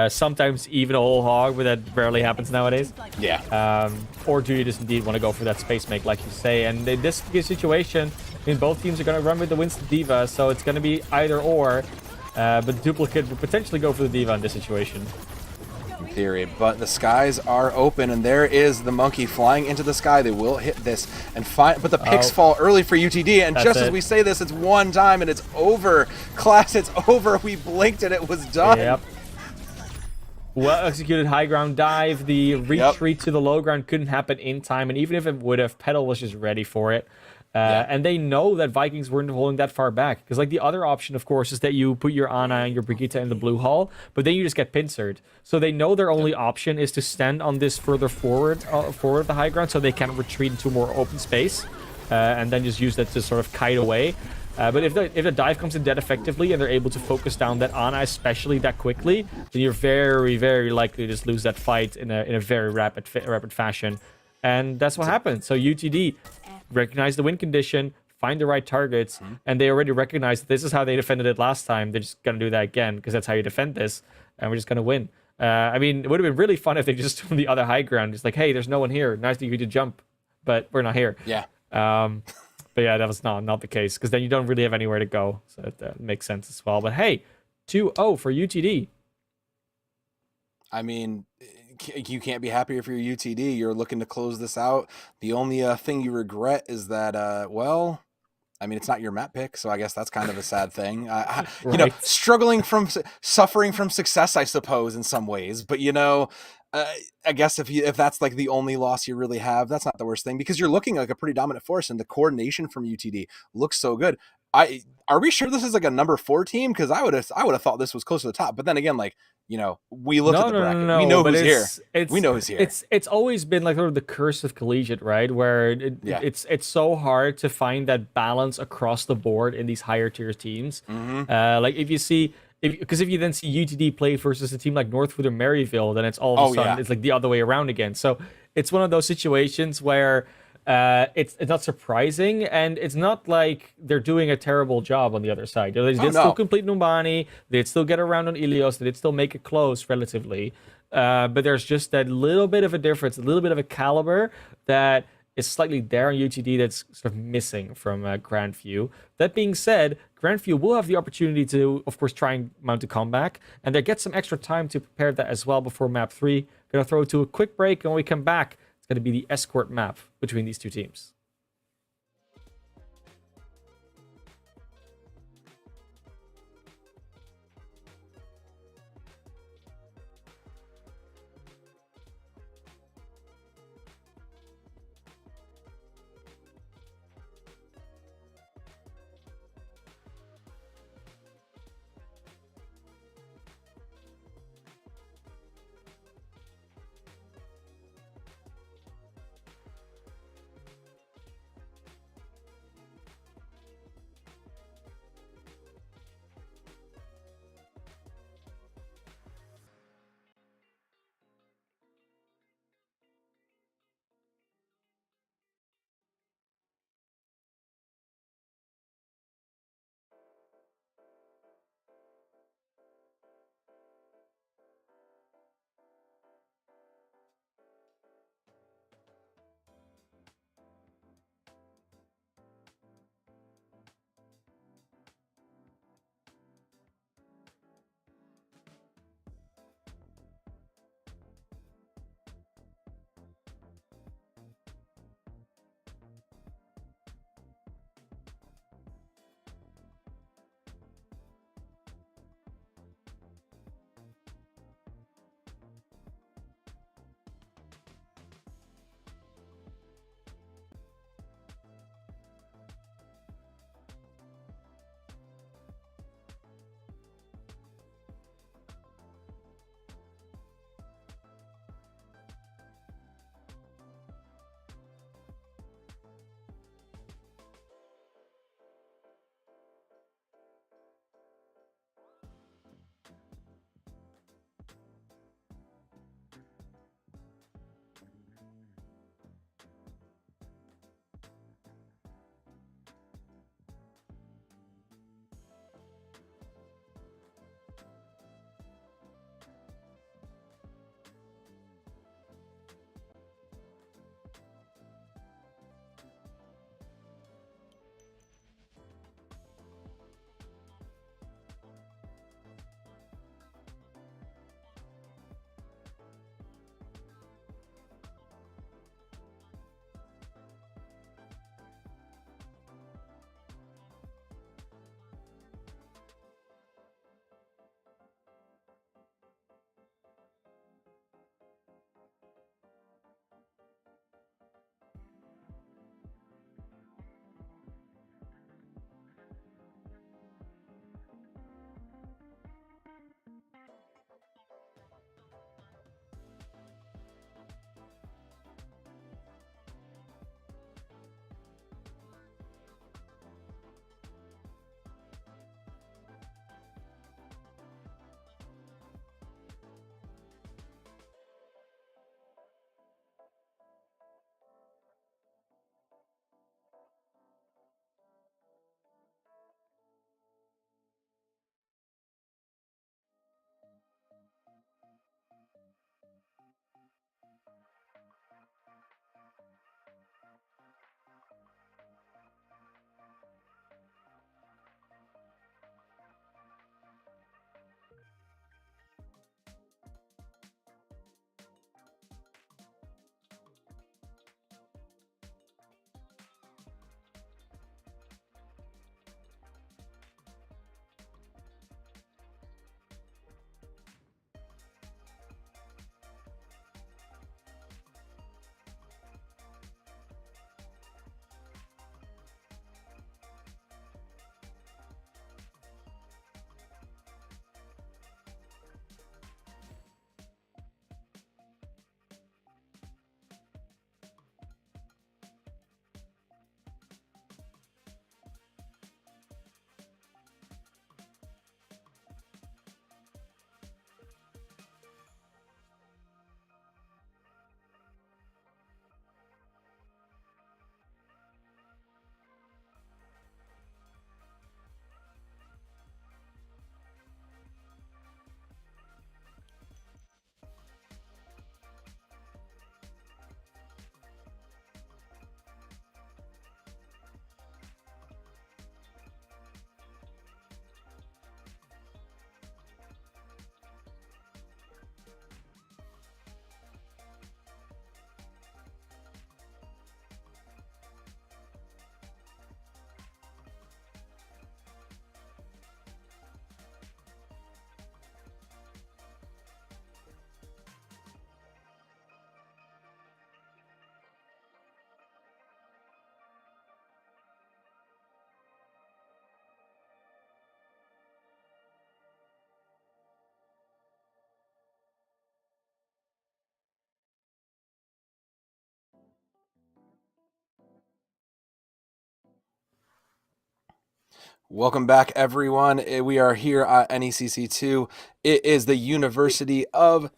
Sometimes even a whole hog, but that rarely happens nowadays. Yeah. Or do you just indeed want to go for that space make, like you say? And in this situation, I mean, both teams are going to run with the Winston D.Va, so it's going to be either or. But Duplicate would potentially go for the D.Va in this situation. In theory, but the skies are open, and there is the monkey flying into the sky. They will hit this and find, but the picks fall early for UTD. And just as we say this, it's one time and it's over. Class, it's over. We blinked and it was done. Yep. Well executed high ground dive. The retreat to the low ground couldn't happen in time, and even if it would have, Petal was just ready for it. And they know that Vikings weren't holding that far back, because like the other option, of course, is that you put your Ana and your Brigitte in the blue hall, but then you just get pincered. So they know their only option is to stand on this further forward of the high ground, so they can retreat into more open space, and then just use that to sort of kite away. But if the dive comes in that effectively and they're able to focus down that Ana especially that quickly, then you're very, very likely to just lose that fight in a very rapid fashion. And that's what happened. So UTD recognize the win condition, find the right targets, and they already recognize that this is how they defended it last time. They're just going to do that again, because that's how you defend this, and we're just going to win. I mean, it would have been really fun if they just from the other high ground, just like, hey, there's no one here. Nice to you to jump, but we're not here. Yeah. But yeah, that was not the case, because then you don't really have anywhere to go. So that makes sense as well. But hey, 2-0 for UTD. I mean, you can't be happier if you're UTD. You're looking to close this out. The only thing you regret is that, well, I mean, it's not your map pick, so I guess that's kind of a sad thing. You know, Right. suffering from success, I suppose, in some ways. But I guess if that's like the only loss you really have, that's not the worst thing, because you're looking like a pretty dominant force, and the coordination from UTD looks so good. Are we sure this is like a number 4 team? Because I would have thought this was close to the top. But then again, like, we looked at the bracket. We know but who's here. It's, We know who's here. It's always been like sort of the curse of collegiate, right? Where Yeah. it's so hard to find that balance across the board in these higher tier teams. Like if you then see UTD play versus a team like Northwood or Maryville, then it's all of a sudden it's like the other way around again. So it's one of those situations where it's not surprising, and it's not like they're doing a terrible job on the other side. They did still complete Numbani, they'd still get around on Ilios, they'd still make it close relatively. But there's just that little bit of a difference, a little bit of a caliber that is slightly there on UTD that's sort of missing from Grandview. That being said, Grandview will have the opportunity to, of course, try and mount a comeback, and they get some extra time to prepare that as well before map 3. Gonna throw it to a quick break, and when we come back, it's going to be the escort map between these two teams. Welcome back, everyone. We are here at NECC 2. It is the University of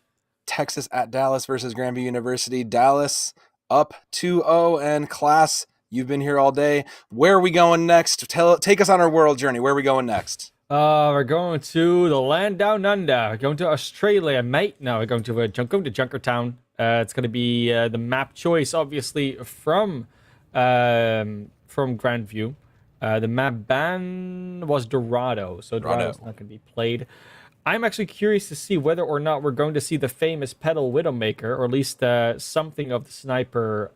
Texas at Dallas versus Granby University. Dallas up 2-0, and class, you've been here all day. Where are we going next? Take us on our world journey. Where are we going next? We're going to the land down under. We're going to Australia, mate. No, we're going to Junkertown. It's going to be the map choice, obviously, from Grandview. The map ban was Dorado, so Dorado's not going to be played. I'm actually curious to see whether or not we're going to see the famous Petal Widowmaker, or at least something of the sniper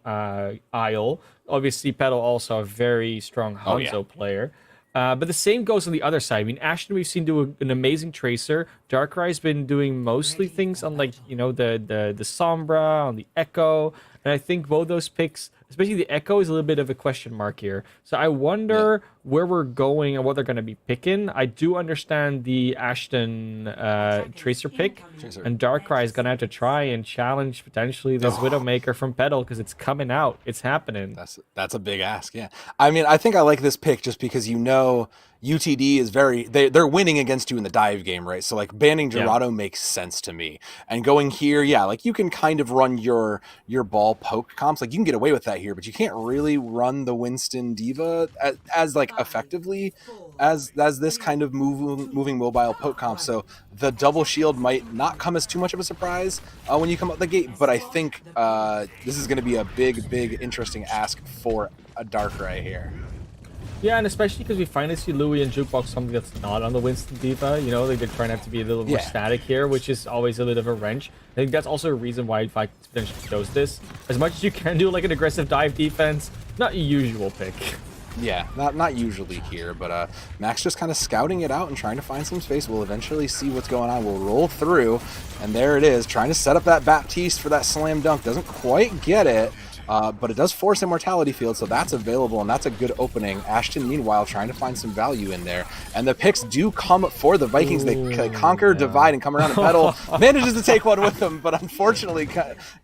aisle. Obviously, Petal also a very strong Hanzo player. But the same goes on the other side. I mean, Ashton we've seen do an amazing tracer. Darkrai's been doing mostly things on, like, you know, the Sombra, on the Echo. And I think both those picks, especially the Echo, is a little bit of a question mark here. So I wonder where we're going and what they're going to be picking. I do understand the Ashton tracer pick. And Darkrai is going to have to try and challenge potentially this Widowmaker from Petal, because it's coming out. It's happening. That's a big ask, yeah. I mean, I think I like this pick just because, you know, UTD is they're winning against you in the dive game, right? So like banning Dorado makes sense to me. And going here, like you can kind of run your ball poke comps. Like you can get away with that here, but you can't really run the Winston Diva as like effectively as this kind of moving mobile poke comp. So the double shield might not come as too much of a surprise when you come out the gate, but I think this is going to be a big interesting ask for a Darkrai here. Yeah, and especially because we finally see Louis and Jukebox, something that's not on the Winston Diva. You know, they're trying to have to be a little more static here, which is always a bit of a wrench. I think that's also a reason why Vikings potentially chose this. As much as you can do like an aggressive dive defense, not a usual pick. Yeah, not usually here, but Max just kind of scouting it out and trying to find some space. We'll eventually see what's going on. We'll roll through, and there it is, trying to set up that Baptiste for that slam dunk. Doesn't quite get it. But it does force Immortality Field, so that's available, and that's a good opening. Ashton, meanwhile, trying to find some value in there. And the picks do come for the Vikings. They conquer, divide, and come around and Petal. Manages to take one with them, but unfortunately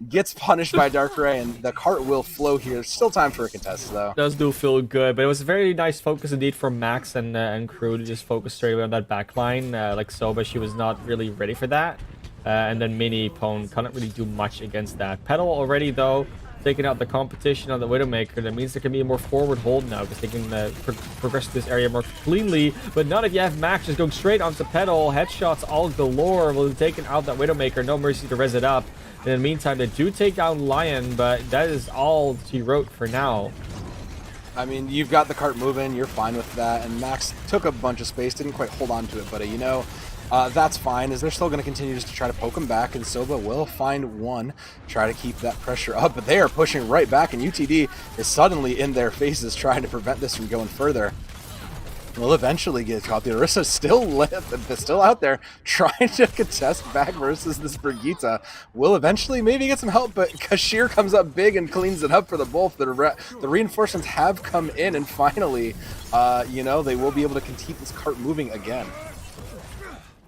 gets punished by Darkrai, and the cart will flow here. Still time for a contest, though. Does do feel good, but it was a very nice focus indeed from Max and crew to just focus straight away on that back line. Like Soba, she was not really ready for that. And then Mini Pone couldn't really do much against that. Petal already, though, taking out the competition on the Widowmaker. That means there can be a more forward hold now, because they can progress to this area more cleanly. But not if you have Max just going straight onto Petal. Headshots all galore. Will have taken out that Widowmaker. No mercy to res it up. In the meantime, they do take down Lion, but that is all she wrote for now. I mean, you've got the cart moving. You're fine with that. And Max took a bunch of space. Didn't quite hold on to it, but you know, that's fine, as they're still going to continue just to try to poke him back, and Soba will find one, try to keep that pressure up, but they are pushing right back, and UTD is suddenly in their faces trying to prevent this from going further. Will eventually get caught. The Orisa's still out there trying to contest back versus this Brigitte. Will eventually maybe get some help, but Kashir comes up big and cleans it up for the both. The reinforcements have come in, and finally, you know, they will be able to keep this cart moving again.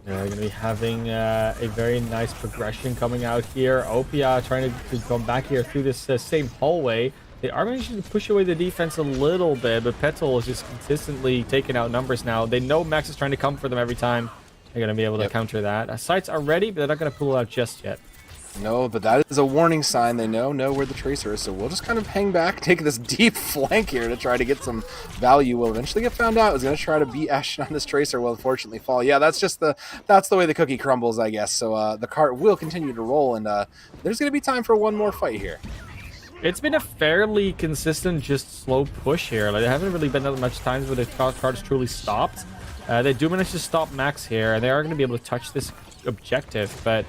Yeah, they're going to be having a very nice progression coming out here. Opia trying to come back here through this same hallway. They are managing to push away the defense a little bit, but Petal is just consistently taking out numbers now. They know Max is trying to come for them every time. They're going to be able to counter that. Sights are ready, but they're not going to pull it out just yet. No, but that is a warning sign. They know where the tracer is, so we'll just kind of hang back, take this deep flank here to try to get some value. We'll eventually get found out. Is going to try to beat Ashton on this tracer. Will unfortunately fall. Yeah, that's the way the cookie crumbles, I guess. So the cart will continue to roll, and there's going to be time for one more fight here. It's been a fairly consistent, just slow push here. Like, there haven't really been that much times where the cart has truly stopped. They do manage to stop Max here, and they are going to be able to touch this objective, but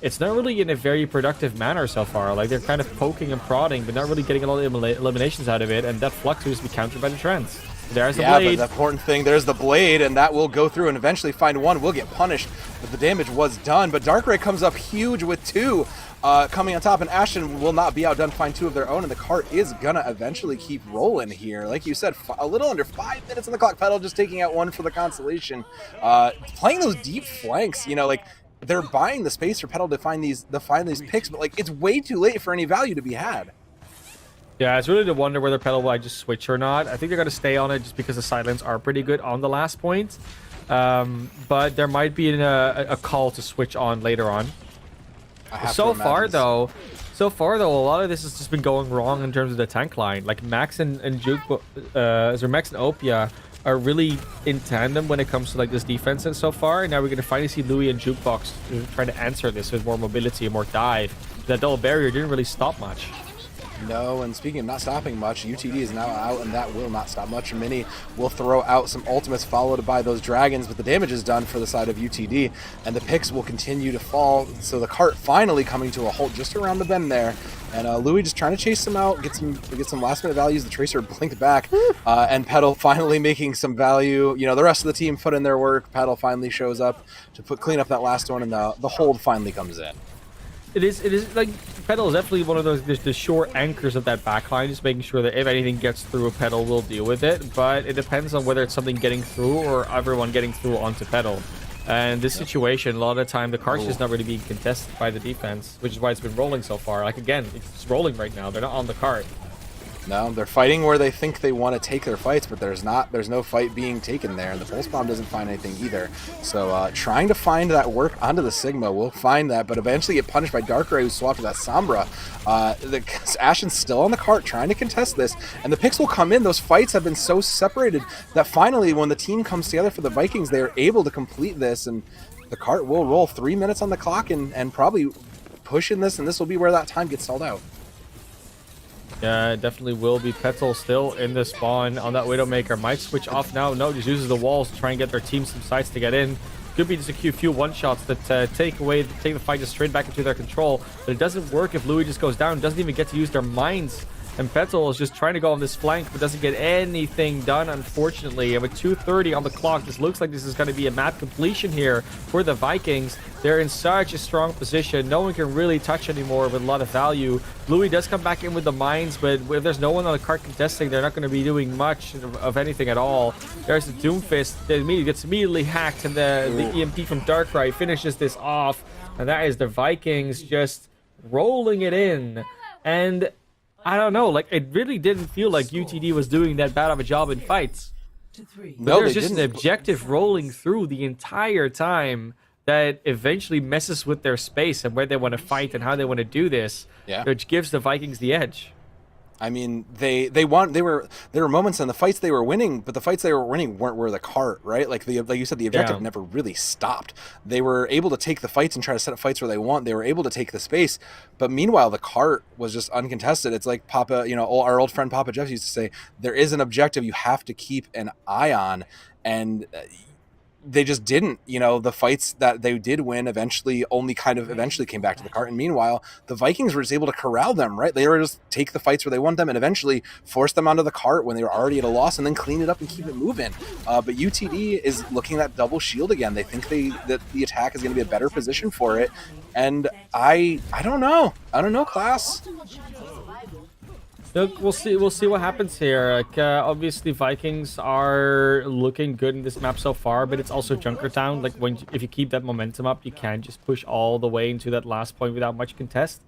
it's not really in a very productive manner so far. Like, they're kind of poking and prodding, but not really getting a lot of eliminations out of it, and that Flux is to be countered by the Trends. There's the blade. But the important thing, there's the blade, and that will go through and eventually find one. Will get punished, but the damage was done. But Darkrai comes up huge with two coming on top, and Ashton will not be outdone, find two of their own, and the cart is gonna eventually keep rolling here. Like you said, a little under 5 minutes on the clock. Petal just taking out one for the consolation. Playing those deep flanks, you know, like, they're buying the space for Petal to find these picks, but like, it's way too late for any value to be had. Yeah, it's really to wonder whether Petal will just switch or not. I think they're going to stay on it just because the sidelines are pretty good on the last point. But there might be a call to switch on later on. So far, though, a lot of this has just been going wrong in terms of the tank line. Like Max and Max and Opia are really in tandem when it comes to like this defense and so far. And now we're going to finally see Louis and Jukebox trying to answer this with more mobility and more dive. That double barrier didn't really stop much. No, and speaking of not stopping much, UTD is now out, and that will not stop much. Mini will throw out some ultimates followed by those dragons, but the damage is done for the side of UTD, and the picks will continue to fall. So the cart finally coming to a halt just around the bend there, and Louis just trying to chase them out, get some last minute values. The Tracer blinked back, and Petal finally making some value. You know, the rest of the team put in their work. Petal finally shows up to clean up that last one, and the hold finally comes in. It is like Petal is definitely one of those the short anchors of that backline, just making sure that if anything gets through, Petal will deal with it. But it depends on whether it's something getting through or everyone getting through onto Petal. And this situation, a lot of the time, the cart's just not really being contested by the defense, which is why it's been rolling so far. Like again, it's rolling right now. They're not on the cart. No, they're fighting where they think they want to take their fights, but there's no fight being taken there, and the Pulse Bomb doesn't find anything either. So trying to find that work onto the Sigma, will find that, but eventually get punished by Darkrai, who swapped to that Sombra. Ashen's still on the cart, trying to contest this, and the picks will come in. Those fights have been so separated that finally, when the team comes together for the Vikings, they are able to complete this, and the cart will roll 3 minutes on the clock and probably push in this, and this will be where that time gets stalled out. Yeah, it definitely will be. Petal still in the spawn on that Widowmaker. Might switch off now. No, just uses the walls to try and get their team some sites to get in. Could be just a few one-shots that take the fight just straight back into their control. But it doesn't work if Louis just goes down. Doesn't even get to use their mines. And Petal is just trying to go on this flank, but doesn't get anything done, unfortunately. And with 2:30 on the clock, this looks like this is going to be a map completion here for the Vikings. They're in such a strong position. No one can really touch anymore with a lot of value. Louis does come back in with the mines, but if there's no one on the cart contesting, they're not going to be doing much of anything at all. There's the Doomfist that gets immediately hacked, and the EMP from Darkrai finishes this off. And that is the Vikings just rolling it in. And I don't know, like, it really didn't feel like UTD was doing that bad of a job in fights. But No, there's they just didn't. an objective rolling through the entire time that eventually messes with their space and where they want to fight and how they want to do this, Yeah. which gives the Vikings the edge. I mean, there were moments in the fights they were winning, but the fights they were winning were the cart, right? Like you said, the objective Yeah. never really stopped. They were able to take the fights and try to set up fights where they want. They were able to take the space, but meanwhile, the cart was just uncontested. It's like Papa, our old friend Papa Jeff used to say, there is an objective you have to keep an eye on, and they just didn't. The fights that they did win eventually came back to the cart, and meanwhile the Vikings were just able to corral them, right? They were just take the fights where they want them and eventually force them onto the cart when they were already at a loss, and then clean it up and keep it moving. But UTD is looking at double shield again. They think that the attack is going to be a better position for it, and I don't know, class. Look, we'll see what happens here. Like, obviously Vikings are looking good in this map so far, but it's also Junkertown. Like, if you keep that momentum up, you can just push all the way into that last point without much contest.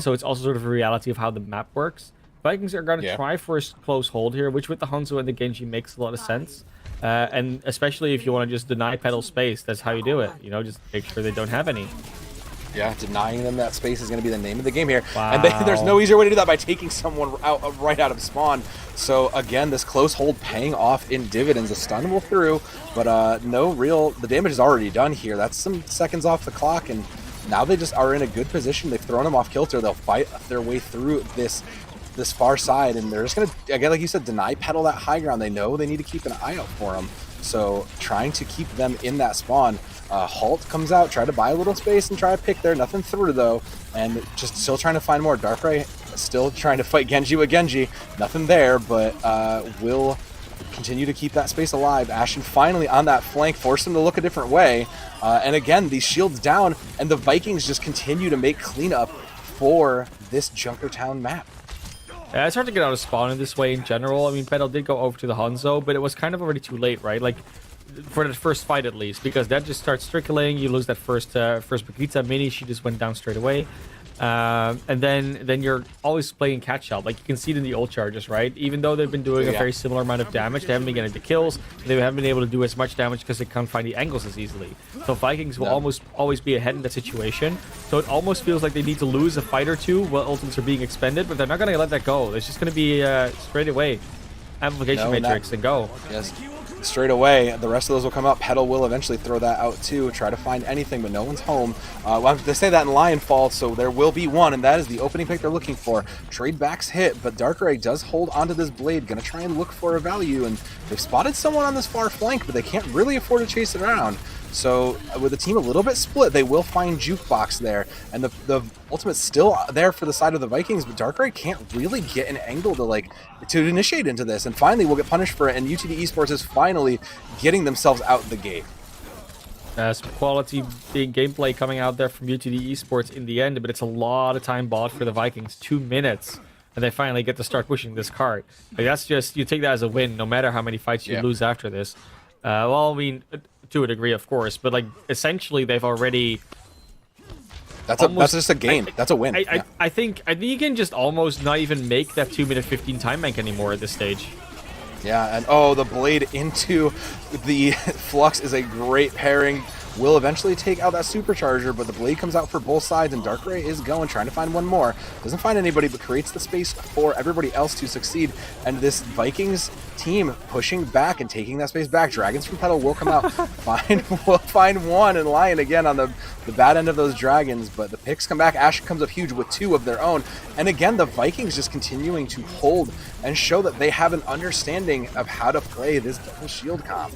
So it's also sort of a reality of how the map works. Vikings are going to try for a close hold here, which with the Hanzo and the Genji makes a lot of sense. And especially if you want to just deny Petal space, that's how you do it. Just make sure they don't have any. Yeah, denying them that space is going to be the name of the game here. Wow. And there's no easier way to do that by taking someone right out of spawn. So again, this close hold paying off in dividends. A stun will through, but the damage is already done here. That's some seconds off the clock, and now they just are in a good position. They've thrown them off kilter. They'll fight their way through this far side, and they're just going to, again, like you said, deny Petal that high ground. They know they need to keep an eye out for them. So trying to keep them in that spawn. Halt comes out, try to buy a little space and try to pick there. Nothing through though, and just still trying to find more. Darkrai still trying to fight Genji with Genji. Nothing there, but will continue to keep that space alive. Ashen finally on that flank, force him to look a different way. And again, these shields down, and the Vikings just continue to make cleanup for this Junkertown map. Yeah, it's hard to get out of spawn in this way in general. I mean, Petal did go over to the Hanzo, but it was kind of already too late, right? Like, for the first fight at least, because that just starts trickling. You lose that first Brigitte mini. She just went down straight away. And then you're always playing catch up. Like you can see it in the ult charges, right? Even though they've been doing a very similar amount of damage, they haven't been getting the kills. They haven't been able to do as much damage because they can't find the angles as easily. So Vikings will almost always be ahead in that situation. So it almost feels like they need to lose a fight or two while ultimates are being expended, but they're not going to let that go. It's just going to be straight away amplification matrix and go. Yes. Straight away, the rest of those will come up. Petal will eventually throw that out too, try to find anything, but no one's home. Well, they say that in Lionfall, so there will be one, and that is the opening pick they're looking for. Trade backs hit, but Darkrai does hold onto this blade, gonna try and look for a value, and they've spotted someone on this far flank, but they can't really afford to chase it around. So with the team a little bit split, they will find Jukebox there, and the Ultimate's still there for the side of the Vikings, but Darkrai can't really get an angle to initiate into this, and finally we'll get punished for it, and UTD Esports is finally getting themselves out the gate. Some quality big gameplay coming out there from UTD Esports in the end, but it's a lot of time bought for the Vikings. 2 minutes, and they finally get to start pushing this cart. Like, that's just, you take that as a win, no matter how many fights you lose after this. Well, I mean, to a degree, of course, but like essentially they've already. That's just a game. That's a win. I think you can just almost not even make that 2-minute 15 time bank anymore at this stage. Yeah, and oh, the blade into the Flux is a great pairing. Will eventually take out that supercharger, but the blade comes out for both sides, and Darkrai is going, trying to find one more. Doesn't find anybody, but creates the space for everybody else to succeed. And this Vikings team pushing back and taking that space back. Dragons from Petal will come out. We'll find one, and Lion again on the bad end of those dragons, but the picks come back. Ash comes up huge with 2 of their own. And again, the Vikings just continuing to hold and show that they have an understanding of how to play this double shield comp.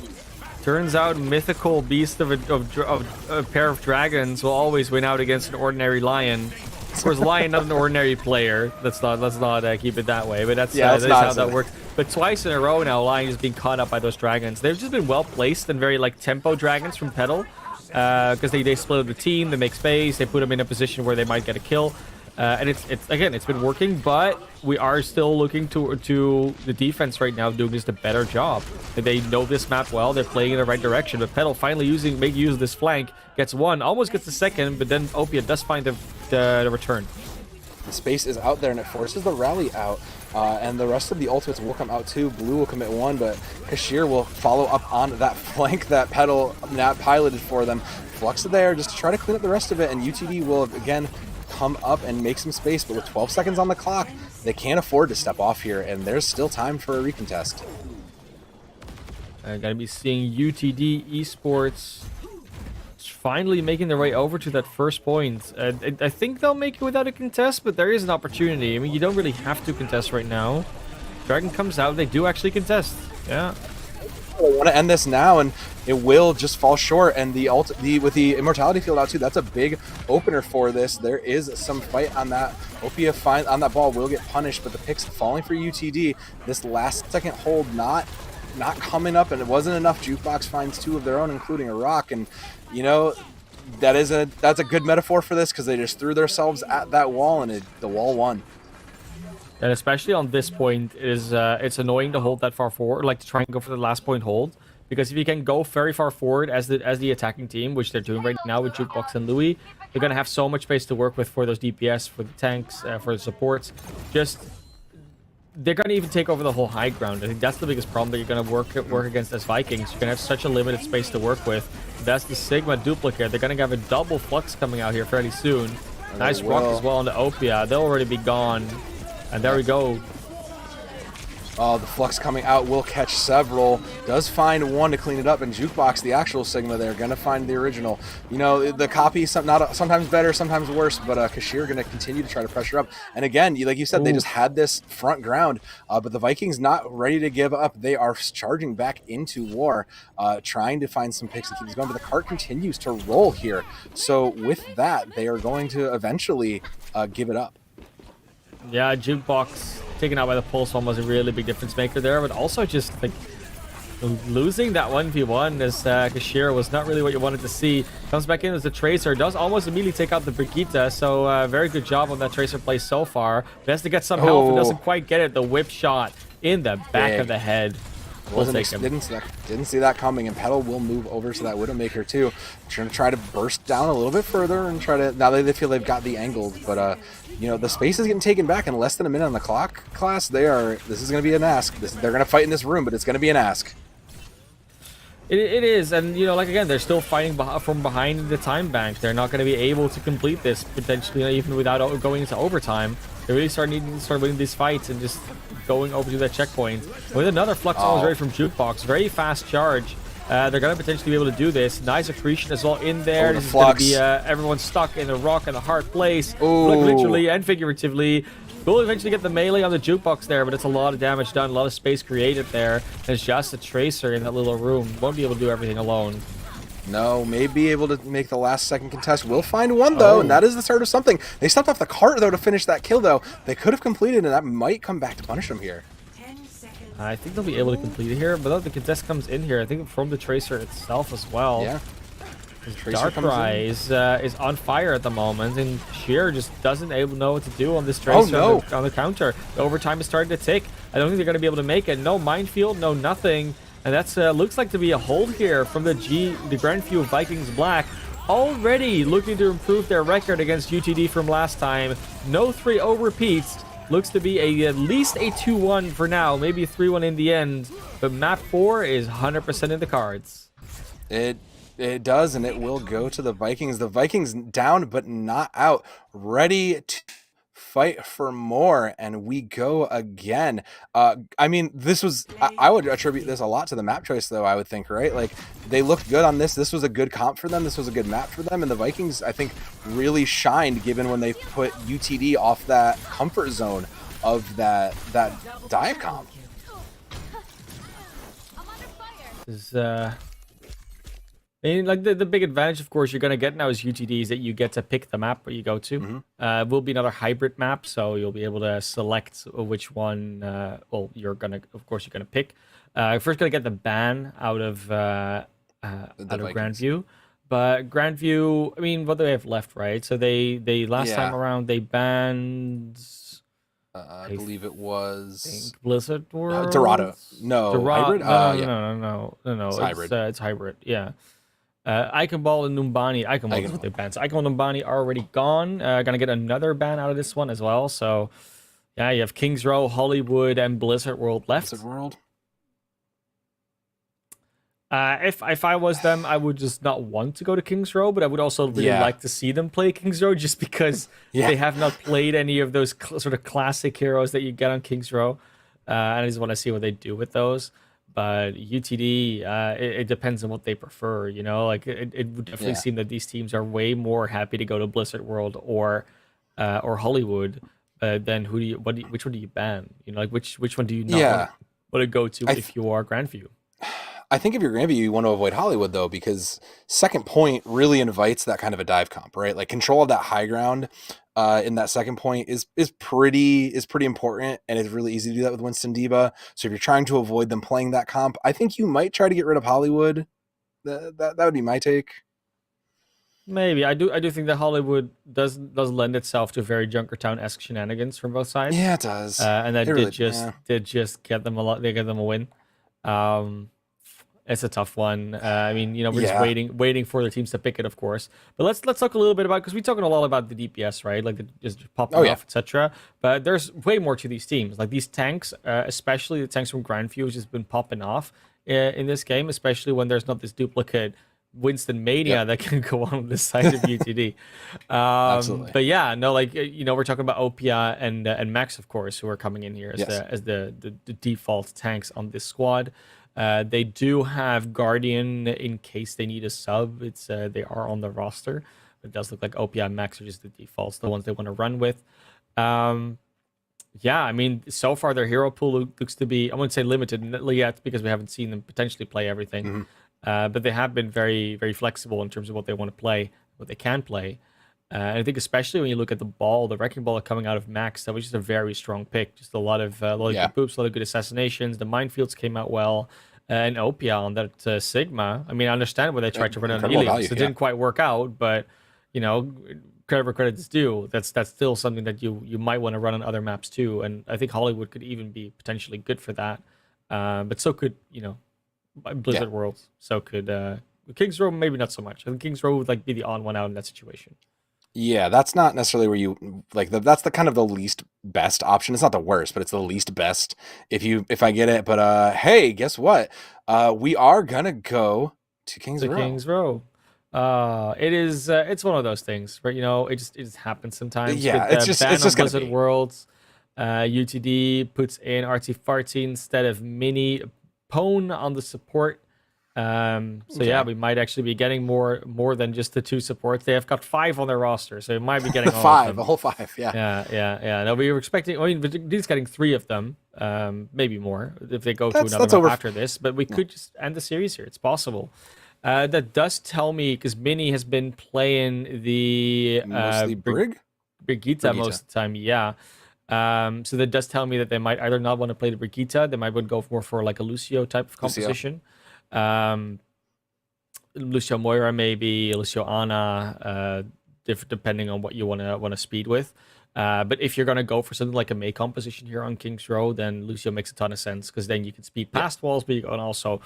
Turns out mythical beast of a pair of dragons will always win out against an ordinary lion. Of course, Lion not an ordinary player. Let's not keep it that way. But that's how that works. But twice in a row now, Lion is being caught up by those dragons. They've just been well placed and very like tempo dragons from Petal, because they split the team, they make space, they put them in a position where they might get a kill. And it's been working, but we are still looking to the defense right now doing just a better job. They know this map well, they're playing in the right direction, but Petal finally make use of this flank, gets one, almost gets the second, but then Opia does find the return. The space is out there, and it forces the rally out, and the rest of the ultimates will come out too. Blue will commit one, but Kashir will follow up on that flank that Petal piloted for them. Flux there just to try to clean up the rest of it, and UTD will again come up and make some space, but with 12 seconds on the clock, they can't afford to step off here, and there's still time for a recontest. I'm gonna be seeing UTD Esports finally making their way over to that first point. I think they'll make it without a contest, but there is an opportunity. I mean, you don't really have to contest right now. Dragon comes out, they do actually contest. Yeah. I want to end this now, and it will just fall short. And with the immortality field out too, that's a big opener for this. There is some fight on that. Opia on that ball will get punished, but the picks falling for UTD. This last second hold not coming up, and it wasn't enough. Jukebox finds 2 of their own, including a rock, and you know that's a good metaphor for this, because they just threw themselves at that wall, and the wall won. And especially on this point, it's annoying to hold that far forward, like to try and go for the last point hold. Because if you can go very far forward as the attacking team, which they're doing right now with Jukebox and Louis, they're going to have so much space to work with for those DPS, for the tanks, for the supports. They're going to even take over the whole high ground. I think that's the biggest problem that you're going to work against as Vikings. You're going to have such a limited space to work with. That's the Sigma duplicate. They're going to have a double Flux coming out here fairly soon. Nice rock as well on the Opia. They'll already be gone. And there we go. Oh, the Flux coming out will catch several. Does find one to clean it up, and Jukebox, the actual Sigma there, gonna find the original. You know, the copy, sometimes better, sometimes worse, but Kashir gonna continue to try to pressure up. And again, like you said, they just had this front ground, but the Vikings not ready to give up. They are charging back into war, trying to find some picks and keep this going, but the cart continues to roll here. So with that, they are going to eventually give it up. Yeah, Jukebox taken out by the Pulse one was a really big difference maker there, but also just like losing that 1v1 as Kashir was not really what you wanted to see. Comes back in as the Tracer, does almost immediately take out the Brigitte, so very good job on that Tracer play so far. But has to get some health and doesn't quite get it. The whip shot in the back of the head. We'll take him. Didn't see that coming, and Petal will move over to that Widowmaker too. Trying to try to burst down a little bit further and try to, now they feel they've got the angles, but you know, the space is getting taken back in less than a minute on the clock. Class, this is going to be an ask. They're going to fight in this room, but it's going to be an ask. It is, and you know, like again, they're still fighting from behind the time bank. They're not going to be able to complete this potentially even without going into overtime. They really needing to start winning these fights and just going over to that checkpoint. With another Flux almost ready from Jukebox, very fast charge. They're going to potentially be able to do this. Nice accretion as well in there. This is going to be everyone stuck in the rock and the hard place, like literally and figuratively. We'll eventually get the melee on the Jukebox there, but it's a lot of damage done, a lot of space created there. There's just a Tracer in that little room. Won't be able to do everything alone. No, may be able to make the last second contest. We'll find one, though, and that is the start of something. They stepped off the cart, though, to finish that kill, though. They could have completed, and that might come back to punish them here. I think they'll be able to complete it here, but the contest comes in here, I think, from the Tracer itself as well. Yeah. Darkrai is on fire at the moment, and Sheer just doesn't know what to do on this Tracer on the counter. The overtime is starting to tick. I don't think they're going to be able to make it. No minefield, no nothing. And that's looks like to be a hold here from the Grandview Vikings Black. Already looking to improve their record against UTD from last time. No 3-0 repeats. Looks to be at least a 2-1 for now, maybe a 3-1 in the end. But map 4 is 100% in the cards. It does, and it will go to the Vikings. The Vikings down but not out, ready to fight for more, and we go again. I mean, this was, I would attribute this a lot to the map choice, though, I would think, right? Like, they looked good on this. This was a good comp for them. This was a good map for them, and the Vikings, I think, really shined given when they put UTD off that comfort zone of that dive comp. I mean, like the big advantage, of course, you're going to get now is UTDs that you get to pick the map where you go to. Will be another hybrid map, so you'll be able to select which one. Well, you're gonna pick. First, gonna get the ban out of Grandview, but Grandview. I mean, what do they have left, right? So they last time around they banned. I believe it was Blizzard World. Dorado. No, hybrid. No. It's hybrid. It's hybrid. Yeah. Icon Ball and Numbani. Icon Ball is what they banned. So Icon and Numbani are already gone. Gonna get another ban out of this one as well. So yeah, you have Kings Row, Hollywood, and Blizzard World left. Blizzard World. If I was them, I would just not want to go to Kings Row, but I would also really like to see them play Kings Row just because they have not played any of those sort of classic heroes that you get on Kings Row. And I just want to see what they do with those. But UTD, it depends on what they prefer, you know? Like, it would definitely seem that these teams are way more happy to go to Blizzard World or Hollywood than which one do you ban? You know, like, which one do you not want to go to if you are Grandview? I think if you're Grandview, you want to avoid Hollywood, though, because second point really invites that kind of a dive comp, right? Like, control of that high ground in that second point is pretty important, and it's really easy to do that with Winston Diva. So if you're trying to avoid them playing that comp, I think you might try to get rid of Hollywood. That would be my take. Maybe I do think that Hollywood does lend itself to very Junkertown-esque shenanigans from both sides. Yeah, it does. And that did just get them a lot. They get them a win. It's a tough one. I mean, you know, we're just waiting for the teams to pick it, of course. But let's talk a little bit about, because we're talking a lot about the DPS, right? Like just popping off, etc. But there's way more to these teams. Like these tanks, especially the tanks from Grandview, has just been popping off in this game, especially when there's not this duplicate Winston Mania that can go on this side of UTD. Absolutely. But yeah, no, like, you know, we're talking about Opia and Max, of course, who are coming in here as the default tanks on this squad. They do have Guardian in case they need a sub. It's they are on the roster. It does look like Opia and Max are just the defaults, the ones they want to run with. Yeah, I mean, so far their hero pool looks to be, I wouldn't say limited yet because we haven't seen them potentially play everything. But they have been very, very flexible in terms of what they want to play, what they can play. And I think especially when you look at the Wrecking Ball coming out of Max, that was just a very strong pick. Just a lot of good boops, a lot of good assassinations. The minefields came out well. And Opia on that Sigma. I mean, I understand why they tried to run on Helios. It didn't quite work out, but, you know, credit where credit's due. That's still something that you might want to run on other maps too. And I think Hollywood could even be potentially good for that. But so could Blizzard Worlds. So could Kings Row. Maybe not so much. I think Kings Row would be the odd one out in that situation. Yeah, that's not necessarily where you that's the kind of the least best option. It's not the worst, but it's the least best if I get it. But hey, guess what? We are gonna go to Kings Row. Kings Row. It's one of those things where it just happens sometimes. Yeah, With it's just gonna Blizzard be. Worlds. UTD puts in RT Farty instead of Mini Pwn on the support. So yeah, we might actually be getting more than just the 2 supports. They have got 5 on their roster, so we might be getting all 5, of them. a whole 5. Yeah. Yeah. No, we were expecting. I mean, he's getting 3 of them, maybe more if they go to That's another over. map after this. But we could just end the series here. It's possible. That does tell me because Mini has been playing the Mostly Brigitte Brigitte most of the time. Yeah. So that does tell me that they might either not want to play the Brigitte. They might want to go more for a Lucio type of composition. Lucio Moira, maybe Lucio Ana, depending on what you want to speed with. But if you're gonna go for something like a Mei composition here on Kings Row, then Lucio makes a ton of sense because then you can speed past walls, but you can also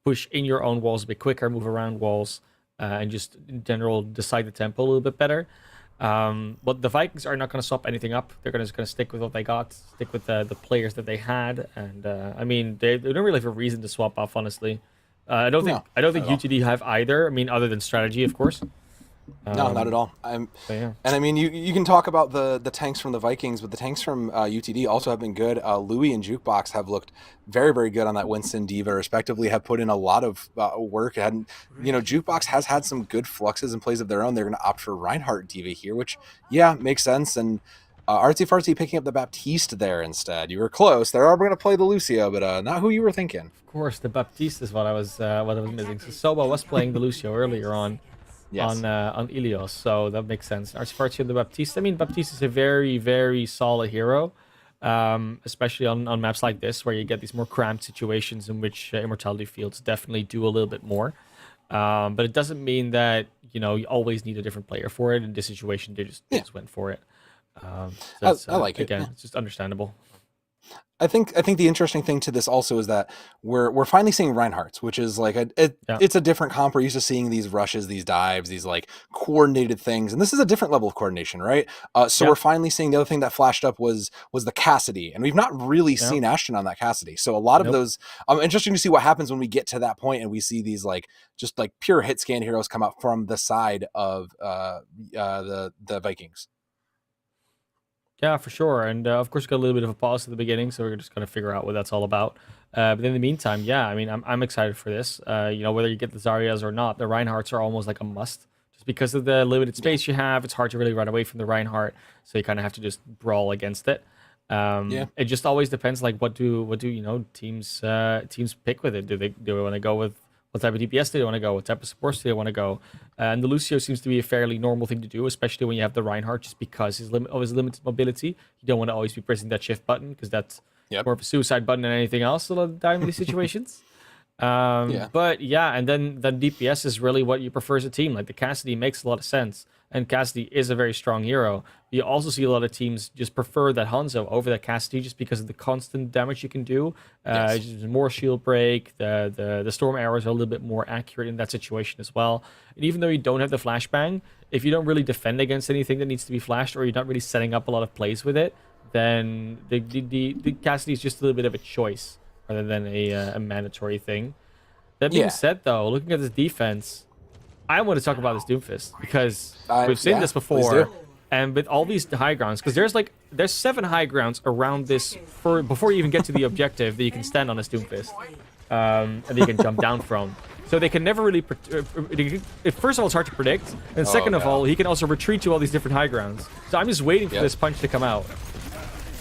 push in your own walls a bit quicker, move around walls, and just in general decide the tempo a little bit better. But the Vikings are not going to swap anything up. They're just going to stick with what they got, stick with the players that they had, and I mean they don't really have a reason to swap off, honestly. I don't think UTD have either. I mean, other than strategy, of course. No, not at all. And I mean, you can talk about the tanks from the Vikings, but the tanks from UTD also have been good. Louis and Jukebox have looked very, very good on that Winston Diva, respectively. Have put in a lot of work. And Jukebox has had some good fluxes and plays of their own. They're going to opt for Reinhardt Diva here, which makes sense. And Artsy Fartsy picking up the Baptiste there instead. You were close. They are going to play the Lucio, but not who you were thinking. Of course, the Baptiste is what I was missing. So Soba was playing the Lucio earlier on. Yes. On Ilios, so that makes sense. Artsy and the Baptiste. I mean, Baptiste is a very, very solid hero, especially on maps like this where you get these more cramped situations in which immortality fields definitely do a little bit more. But it doesn't mean that you always need a different player for it. In this situation, they just went for it. So I like it. Again, it's just understandable. I think the interesting thing to this also is that we're finally seeing Reinhardt's, which is it's a different comp. We're used to seeing these rushes, these dives, these coordinated things, and this is a different level of coordination, right? So we're finally seeing the other thing that flashed up was the Cassidy, and we've not really seen Ashton on that Cassidy. So a lot of those, interesting to see what happens when we get to that point and we see these just pure hit scan heroes come out from the side of the Vikings. Yeah, for sure. And of course, got a little bit of a pause at the beginning, so we're just going to figure out what that's all about. But in the meantime, I mean, I'm excited for this. Whether you get the Zaryas or not, the Reinhardts are almost like a must. Just because of the limited space you have, it's hard to really run away from the Reinhardt, so you kind of have to just brawl against it. It just always depends, what do teams pick with it? Do they want to go with what type of DPS do they want to go? What type of supports do they want to go? And the Lucio seems to be a fairly normal thing to do, especially when you have the Reinhardt, just because his limited mobility. You don't want to always be pressing that shift button because that's more of a suicide button than anything else a lot of the time in these situations. But and then DPS is really what you prefer as a team. The Cassidy makes a lot of sense, and Cassidy is a very strong hero. You also see a lot of teams just prefer that Hanzo over that Cassidy just because of the constant damage you can do. Just more shield break. The storm arrows are a little bit more accurate in that situation as well. And even though you don't have the flashbang, if you don't really defend against anything that needs to be flashed, or you're not really setting up a lot of plays with it, then the Cassidy is just a little bit of a choice rather than a mandatory thing. That being said, though, looking at this defense, I want to talk about this Doomfist because we've seen this before, and with all these high grounds, because there's 7 high grounds around this before you even get to the objective that you can stand on this Doomfist, and that you can jump down from. So they can never really. First of all, it's hard to predict, and second of all, he can also retreat to all these different high grounds. So I'm just waiting for this punch to come out.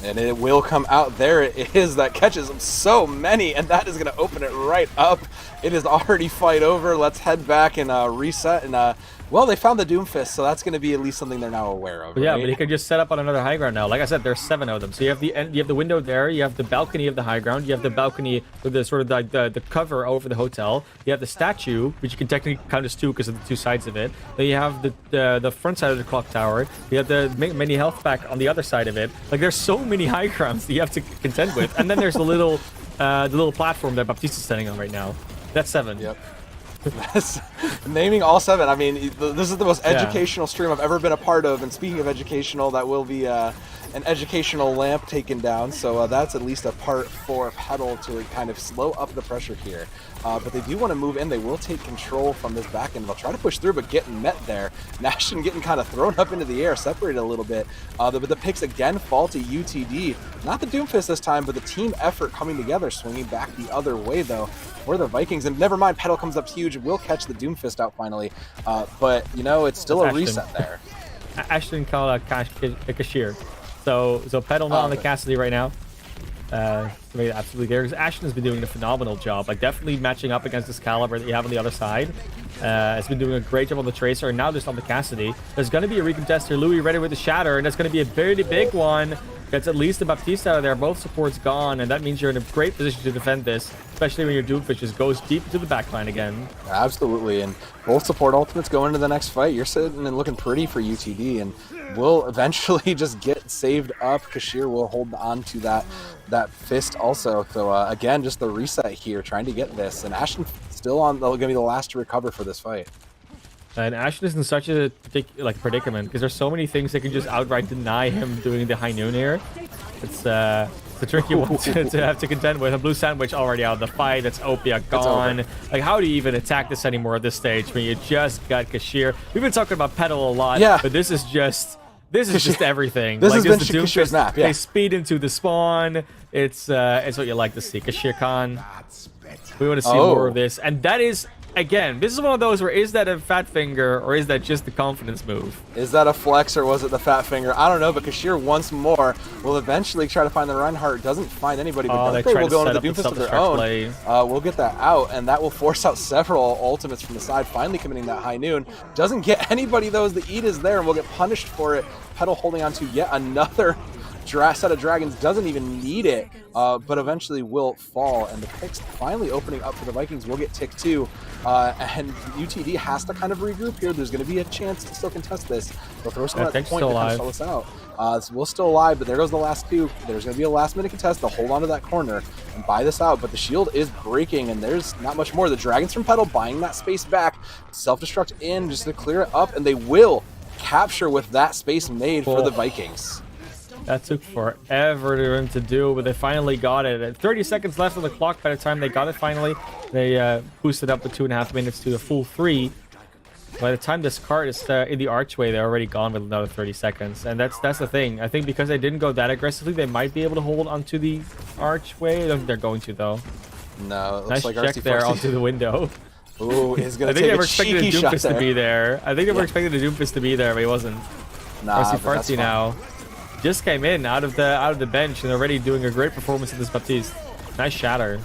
And it will come out. There it is. That catches him so many, and that is going to open it right up. It is already fight over. Let's head back and reset. And they found the Doomfist, so that's going to be at least something they're now aware of. Yeah, right? but he can just set up on another high ground now. Like I said, there's 7 of them. So you have the window there. You have the balcony of the high ground. You have the balcony with the sort of the cover over the hotel. You have the statue, which you can technically count as 2 because of the 2 sides of it. Then you have the front side of the clock tower. You have the mini health pack on the other side of it. There's so many high grounds that you have to contend with. And then there's a little the little platform that Baptiste is standing on right now. That's 7. Yep. Naming all 7. I mean, this is the most educational stream I've ever been a part of. And speaking of educational, that will be an educational lamp taken down. So that's at least a part for Petal to kind of slow up the pressure here. But they do want to move in. They will take control from this back end. They'll try to push through, but getting met there. Nashton getting kind of thrown up into the air, separated a little bit. But the picks again fall to UTD. Not the Doomfist this time, but the team effort coming together, swinging back the other way, though, for the Vikings. And never mind, Petal comes up huge. Will catch the Doomfist out finally. But, you know, it's still a reset there. Ashton called a cashier. So Petal not on the Cassidy right now. Made it absolutely there, because Ashton has been doing a phenomenal job, like definitely matching up against this caliber that you have on the other side. Has been doing a great job on the Tracer, and now just on the Cassidy. There's going to be a recontest here. Louis ready with the Shatter, and that's going to be a very big one. Gets at least the Baptiste out of there. Both supports gone, and that means you're in a great position to defend this, especially when your Doomfish just goes deep into the backline again. Absolutely, and both support ultimates go into the next fight. You're sitting and looking pretty for UTD, and will eventually just get saved up. Kashir will hold on to that fist also. So again, just the reset here, trying to get this, and Ashton still going to be the last to recover for this fight. And Ashton is in such a predicament, because there's so many things that can just outright deny him doing the high noon here. It's a tricky one to have to contend with. A blue sandwich already out of the fight. That's Opia gone. Like, how do you even attack this anymore at this stage when you just got Kashir? We've been talking about Petal a lot, but this is just everything. This like, has been Kashir's map. They speed into the spawn. It's what you like to see. Kashir Khan. We want to see more of this, and that is. Again, this is one of those where, is that a fat finger or is that just the confidence move? Is that a flex or was it the fat finger? I don't know, but Kashir once more will eventually try to find the Reinhardt. Doesn't find anybody, but they will go into the Doomfist of their own. We'll get that out, and that will force out several ultimates from the side, finally committing that high noon. Doesn't get anybody, though, as the Eat is there, and will get punished for it. Petal holding on to yet another set of dragons, doesn't even need it, but eventually will fall, and the picks finally opening up for the Vikings will get tick 2, and UTD has to kind of regroup here. There's going to be a chance to still contest this. They'll throw someone at the point to kind of stall us out. So we're still alive, but there goes the last 2. There's going to be a last minute contest. They'll hold on to that corner and buy this out, but the shield is breaking, and there's not much more. The dragons from Petal buying that space back, self-destruct in just to clear it up, and they will capture with that space made for the Vikings. That took forever for them to do, but they finally got it. At 30 seconds left on the clock by the time they got it finally. They boosted up the 2.5 minutes to a full 3. By the time this card is in the archway, they're already gone with another 30 seconds. And that's the thing. I think because they didn't go that aggressively, they might be able to hold onto the archway. I don't think they're going to, though. No, it looks nice like check there onto the window. Ooh, he's going to take a cheeky shot there. To be there. I think they were expecting the Doomfist to be there, but he wasn't. Nah, Farsi now. Just came in out of the bench and already doing a great performance in this Baptiste. Nice shatter.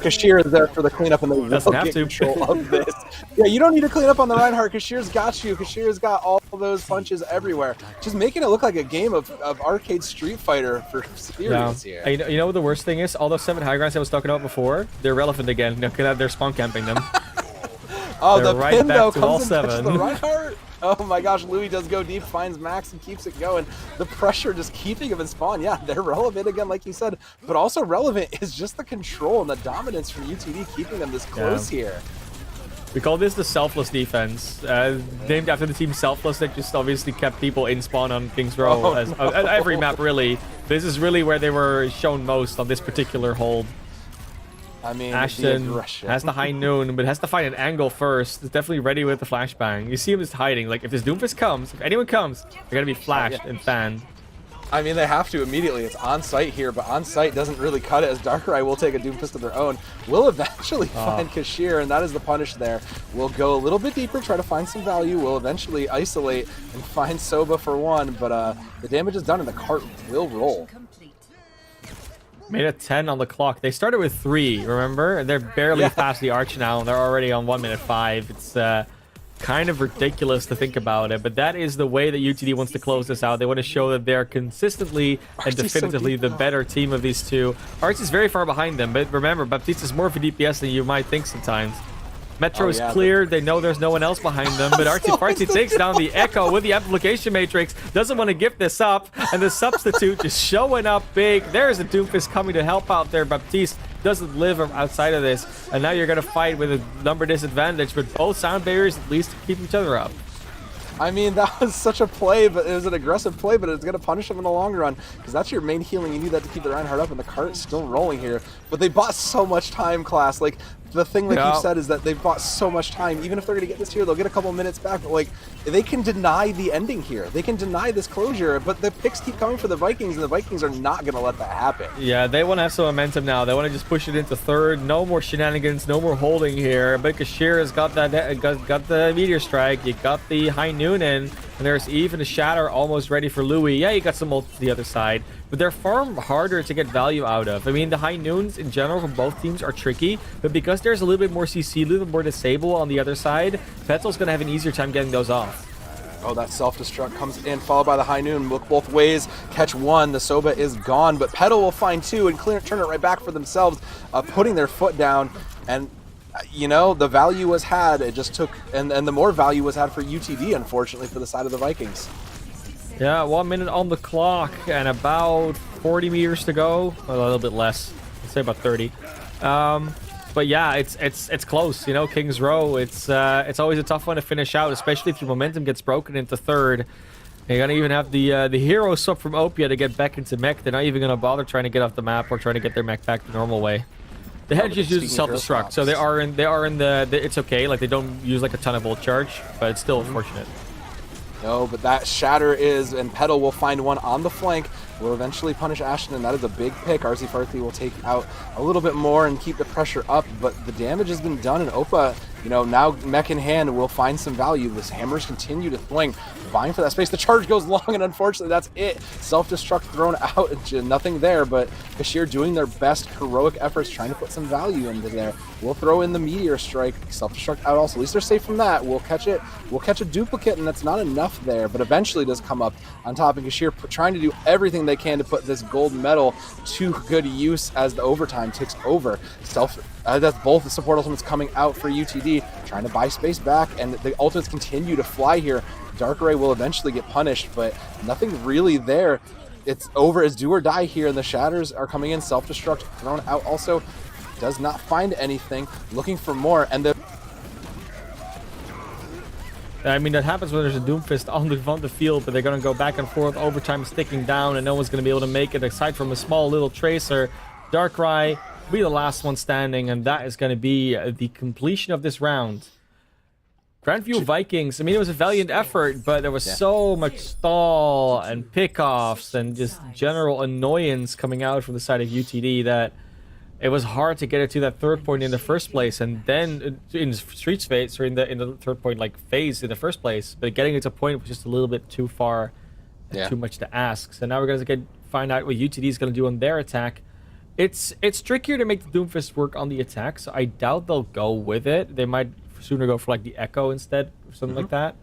Kashir is there for the cleanup, and they will get control of this. Yeah, you don't need to clean up on the Reinhardt. Kashir's got you. Kashir's got all those punches everywhere. Just making it look like a game of arcade Street Fighter for serious here. You know what the worst thing is? All those 7 high grounds I was talking about before, they're relevant again. They're spawn camping them. Oh, they're the right pin, back though, to comes all and 7. The Reinhardt. Oh my gosh, Louis does go deep, finds Max, and keeps it going. The pressure just keeping him in spawn. Yeah, they're relevant again, like you said. But also relevant is just the control and the dominance from UTD, keeping them this close here. We call this the Selfless defense, named after the team Selfless that just obviously kept people in spawn on King's Row. Every map, really. This is really where they were shown most on this particular hold. I mean, Ashton has the high noon, but has to find an angle first. He's definitely ready with the flashbang. You see him just hiding. Like, if this Doomfist comes, if anyone comes, they're going to be flashed and fanned. I mean, they have to immediately. It's on site here, but on site doesn't really cut it, as Darkrai will take a Doomfist of their own. Will eventually find Kashir, and that is the punish there. We'll go a little bit deeper, try to find some value. We'll eventually isolate and find Soba for 1, but the damage is done, and the cart will roll. Made a 10 on the clock. They started with 3, remember? And they're barely past the arch now, and they're already on 1 minute 5. It's kind of ridiculous to think about it, but that is the way that UTD wants to close this out. They want to show that they're consistently and definitively the better team of these two. Arch is very far behind them, but remember, Baptiste is more of a DPS than you might think sometimes. Metro Oh, is yeah, clear. They know there's no one else behind them, but Artsy Fartsy takes down the Echo with the Amplification Matrix. Doesn't want to give this up, and the Substitute just showing up big. There's a Doomfist coming to help out there. Baptiste doesn't live outside of this, and now you're going to fight with a number disadvantage, but both sound barriers at least keep each other up. I mean, that was such a play, but it was an aggressive play, but it's going to punish them in the long run, because that's your main healing. You need that to keep the Reinhardt up, and the cart's still rolling here. But they bought so much time, class. Like, the thing, like you said, is that they've bought so much time. Even if they're going to get this here, they'll get a couple minutes back, but, like, they can deny the ending here. They can deny this closure, but the picks keep coming for the Vikings, and the Vikings are not going to let that happen. Yeah, they want to have some momentum now. They want to just push it into third. No more shenanigans, no more holding here. But Kashir has got that, got the Meteor Strike. You got the High Noon in, and there's even a Shatter almost ready for Louis. Yeah, you got some ult to the other side, but they're far harder to get value out of. I mean, the High Noons in general from both teams are tricky, but because there's a little bit more CC, a little bit more disable on the other side, Petal's going to have an easier time getting those off. Oh, that self-destruct comes in, followed by the High Noon. Look both ways, catch one. The Soba is gone, but Petal will find two and turn it right back for themselves, putting their foot down. And, you know, the value was had. It just took, and the more value was had for UTD, unfortunately, for the side of the Vikings. Yeah, 1 minute on the clock and about 40 meters to go. A little bit less. Let's say about 30. But yeah, it's close. You know, Kings Row. It's always a tough one to finish out, especially if your momentum gets broken into third. You're gonna even have the hero swap from Opia to get back into mech. They're not even gonna bother trying to get off the map or trying to get their mech back the normal way. The head just uses self-destruct, so they are in the it's okay. Like, they don't use like a ton of ult charge, but it's still unfortunate. No, but that Shatter is, and Petal will find one on the flank. Will eventually punish Ashton, and that is a big pick. RC Farthy will take out a little bit more and keep the pressure up, but the damage has been done, and Opa, you know, now mech in hand will find some value. This hammers continue to swing, vying for that space. The charge goes long, and unfortunately, that's it. Self-destruct thrown out, nothing there, but Kashir doing their best heroic efforts, trying to put some value into there. We'll throw in the Meteor Strike, self-destruct out also. At least they're safe from that. We'll catch it. We'll catch a duplicate, and that's not enough there, but eventually does come up on top, and Kashir trying to do everything they can to put this gold medal to good use as the overtime ticks over. That's both the support ultimates coming out for UTD, trying to buy space back, and the ultimates continue to fly here. Darkrai will eventually get punished, but nothing really there. It's over as do or die here, and the Shatters are coming in. Self-destruct thrown out also. Does not find anything, looking for more, and the I mean, that happens when there's a Doomfist on the field, but they're going to go back and forth, overtime sticking down, and no one's going to be able to make it aside from a small little Tracer. Darkrai will be the last one standing, and that is going to be the completion of this round. Grandview Vikings, I mean, it was a valiant effort, but there was so much stall and pickoffs and just general annoyance coming out from the side of UTD that it was hard to get it to that third point in the first place, and then in Streets phase, or in the third point like phase in the first place, but getting it to a point was just a little bit too far, and too much to ask. So now we're gonna find out what UTD is gonna do on their attack. It's trickier to make the Doomfist work on the attack, so I doubt they'll go with it. They might sooner go for like the Echo instead, or something like that.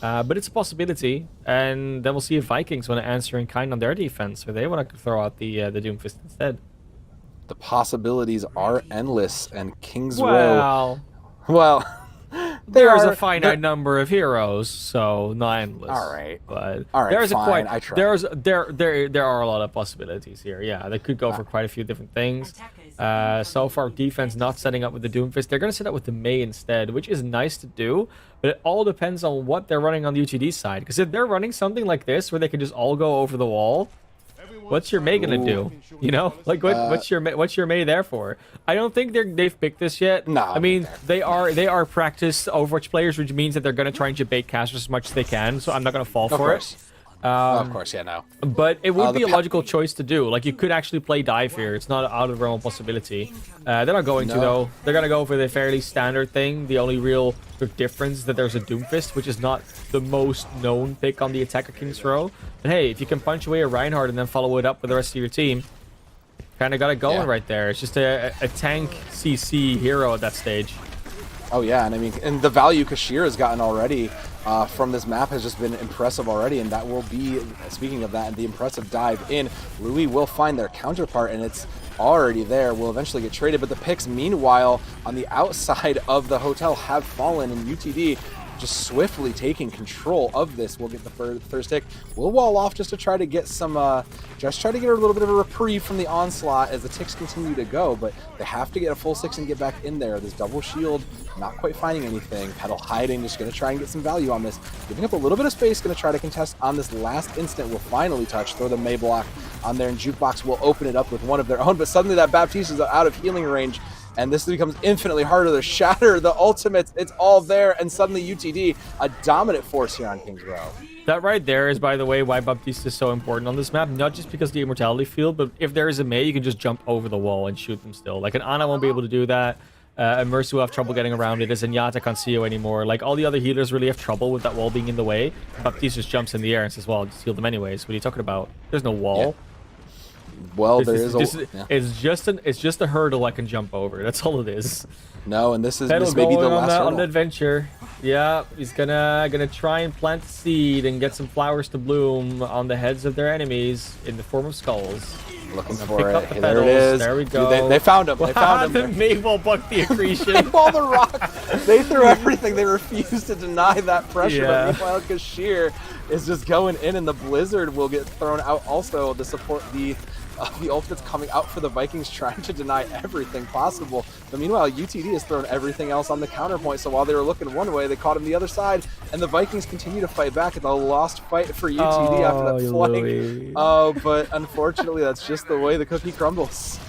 But it's a possibility, and then we'll see if Vikings want to answer in kind on their defense, or they want to throw out the Doomfist instead. The possibilities are endless, and Kings Row. Well, there's a finite number of heroes, so not endless. All right, but all right, there's fine. I tried. There are a lot of possibilities here. Yeah, they could go for quite a few different things. So far, defense not setting up with the Doomfist. They're going to set up with the Mei instead, which is nice to do, but it all depends on what they're running on the UTD side. Because if they're running something like this, where they can just all go over the wall, what's your Mei gonna do? You know, like what's your Mei there for? I don't think they've picked this yet. No, I mean they are practiced Overwatch players, which means that they're gonna try and debate casters as much as they can. So I'm not gonna fall for it. Of course, yeah, no. But it would be a logical choice to do. Like, you could actually play dive here. It's not out of the realm of possibility. They're not going to, though. They're going to go for the fairly standard thing. The only real sort of difference is that there's a Doomfist, which is not the most known pick on the attacker King's Row. But hey, if you can punch away a Reinhardt and then follow it up with the rest of your team, kind of got it going right there. It's just a tank CC hero at that stage. Oh yeah, and I mean, and the value Kashir has gotten already from this map has just been impressive already, and that will be, speaking of that, the impressive dive in. Louis will find their counterpart, and it's already there, will eventually get traded, but the picks, meanwhile, on the outside of the hotel have fallen, and UTD just swiftly taking control of this. We'll get the first tick. We'll wall off just to try to get some, just try to get a little bit of a reprieve from the onslaught as the ticks continue to go, but they have to get a full 6 and get back in there. This double shield, not quite finding anything. Petal hiding, just going to try and get some value on this. Giving up a little bit of space, going to try to contest on this last instant. Will finally touch, throw the May block on there, and Jukebox will open it up with one of their own, but suddenly that Baptiste is out of healing range, and this becomes infinitely harder to shatter the ultimates. It's all there, and suddenly UTD, a dominant force here on Kings Row. That right there is, by the way, why Baptiste is so important on this map. Not just because of the immortality field, but if there is a Mei, you can just jump over the wall and shoot them still. Like, an Ana won't be able to do that. And Mercy will have trouble getting around it. As Zenyatta can't see you anymore. Like, all the other healers really have trouble with that wall being in the way. Baptiste just jumps in the air and says, well, I'll just heal them anyways. What are you talking about? There's no wall. Yeah. Well, yeah. It's just a hurdle I can jump over. That's all it is. No, and this Petal may be the going last hurdle. on the adventure. Yeah, he's gonna try and plant the seed and get some flowers to bloom on the heads of their enemies in the form of skulls. Looking for Pick it. up the There it petals. is. There we go. They found him. They found The him. Mayball bucked the accretion. All the rock. They threw everything. They refused to deny that pressure. Yeah. But meanwhile, Kashir is just going in, and the Blizzard will get thrown out also to support the ultimates coming out for the Vikings, trying to deny everything possible. But meanwhile, UTD has thrown everything else on the counterpoint. So while they were looking one way, they caught him the other side, and the Vikings continue to fight back. It's a lost fight for UTD after that flank. Louis. Oh, but unfortunately, that's just the way the cookie crumbles.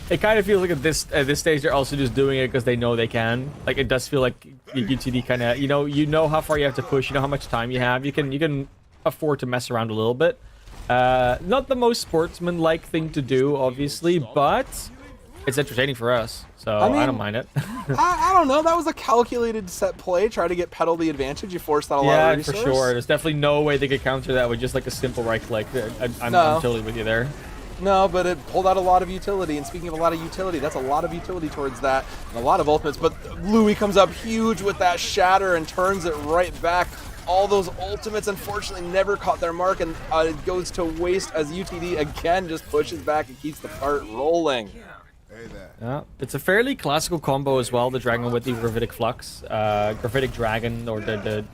It kind of feels like at this stage they're also just doing it because they know they can. Like, it does feel like UTD kind of, you know how far you have to push, you know how much time you have. You can afford to mess around a little bit. Not the most sportsman-like thing to do, obviously, but it's entertaining for us, so I don't mind it. I don't know. That was a calculated set play. Try to get Petal the advantage. You forced out a lot of resource. For sure. There's definitely no way they could counter that with just like a simple right click. I'm totally with you there. No, but it pulled out a lot of utility. And speaking of a lot of utility, that's a lot of utility towards that. And a lot of ultimates. But Louis comes up huge with that shatter and turns it right back. All those ultimates, unfortunately, never caught their mark, and it goes to waste as UTD again just pushes back and keeps the cart rolling. Yeah, it's a fairly classical combo as well. The dragon with the gravitic flux, gravitic dragon, or the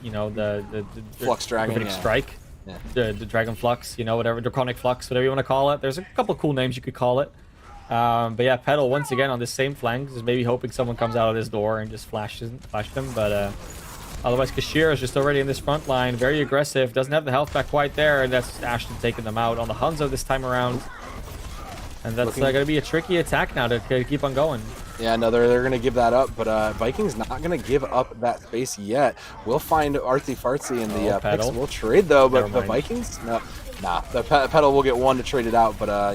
Flux dragon, gravitic strike, yeah. the dragon flux, whatever, draconic flux, whatever you want to call it. There's a couple cool names you could call it. But yeah, Petal once again on this same flank, just maybe hoping someone comes out of this door and just flash them, but. Otherwise, Kashir is just already in this front line, very aggressive, doesn't have the health back quite there, and that's Ashton taking them out on the Hanzo this time around. And that's going to be a tricky attack now to keep on going. Yeah, no, they're going to give that up, but Vikings not going to give up that space yet. We'll find Artsy Fartsy in the picks. We'll trade, though, but the Vikings, the Petal will get one to trade it out, but,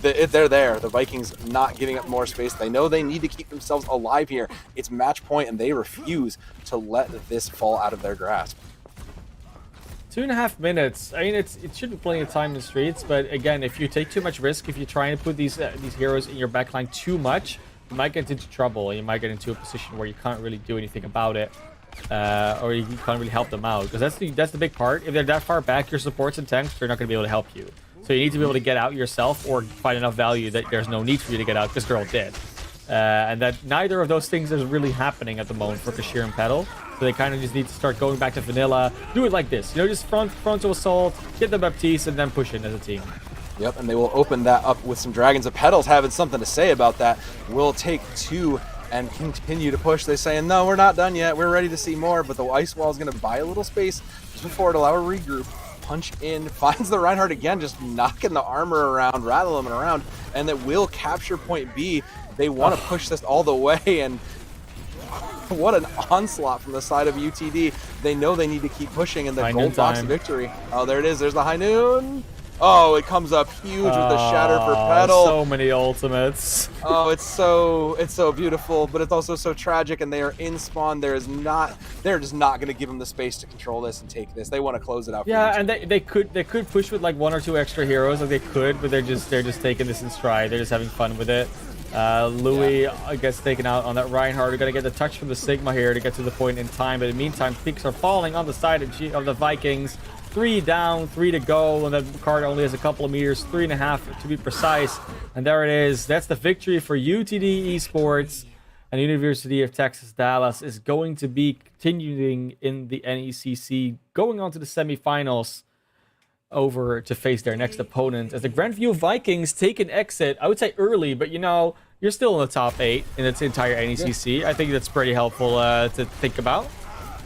they're there. The Vikings not giving up more space. They know they need to keep themselves alive here. It's match point, and they refuse to let this fall out of their grasp. 2.5 minutes. I mean, it should be plenty of time in the streets, but again, if you take too much risk, if you try and put these heroes in your backline too much, you might get into trouble, and you might get into a position where you can't really do anything about it, or you can't really help them out. Because that's the big part. If they're that far back, your supports and tanks, they're not going to be able to help you. So you need to be able to get out yourself or find enough value that there's no need for you to get out because they're all dead. And that neither of those things is really happening at the moment for Kashir and Petal. So they kind of just need to start going back to vanilla. Do it like this, just frontal assault, get the Baptiste, and then push in as a team. Yep, and they will open that up with some dragons. The Petal's having something to say about that. We'll take 2 and continue to push. They're saying, no, we're not done yet. We're ready to see more, but the ice wall is going to buy a little space just before it allow a regroup. Punch in, finds the Reinhardt again, just knocking the armor around, rattling them around, and that will capture point B. They want to push this all the way, and what an onslaught from the side of UTD. They know they need to keep pushing, and the gold box victory. Oh, there it is. There's the high noon. Oh, it comes up huge with the shatter for Petal. So many ultimates. Oh, it's so beautiful, but it's also so tragic, and they are in spawn. They're just not going to give them the space to control this and take this. They want to close it out. Yeah, and they could push with like 1 or 2 extra heroes, like they could, but they're just taking this in stride. They're just having fun with it. Louis gets taken out on that Reinhardt. We're gonna get the touch from the Sigma here to get to the point in time, but in the meantime, peaks are falling on the side of the Vikings. 3 down, 3 to go, and that card only has a couple of meters, 3.5 to be precise. And there it is. That's the victory for UTD Esports. And University of Texas Dallas is going to be continuing in the NECC, going on to the semifinals over to face their next opponent as the Grandview Vikings take an exit. I would say early, but you know, you're still in the top 8 in its entire NECC. I think that's pretty helpful to think about.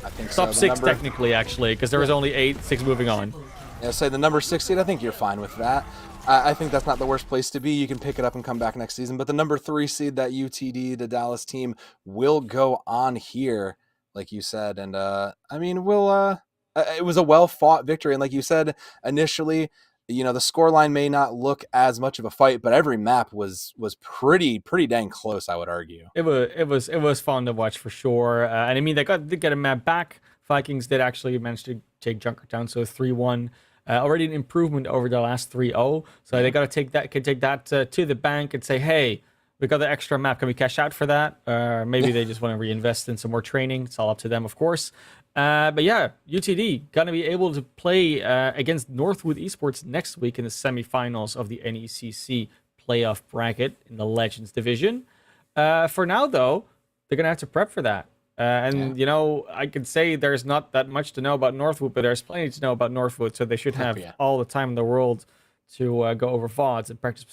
I think Top so. 6 technically, actually, because there was only 8, 6 moving on. Yeah, say the number 6 seed, I think you're fine with that. I think that's not the worst place to be. You can pick it up and come back next season. But the number 3 seed, that UTD, the Dallas team, will go on here, like you said. And I mean, it was a well-fought victory. And like you said initially, you know, the scoreline may not look as much of a fight, but every map was pretty dang close, I would argue. It was fun to watch for sure. And I mean, did get a map back. Vikings did actually manage to take Junkertown, so 3-1. Already an improvement over the last 3-0. So they got to take that to the bank and say, hey, we got the extra map. Can we cash out for that? Maybe they just want to reinvest in some more training. It's all up to them, of course. But yeah, UTD going to be able to play against Northwood Esports next week in the semifinals of the NECC playoff bracket in the Legends division. For now, though, they're going to have to prep for that. You know, I could say there's not that much to know about Northwood, but there's plenty to know about Northwood, so they should have all the time in the world to go over VODs and practice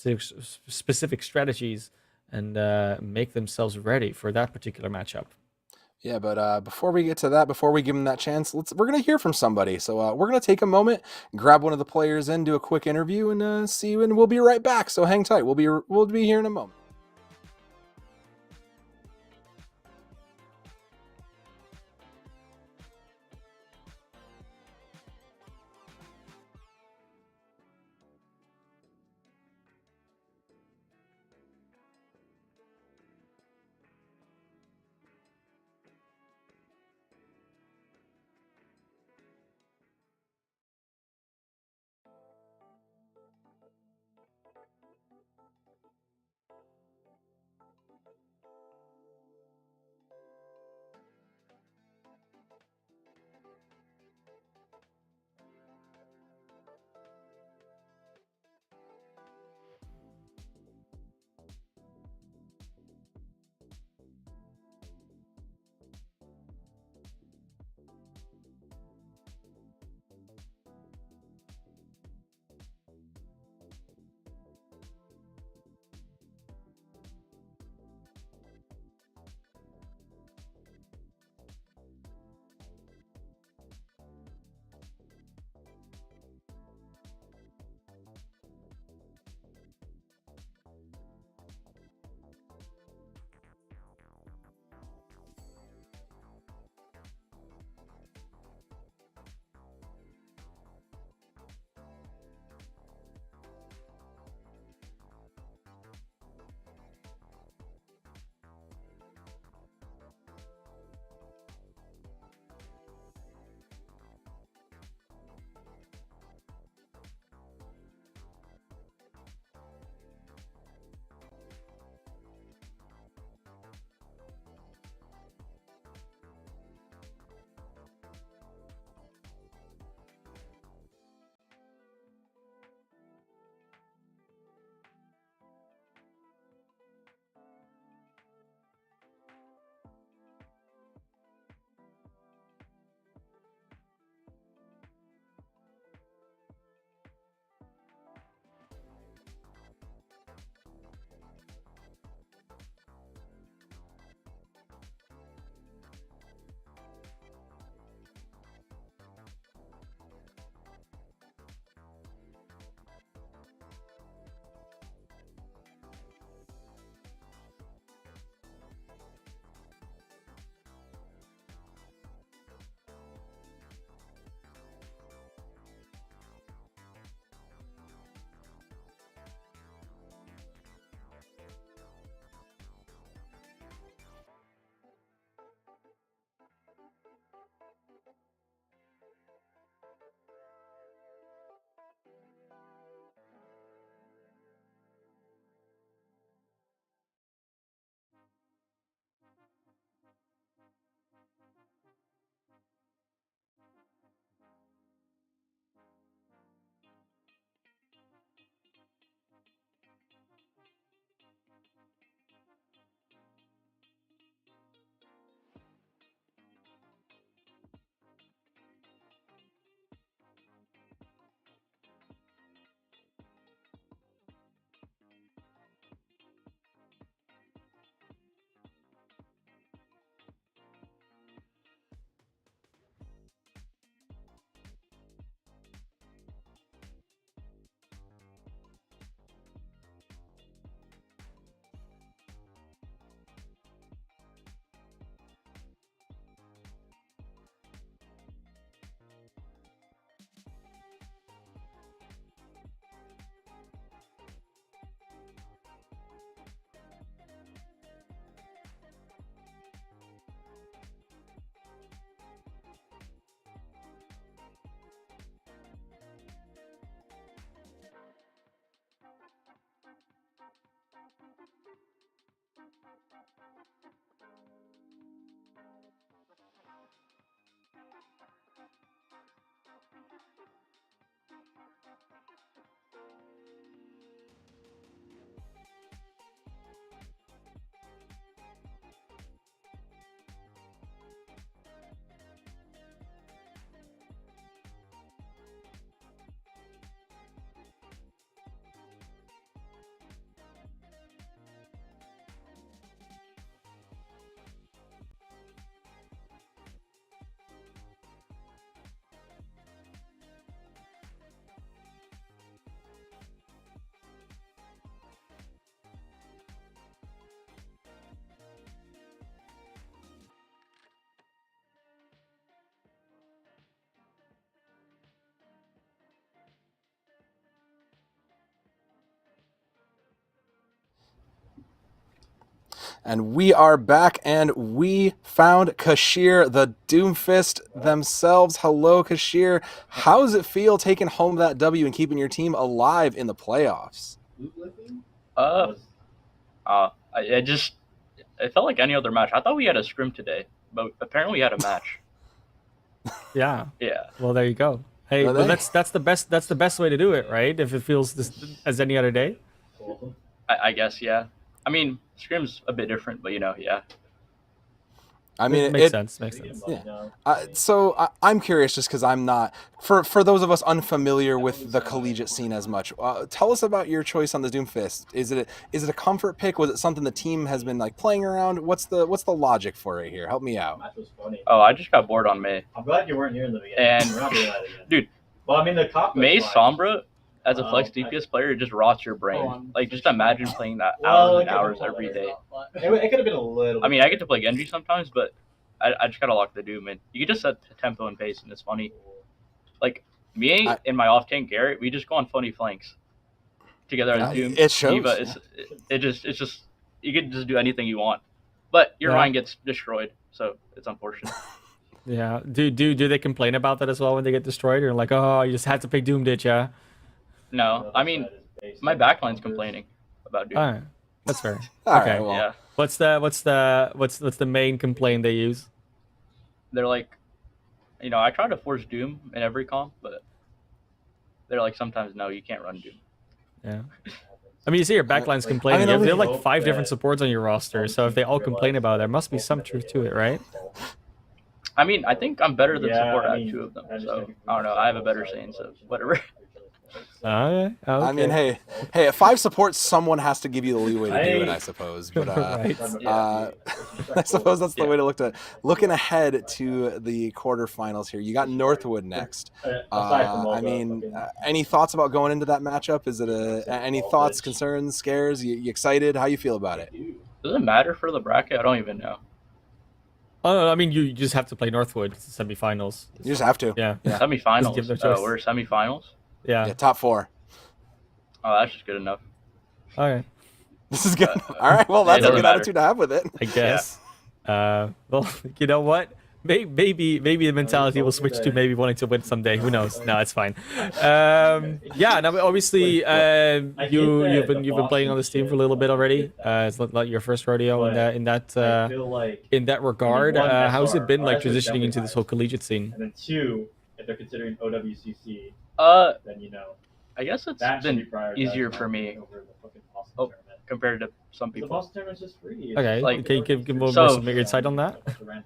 specific strategies and make themselves ready for that particular matchup. Yeah, but before we get to that, before we give them that chance, we're gonna hear from somebody. So we're gonna take a moment, grab one of the players in, do a quick interview, and see you. And we'll be right back. So hang tight. We'll be here in a moment. And we are back, and we found Kashir, the Doomfist themselves. Hello, Kashir. How does it feel taking home that W and keeping your team alive in the playoffs? It felt like any other match. I thought we had a scrim today, but apparently we had a match. Yeah. Yeah. Well, there you go. Hey, Are well, they? that's the best way to do it, right? If it feels this as any other day. I guess, yeah. I mean, scrim's a bit different, but yeah. I mean, It makes sense. Makes sense. Yeah. I'm curious, just because I'm not, for those of us unfamiliar with the collegiate scene as much. Tell us about your choice on the Doomfist. Is it a comfort pick? Was it something the team has been like playing around? What's the logic for it here? Help me out. Oh, I just got bored on May. I'm glad you weren't here in the beginning. And We're not doing that again. dude, Well, I mean, the cop. May Sombra as a flex DPS player, it just rots your brain. Like, just imagine playing that hours and hours every day. It could have been a little. I mean, I get to play Genji sometimes, but I just gotta lock the Doom in. You can just set tempo and pace, and it's funny. Like, me and my off-tank Garrett, we just go on funny flanks together as Doom. It shows. Diva, it's just you can just do anything you want, but your line gets destroyed, so it's unfortunate. Yeah. Do they complain about that as well when they get destroyed? Or like, oh, you just had to pick Doom, did ya? No, I mean, my backline's complaining about Doom. All right. That's fair. All Okay. right, well, Yeah, What's the main complaint they use? they're like, I try to force Doom in every comp, but they're like, sometimes no, you can't run Doom. Yeah. I mean, you see your backline's complaining. I mean, You have like 5 different supports on your roster, so if they all complain about it, there must be some truth to it, right? I mean, I think I'm better than Yeah, support I at mean, 2 of them, I just so think I don't know. I have a better saying, so whatever. Okay. I mean, hey, at 5 supports, someone has to give you the leeway to do it, I suppose. But Right. I suppose that's the way to look at it. Looking ahead to the quarterfinals here, you got Northwood next. I mean, any thoughts about going into that matchup? Is it any thoughts, concerns, scares? You excited? How you feel about it? Does it matter for the bracket? I don't even know. Oh, no, I mean, you just have to play Northwood semifinals. You just have to. Yeah. Yeah. Semifinals. give them a choice. We're semifinals. Yeah. Yeah, top 4. Oh, that's just good enough. Okay. This is good. All right. Well, that's a doesn't good matter. attitude to have with it. I guess. Well, you know what? Maybe the mentality will switch to maybe wanting to win someday. Who knows? No, it's fine. Yeah. Now, obviously, you've been playing on this team for a little bit already. It's not your first rodeo in that regard. How's it been like transitioning into this whole collegiate scene? And then 2, if they're considering OWCC, then I guess it's that should be been prioritized easier for me over the fucking Boston Oh, tournament. compared to some The people. Boston tournament's just free. Okay. Like- Can you give more So- some insight on that?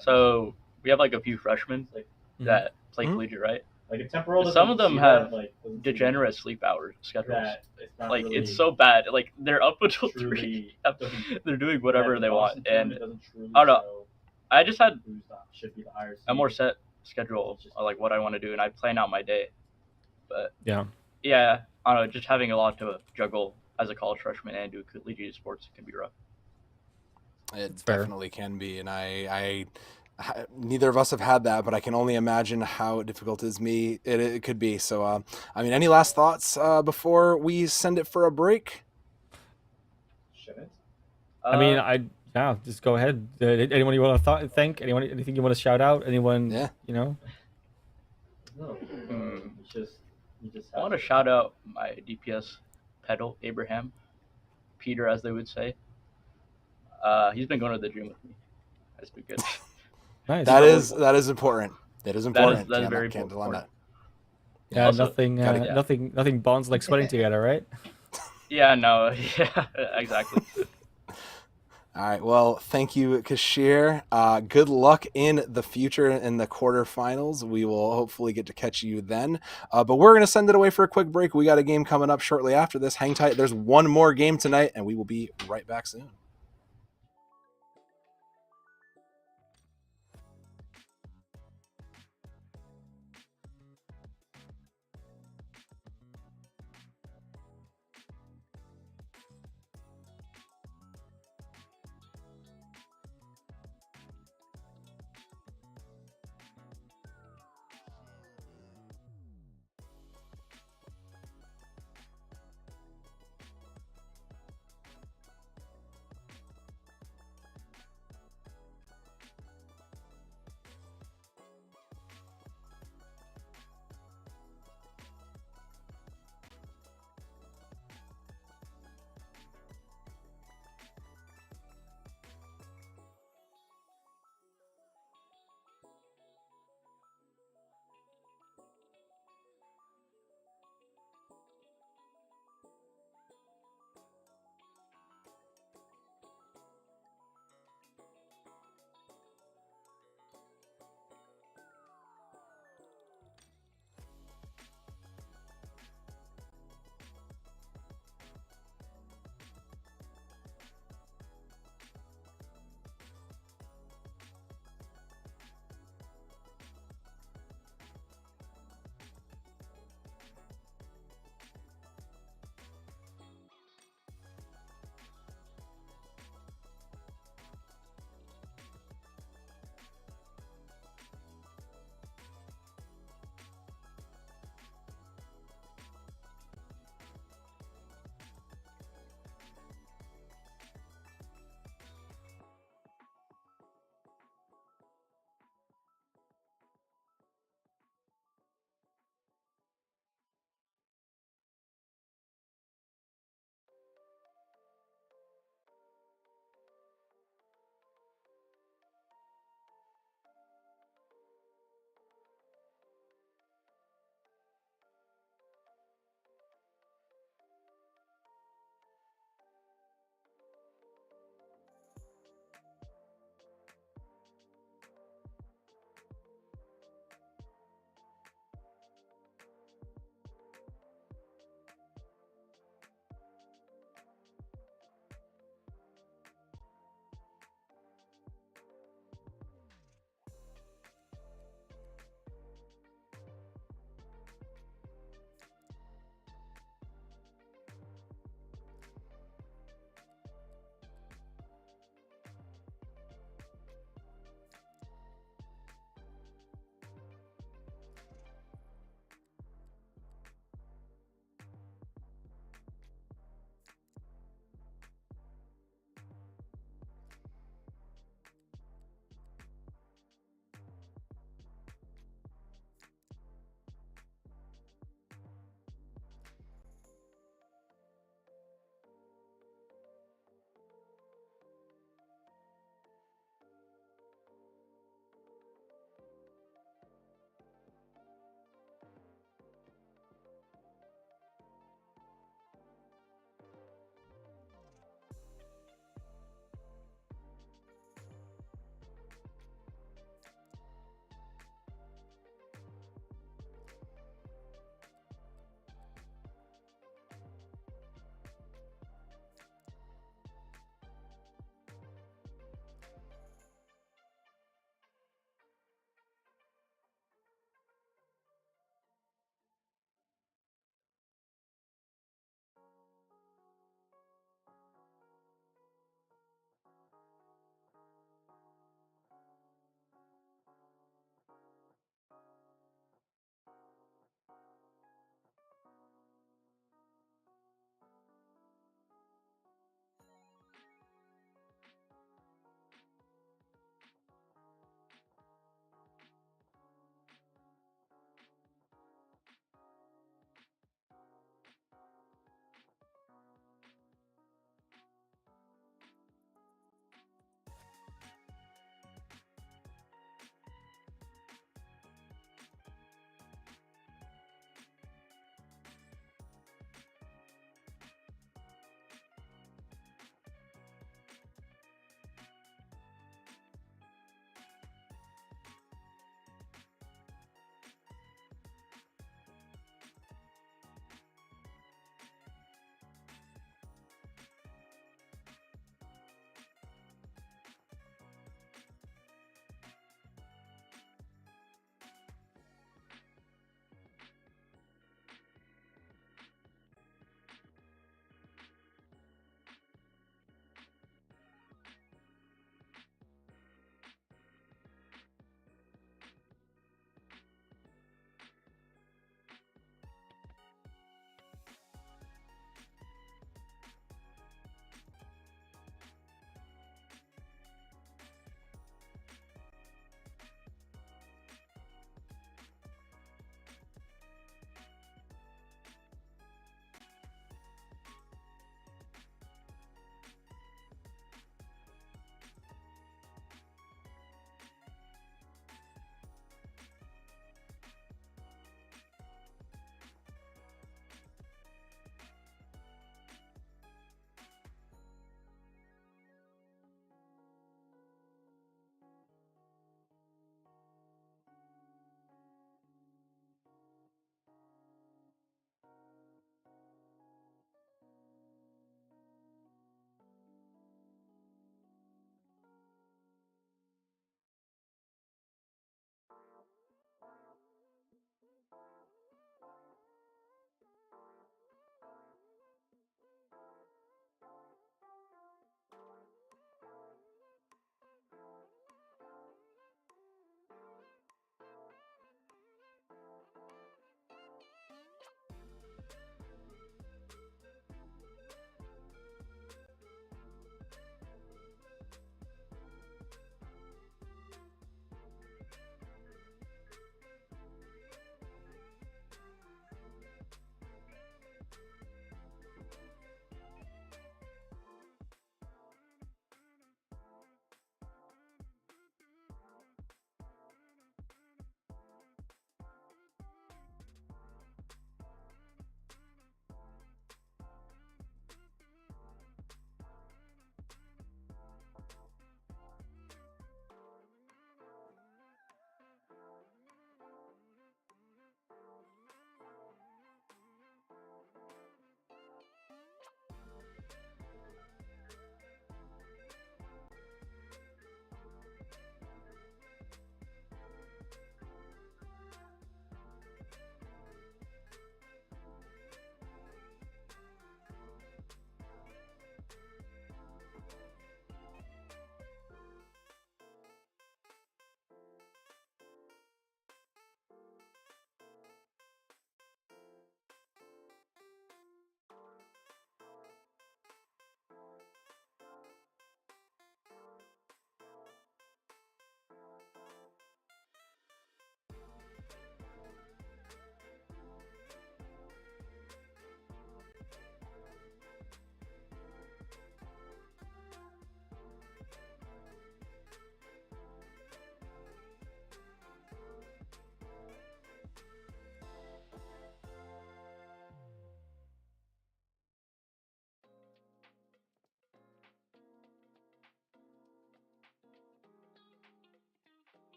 So we have like a few freshmen Mm-hmm. that play Mhm. collegiate, right? Like if Temporal doesn't Some of them see have that, like, doesn't see Degenerate sleep hour schedules. that it's not Like really it's so bad. Like they're up until truly 3. They're doing whatever that they the want, Boston and tournament doesn't truly I don't know. show I just had who's the- should be the higher a more seed. set schedule of like what I want to do, and I plan out my day. But Yeah. yeah, I don't know. Just having a lot to juggle as a college freshman and do collegiate sports can be rough. It Fair. definitely can be, and I neither of us have had that, but I can only imagine how difficult it could be. So, I mean, any last thoughts before we send it for a break? Shouldn't. I mean, just go ahead. Anyone you want to thank? Anything you want to shout out? Anyone? Yeah. No. Hmm. You just I want to shout out my DPS pedal, Abraham, Peter, as they would say. He's been going to the gym with me. That's been good. Nice. That is important. That is important. that is very Can't deny important. that. Yeah. Also- Nothing bonds like sweating together, right? Yeah, no, yeah, exactly. All right. Well, thank you, Kashir. Good luck in the future in the quarterfinals. We will hopefully get to catch you then. But we're going to send it away for a quick break. We got a game coming up shortly after this. Hang tight. There's one more game tonight, and we will be right back soon.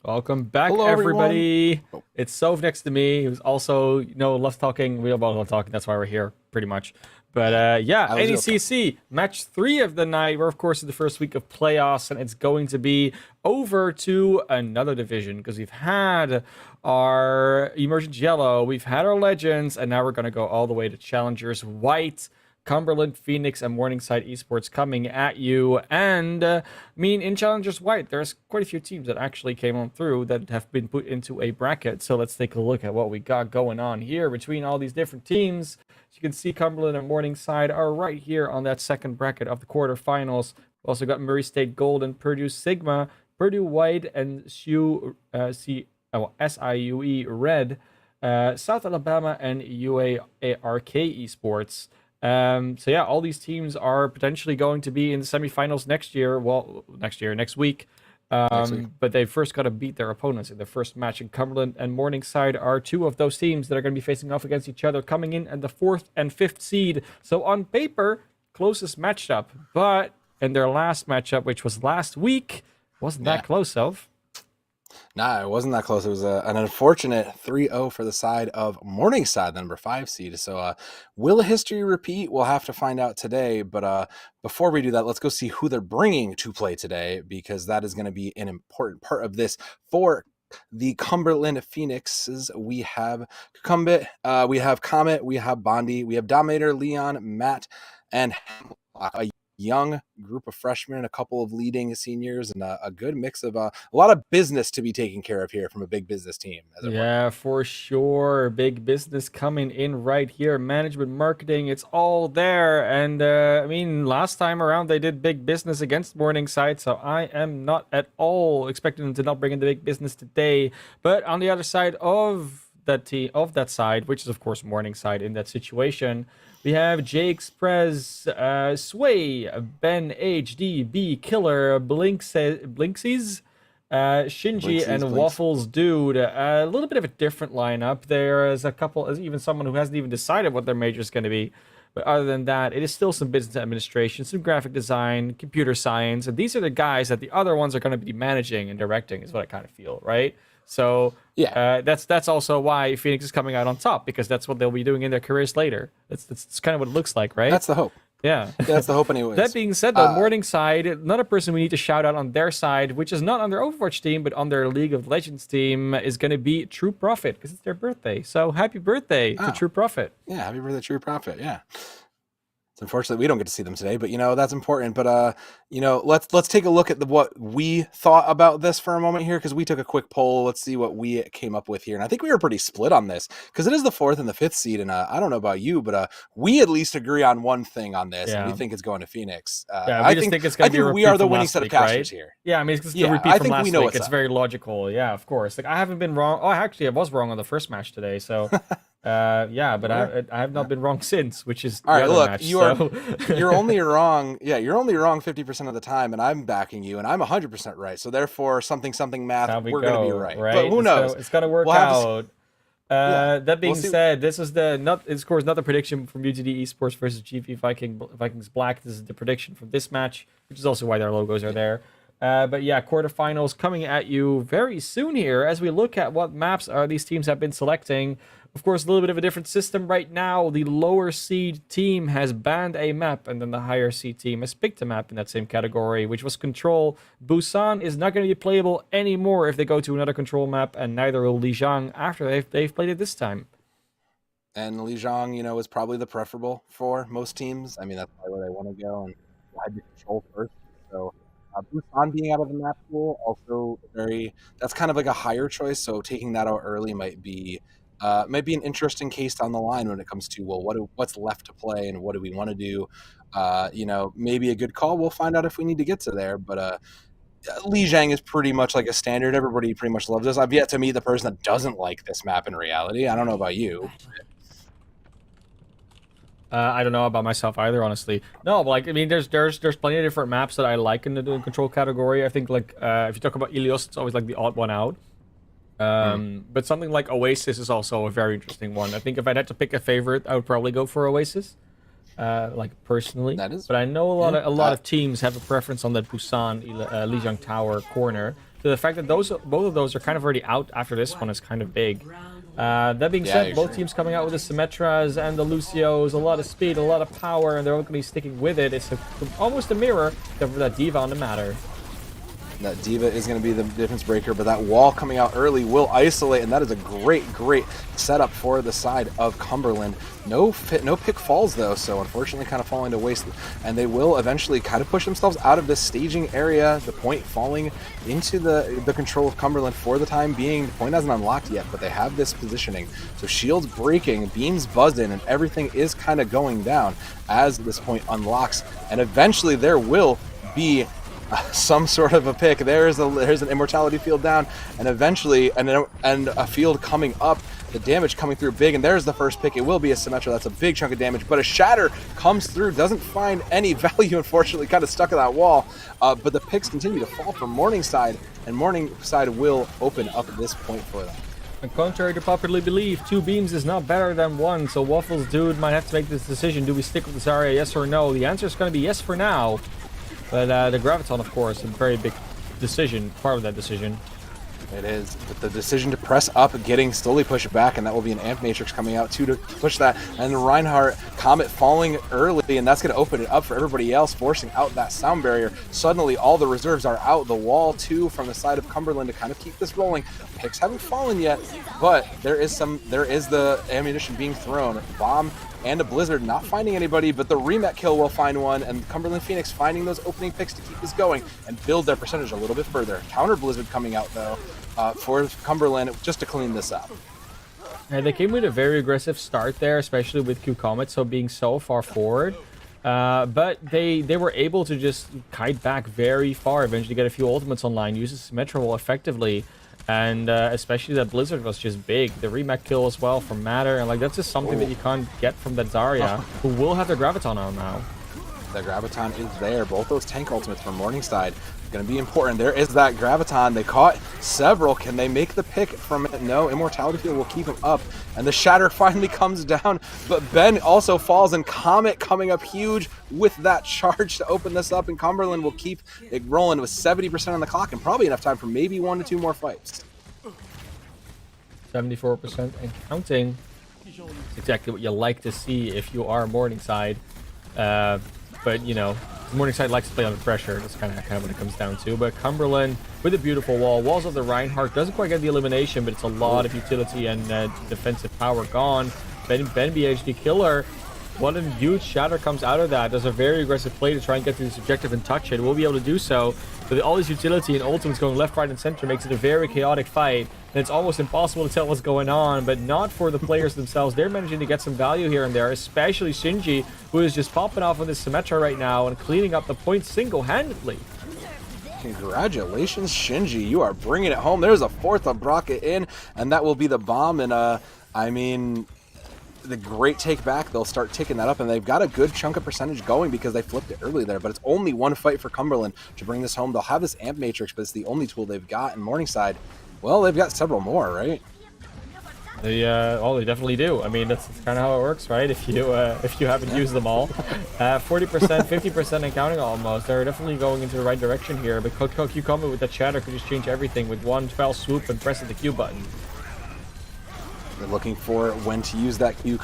Welcome back, Hello, everybody. everyone. It's Soph next to me, who's also, loves talking. We love talking. That's why we're here, pretty much. But yeah, I was NECC, match 3 of the night. We're, of course, in the first week of playoffs, and it's going to be over to another division because we've had our Emergent Yellow, we've had our Legends, and now we're going to go all the way to Challengers White. Cumberland, Phoenix, and Morningside Esports coming at you. And, in Challengers White, there's quite a few teams that actually came on through that have been put into a bracket. So let's take a look at what we got going on here between all these different teams. As you can see, Cumberland and Morningside are right here on that second bracket of the quarterfinals. We also got Murray State Gold and Purdue Sigma, Purdue White, and SIUE Red, South Alabama, and UARK Esports. So yeah, all these teams are potentially going to be in the semifinals next year. Well, next week. But they first got to beat their opponents in the first match. And Cumberland and Morningside are 2 of those teams that are going to be facing off against each other, coming in at the 4th and 5th seed. So on paper, closest matchup. But in their last matchup, which was last week, wasn't that close, of. Nah, it wasn't that close. It was an unfortunate 3-0 for the side of Morningside, the number 5 seed. So will history repeat? We'll have to find out today. But before we do that, let's go see who they're bringing to play today, because that is going to be an important part of this. For the Cumberland Phoenixes, we have Cucumbit, we have Comet, we have Bondi, we have Dominator, Leon, Matt, and a young group of freshmen, a couple of leading seniors, and a good mix of a lot of business to be taken care of here from a big business team. Yeah, for sure. Big business coming in right here. Management, marketing, it's all there. And last time around they did big business against Morningside, so I am not at all expecting them to not bring in the big business today. But on the other side of that side, which is of course Morningside in that situation, we have J Express, Sway, Ben HDB, Killer, Blinksies, Shinji, and Waffles Dude. A little bit of a different lineup. There's even someone who hasn't even decided what their major is going to be. But other than that, it is still some business administration, some graphic design, computer science. And these are the guys that the other ones are going to be managing and directing, is what I kind of feel, right? So yeah, that's also why Phoenix is coming out on top, because that's what they'll be doing in their careers later. That's kind of what it looks like, right? That's the hope. Yeah, that's the hope anyways. That being said, though, Morningside, another person we need to shout out on their side, which is not on their Overwatch team, but on their League of Legends team, is going to be True Profit, because it's their birthday. So happy birthday to True Profit. Yeah, happy birthday, True Profit. Yeah. It's unfortunate we don't get to see them today, but that's important. But let's take a look at what we thought about this for a moment here, because we took a quick poll. Let's see what we came up with here, and I think we were pretty split on this, because it is the 4th and the 5th seed, and I don't know about you, but we at least agree on one thing on this, and we think it's going to Phoenix. I think it's going to be a repeat. We are the winning winning set of casters here. Yeah, it's just a repeat from last week. It's very logical. Yeah, of course. Like, I haven't been wrong. Oh, actually, I was wrong on the first match today, so. But I have not been wrong since, which is all right. Look, match, you're only wrong. Yeah, you're only wrong 50% of the time, and I'm backing you, and I'm 100% right. So therefore, something math, we're going to be right. But who knows? It's going to work out. That being said, this is of course not the prediction from UTD Esports versus GV Vikings Black. This is the prediction from this match, which is also why their logos are there. But yeah, quarterfinals coming at you very soon here as we look at what maps these teams have been selecting. Of course, a little bit of a different system right now. The lower seed team has banned a map, and then the higher seed team has picked a map in that same category, which was Control. Busan is not going to be playable anymore if they go to another Control map, and neither will Lijiang after they've played it this time. And Lijiang, is probably the preferable for most teams. I mean, that's probably where they want to go, and I did Control first. So Busan being out of the map pool, also that's kind of like a higher choice, so taking that out early might be an interesting case down the line when it comes to, what's left to play and what do we want to do. Maybe a good call. We'll find out if we need to get to there. But Lijiang is pretty much like a standard. Everybody pretty much loves this. I've yet to meet the person that doesn't like this map in reality. I don't know about you. I don't know about myself either, honestly. No, but there's plenty of different maps that I like in the Control category. I think if you talk about Ilios, it's always like the odd one out. But something like Oasis is also a very interesting one. I think if I'd had to pick a favorite, I would probably go for Oasis. Personally. But I know a lot of teams have a preference on that Busan Lijiang Tower corner. So the fact that both of those are kind of already out after this one is kind of big. That being said, both teams coming out with the Symmetras and the Lucios, a lot of speed, a lot of power, and they're all going to be sticking with it. It's almost a mirror, except for that Diva on the matter. That Diva is going to be the difference breaker, but that wall coming out early will isolate, and that is a great setup for the side of Cumberland. No pick falls though, so unfortunately kind of falling to waste, and they will eventually kind of push themselves out of this staging area. The point falling into the control of Cumberland for the time being. The point hasn't unlocked yet, but they have this positioning. So shields breaking, beams buzzing, and everything is kind of going down as this point unlocks, and eventually there will be some sort of a pick. There's an immortality field down, and eventually and a field coming up. The damage coming through big, and there's the first pick. It will be a Symmetra. That's a big chunk of damage, but a Shatter comes through, doesn't find any value, unfortunately, kind of stuck in that wall. But the picks continue to fall from Morningside, and Morningside will open up at this point for them. And contrary to popularly believed, 2 beams is not better than 1, so Waffles Dude might have to make this decision. Do we stick with the Zarya, yes or no? The answer is going to be yes for now. But the Graviton, of course, a very big decision, part of that decision. It is, but the decision to press up, getting slowly pushed back, and that will be an Amp Matrix coming out too to push that. And Reinhardt, Comet falling early, and that's going to open it up for everybody else, forcing out that sound barrier. Suddenly, all the reserves are out. The wall, too, from the side of Cumberland to kind of keep this rolling. Picks haven't fallen yet, but there is the ammunition being thrown. Bomb and a Blizzard not finding anybody, but the Remet kill will find one, and Cumberland Phoenix finding those opening picks to keep this going and build their percentage a little bit further. Counter Blizzard coming out, though, for Cumberland just to clean this up. They came with a very aggressive start there, especially with Q Comet, so being so far forward. But they were able to just kite back very far, eventually get a few ultimates online, use the Symmetra wall effectively. And especially that Blizzard was just big. The Remet kill as well from Matter, and like that's just something that you can't get from that Zarya, who will have their Graviton on now. The Graviton is there. Both those tank ultimates from Morningside going to be important. There is that Graviton. They caught several. Can they make the pick from it? No. Immortality Field will keep him up. And the Shatter finally comes down. But Ben also falls, and Comet coming up huge with that charge to open this up. And Cumberland will keep it rolling with 70% on the clock and probably enough time for maybe 1 to 2 more fights. 74% and counting. It's exactly what you like to see if you are Morningside. But, you know, Morningside likes to play under pressure. That's kind of what it comes down to. But Cumberland with a beautiful wall. Walls of the Reinhardt doesn't quite get the elimination, but it's a lot of utility and defensive power gone. Ben BHD killer. What a huge Shatter comes out of that. Does a very aggressive play to try and get to this objective and touch it. We'll be able to do so. But all this utility and ultimates going left, right, and center makes it a very chaotic fight. And it's almost impossible to tell what's going on, but not for the players themselves. They're managing to get some value here and there, especially Shinji, who is just popping off on this Symmetra right now and cleaning up the points single-handedly. Congratulations, Shinji. You are bringing it home. There's a 4th of Brocket in, and that will be the bomb. And, I mean, the great take back, they'll start ticking that up, and they've got a good chunk of percentage going because they flipped it early there. But it's only 1 fight for Cumberland to bring this home. They'll have this Amp Matrix, but it's the only tool they've got in Morningside. Well, they've got several more, right? They definitely do. I mean, that's kind of how it works, right? If you haven't used them all, 40%, 50% and counting almost. They're definitely going into the right direction here. But Q Combat with that Shatter could just change everything with one fell swoop and pressing the Q button. They're looking for when to use that Q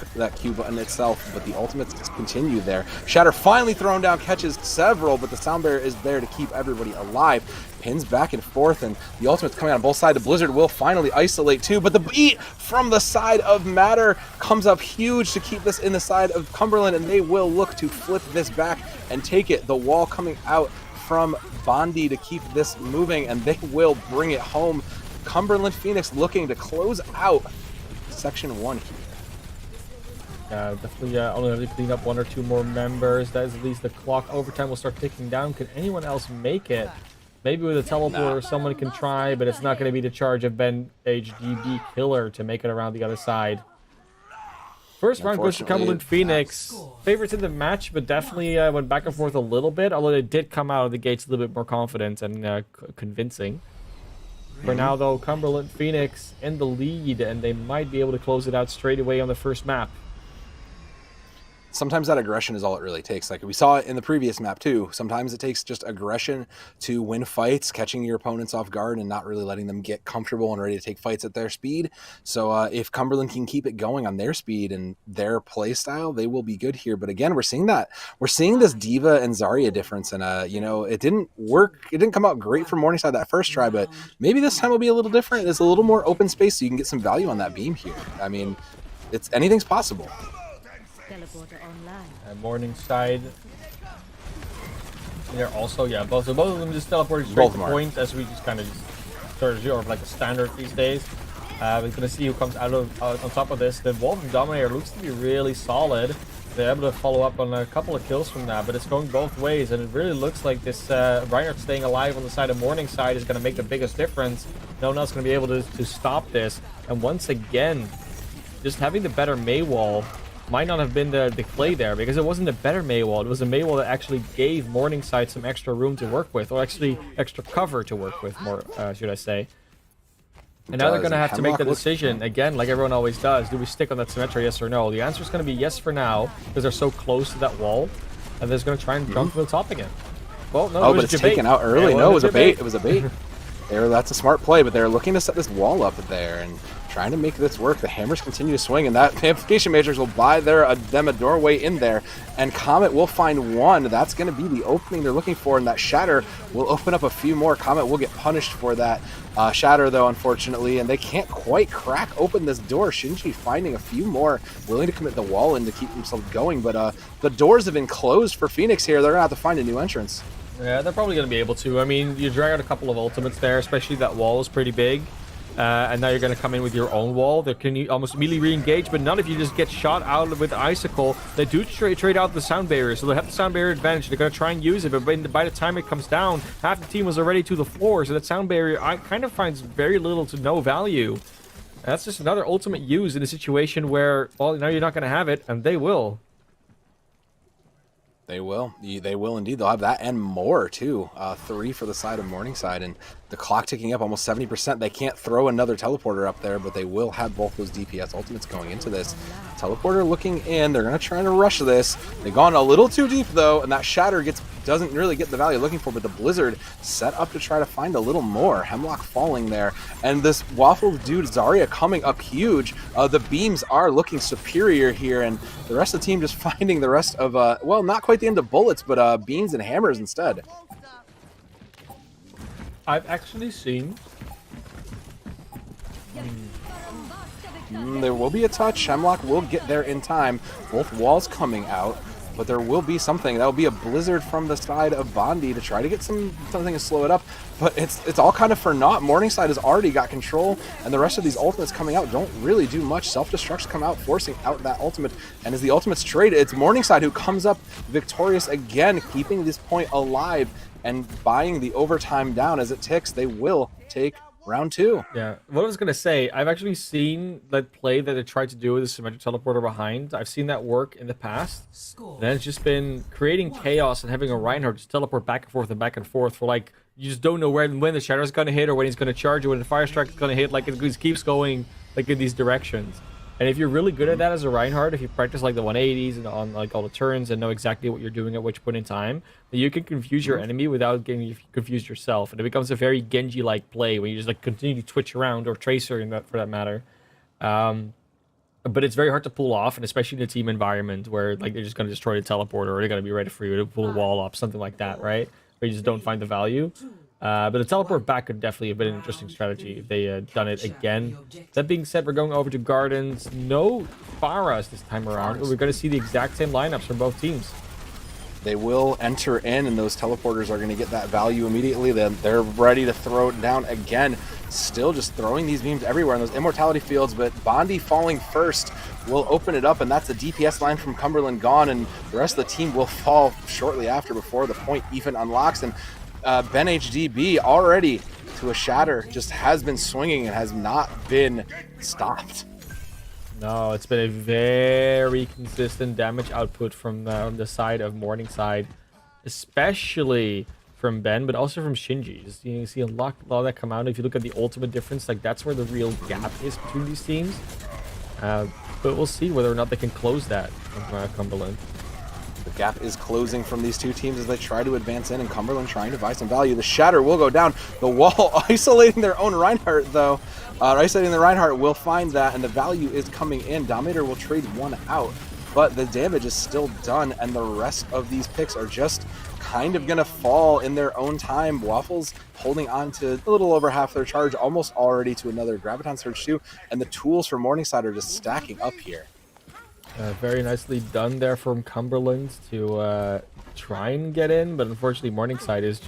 button itself, but the ultimates continue there. Shatter finally thrown down, catches several, but the sound barrier is there to keep everybody alive. Pins back and forth, and the ultimates coming on both sides. The Blizzard will finally isolate too, but the beat from the side of Matter comes up huge to keep this in the side of Cumberland, and they will look to flip this back and take it. The wall coming out from Bondi to keep this moving, and they will bring it home. Cumberland Phoenix looking to close out Section 1 here. Definitely only have to clean up 1 or 2 more members. That is at least the clock. Overtime will start ticking down. Can anyone else make it? Maybe with a teleport someone can try, but it's not going to be the charge of Ben HDB Killer to make it around the other side. First round goes to Cumberland Phoenix. Favorites in the match, but definitely went back and forth a little bit, although they did come out of the gates a little bit more confident and convincing. For now, though, Cumberland Phoenix in the lead, and they might be able to close it out straight away on the first map. sometimes that aggression is all it really takes. Like we saw it in the previous map too. Sometimes it takes just aggression to win fights, catching your opponents off guard and not really letting them get comfortable and ready to take fights at their speed. So if Cumberland can keep it going on their speed and their play style, they will be good here. But again, we're seeing this D.Va and Zarya difference, and you know, it didn't work. It didn't come out great for Morningside that first try, but maybe this time will be a little different. There's a little more open space, so you can get some value on that beam here. I mean, anything's possible. Morningside. They're also, yeah, both of them just teleporting straight to point, as we just kind of sort of like a standard these days. We're gonna see who comes out on top of this. The Wolf and Dominator looks to be really solid. They're able to follow up on a couple of kills from that, but it's going both ways, and it really looks like this Reinhardt staying alive on the side of Morningside is going to make the biggest difference. No one else is going to be able to stop this. And once again, just having the better Mei wall might not have been the play there, because it wasn't a better Mei wall. It was a Mei wall that actually gave Morningside some extra room to work with, or actually extra cover to work with, more should I say. And now they're going to have to make the decision, again, like everyone always does. Do we stick on that Symmetra, yes or no? The answer is going to be yes for now, because they're so close to that wall. And they're just going to try and jump to the top again. Well, no, oh, but it's taken out early. No, it was a bait. It was a bait. That's a smart play, but they're looking to set this wall up there and trying to make this work. The hammers continue to swing, and that Amplification Matrix will buy them a doorway in there, and Comet will find one. That's going to be the opening they're looking for, and that Shatter will open up a few more. Comet will get punished for that Shatter, though, unfortunately, and they can't quite crack open this door. Shinji finding a few more, willing to commit the wall in to keep themselves going, but the doors have been closed for Phoenix here. They're going to have to find a new entrance. Yeah, they're probably going to be able to. I mean, you drag out a couple of ultimates there, especially that wall is pretty big. And now you're going to come in with your own wall. They can almost immediately re-engage, but not if you just get shot out with Icicle. They do trade out the sound barrier, so they have the sound barrier advantage. They're going to try and use it, but by the time it comes down, half the team was already to the floor, so that sound barrier kind of finds very little to no value. And that's just another ultimate use in a situation where, well, now you're not going to have it, and they will. They will. They will indeed. They'll have that and more, too. 3 for the side of Morningside, and the clock ticking up almost 70%. They can't throw another teleporter up there, but they will have both those DPS ultimates going into this. Teleporter looking in. They're going to try to rush this. They've gone a little too deep, though, and that Shatter doesn't really get the value looking for, but the Blizzard set up to try to find a little more. Hemlock falling there, and this Waffle dude Zarya coming up huge. The beams are looking superior here, and the rest of the team just finding the rest of, well, not quite the end of bullets, but beams and hammers instead. I've actually seen... there will be a touch. Hemlock will get there in time. Both walls coming out, but there will be something. That will be a Blizzard from the side of Bondi to try to get something to slow it up, but it's all kind of for naught. Morningside has already got control, and the rest of these ultimates coming out don't really do much. Self-destructs come out, forcing out that ultimate, and as the ultimates trade, it's Morningside who comes up victorious again, keeping this point alive and buying the overtime down. As it ticks, they will take round 2. Yeah, what I was going to say, I've actually seen that play that they tried to do with the symmetric teleporter behind. I've seen that work in the past. And it's just been creating chaos and having a Reinhardt just teleport back and forth for, like, you just don't know when the Shadow's going to hit or when he's going to charge or when the Fire Strike is going to hit. Like, it just keeps going, like, in these directions. And if you're really good at that as a Reinhardt, if you practice like the 180s and on like all the turns and know exactly what you're doing at which point in time, then you can confuse your enemy without getting confused yourself. And it becomes a very Genji-like play where you just like continue to twitch around, or Tracer for that matter. But it's very hard to pull off, and especially in a team environment where like they're just going to destroy the teleporter or they're going to be ready for you to pull a wall up, something like that, right? Where you just don't find the value. But the teleport back could definitely have been an interesting strategy if they had done it again. That being said, we're going over to Gardens. No Pharas this time around. We're going to see the exact same lineups from both teams. They will enter in, and those teleporters are going to get that value immediately. Then they're ready to throw it down again. Still just throwing these beams everywhere in those immortality fields, but Bondi falling first will open it up, and that's the DPS line from Cumberland gone, and the rest of the team will fall shortly after before the point even unlocks. And Ben HDB already to a Shatter just has been swinging and has not been stopped. No, it's been a very consistent damage output from the side of Morningside, especially from Ben, but also from Shinji. Just, you see a lot of that come out. If you look at the ultimate difference, like that's where the real gap is between these teams. but we'll see whether or not they can close that from Cumberland. The gap is closing from these two teams as they try to advance in, and Cumberland trying to buy some value. The Shatter will go down. The wall isolating their own Reinhardt, though. Isolating the Reinhardt will find that, and the value is coming in. Dominator will trade one out, but the damage is still done, and the rest of these picks are just kind of going to fall in their own time. Waffles holding on to a little over half their charge, almost already to another Graviton Surge too, and the tools for Morningside are just stacking up here. Very nicely done there from Cumberland to try and get in, but unfortunately Morningside is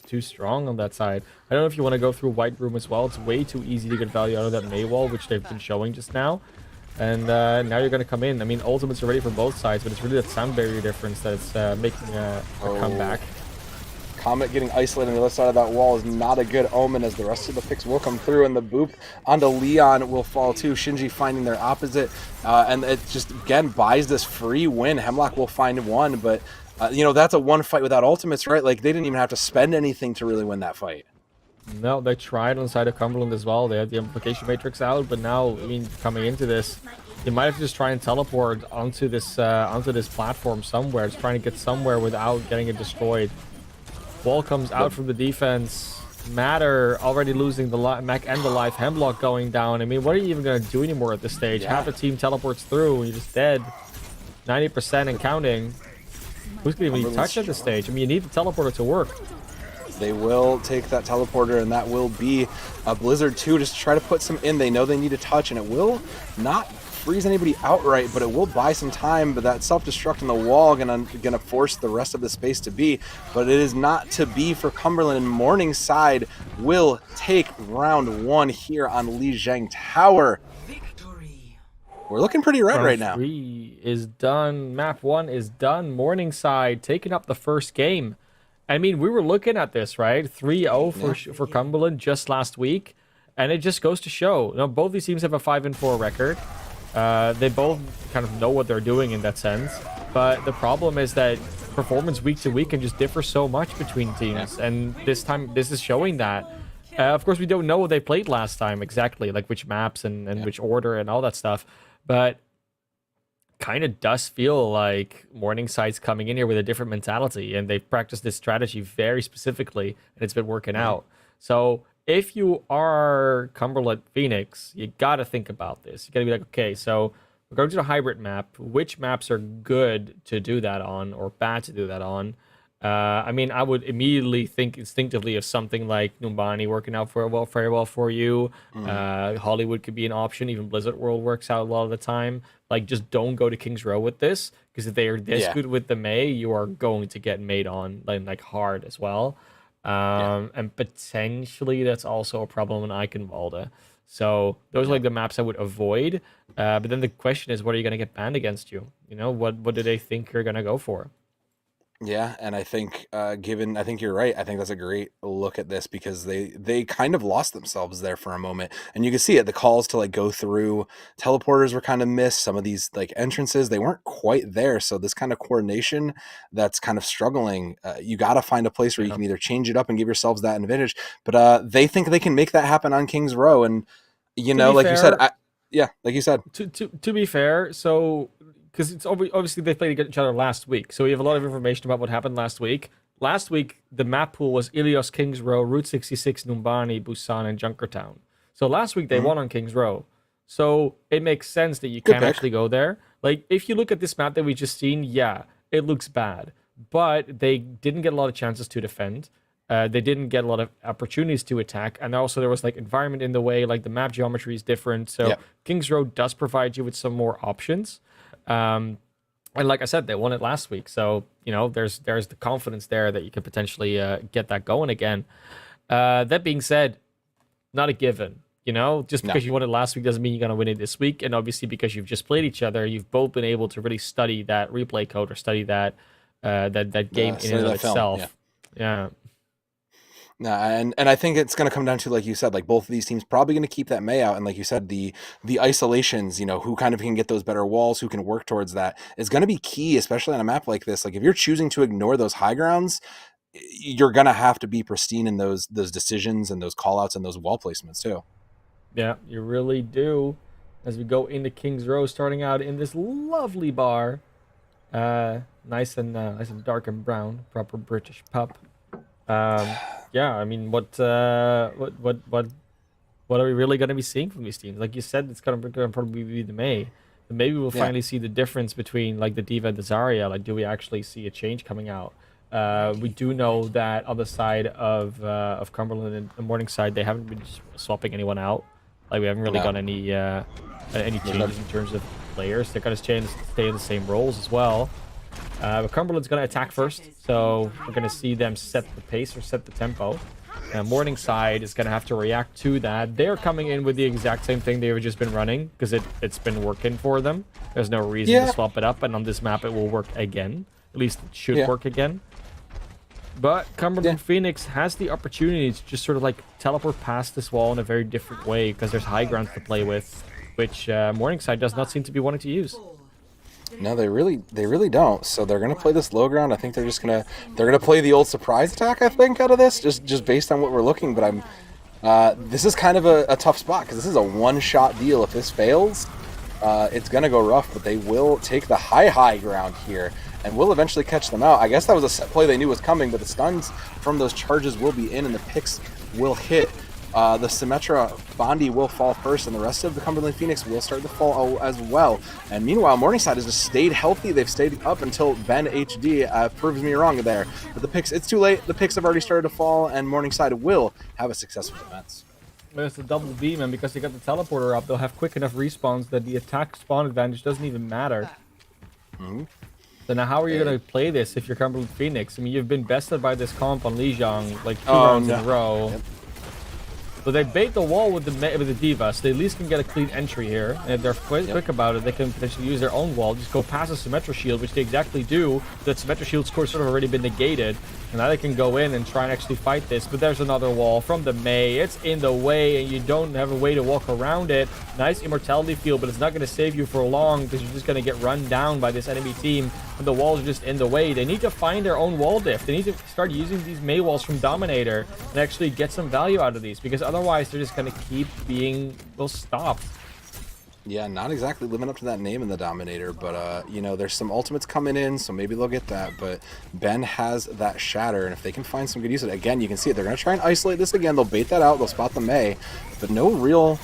too strong on that side. I don't know if you want to go through White Room as well. It's way too easy to get value out of that May wall, which they've been showing just now. And now you're going to come in. I mean, ultimates are ready from both sides, but it's really that sound barrier difference that's making a comeback. Comet getting isolated on the other side of that wall is not a good omen, as the rest of the picks will come through, and the boop onto Leon will fall too. Shinji finding their opposite, and it just, again, buys this free win. Hemlock will find one, but, that's a one fight without ultimates, right? Like, they didn't even have to spend anything to really win that fight. No, they tried on the side of Cumberland as well. They had the Implication Matrix out, but now, I mean, coming into this, you might have to just try and teleport onto this platform somewhere. Just trying to get somewhere without getting it destroyed. Wall comes out from the defense. Matter already losing the mech and the life. Hemlock going down. I mean, what are you even going to do anymore at this stage? Yeah. Half the team teleports through and you're just dead. 90% and counting. Who's going to even touch at this stage? I mean, you need the teleporter to work. They will take that teleporter, and that will be a Blizzard 2 just to try to put some in. They know they need a touch, and it will not freeze anybody outright, but it will buy some time. But that self-destruct in the wall gonna force the rest of the space to be. But it is not to be for Cumberland, and Morningside will take round one here on Lijiang Tower. Victory. We're looking pretty red right now. 3 is done. Map 1 is done. Morningside taking up the first game. I mean, we were looking at this, right? 3-0 for Cumberland just last week, and it just goes to show. Both these teams have a 5-4 record. They both kind of know what they're doing in that sense, but the problem is that performance week to week can just differ so much between teams, and this time this is showing that. Of course, we don't know what they played last time exactly, like which maps and which order and all that stuff, but kind of does feel like Morningside's coming in here with a different mentality, and they've practiced this strategy very specifically, and it's been working out. So if you are Cumberland Phoenix, you got to think about this. You got to be like, okay, so we're going to the hybrid map. Which maps are good to do that on or bad to do that on? I mean, I would immediately think instinctively of something like Numbani working out very well for you. Hollywood could be an option. Even Blizzard World works out a lot of the time. Like, just don't go to King's Row with this, because if they are this good with the May, you are going to get made on like hard as well. And potentially that's also a problem in Eichenwalde. So those are like the maps I would avoid. But then the question is, what are you going to get banned against you? What do they think you're going to go for? Yeah, and I think I think you're right. I think that's a great look at this, because they kind of lost themselves there for a moment, and you can see it. The calls to like go through teleporters were kind of missed. Some of these like entrances, they weren't quite there. So this kind of coordination that's kind of struggling. You got to find a place where you can either change it up and give yourselves that advantage. But they think they can make that happen on King's Row, and like you said, like you said. To be fair, so. Because it's obviously they played each other last week, so we have a lot of information about what happened last week. Last week, the map pool was Ilios, Kings Row, Route 66, Numbani, Busan, and Junkertown. So last week they won on Kings Row. So it makes sense that you can actually go there. Like, if you look at this map that we just seen, yeah, it looks bad. But they didn't get a lot of chances to defend. They didn't get a lot of opportunities to attack. And also there was like environment in the way, like the map geometry is different. So Kings Row does provide you with some more options. And like I said, they won it last week, so there's the confidence there that you could potentially get that going again. That being said, not a given. Just because you won it last week doesn't mean you're gonna win it this week. And obviously, because you've just played each other, you've both been able to really study that replay code or study that game in and of itself. Yeah. No, and I think it's going to come down to, like you said, like both of these teams probably going to keep that May out, and like you said, the isolations, who kind of can get those better walls, who can work towards that, is going to be key, especially on a map like this. Like, if you're choosing to ignore those high grounds, you're going to have to be pristine in those decisions and those call outs and those wall placements too. Yeah, you really do. as we go into King's Row, starting out in this lovely bar. Nice and dark and brown, proper British pub. Yeah, I mean, what are we really going to be seeing from these teams? Like you said, it's going to probably be the May. But maybe we'll finally see the difference between like the D.Va and the Zarya. Like, do we actually see a change coming out? We do know that on the side of Cumberland and the Morningside, they haven't been swapping anyone out. Like, we haven't really got any changes in terms of players. They're going to stay in the same roles as well. But Cumberland's going to attack first, so we're going to see them set the pace or set the tempo. Morningside is going to have to react to that. They're coming in with the exact same thing they've just been running because it's been working for them. There's no reason to swap it up, and on this map it will work again. At least it should work again. But Cumberland Phoenix has the opportunity to just sort of like teleport past this wall in a very different way because there's high ground to play with, which Morningside does not seem to be wanting to use. No, they really don't. So they're gonna play this low ground. I think they're gonna play the old surprise attack. I think out of this, just based on what we're looking. But this is kind of a tough spot because this is a one-shot deal. If this fails, it's gonna go rough. But they will take the high ground here and will eventually catch them out. I guess that was a set play they knew was coming, but the stuns from those charges will be in and the picks will hit. The Symmetra Bondi will fall first, and the rest of the Cumberland Phoenix will start to fall as well. And meanwhile, Morningside has just stayed healthy. They've stayed up until Ben HD proves me wrong there. But the picks, it's too late. The picks have already started to fall, and Morningside will have a successful defense. There's the double beam, and because they got the teleporter up, they'll have quick enough respawns that the attack spawn advantage doesn't even matter. So now how are you going to play this if you're Cumberland Phoenix? I mean, you've been bested by this comp on Lijiang like 2 rounds in a row. So they bait the wall with the D.Va, so they at least can get a clean entry here. And if they're quick about it, they can potentially use their own wall, just go past the Symmetra shield, which they exactly do. That Symmetra shield score sort of already been negated. And now they can go in and try and actually fight this. But there's another wall from the Mei. It's in the way, and you don't have a way to walk around it. Nice immortality field, but it's not going to save you for long because you're just going to get run down by this enemy team. And the walls are just in the way. They need to find their own wall diff. They need to start using these Mei walls from Dominator and actually get some value out of these, because otherwise they're just going to keep being, well, stopped. Yeah, not exactly living up to that name in the Dominator, but, you know, there's some ultimates coming in, so maybe they'll get that. But Ben has that Shatter, and if they can find some good use of it, again, you can see it. They're going to try and isolate this again. They'll bait that out. They'll spot the Mei, but no real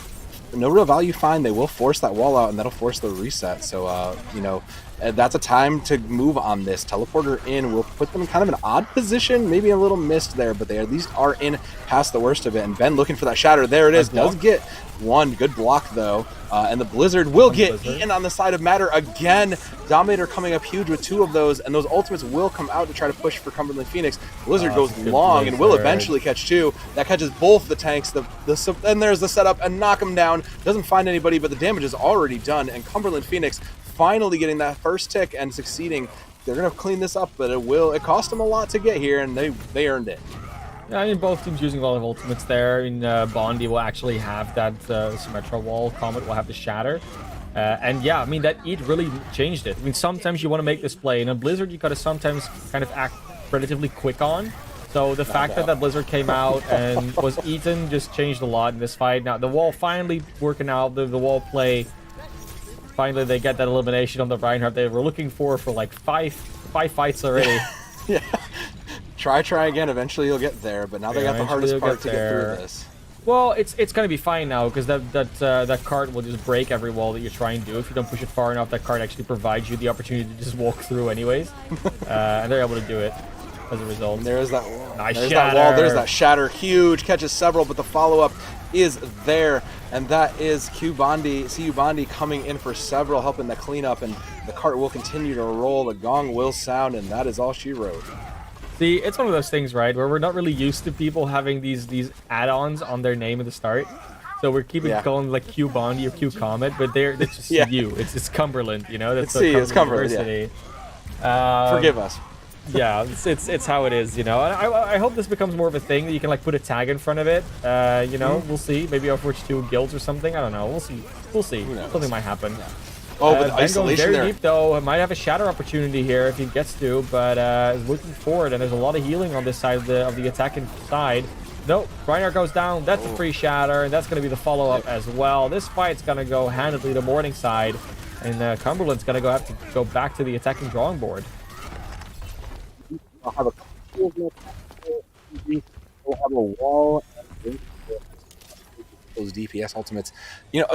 value find. They will force that wall out, and that'll force the reset. So, you know, that's a time to move on this. Teleporter in will put them in kind of an odd position, maybe a little missed there, but they at least are in past the worst of it. And Ben looking for that Shatter. There it is. Does get one good block, though. And the Blizzard will get eaten on the side of Matter again. Dominator coming up huge with 2 of those, and those ultimates will come out to try to push for Cumberland Phoenix. Blizzard goes long and will eventually catch 2. That catches both the tanks. Then there's the setup and knock him down. Doesn't find anybody, but the damage is already done. And Cumberland Phoenix finally getting that first tick and succeeding. They're going to clean this up, but it cost them a lot to get here, and they earned it. Yeah, I mean, both teams using a lot of ultimates there. I mean, Bondi will actually have that Symmetra wall. Comet will have the Shatter. And yeah, I mean, that Eat really changed it. I mean, sometimes you want to make this play. In a Blizzard, you got to sometimes kind of act relatively quick on. So the fact that Blizzard came out and was eaten just changed a lot in this fight. Now, the wall finally working out, the wall play. Finally, they get that elimination on the Reinhardt they were looking for like five fights already. Yeah. Try again. Eventually you'll get there, but now they got the hardest part to get through this. Well, it's gonna be fine now because that cart will just break every wall that you try and do. If you don't push it far enough, that cart actually provides you the opportunity to just walk through anyways, and they're able to do it as a result. And there is that wall. Nice There's Shatter. that wall. There's that Shatter. Huge, catches several, but the follow-up is there, and that is CU Bondi coming in for several, helping the cleanup, and the cart will continue to roll. The gong will sound, and that is all she wrote. See, it's one of those things, right, where we're not really used to people having these add-ons on their name at the start. So we're keeping calling like Q Bondi or Q Comet, but it's just you. It's Cumberland, you know. That's it's Cumberland. University. Forgive us. Yeah, it's how it is, you know. And I hope this becomes more of a thing that you can like put a tag in front of it. You know, we'll see. Maybe Overwatch 2 guilds or something. I don't know. We'll see. Something might happen. Yeah. Oh, but the Ben isolation going very there. deep though. Might have a Shatter opportunity here if he gets to, but is looking forward. And there's a lot of healing on this side of the attacking side. Nope, Reinhardt goes down. That's a free shatter, and that's going to be the follow-up as well. This fight's going to go handedly to Morningside, and Cumberland's going to have to go back to the attacking drawing board. I'll have a couple we'll have a wall and those DPS ultimates, you know,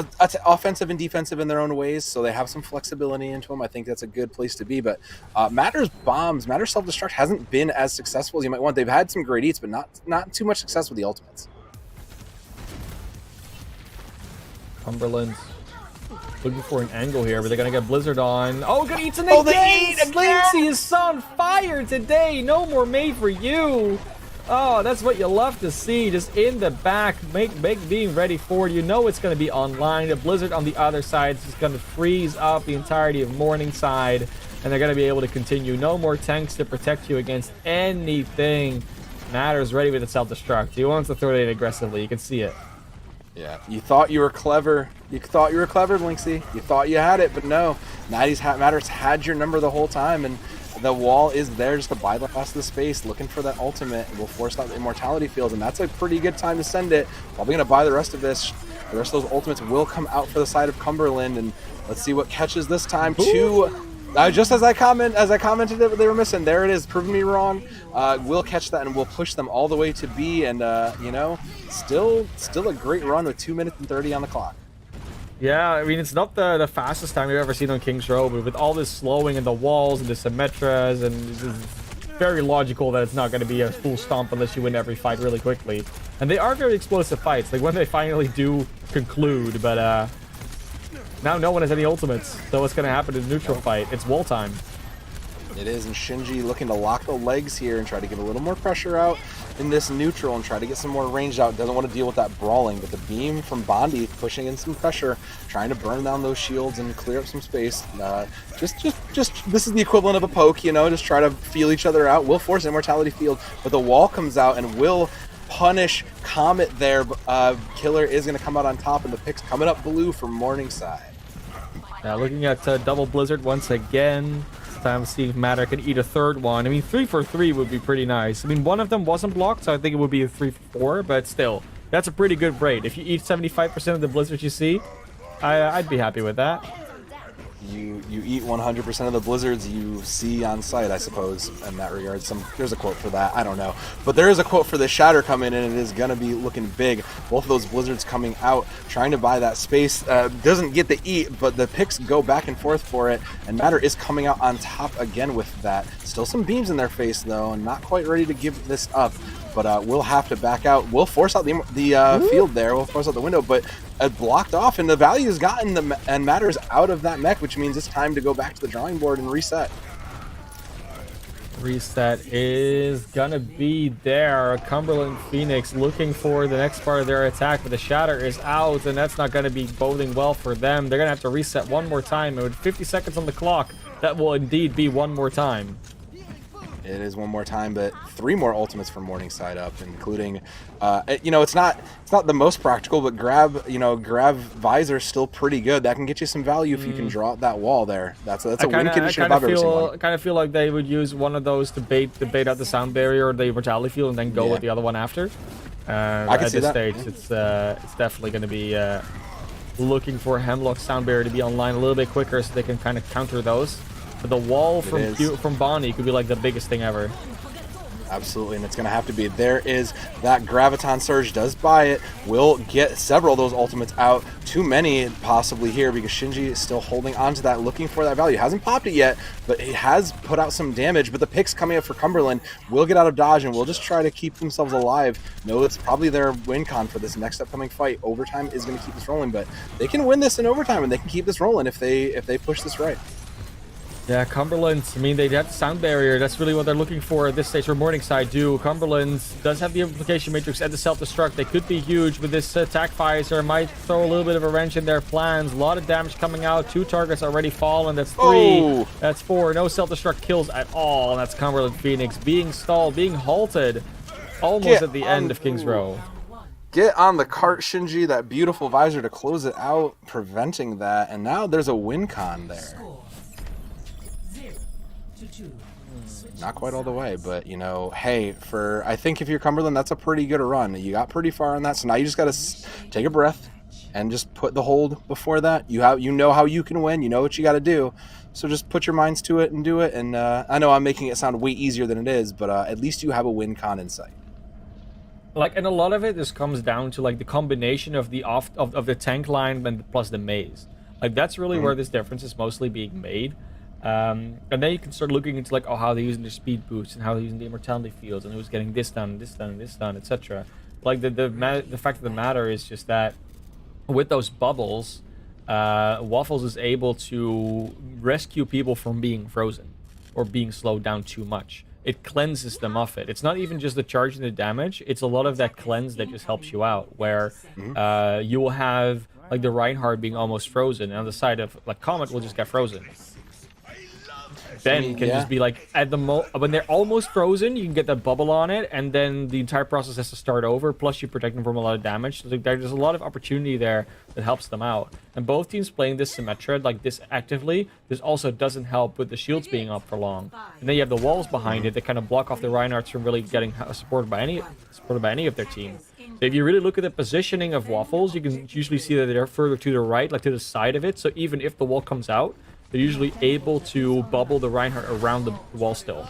offensive and defensive in their own ways, so they have some flexibility into them. I think that's a good place to be. But Matter's bombs, Matter's self-destruct hasn't been as successful as you might want. They've had some great eats, but not too much success with the ultimates. Cumberland's looking for an angle here, but they're gonna get Blizzard on. Oh, gonna eat some they eat Lynxie is on fire today. No more made for you. Oh, that's what you love to see. Just in the back, being ready for it. You know it's going to be online. The Blizzard on the other side is just going to freeze up the entirety of Morningside, and they're going to be able to continue. No more tanks to protect you against anything. Matter's ready with the self-destruct. He wants to throw it in aggressively. You can see it. Yeah, you thought you were clever. You thought you were clever, Lynxie. You thought you had it, but no. Matter's had your number the whole time, and the wall is there just to buy the last of the space, looking for that ultimate. We'll force out the immortality field, and that's a pretty good time to send it. Probably going to buy the rest of this. The rest of those ultimates will come out for the side of Cumberland, and let's see what catches this time. Just as I commented that they were missing, there it is, proving me wrong. We'll catch that, and we'll push them all the way to B, and you know, still a great run with 2 minutes and 30 on the clock. Yeah, I mean, it's not the fastest time we've ever seen on King's Row, but with all this slowing and the walls and the Symmetras, and it's very logical that it's not going to be a full stomp unless you win every fight really quickly. And they are very explosive fights, like when they finally do conclude, but now no one has any ultimates, so what's going to happen in the neutral fight? It's wall time. It is, and Shinji looking to lock the legs here and try to give a little more pressure out in this neutral and try to get some more range out. Doesn't want to deal with that brawling, but the beam from Bondi pushing in some pressure, trying to burn down those shields and clear up some space. Just this is the equivalent of a poke, you know, just try to feel each other out. We'll force immortality field, but the wall comes out and will punish Comet there. Killer is going to come out on top, and the pick's coming up blue from Morningside. Now looking at double Blizzard once again. Time to see if Matter can eat a third one. I mean, 3 for 3 would be pretty nice. I mean, one of them wasn't blocked, so I think it would be a 3 for 4, but still, that's a pretty good rate. If you eat 75% of the Blizzards you see, I'd be happy with that. You eat 100% of the blizzards you see on site, I suppose, in that regard. There's a quote for that, I don't know. But there is a quote for the shatter coming in, and it is going to be looking big. Both of those blizzards coming out, trying to buy that space. Doesn't get the eat, but the picks go back and forth for it, and Matter is coming out on top again with that. Still some beams in their face, though, and not quite ready to give this up. But we'll have to back out. We'll force out the field there. We'll force out the window, but blocked off, and the value has gotten and Matters out of that mech, which means it's time to go back to the drawing board and reset. Reset is gonna be there. Cumberland Phoenix looking for the next part of their attack, but the shatter is out, and that's not gonna be boding well for them. They're gonna have to reset one more time, and with 50 seconds on the clock, that will indeed be one more time. It is one more time, but 3 more ultimates from Morningside up, including, you know, it's not the most practical, but grab visor still pretty good. That can get you some value if you can draw out that wall there. That's a win condition above everything. I kind of feel like they would use one of those to bait out the sound barrier or the immortality field, and then go with the other one after. I can see that. At this stage, it's definitely going to be looking for Hemlock sound barrier to be online a little bit quicker, so they can kind of counter those. But the wall from Bonnie could be like the biggest thing ever. Absolutely, and it's going to have to be. There is that Graviton Surge does buy it. We'll get several of those ultimates out. Too many possibly here because Shinji is still holding on to that, looking for that value. Hasn't popped it yet, but it has put out some damage. But the picks coming up for Cumberland will get out of dodge, and we'll just try to keep themselves alive. No, it's probably their win con for this next upcoming fight. Overtime is going to keep this rolling, but they can win this in overtime, and they can keep this rolling if they push this right. Yeah, Cumberland, I mean, they have the sound barrier. That's really what they're looking for at this stage, or Morningside do. Cumberland does have the implication matrix and the self-destruct. They could be huge, but this attack visor might throw a little bit of a wrench in their plans. A lot of damage coming out. 2 targets already fallen. That's 3. Oh. That's 4. No self-destruct kills at all. And that's Cumberland Phoenix being stalled, being halted almost at the end of King's Row. Get on the cart, Shinji. That beautiful visor to close it out, preventing that. And now there's a win con there. Not quite all the way, but you know, hey, I think if you're Cumberland, that's a pretty good run. You got pretty far on that, so now you just got to take a breath and just put the hold before that. You know how you can win. You know what you got to do. So just put your minds to it and do it. And I know I'm making it sound way easier than it is, but at least you have a win con in sight. Like, and a lot of it just comes down to like the combination of the of the tank line and plus the maze. Like that's really where this difference is mostly being made. And then you can start looking into like, oh, how they're using their speed boosts and how they're using the immortality fields and who's getting this done, this done, this done, etc. Like the fact of the matter is just that with those bubbles, Waffles is able to rescue people from being frozen or being slowed down too much. It cleanses them of it. It's not even just the charge and the damage. It's a lot of that cleanse that just helps you out, where you will have like the Reinhardt being almost frozen, and on the side of like Comet will just get frozen. Ben can just be like at the when they're almost frozen, you can get that bubble on it, and then the entire process has to start over. Plus, you protect them from a lot of damage. So there's a lot of opportunity there that helps them out. And both teams playing this Symmetra like this actively, this also doesn't help with the shields being up for long. And then you have the walls behind it that kind of block off the Reinhardts from really getting supported by any of their team. So if you really look at the positioning of Waffles, you can usually see that they're further to the right, like to the side of it. So even if the wall comes out, they're usually able to bubble the Reinhardt around the wall still.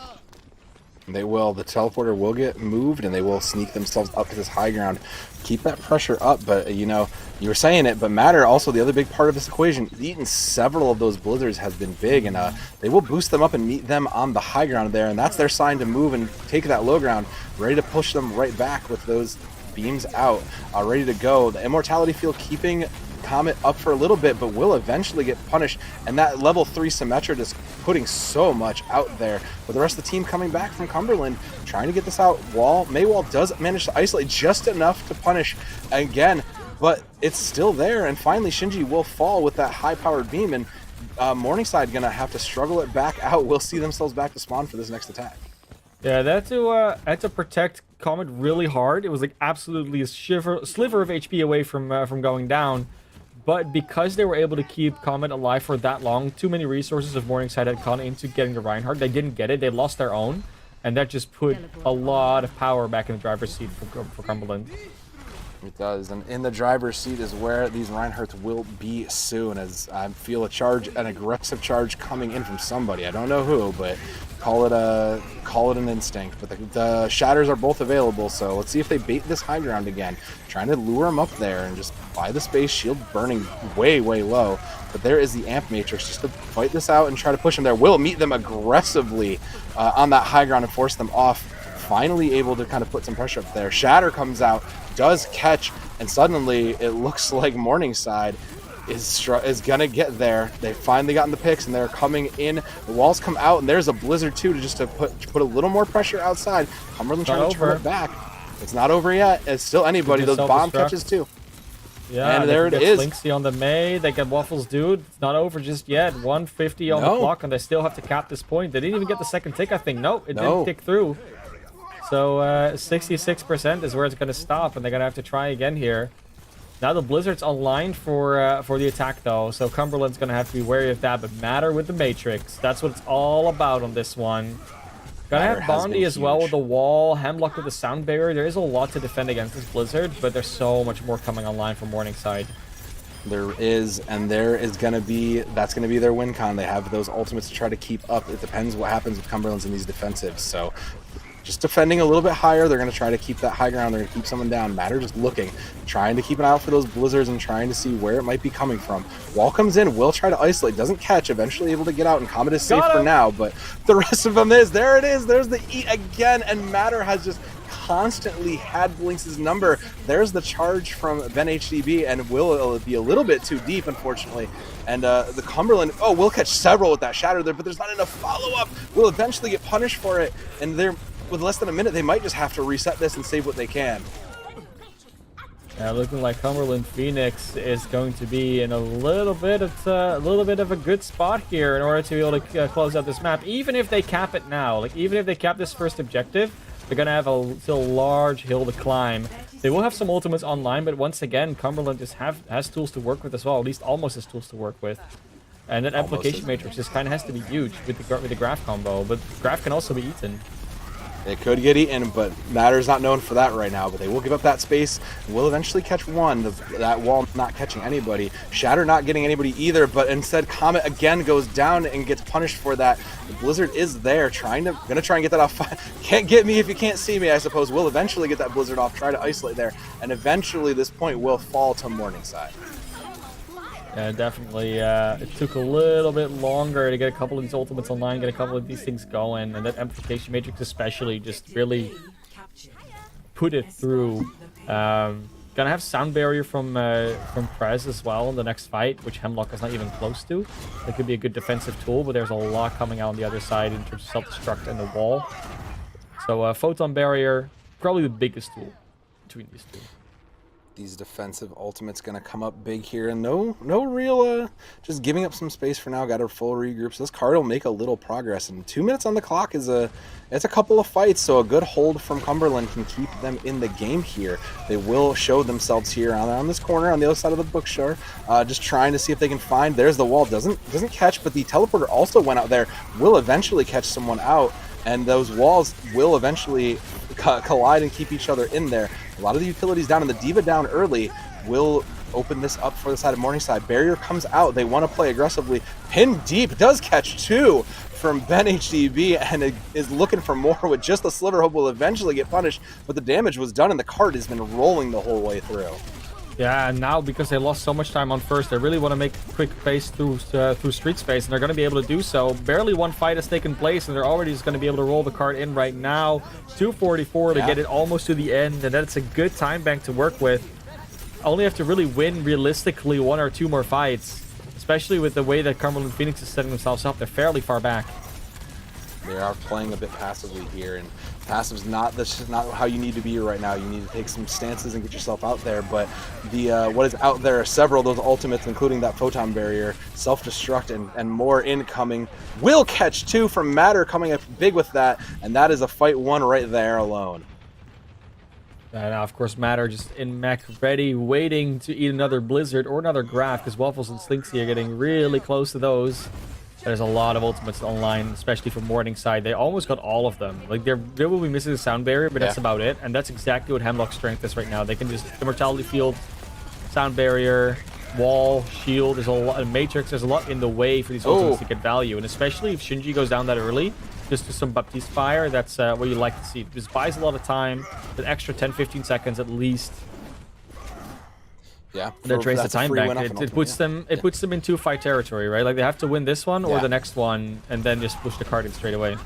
They will. The teleporter will get moved, and they will sneak themselves up to this high ground. Keep that pressure up, but, you know, you were saying it, but Matter, also the other big part of this equation, eating several of those blizzards has been big, and they will boost them up and meet them on the high ground there, and that's their sign to move and take that low ground, ready to push them right back with those beams out, ready to go. The immortality field keeping Comet up for a little bit, but will eventually get punished, and that level 3 Symmetra just putting so much out there. With the rest of the team coming back from Cumberland, trying to get this out. Maywall does manage to isolate just enough to punish again, but it's still there, and finally Shinji will fall with that high-powered beam, and Morningside gonna have to struggle it back out. We'll see themselves back to spawn for this next attack. Yeah, they had to protect Comet really hard. It was like absolutely a sliver of HP away from going down. But because they were able to keep Comet alive for that long, too many resources of Morningside had gone into getting the Reinhardt. They didn't get it. They lost their own. And that just put a lot of power back in the driver's seat for Cumberland. It does. And in the driver's seat is where these Reinhardts will be soon, as I feel an aggressive charge coming in from somebody. I don't know who, but call it an instinct. But the shatters are both available, so let's see if they bait this high ground again. Trying to lure them up there and just buy the space, shield burning way, way low. But there is the Amp Matrix just to fight this out and try to push them there. Will meet them aggressively on that high ground and force them off. Finally able to kind of put some pressure up there. Shatter comes out, does catch, and suddenly it looks like Morningside is gonna get there. They finally gotten the picks, and they're coming in. The walls come out, and there's a Blizzard too to put a little more pressure outside. Cumberland trying to turn it back. It's not over yet. It's still anybody. Those bomb catches too. Yeah, and there it is. Slinksy on the May. They get Waffles, dude. It's not over just yet. 150 on the clock, and they still have to cap this point. They didn't even get the second tick, I think. No, it didn't tick through. So 66% is where it's going to stop, and they're going to have to try again here. Now the Blizzard's online for the attack, though, so Cumberland's going to have to be wary of that, but Matter with the Matrix. That's what it's all about on this one. Gonna have Bondi as well with the wall, Hemlock with the sound barrier. There is a lot to defend against this Blizzard, but there's so much more coming online from Morningside. There is, and that's going to be their win con. They have those ultimates to try to keep up. It depends what happens with Cumberland's in these defensives, so just defending a little bit higher. They're going to try to keep that high ground. They're going to keep someone down. Matter just looking, trying to keep an eye out for those Blizzards and trying to see where it might be coming from. Wall comes in, will try to isolate, doesn't catch, eventually able to get out, and Comet is safe for now, but the rest of them there it is. There's the E again, and Matter has just constantly had Blinks' number. There's the charge from Ben HDB, and will be a little bit too deep, unfortunately. And the Cumberland, will catch several with that shatter there, but there's not enough follow-up. Will eventually get punished for it, and they're with less than a minute, they might just have to reset this and save what they can. Yeah, looking like Cumberland Phoenix is going to be in a little bit of a good spot here in order to be able to close out this map. Even if they cap it now, even if they cap this first objective, they're gonna have a still large hill to climb. They will have some ultimates online, but once again, Cumberland just has tools to work with as well. At least almost has tools to work with. And that Almost application as- matrix just kind of has to be huge with the Graph combo, but Graph can also be eaten. It could get eaten, but Matter's not known for that right now. But they will give up that space. Will eventually catch one. That wall not catching anybody. Shatter not getting anybody either. But instead, Comet again goes down and gets punished for that. The Blizzard is there, gonna try and get that off. Can't get me if you can't see me, I suppose. Will eventually get that Blizzard off. Try to isolate there, and eventually this point will fall to Morningside. Yeah, definitely. It took a little bit longer to get a couple of these ultimates online, get a couple of these things going, and that amplification matrix especially just really put it through. Gonna have sound barrier from Prez as well in the next fight, which Hemlock is not even close to. It could be a good defensive tool, but there's a lot coming out on the other side in terms of self-destruct and the wall. So photon barrier, probably the biggest tool between these two. These defensive ultimates gonna come up big here, and no real just giving up some space for now. Got a full regroup, so this card will make a little progress, and 2 minutes on the clock is it's a couple of fights, so a good hold from Cumberland can keep them in the game here. They will show themselves here on this corner on the other side of the bookshore, just trying to see if they can find. There's the wall, doesn't catch, but the teleporter also went out there, will eventually catch someone out, and those walls will eventually collide and keep each other in there. A lot of the utilities down, and the Diva down early will open this up for the side of Morningside. Barrier comes out. They want to play aggressively. Pin deep does catch two from Ben HDB, and is looking for more with just a sliver. Hope will eventually get punished, but the damage was done, and the card has been rolling the whole way through. Yeah, and now because they lost so much time on first, they really want to make a quick pace through street space, and they're going to be able to do so. Barely one fight has taken place, and they're already just going to be able to roll the card in right now. 244 to get it almost to the end, and that's a good time bank to work with. Only have to really win realistically one or two more fights, especially with the way that Cumberland Phoenix is setting themselves up. They're fairly far back. They are playing a bit passively here, and passive's that's just not how you need to be right now. You need to take some stances and get yourself out there, but the what is out there are several of those ultimates, including that photon barrier, self-destruct, and more incoming. Will catch two from Matter coming up big with that, and that is a fight one right there alone. Now, of course, Matter just in mech, ready, waiting to eat another Blizzard or another Graph, because Waffles and Slinksy are getting really close to those. There's a lot of ultimates online, especially from Morningside. They almost got all of them. Like, they will be missing the sound barrier, but that's about it. And that's exactly what Hemlock's strength is right now. They can just Immortality Field, sound barrier, wall, shield. There's a lot of Matrix. There's a lot in the way for these ultimates to get value. And especially if Shinji goes down that early, just to some Baptiste Fire, that's what you like to see. This buys a lot of time, an extra 10-15 seconds at least. Yeah, that drains the time back. It puts them in two fight territory, right? Like they have to win this one or the next one, and then just push the card in straight away.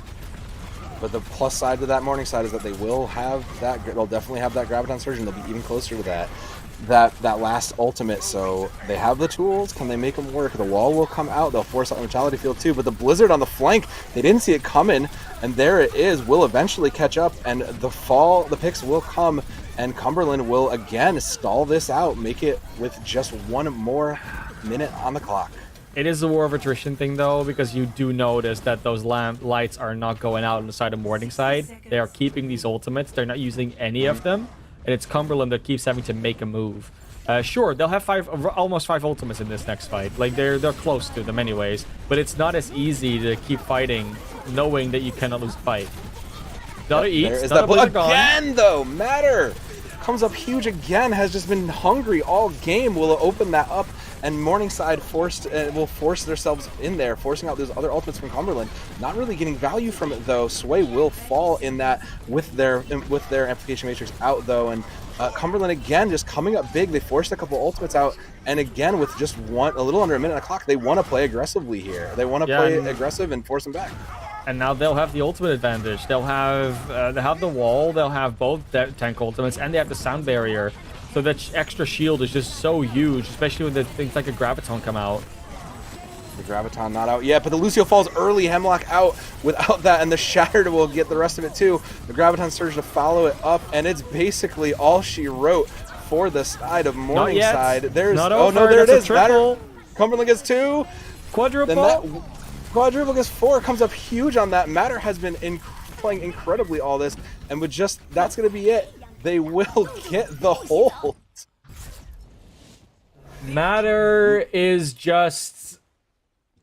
But the plus side to that Morningside is that they will have that. They'll definitely have that Graviton Surge, and they'll be even closer to that last ultimate. So they have the tools. Can they make them work? The wall will come out. They'll force out the Mortality Field too. But the Blizzard on the flank, they didn't see it coming, and there it is. Will eventually catch up, and the picks will come. And Cumberland will again stall this out, make it with just one more minute on the clock. It is a war of attrition thing, though, because you do notice that those lights are not going out on the side of Morningside. They are keeping these ultimates. They're not using any of them. And it's Cumberland that keeps having to make a move. Sure, they'll have almost five ultimates in this next fight. Like, they're close to them anyways. But it's not as easy to keep fighting knowing that you cannot lose a fight. Not eats. Again, though, Matter comes up huge again. Has just been hungry all game. Will open that up, and Morningside will force themselves in there, forcing out those other ultimates from Cumberland. Not really getting value from it though. Sway will fall in that with their amplification matrix out though, and Cumberland again just coming up big. They forced a couple ultimates out, and again with just a little under a minute on the cclock, they want to play aggressively here. They want to play aggressive and force them back. And now they'll have the ultimate advantage. They'll have the wall, they'll have both tank ultimates, and they have the sound barrier. So that extra shield is just so huge, especially when the things like a Graviton come out. The Graviton not out yet, but the Lucio falls early. Hemlock out without that, and the Shattered will get the rest of it too. The Graviton Surge to follow it up, and it's basically all she wrote for the side of Morningside. There's there it is. Matter. Cumberland gets two. Quadruple. Quadruple gets four, comes up huge on that. Matter has been playing incredibly all this, and with just that's going to be it. They will get the hold. Matter is just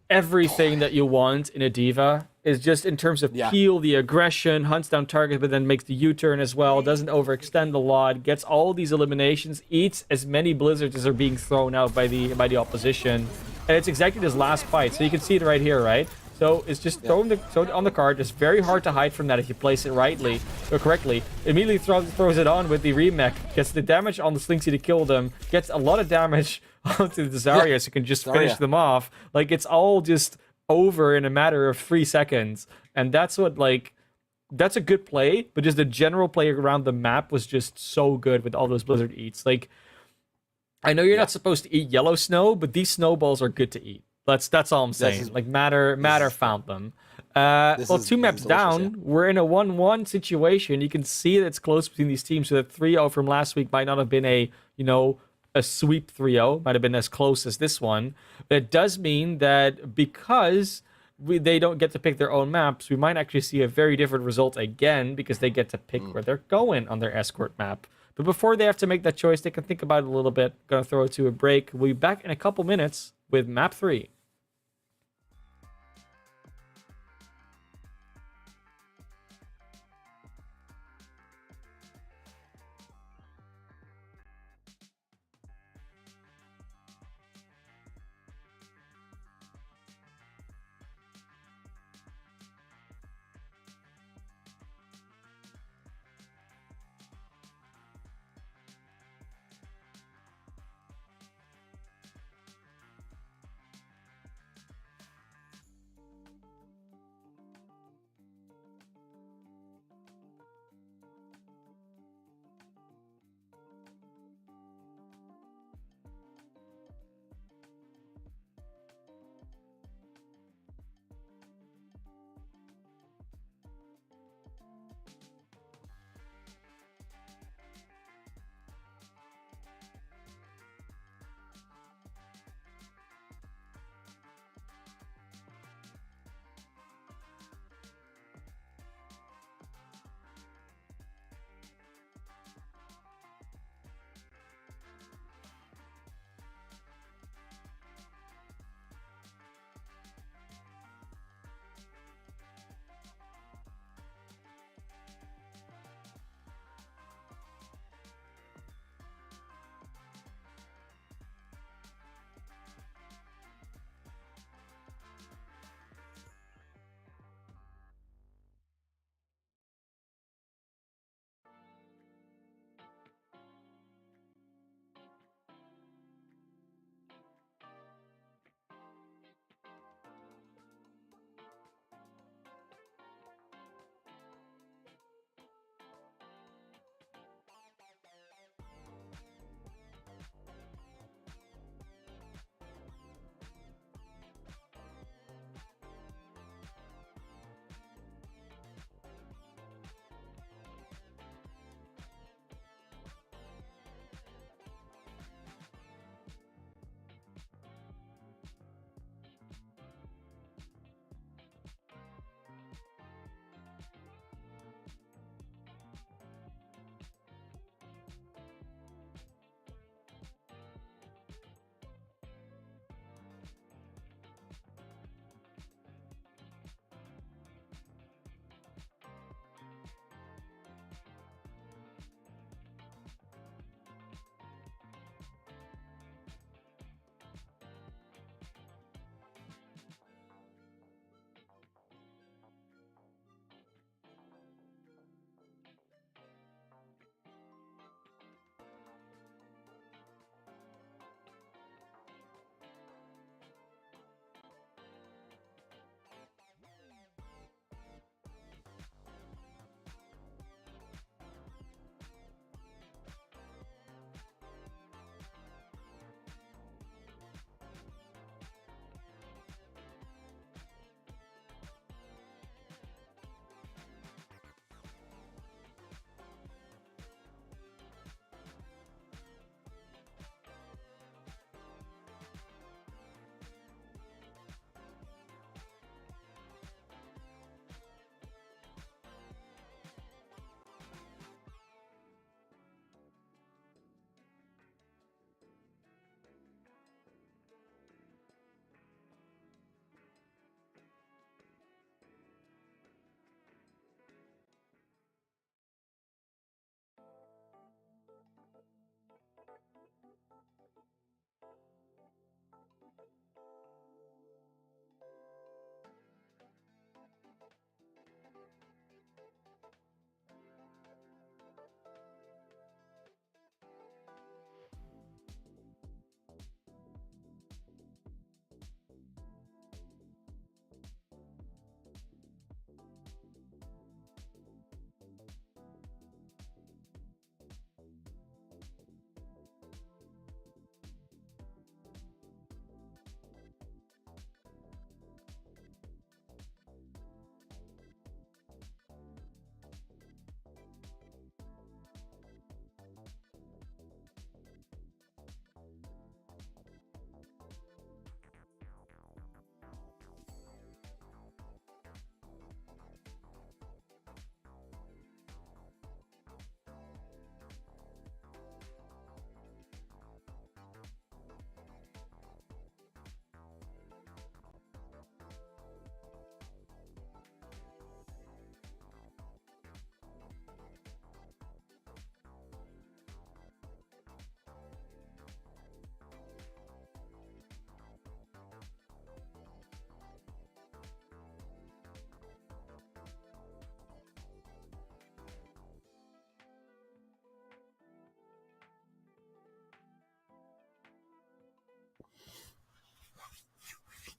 everything that you want in a diva. Is just in terms of Yeah. peel, the aggression, hunts down target, but then makes the U-turn as well. Doesn't overextend a lot. Gets all these eliminations. Eats as many blizzards as are being thrown out by the opposition. And it's exactly this last fight. So you can see it right here, right? So it's just thrown on the card. It's very hard to hide from that if you place it rightly or correctly. Immediately throws it on with the remech. Gets the damage on the Slinksy to kill them. Gets a lot of damage onto the Zarya, so you can just finish them off. Like, it's all just over in a matter of 3 seconds. And that's what, like, that's a good play, but just the general play around the map was just so good with all those blizzard eats. Like, I know you're not supposed to eat yellow snow, but these snowballs are good to eat. That's all I'm saying. Like, Matter found them. Well, 2 maps down, we're in a 1-1 situation. You can see that it's close between these teams. So the 3-0 from last week might not have been a sweep 3-0. Might have been as close as this one. But it does mean that because they don't get to pick their own maps, we might actually see a very different result again because they get to pick where they're going on their escort map. But before they have to make that choice, they can think about it a little bit. Gonna throw it to a break. We'll be back in a couple minutes with map 3.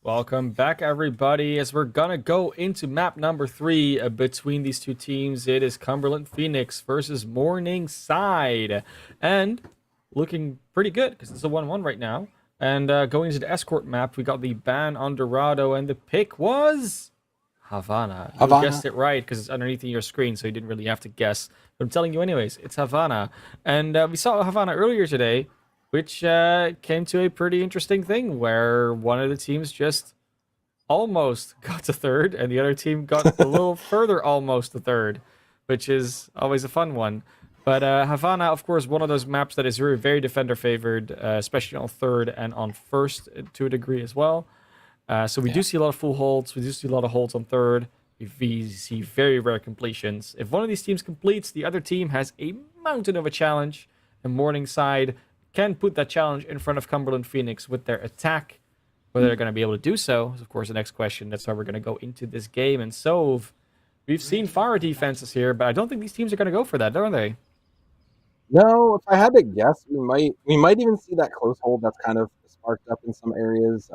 Welcome back, everybody, as we're gonna go into map number 3 between these two teams. It is Cumberland Phoenix versus Morningside, and looking pretty good because it's a 1-1 right now. And going into the escort map, we got the ban on Dorado, and the pick was Havana. You guessed it right because it's underneath your screen, so you didn't really have to guess. But I'm telling you anyways, it's Havana. And we saw Havana earlier today, which came to a pretty interesting thing where one of the teams just almost got to third, and the other team got a little further almost to third, which is always a fun one. But Havana, of course, one of those maps that is very, very defender favored, especially on third and on first to a degree as well. So we do see a lot of full holds. We do see a lot of holds on third. We see very rare completions. If one of these teams completes, the other team has a mountain of a challenge, and Morningside can put that challenge in front of Cumberland Phoenix with their attack. Whether they're going to be able to do so is, of course, the next question. That's how we're going to go into this game. And so, we've seen fire defenses here, but I don't think these teams are going to go for that, are they? No, if I had to guess, we might even see that close hold that's kind of sparked up in some areas.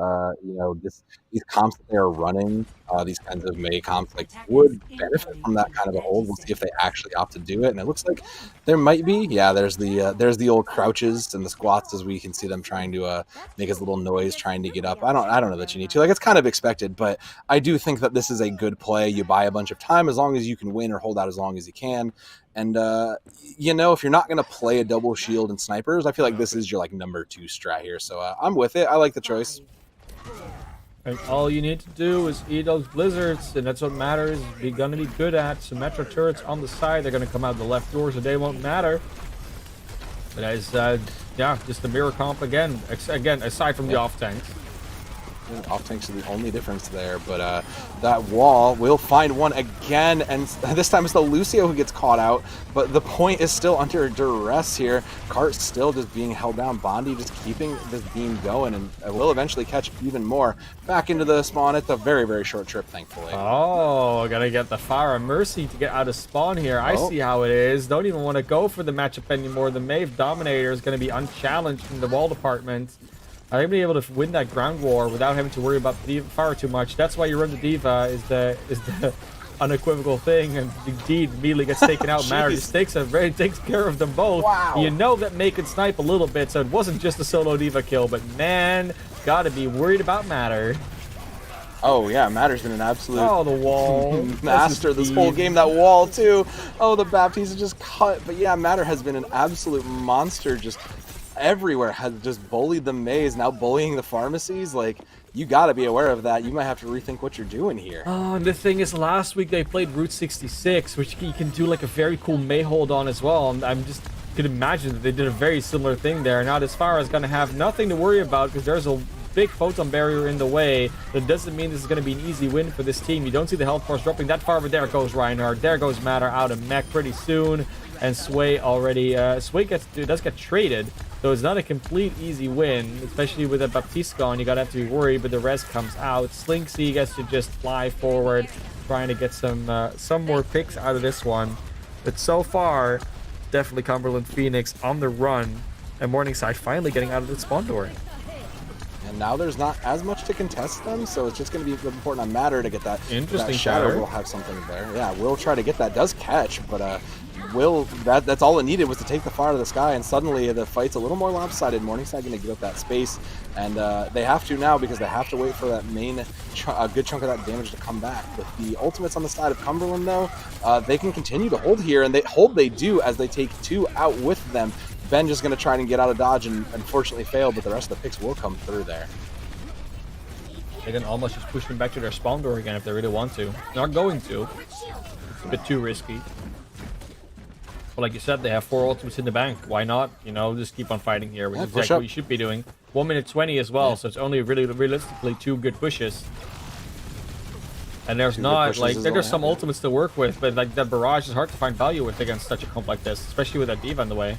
These comps that they are running, these kinds of May comps, like would benefit from that kind of a hold. We'll see if they actually opt to do it, and it looks like there might be. Yeah, there's the old crouches and the squats as we can see them trying to make a little noise trying to get up. I don't know that you need to. Like, it's kind of expected, but I do think that this is a good play. You buy a bunch of time as long as you can win or hold out as long as you can. And, if you're not going to play a double shield and snipers, I feel like this is your, number 2 strat here. So I'm with it. I like the choice. And all you need to do is eat those blizzards, and that's what matters. You're going to be good at Symmetra turrets on the side. They're going to come out the left door, so they won't matter. But that is, just the mirror comp again. Again, aside from the off tanks. Off tanks are the only difference there, but that wall will find one again, and this time it's the Lucio who gets caught out, but the point is still under duress here. Cart still just being held down. Bondi just keeping this beam going, and will eventually catch even more. Back into the spawn. It's a very, very short trip, thankfully. Oh, gotta get the Fire of Mercy to get out of spawn here. I see how it is. Don't even want to go for the matchup anymore. The Maeve Dominator is going to be unchallenged in the wall department. I'm going to be able to win that ground war without having to worry about the Fire too much. That's why you run the Diva, is the unequivocal thing, and indeed immediately gets taken out. Matter just takes care of them both. Wow. You know that May could snipe a little bit, so it wasn't just a solo Diva kill, but man, gotta be worried about Matter. Oh yeah, Matter's been an absolute the wall master this whole game. That wall too. Oh, the Baptiste just cut. But yeah, Matter has been an absolute monster. Just everywhere, has just bullied the maze, now bullying the pharmacies. Like, you got to be aware of that. You might have to rethink what you're doing here. Oh, and the thing is, last week they played Route 66, which you can do like a very cool May hold on as well. And I'm just could imagine that they did a very similar thing there. Now this Fire is going to have nothing to worry about because there's a big photon barrier in the way. That doesn't mean this is going to be an easy win for this team. You don't see the health force dropping that far, but there goes Reinhardt. There goes Matter out of mech pretty soon. And Sway already, Sway does get traded. So it's not a complete easy win, especially with a Baptiste gone. You gotta have to be worried, but the rest comes out. Slinksy gets to just fly forward, trying to get some more picks out of this one. But so far, definitely Cumberland Phoenix on the run, and Morningside finally getting out of the spawn door. And now there's not as much to contest them, so it's just going to be important on Matter to get that. Interesting that shadow. shatter. We'll have something there. Yeah, we'll try to get that. Does catch, but that's all it needed was to take the fire to the sky, and suddenly the fight's a little more lopsided. Morningside going to give up that space, and they have to now because they have to wait for that main a good chunk of that damage to come back. With the ultimates on the side of Cumberland, though, they can continue to hold here, and they do as they take 2 out with them. Ben just going to try and get out of dodge and unfortunately fail, but the rest of the picks will come through there. They can almost just push them back to their spawn door again if they really want to. They're not going to. It's a bit too risky. But like you said, they have 4 ultimates in the bank. Why not? Just keep on fighting here, which is exactly what you should be doing. 1 minute 20 as well, so it's only really realistically 2 good pushes. And there's there's some ultimates to work with, but like that barrage is hard to find value with against such a comp like this, especially with that Diva in the way.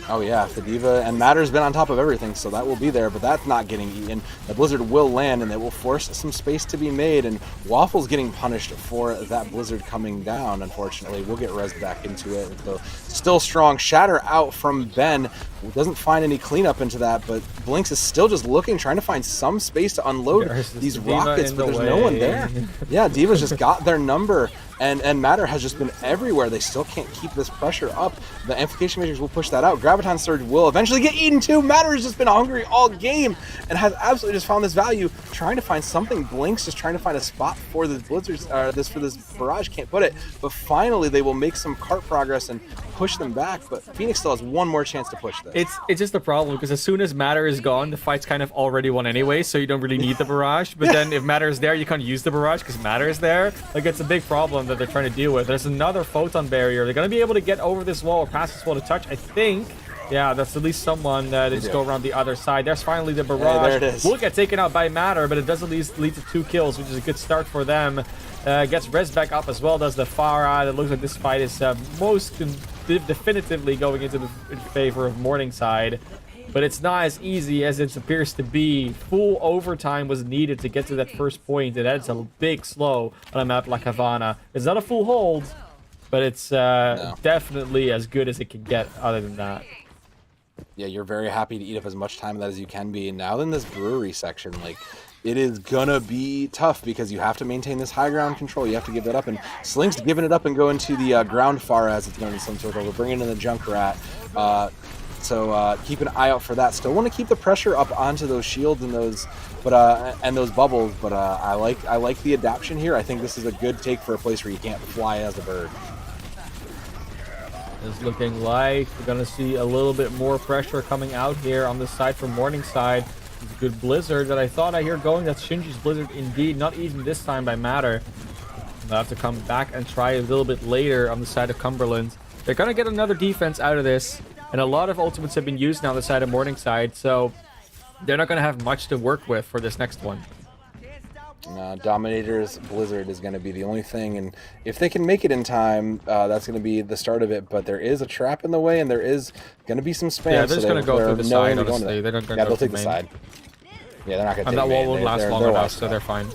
Oh yeah, the D.Va and Matter's been on top of everything, so that will be there, but that's not getting eaten. The Blizzard will land, and it will force some space to be made, and Waffle's getting punished for that Blizzard coming down, unfortunately. We'll get res back into it. So still strong. Shatter out from Ben. Doesn't find any cleanup into that, but Blinks is still just looking, trying to find some space to unload these rockets, but there's no one there. Yeah, D.Va's just got their number, and Matter has just been everywhere. They still can't keep this pressure up. The Amplification Matrix will push that out. Graviton Surge will eventually get eaten too. Matter has just been hungry all game and has absolutely just found this value, trying to find something. Blinks just trying to find a spot for the Blizzards, for this barrage, can't put it. But finally, they will make some cart progress and push them back. But Phoenix still has one more chance to push this. It's just a problem because as soon as Matter is gone, the fight's kind of already won anyway, so you don't really need the barrage. But then if Matter is there, you can't use the barrage because Matter is there. Like, it's a big problem that they're trying to deal with. There's another photon barrier. They're going to be able to get over this wall or past this wall to touch, I think. Yeah, that's at least someone that just go around the other side. There's finally the barrage. Yeah, there it is. Will get taken out by Matter, but it does at least lead to 2 kills, which is a good start for them. Gets res back up as well, does the Farah. It looks like this fight is definitively going into the favor of Morningside. But it's not as easy as it appears to be. Full overtime was needed to get to that first point, and that's a big slow on a map like Havana. It's not a full hold, but it's definitely as good as it can get other than that. Yeah, you're very happy to eat up as much time of that as you can be. And now in this brewery section, like, it is gonna be tough because you have to maintain this high ground control. You have to give that up, and Slink's giving it up and going to the ground Farah, as it's known in some circle. We're bringing in the Junkrat. So keep an eye out for that. Still want to keep the pressure up onto those shields and those, and those bubbles. But I like the adaptation here. I think this is a good take for a place where you can't fly as a bird. It's looking like we're gonna see a little bit more pressure coming out here on the side from Morningside. It's a good Blizzard that I thought I hear going. That's Shinji's Blizzard indeed. Not even this time by Matter. They'll have to come back and try a little bit later on the side of Cumberland. They're gonna get another defense out of this. And a lot of ultimates have been used now on the side of Morningside, so they're not going to have much to work with for this next one. Dominator's Blizzard is going to be the only thing, and if they can make it in time, that's going to be the start of it. But there is a trap in the way, and there is going to be some spam. Yeah, they're just going to go through the side, honestly. They're not going to go they'll take the side. Yeah, they're not going to take the main. And that wall won't last long enough, so they're fine.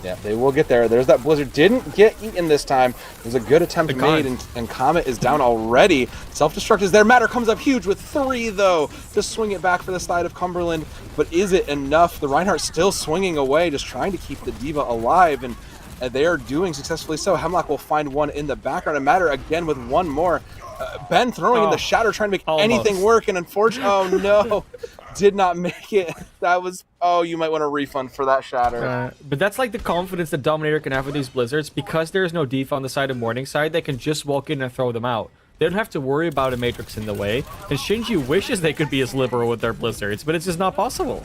Yeah, they will get there. There's that Blizzard. Didn't get eaten this time. It was a good attempt made, and Comet is down already. Self-destruct is there. Matter comes up huge with 3, though, to swing it back for the side of Cumberland. But is it enough? The Reinhardt still swinging away, just trying to keep the D.Va alive, and they are doing successfully so. Hemlock will find one in the background, and Matter again with one more. Ben throwing in the Shatter, trying to make anything work, and unfortunately, oh no. Did not make it. That was, you might want a refund for that Shatter. But that's like the confidence that Dominator can have with these Blizzards. Because there is no D.Va on the side of Morningside, they can just walk in and throw them out. They don't have to worry about a Matrix in the way. And Shinji wishes they could be as liberal with their Blizzards, but it's just not possible.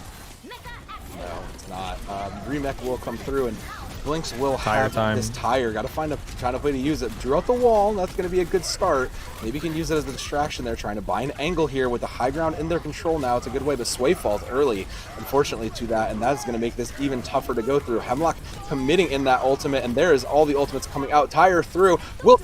No, it's not. Remech will come through, and Blinks will have this tire. Got to find a way to use it. Drew out the wall. That's going to be a good start. Maybe you can use it as a distraction. They're trying to buy an angle here with the high ground in their control now. It's a good way, but Sway falls early, unfortunately, to that, and that's going to make this even tougher to go through. Hemlock committing in that ultimate, and there is all the ultimates coming out. Tire through. Will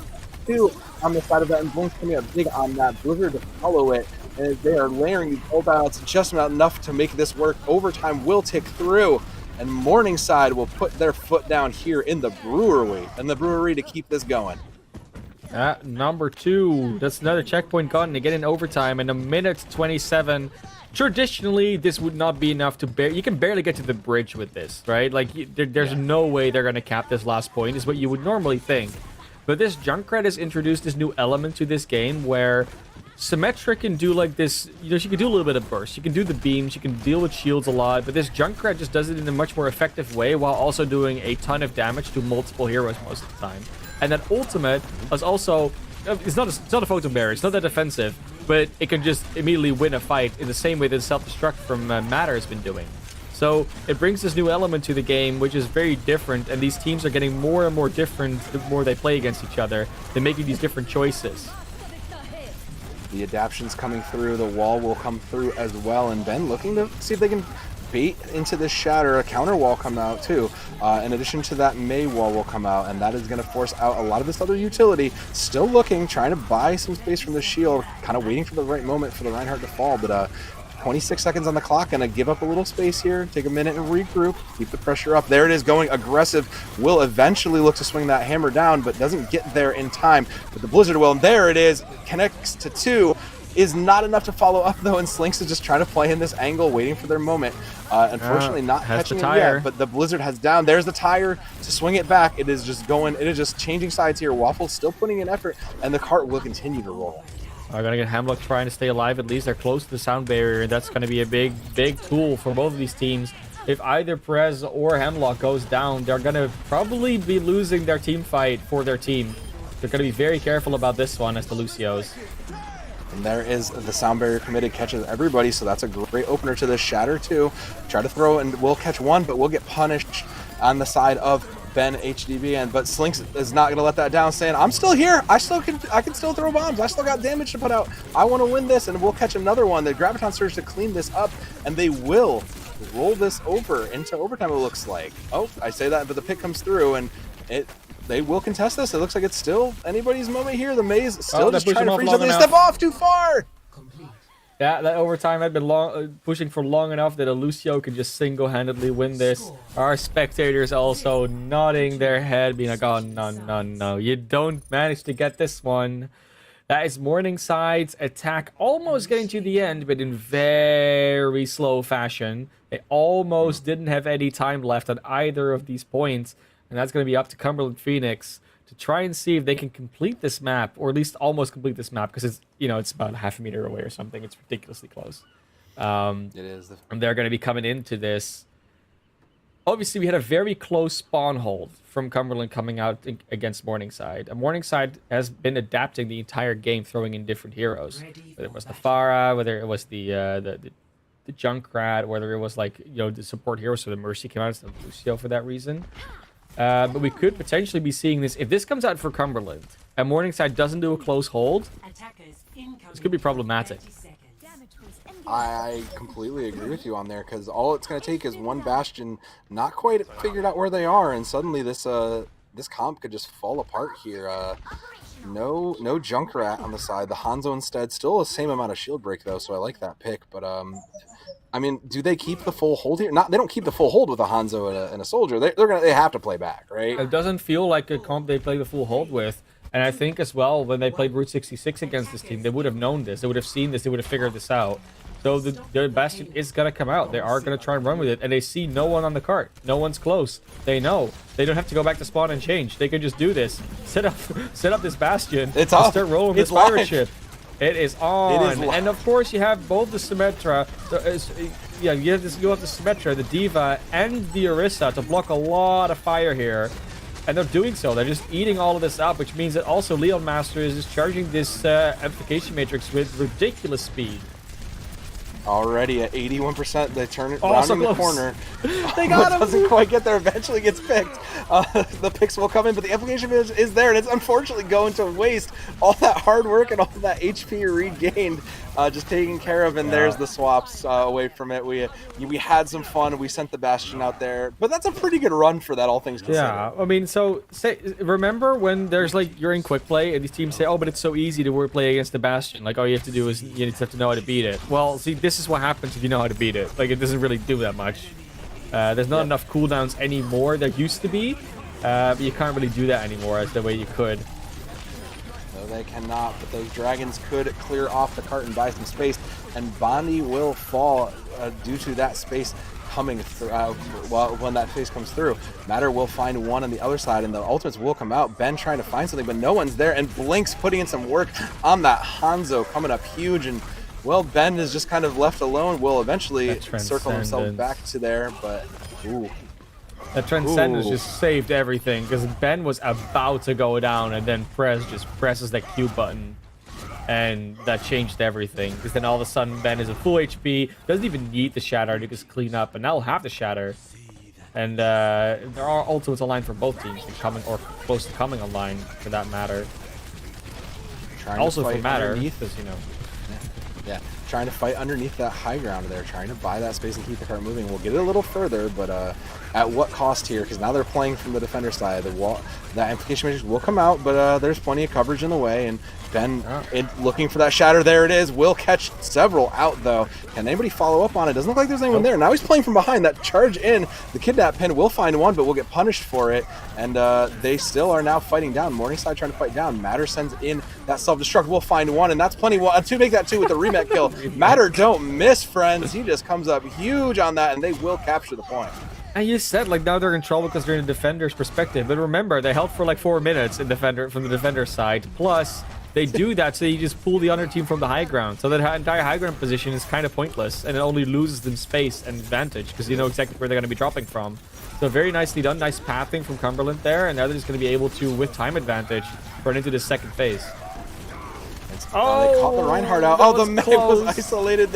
do on the side of that, and Blinks coming up big on that. Blizzard to follow it, and they are layering these ultimates just not enough to make this work. Overtime will tick through. And Morningside will put their foot down here in the brewery to keep this going. At number 2, that's another checkpoint gotten to get in overtime in a minute 27. Traditionally, this would not be enough to you can barely get to the bridge with this, right? Like, there's no way they're going to cap this last point, is what you would normally think. But this Junkrat has introduced this new element to this game where Symmetra can do like this, she can do a little bit of burst, she can do the beams, she can deal with shields a lot, but this Junkrat just does it in a much more effective way while also doing a ton of damage to multiple heroes most of the time. And that ultimate is also, it's not a photon barrier, it's not that defensive, but it can just immediately win a fight in the same way that self-destruct from Matter has been doing. So it brings this new element to the game, which is very different, and these teams are getting more and more different the more they play against each other. They're making these different choices. The adaptation's coming through. The wall will come through as well. And Ben looking to see if they can bait into this shatter. A counter wall come out too. In addition to that, May wall will come out, and that is going to force out a lot of this other utility. Still looking, trying to buy some space from the shield, kind of waiting for the right moment for the Reinhardt to fall, but 26 seconds on the clock, gonna give up a little space here, take a minute and regroup, keep the pressure up. There it is, going aggressive. Will eventually look to swing that hammer down, but doesn't get there in time. But the Blizzard will, and there it is, connects to 2. Is not enough to follow up though, and Slinks is just trying to play in this angle, waiting for their moment. Unfortunately, not catching it yet, but the Blizzard has down. There's the tire to swing it back. It is just going, it is just changing sides here. Waffle still putting in effort, and the cart will continue to roll. Are gonna get Hemlock trying to stay alive. At least they're close to the sound barrier, and that's gonna be a big tool for both of these teams. If either Perez or Hemlock goes down, they're gonna probably be losing their team fight for their team. They're gonna be very careful about this one as the Lucios. And there is the sound barrier committed, catches everybody, so that's a great opener to this shatter too. Try to throw and we'll catch one, but we'll get punished on the side of Ben HDB, but Slinks is not gonna let that down, saying, I'm still here, I can still throw bombs, I still got damage to put out, I want to win this, and we'll catch another one. The Graviton Surge to clean this up, and they will roll this over into overtime, it looks like. Oh, I say that, but the pick comes through, and they will contest this. It looks like it's still anybody's moment here. The Maze still just trying to freeze up. They step off too far. Yeah, that overtime had been pushing for long enough that a Lucio could just single-handedly win this. Our spectators also nodding their head, being like, oh, no, you don't manage to get this one. That is Morningside's attack almost getting to the end, but in very slow fashion. They almost didn't have any time left at either of these points, and that's going to be up to Cumberland Phoenix to try and see if they can complete this map, or at least almost complete this map, because it's, it's about half a meter away or something. It's ridiculously close. It is. And they're going to be coming into this. Obviously, we had a very close spawn hold from Cumberland coming out against Morningside. And Morningside has been adapting the entire game, throwing in different heroes. Whether it was the Pharah, whether it was the Junkrat, whether it was the support hero, so the Mercy came out as the Lucio for that reason. But we could potentially be seeing this. If this comes out for Cumberland and Morningside doesn't do a close hold, this could be problematic. I completely agree with you on there, because all it's going to take is one Bastion not quite figured out where they are, and suddenly this comp could just fall apart here. No Junkrat on the side. The Hanzo instead. Still the same amount of shield break though, so I like that pick. But I mean, do they keep the full hold here? They don't keep the full hold with a Hanzo and a soldier. They have to play back, right? It doesn't feel like a comp they play the full hold with. And I think as well, when they played Route 66 against this team, they would have known this. They would have seen this. They would have figured this out. So the Bastion is going to come out. They are going to try and run with it. And they see no one on the cart. No one's close. They know. They don't have to go back to spawn and change. They can just do this. Set up this Bastion. It's off. Start rolling this pirate ship. It is on. And of course, you have both the Symmetra. You have the Symmetra, the Diva, and the Orisa to block a lot of fire here. And they're doing so. They're just eating all of this up, which means that also Leon Master is just charging this amplification matrix with ridiculous speed. Already at 81%, they turn it so rounding the corner. They got him! Doesn't quite get there. Eventually gets picked. The picks will come in, but the application is there, and it's unfortunately going to waste all that hard work and all that HP regained, just taken care of. And there's the swaps away from it. We had some fun. We sent the Bastion out there, but that's a pretty good run for that, all things considered. Yeah, I mean, so remember when there's you're in quick play and these teams say, oh, but it's so easy to play against the Bastion. All you have to do is you just have to know how to beat it. Well, see, this is what happens if you know how to beat it. It doesn't really do that much. There's not enough cooldowns anymore. There used to be, but you can't really do that anymore as the way you could. No, they cannot, but those dragons could clear off the cart and buy some space, and Bondi will fall due to that space coming through. When that space comes through, Matter will find one on the other side, and the ultimates will come out. Ben trying to find something, but no one's there, and Blink's putting in some work on that Hanzo, coming up huge, and well, Ben is just kind of left alone. Will eventually circle himself back to there, but ooh. That Transcendence just saved everything, because Ben was about to go down, and then Prez just presses that Q button, and that changed everything. Because then all of a sudden, Ben is at full HP, doesn't even need the Shatter to just clean up, and now he'll have the Shatter. And there are ultimates online for both teams, coming or close to coming online, for that matter. Also for Matter, because Yeah, trying to fight underneath that high ground there, trying to buy that space and keep the cart moving. We'll get it a little further, but at what cost here? Because now they're playing from the defender side. The wall, that amplification matrix will come out, but there's plenty of coverage in the way, and Ben looking for that shatter. There it is. Will catch several out, though. Can anybody follow up on it? Doesn't look like there's anyone there. Now he's playing from behind. That charge in, the kidnap pin will find one, but will get punished for it, and they still are now fighting down. Morningside trying to fight down. Matter sends in that self-destruct. Will find one, and that's plenty to make that two with the remet kill. Matter don't miss, friends. He just comes up huge on that, and they will capture the point. And you said, like, now they're in trouble because they're in the defender's perspective. But remember, they held for like 4 minutes from the defender's side. Plus, they do that so you just pull the other team from the high ground. So that entire high ground position is kind of pointless, and it only loses them space and advantage because you know exactly where they're going to be dropping from. So very nicely done. Nice pathing from Cumberland there, and now they're just going to be able to, with time advantage, run into the second phase. They caught the Reinhardt out. Oh, the map was isolated.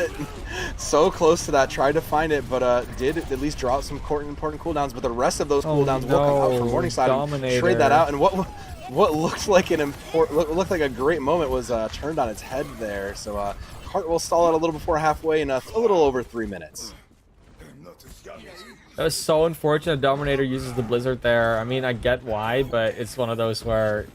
So close to that. Tried to find it, but did at least draw out some important cooldowns. But the rest of those cooldowns will come out from Morningside and trade that out. And what looked like a great moment was turned on its head there. So Cart will stall out a little before halfway in a little over 3 minutes. That was so unfortunate. Dominator uses the Blizzard there. I mean, I get why, but it's one of those where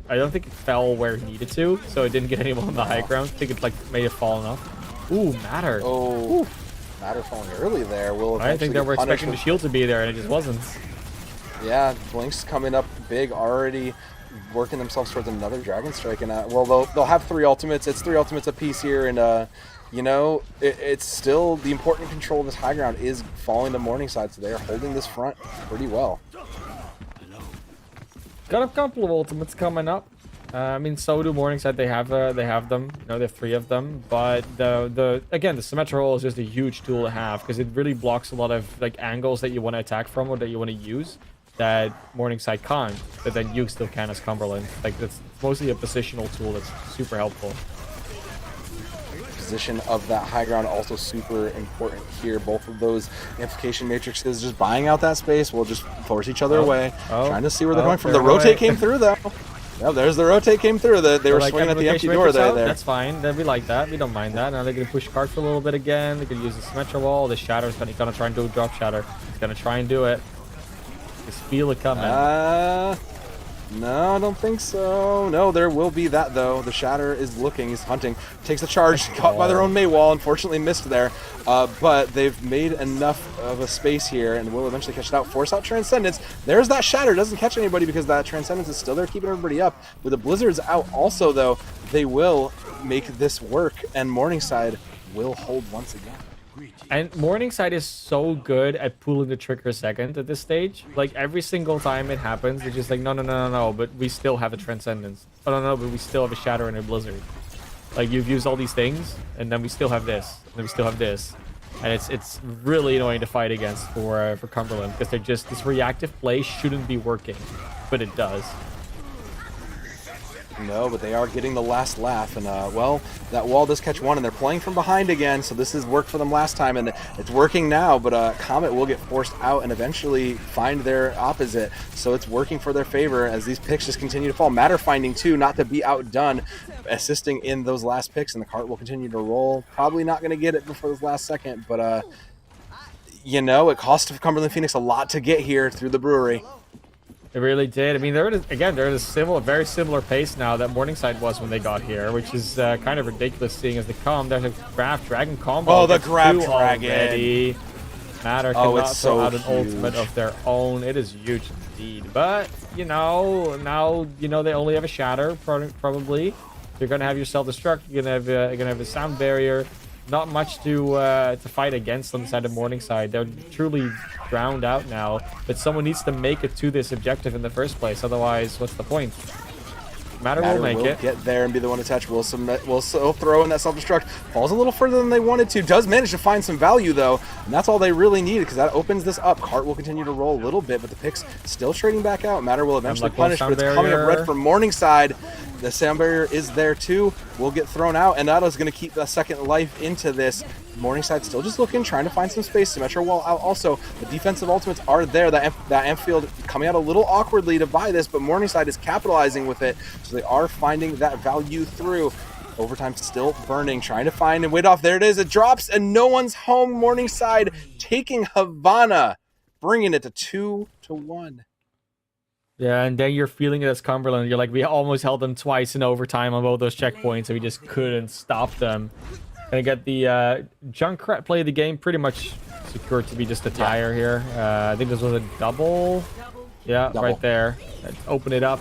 I don't think it fell where it needed to, so it didn't get anyone on the high ground. I think it like may have fallen off. Ooh, Matter. Oh, ooh. Matter falling early there. I think they were expecting the shield to be there, and it just wasn't. Yeah, Blink's coming up big already, working themselves towards another Dragon Strike, and well, they'll have 3 ultimates. It's 3 ultimates apiece here, and you know, it's still the important control of this high ground is falling to Morningside, so they are holding this front pretty well. Got a couple of ultimates coming up. I mean, so do Morningside. They have them. You know, they have 3 of them. But again, the symmetrical is just a huge tool to have because it really blocks a lot of like angles that you want to attack from or that you want to use that Morningside can't. But then you still can as Cumberland. Like that's mostly a positional tool that's super helpful. Position of that high ground also super important here. Both of those amplification matrices just buying out that space will just force each other away. Trying to see where they're going from. The rotate came through though. Yeah, there's the rotate came through. They were like swinging at the empty door there. That's fine. We like that. We don't mind that. Now they're gonna push Cart for a little bit again. They could use the Symmetra wall. The Shatter's gonna try and do a drop Shatter. He's gonna try and do it. Just feel it coming. No, I don't think so. No, there will be that, though. The Shatter is looking. He's hunting. Takes the charge. Caught by their own May wall. Unfortunately missed there. But they've made enough of a space here and will eventually catch it out. Force out Transcendence. There's that Shatter. Doesn't catch anybody because that Transcendence is still there keeping everybody up. With the Blizzards out also, though, they will make this work. And Morningside will hold once again. And Morningside is so good at pulling the trigger second at this stage. Like, every single time it happens, they're just like, no, but we still have a Transcendence. Oh, no, but we still have a Shatter and a Blizzard. Like, you've used all these things, and then we still have this, and then we still have this. And it's really annoying to fight against for Cumberland, because they're just, this reactive play shouldn't be working, but it does. No, but they are getting the last laugh, and well, that wall does catch one, and they're playing from behind again, so this has worked for them last time, and it's working now, but Comet will get forced out and eventually find their opposite, so it's working for their favor as these picks just continue to fall. Matter finding too, not to be outdone, assisting in those last picks, and the cart will continue to roll. Probably not going to get it before this last second, but you know, it cost Cumberland Phoenix a lot to get here through the brewery. It really did. I mean, they're at a very similar pace now that Morningside was when they got here, which is kind of ridiculous seeing as they come. There's a Grab Dragon combo. Oh, the Grab Dragon. Already. Matter cannot so throw out an huge. ultimate of their own. It is huge indeed. But, you know, now, you know, they only have a Shatter, probably. You're going to have your self-destruct. You're going to have a sound barrier. Not much to fight against on the side of Morningside. They're truly drowned out now, but someone needs to make it to this objective in the first place. Otherwise, what's the point? Matter will make it. Get there and be the one to touch. Will throw in that self-destruct. Falls a little further than they wanted to. Does manage to find some value, though, and that's all they really needed because that opens this up. Cart will continue to roll a little bit, but the picks still trading back out. Matter will eventually punish, but it's coming up red from Morningside. The sound barrier is there, too. Will get thrown out, and that is going to keep a second life into this. Morningside still just looking, trying to find some space. Symmetra wall out also. The defensive ultimates are there. That Amphield coming out a little awkwardly to buy this, but Morningside is capitalizing with it. So they are finding that value through. Overtime still burning, trying to find and wait off. There it is. It drops, and no one's home. Morningside taking Havana, bringing it to 2-1. Yeah, and then you're feeling it as Cumberland. You're like, we almost held them twice in overtime on both those checkpoints, and we just couldn't stop them. Gonna get the Junkrat play of the game pretty much secured to be just a tire here. I think this was a double. Yeah, Double. right there. Let's open it up.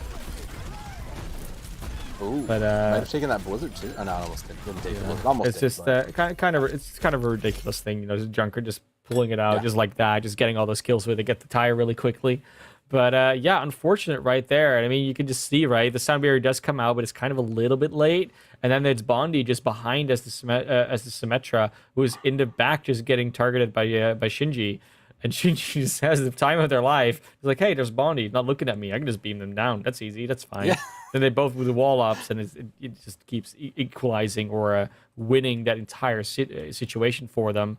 Ooh, But, might have taken that Blizzard too. Oh, no, I almost didn't take the Blizzard. Almost It's did, just but- kind of a ridiculous thing, you know, just Junker just pulling it out just like that, just getting all those kills with it, get the tire really quickly. But yeah, unfortunate right there. I mean, you can just see, right, the sound barrier does come out, but it's kind of a little bit late. And then it's Bondi just behind as the Symmetra, who's in the back just getting targeted by Shinji. And Shinji just has the time of their life. He's like, hey, there's Bondi, not looking at me. I can just beam them down. That's easy. That's fine. Yeah. Then they both with the wall ups, and it just keeps equalizing or winning that entire situation for them.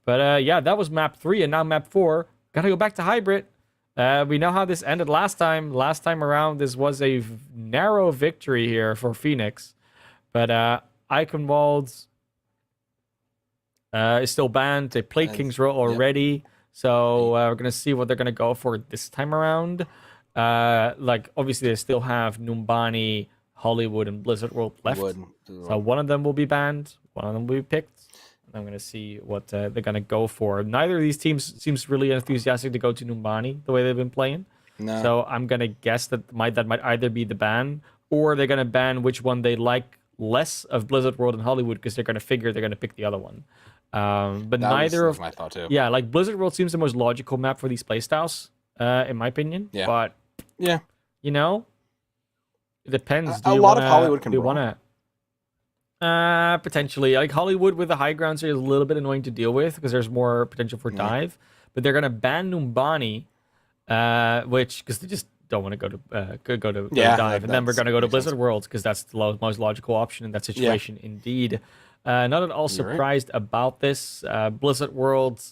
But yeah, that was map 3, and now map 4. Gotta go back to hybrid. We know how this ended last time. Last time around, this was a narrow victory here for Phoenix. But Eichenwald is still banned. They played King's Row already. So we're going to see what they're going to go for this time around. Like, obviously, they still have Numbani, Hollywood, and Blizzard World left. So one of them will be banned. One of them will be picked. And I'm going to see what they're going to go for. Neither of these teams seems really enthusiastic to go to Numbani the way they've been playing. No. So I'm going to guess that might either be the ban, or they're going to ban which one they like less of Blizzard World and Hollywood, because they're going to figure they're going to pick the other one. But that neither was of my thought too. Yeah, like Blizzard World seems the most logical map for these playstyles, in my opinion. Yeah. But Yeah. you know, it depends. A lot of Hollywood can do you brawl. want to potentially, like Hollywood with the high grounds are a little bit annoying to deal with because there's more potential for dive. But they're gonna ban Numbani, which because they just don't want to go to dive, and then we're gonna go to Blizzard World because that's the most logical option in that situation. Indeed. Not at all surprised about this. Blizzard World,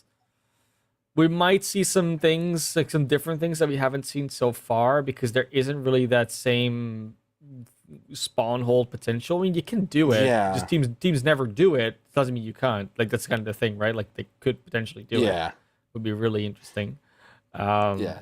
we might see some things, like some different things that we haven't seen so far, because there isn't really that same spawn hold potential. I mean, you can do it. Yeah. Just teams never do it. Doesn't mean you can't. Like, that's kind of the thing, right? Like, they could potentially do it. Yeah. Would be really interesting. Yeah.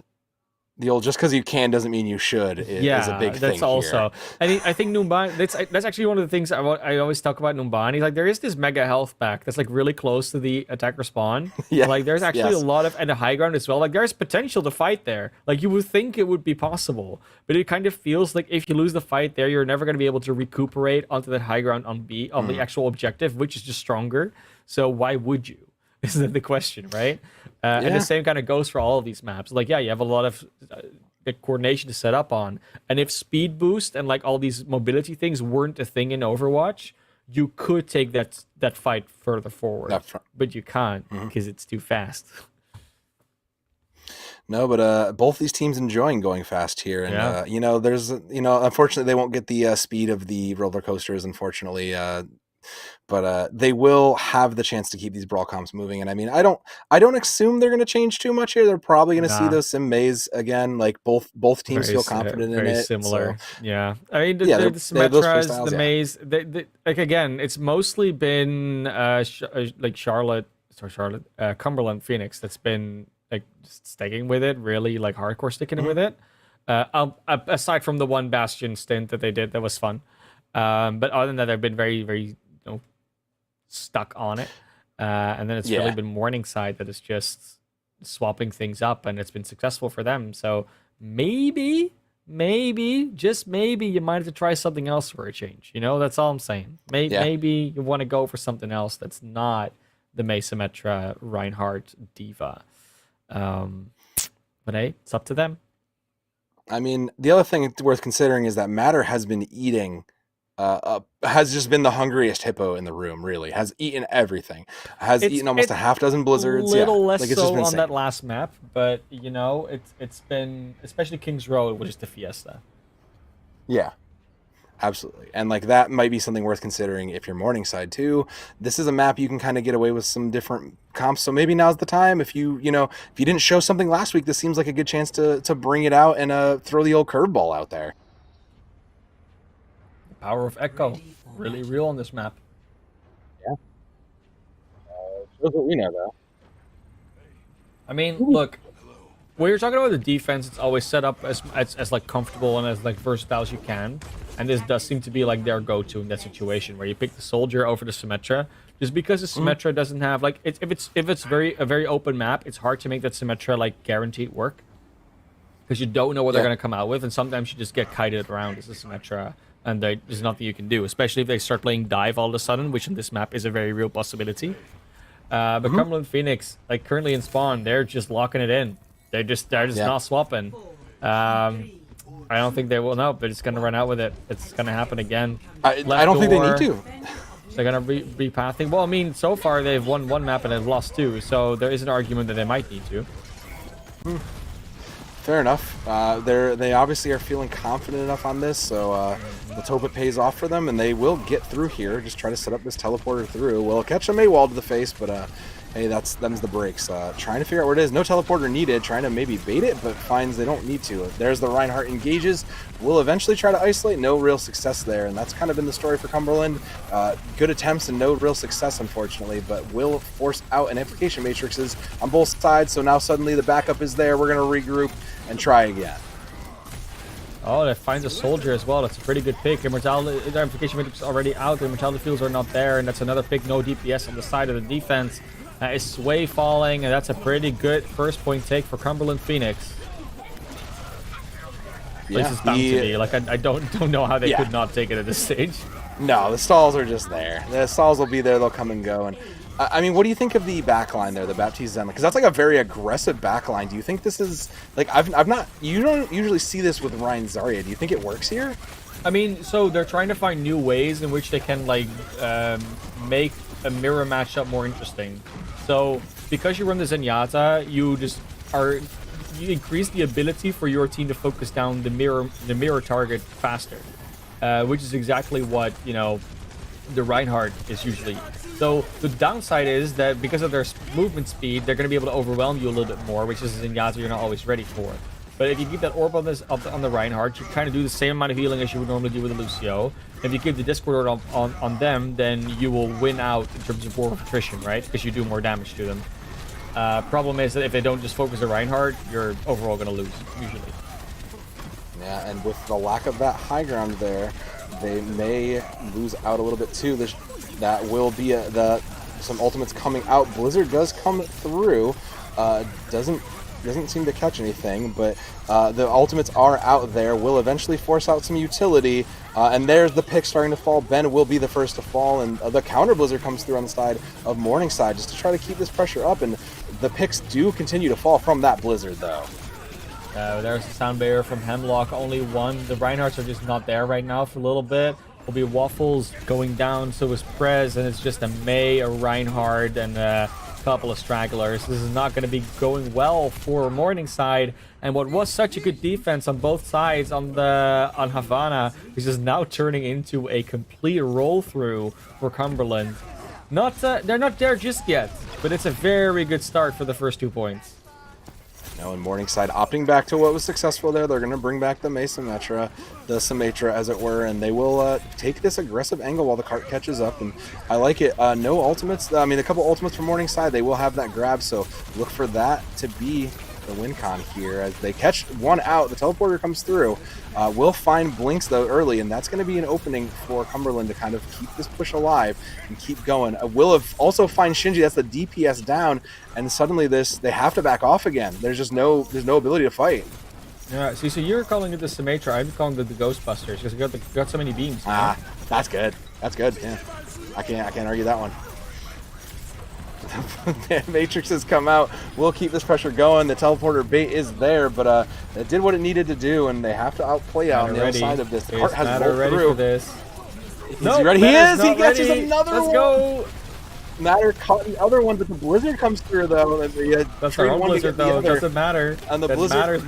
The old just because you can doesn't mean you should is a big thing. That's also. Here. I think Numbani. That's actually one of the things I always talk about Numbani. Like, there is this mega health back that's like really close to the attack respawn. Yeah. Like, there's actually a lot of, and the high ground as well. Like, there's potential to fight there. Like, you would think it would be possible, but it kind of feels like if you lose the fight there, you're never going to be able to recuperate onto that high ground on the actual objective, which is just stronger. So why would you? Is the question, right? And the same kind of goes for all of these maps. Like, yeah, you have a lot of coordination to set up on. And if speed boost and like all these mobility things weren't a thing in Overwatch, you could take that fight further forward. But you can't because it's too fast. No, but both these teams enjoying going fast here, and you know, there's unfortunately they won't get the speed of the roller coasters, unfortunately. But they will have the chance to keep these brawl comps moving. And I mean, I don't assume they're going to change too much here. They're probably going to see those sim maze again. Like both teams feel confident in it. Very similar. So. Yeah. I mean, the Symmetras, the maze, like again, it's mostly been like Cumberland, Phoenix that's been like just sticking with it, really like hardcore sticking with it. Aside from the one Bastion stint that they did, that was fun. But other than that, they've been very, very stuck on it. And then it's really been Morningside that is just swapping things up, and it's been successful for them. So maybe, just maybe, you might have to try something else for a change. You know, that's all I'm saying. Maybe you want to go for something else that's not the Mesometra Reinhardt diva. But hey, it's up to them. I mean, the other thing worth considering is that Matter has been eating. Has just been the hungriest hippo in the room, really. Has eaten everything. Has eaten almost a half dozen blizzards. A little less like, it's just so been on that last map, but you know, it's been, especially King's Row, which is the Fiesta. Yeah, absolutely. And like that might be something worth considering if you're Morningside too. This is a map you can kind of get away with some different comps, so maybe now's the time. If you didn't show something last week, this seems like a good chance to bring it out and throw the old curveball out there. Power of Echo. Really real on this map. Shows what we know, though. I mean, look, when you're talking about the defense, it's always set up as like comfortable and as like versatile as you can. And this does seem to be like their go-to in that situation where you pick the soldier over the Symmetra. Just because the Symmetra doesn't have like if it's a very open map, it's hard to make that Symmetra like guaranteed work. Because you don't know what they're gonna come out with, and sometimes you just get kited around as a Symmetra, and there's nothing you can do, especially if they start playing dive all of a sudden, which in this map is a very real possibility. But Cumberland Phoenix, like currently in spawn, they're just locking it in. They're just not swapping. I don't think they will. No, they're just gonna run out with it. It's gonna happen again. I don't think they need to. They're gonna be pathing. Well, I mean, so far they've won one map and they've lost two, so there is an argument that they might need to. Fair enough. They obviously are feeling confident enough on this, so let's hope it pays off for them, and they will get through here. Just try to set up this teleporter through. We'll catch a Maywall to the face, but hey, them's the breaks. Trying to figure out where it is. No teleporter needed. Trying to maybe bait it, but finds they don't need to. There's the Reinhardt engages. Will eventually try to isolate. No real success there, and that's kind of been the story for Cumberland. Good attempts and no real success, unfortunately, but will force out an amplification matrices on both sides, so now suddenly the backup is there. We're going to regroup and try again. Oh, that finds a soldier as well. That's a pretty good pick. Immortality, the amplification matrix is already out. The immortality fields are not there, and that's another pick. No DPS on the side of the defense. Is Sway falling, and that's a pretty good first point take for Cumberland Phoenix. At least it's bound to be. Like I don't know how they could not take it at this stage. No, the stalls are just there. The stalls will be there. They'll come and go. And I mean, what do you think of the backline there, the Baptiste Zen? Because that's like a very aggressive backline. Do you think this is like I've not? You don't usually see this with Ryan Zarya. Do you think it works here? I mean, so they're trying to find new ways in which they can like make a mirror matchup more interesting. So because you run the Zenyatta, you increase the ability for your team to focus down the mirror target faster, which is exactly what the Reinhardt is usually. So the downside is that because of their movement speed, they're going to be able to overwhelm you a little bit more, which is a Zenyatta you're not always ready for. But if you keep that orb on the Reinhardt, you kind of do the same amount of healing as you would normally do with a Lucio. If you keep the Discord orb on them, then you will win out in terms of war of attrition, right? Because you do more damage to them. Problem is that if they don't just focus the Reinhardt, you're overall going to lose, usually. Yeah, and with the lack of that high ground there, they may lose out a little bit too. That will be some ultimates coming out. Blizzard does come through. Doesn't seem to catch anything, but the ultimates are out there. Will eventually force out some utility, and there's the pick starting to fall. Ben will be the first to fall, and the counter Blizzard comes through on the side of Morningside just to try to keep this pressure up, and the picks do continue to fall from that Blizzard, though. There's the sound barrier from Hemlock, only one. The Reinhardts are just not there right now for a little bit. Will be Waffles going down, so is Prez, and it's just a May, a Reinhardt, and couple of stragglers. This is not going to be going well for Morningside, and what was such a good defense on both sides on Havana is just now turning into a complete roll through for Cumberland. They're not there just yet, but it's a very good start for the first 2 points. Now in Morningside opting back to what was successful there, they're going to bring back the Symmetra, as it were, and they will take this aggressive angle while the cart catches up, and I like it. No ultimates, I mean a couple ultimates from Morningside, they will have that grab, so look for that to be the win con here as they catch one out. The teleporter comes through. Will find Blinks though early, and that's going to be an opening for Cumberland to kind of keep this push alive and keep going. Will also find Shinji. That's the DPS down, and suddenly they have to back off again. There's no ability to fight. Yeah, so you're calling it the Symmetra. I'm calling it the Ghostbusters because you got so many beams. That's good. That's good. Yeah, I can't argue that one. Matrix has come out. We'll keep this pressure going. The teleporter bait is there, but it did what it nedded to do, and they have to outplay out on the other side of this. The cart has rolled through. For this. Is he ready? He is! He catches another one! Let's go! Matter caught the other one, but the Blizzard comes through, though. That's our own Blizzard, though. It doesn't matter. And the Blizzard.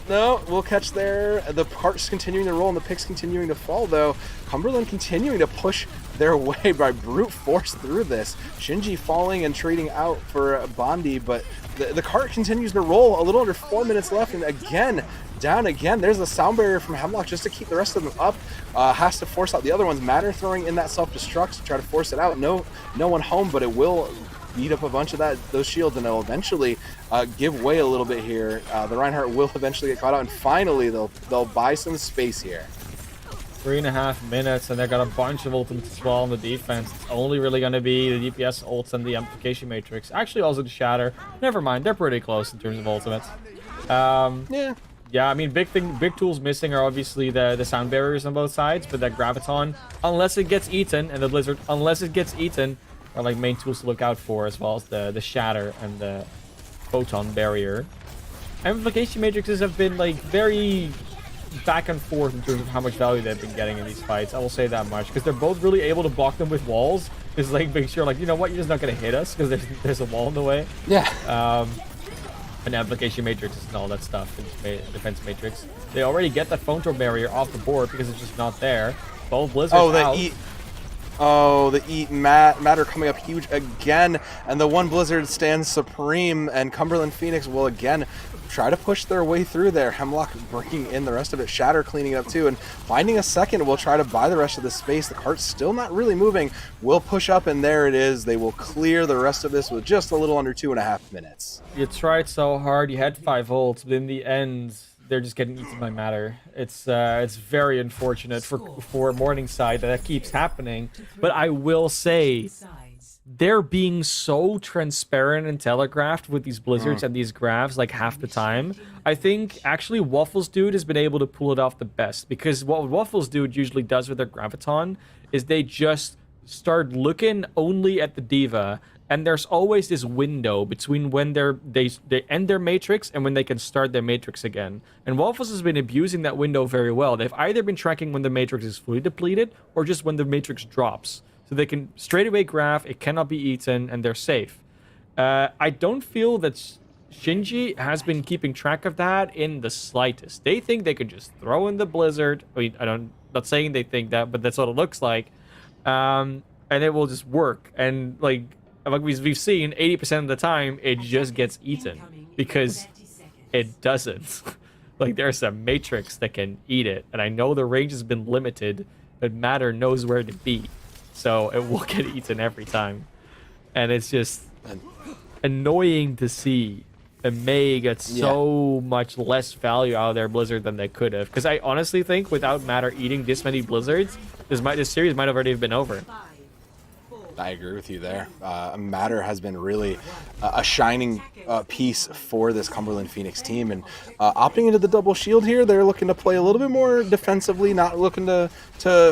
No, we'll catch there. The cart's continuing to roll, and the picks continuing to fall, though. Cumberland continuing to push their way by brute force through this. Shinji falling and trading out for Bondi, but the cart continues to roll. A little under 4 minutes left, and again, down again. There's a sound barrier from Hemlock just to keep the rest of them up. Has to force out the other ones. Matter throwing in that self-destruct to try to force it out. No one home, but it will beat up a bunch of those shields, and it'll eventually give way a little bit here. The Reinhardt will eventually get caught out, and finally they'll buy some space here. 3.5 minutes, and they got a bunch of ultimates as well on the defense. It's only really going to be the DPS ults and the amplification matrix. Actually, also the shatter. Never mind, they're pretty close in terms of ultimates. Yeah, I mean, big tools missing are obviously the sound barriers on both sides, but that graviton, unless it gets eaten, and the blizzard, unless it gets eaten, are like main tools to look out for, as well as the shatter and the photon barrier. Amplification matrices have been like very back and forth in terms of how much value they've been getting in these fights. I will say that much, because they're both really able to block them with walls. Is like make sure, like, you know what, you're just not gonna hit us because there's a wall in the way. Yeah. An application matrix and all that stuff, defense matrix. They already get that photon barrier off the board because it's just not there. Both blizzards out. The eat matter coming up huge again, and the one blizzard stands supreme, and Cumberland Phoenix will again try to push their way through there. Hemlock bringing in the rest of it, Shatter cleaning it up too, and finding a second will try to buy the rest of the space. The cart's still not really moving. Will push up, and there it is. They will clear the rest of this with just a little under 2.5 minutes. You tried so hard, you had 5 ults, but in the end, they're just getting eaten by matter. It's very unfortunate for Morningside that keeps happening, but I will say they're being so transparent and telegraphed with these blizzards and these graphs like half the time. I think actually Waffles Dude has been able to pull it off the best, because what Waffles Dude usually does with their graviton is they just start looking only at the diva, and there's always this window between when they end their matrix and when they can start their matrix again. And Waffles has been abusing that window very well. They've either been tracking when the matrix is fully depleted or just when the matrix drops. So they can straight away graph, it cannot be eaten, and they're safe. I don't feel that Shinji has been keeping track of that in the slightest. They think they could just throw in the blizzard. I mean, not saying they think that, but that's what it looks like. And it will just work. And like we've seen, 80% of the time, it just gets eaten because it doesn't. Like, there's a matrix that can eat it. And I know the range has been limited, but Matter knows where to be. So it will get eaten every time. And it's just annoying to see. And May get so much less value out of their blizzard than they could have. Because I honestly think without Matter eating this many blizzards, this series might have already been over. I agree with you there. Matter has been really a shining piece for this Cumberland Phoenix team, and opting into the double shield here, they're looking to play a little bit more defensively, not looking to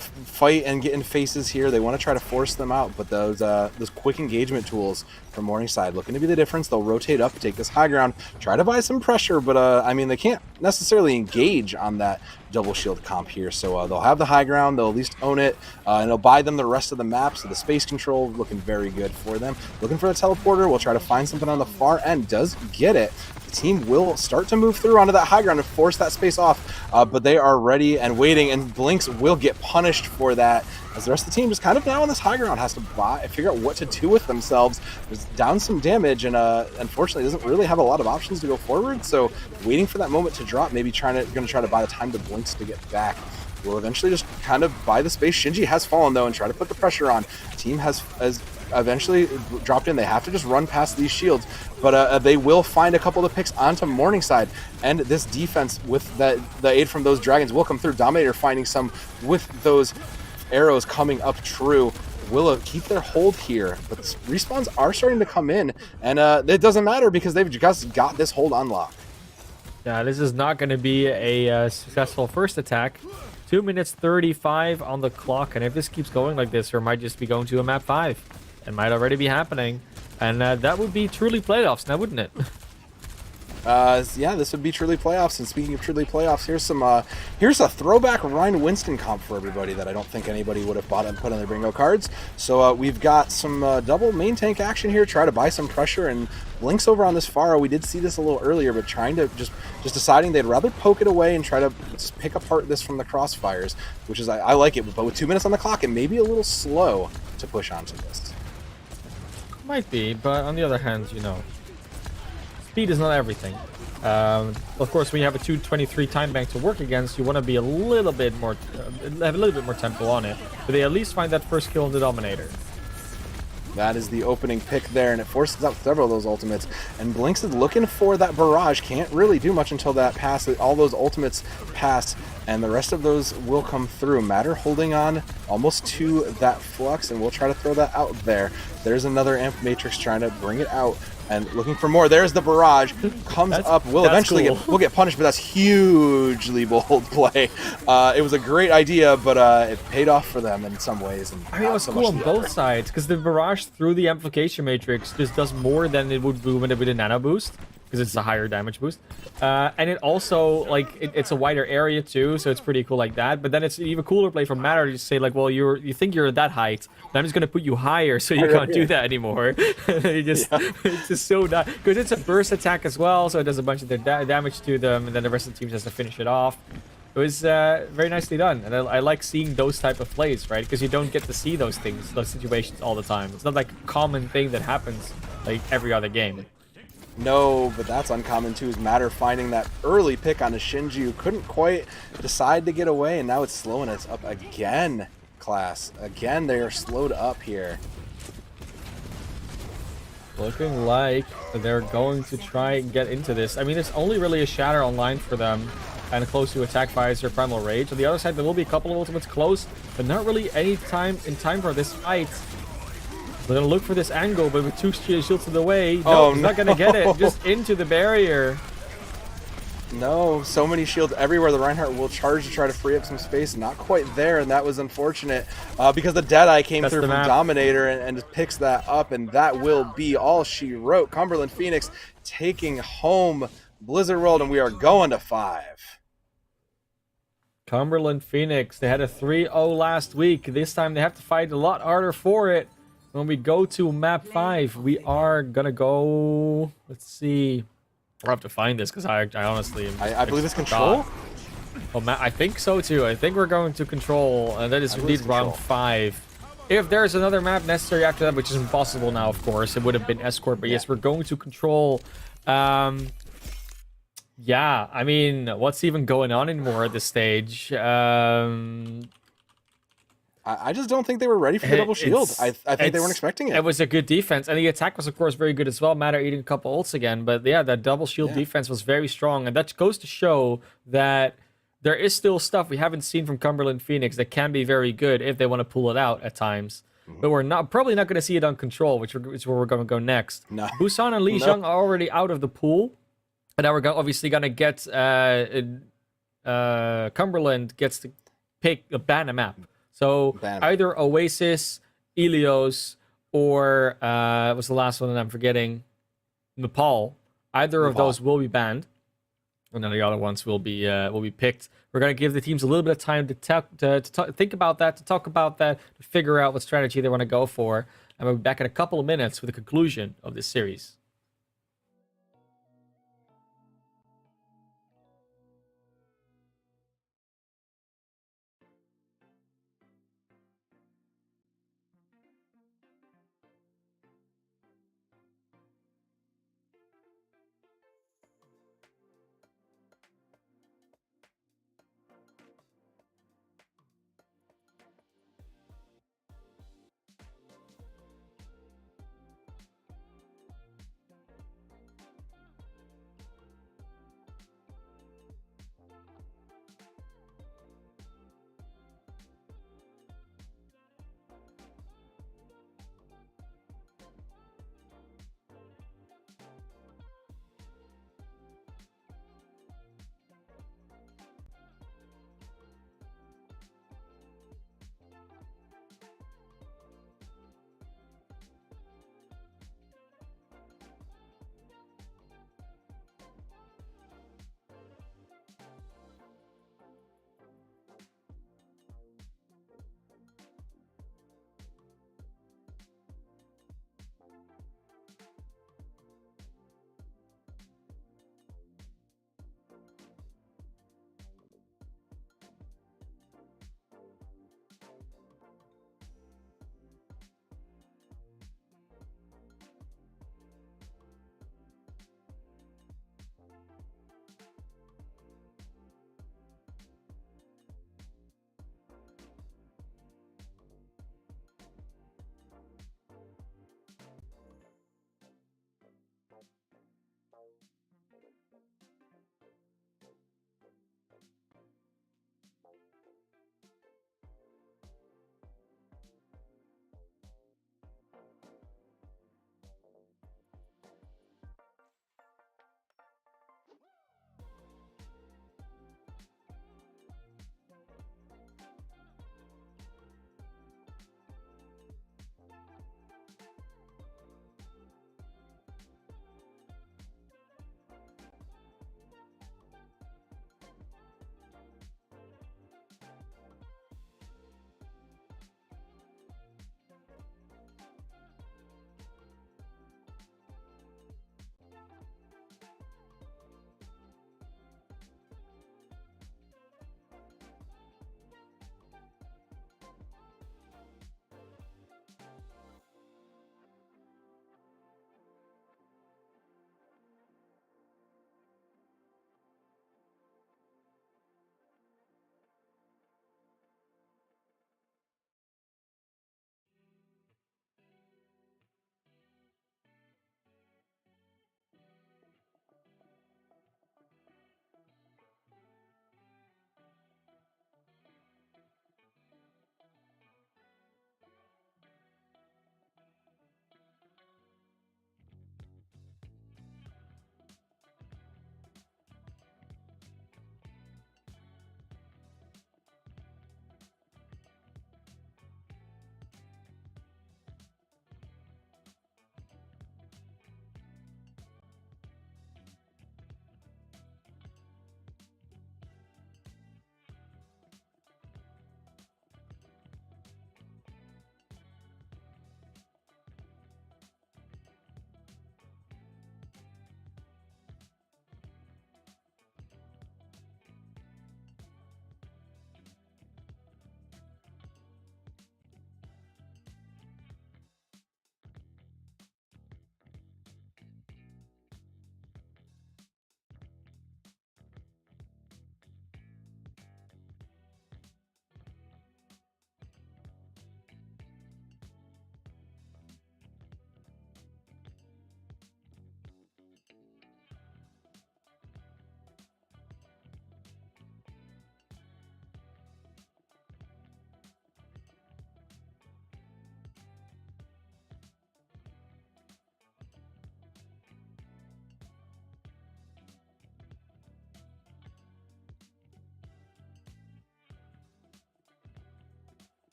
fight and get in faces here. They want to try to force them out, but those quick engagement tools from Morningside looking to be the difference. They'll rotate up, take this high ground, try to buy some pressure, but I mean, they can't necessarily engage on that double shield comp here, so they'll have the high ground, they'll at least own it, and it'll buy them the rest of the map. So the space control looking very good for them. Looking for the teleporter, we'll try to find something on the far end, does get it. The team will start to move through onto that high ground and force that space off, but they are ready and waiting, and Blinks will get punished for that, as the rest of the team just kind of now on this high ground has to figure out what to do with themselves. There's down some damage, and unfortunately doesn't really have a lot of options to go forward, so waiting for that moment to drop, maybe going to try to buy the time to Blinks to get back. Will eventually just kind of buy the space. Shinji has fallen though and try to put the pressure on. Team has eventually dropped in. They have to just run past these shields, but they will find a couple of picks onto Morningside, and this defense with the aid from those dragons will come through. Dominator finding some with those arrows coming up true. Will keep their hold here, but respawns are starting to come in, and it doesn't matter because they've just got this hold on lock. Yeah, this is not going to be a successful first attack. 2 minutes 35 on the clock, and if this keeps going like this, or might just be going to a map 5. It might already be happening, and that would be truly playoffs now, wouldn't it? Yeah, this would be truly playoffs. And speaking of truly playoffs, here's a throwback Ryan Winston comp for everybody that I don't think anybody would have bought and put on their bingo cards. So we've got some double main tank action here. Try to buy some pressure, and Blinks over on this Pharaoh. We did see this a little earlier, but trying to just deciding they'd rather poke it away and try to just pick apart this from the crossfires, which is I like it. But with 2 minutes on the clock, it may be a little slow to push onto this. Might be, but on the other hand, you know, speed is not everything. Of course, when you have a 2:23 time bank to work against, you want to be a little bit more, have a little bit more tempo on it. But they at least find that first kill on the Dominator. That is the opening pick there, and it forces out several of those ultimates. And Blinks is looking for that barrage. Can't really do much until that pass. All those ultimates pass, and the rest of those will come through. Matter holding on almost to that flux, and we'll try to throw that out there. There's another Amp Matrix trying to bring it out. And looking for more. There's the barrage. Comes up. Will eventually cool. we'll get punished, but that's hugely bold play. It was a great idea, but it paid off for them in some ways. And I mean, it was cool on both sides, because the barrage through the amplification matrix just does more than it would do with a nano boost, because it's a higher damage boost. And it also, like, it's a wider area too, so it's pretty cool like that. But then it's an even cooler play from Matter to just say, like, well, you think you're at that height, but I'm just gonna put you higher, so you can't do that anymore. It's just so not, because it's a burst attack as well, so it does a bunch of their damage to them, and then the rest of the team has to finish it off. It was very nicely done, and I like seeing those type of plays, right? Because you don't get to see those things, those situations all the time. It's not like a common thing that happens like every other game. No, but that's uncommon too. Is Matter finding that early pick on a Shinji who couldn't quite decide to get away, and now it's slowing us up again, class. Again, they are slowed up here. Looking like they're going to try and get into this. I mean, it's only really a Shatter online for them, and close to attack Visor, Primal Rage. On the other side, there will be a couple of ultimates close, but not really any time in time for this fight. We're gonna look for this angle, but with 2 shields in the way, no, he's not gonna get it. Just into the barrier. No, so many shields everywhere. The Reinhardt will charge to try to free up some space. Not quite there, and that was unfortunate because the Deadeye came through from Dominator and just picks that up, and that will be all she wrote. Cumberland Phoenix taking home Blizzard World, and we are going to 5. Cumberland Phoenix, they had a 3-0 last week. This time they have to fight a lot harder for it. When we go to map 5, we are gonna go. Let's see. I'll have to find this because I honestly I believe it's Control. Oh, I think so too. I think we're going to Control, and that is indeed round 5. If there's another map necessary after that, which is impossible now, of course, it would have been Escort. But yes, we're going to Control. Yeah, I mean, what's even going on anymore at this stage? I just don't think they were ready for the double shield. I think they weren't expecting it. It was a good defense, and the attack was, of course, very good as well. Matter eating a couple ults again, but yeah, that double shield defense was very strong, and that goes to show that there is still stuff we haven't seen from Cumberland Phoenix that can be very good if they want to pull it out at times. But we're probably not going to see it on Control, which is where we're going to go next. No. Busan and Li Xiang are already out of the pool, and now we're obviously going to get Cumberland gets to pick a ban a map. So either Oasis, Ilios, or what's the last one that I'm forgetting? Nepal. Either of those will be banned, and then the other ones will be picked. We're gonna give the teams a little bit of time to think about that, to talk about that, to figure out what strategy they want to go for, and we'll be back in a couple of minutes with the conclusion of this series.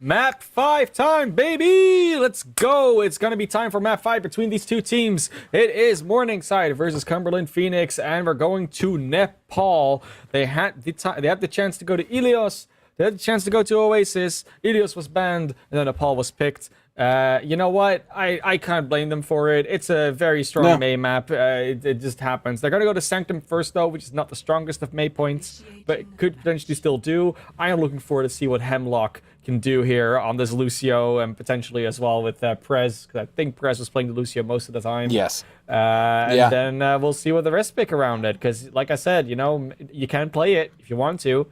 Map 5 time, baby! Let's go! It's gonna be time for map 5 between these two teams. It is Morningside versus Cumberland Phoenix, and we're going to Nepal. They had the chance to go to Ilios. They had the chance to go to Oasis. Ilios was banned, and then Nepal was picked. You know what? I can't blame them for it. It's a very strong May map. It just happens. They're going to go to Sanctum first, though, which is not the strongest of May points, but it could potentially still do. I am looking forward to see what Hemlock can do here on this Lucio, and potentially as well with Prez, because I think Prez was playing the Lucio most of the time. Yes. And then we'll see what the rest pick around it, because like I said, you know, you can play it if you want to.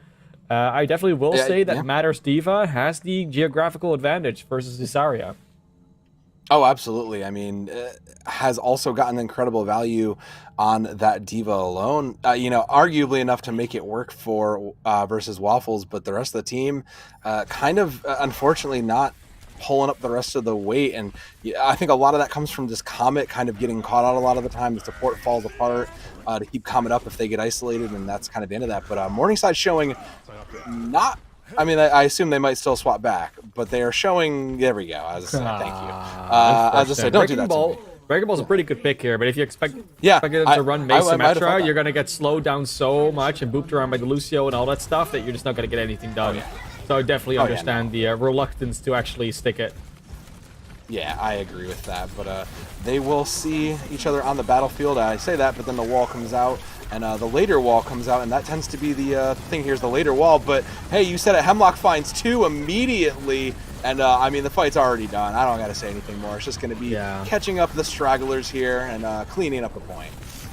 I definitely will say that Matters Diva has the geographical advantage versus Isaria. Oh, absolutely. I mean, has also gotten incredible value on that Diva alone. You know, arguably enough to make it work for versus Waffles, but the rest of the team kind of, unfortunately, not pulling up the rest of the weight. And I think a lot of that comes from this Comet kind of getting caught out a lot of the time. The support falls apart to keep Comet up if they get isolated, and that's kind of the end of that. But Morningside showing not... I mean, I assume they might still swap back, but they are showing... There we go. I was just saying, thank you. I was just saying, don't do that to me. Breaking Ball's a pretty good pick here, but if you expect them to run Mace Symmetra, you're going to get slowed down so much and booped around by the Lucio and all that stuff that you're just not going to get anything done. So I definitely understand the reluctance to actually stick it. Yeah, I agree with that, but they will see each other on the battlefield. I say that, but then the wall comes out, and the later wall comes out, and that tends to be the thing. Here's the later wall, but hey, you said it. Hemlock finds 2 immediately, and I mean, the fight's already done. I don't got to say anything more. It's just going to be catching up the stragglers here and cleaning up the point.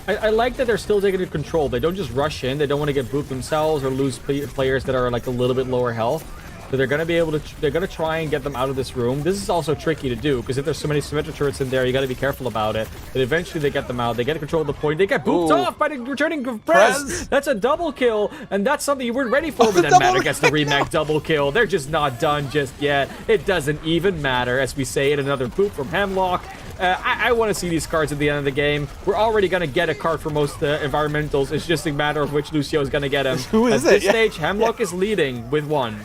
I like that they're still taking it control. They don't just rush in. They don't want to get booped themselves or lose players that are like a little bit lower health. So they're going to be able to, they're going to try and get them out of this room. This is also tricky to do, because if there's so many symmetric turrets in there, you got to be careful about it. But eventually they get them out. They get control of the point. They get booped off by the returning Prez. That's a double kill, and that's something you weren't ready for. But then Matter gets the remake double kill. They're just not done just yet. It doesn't even matter, as we say it. Another boop from Hemlock. I want to see these cards at the end of the game. We're already going to get a card for most environmentals. It's just a matter of which Lucio is going to get him. Who is it? At this stage, Hemlock is leading with 1.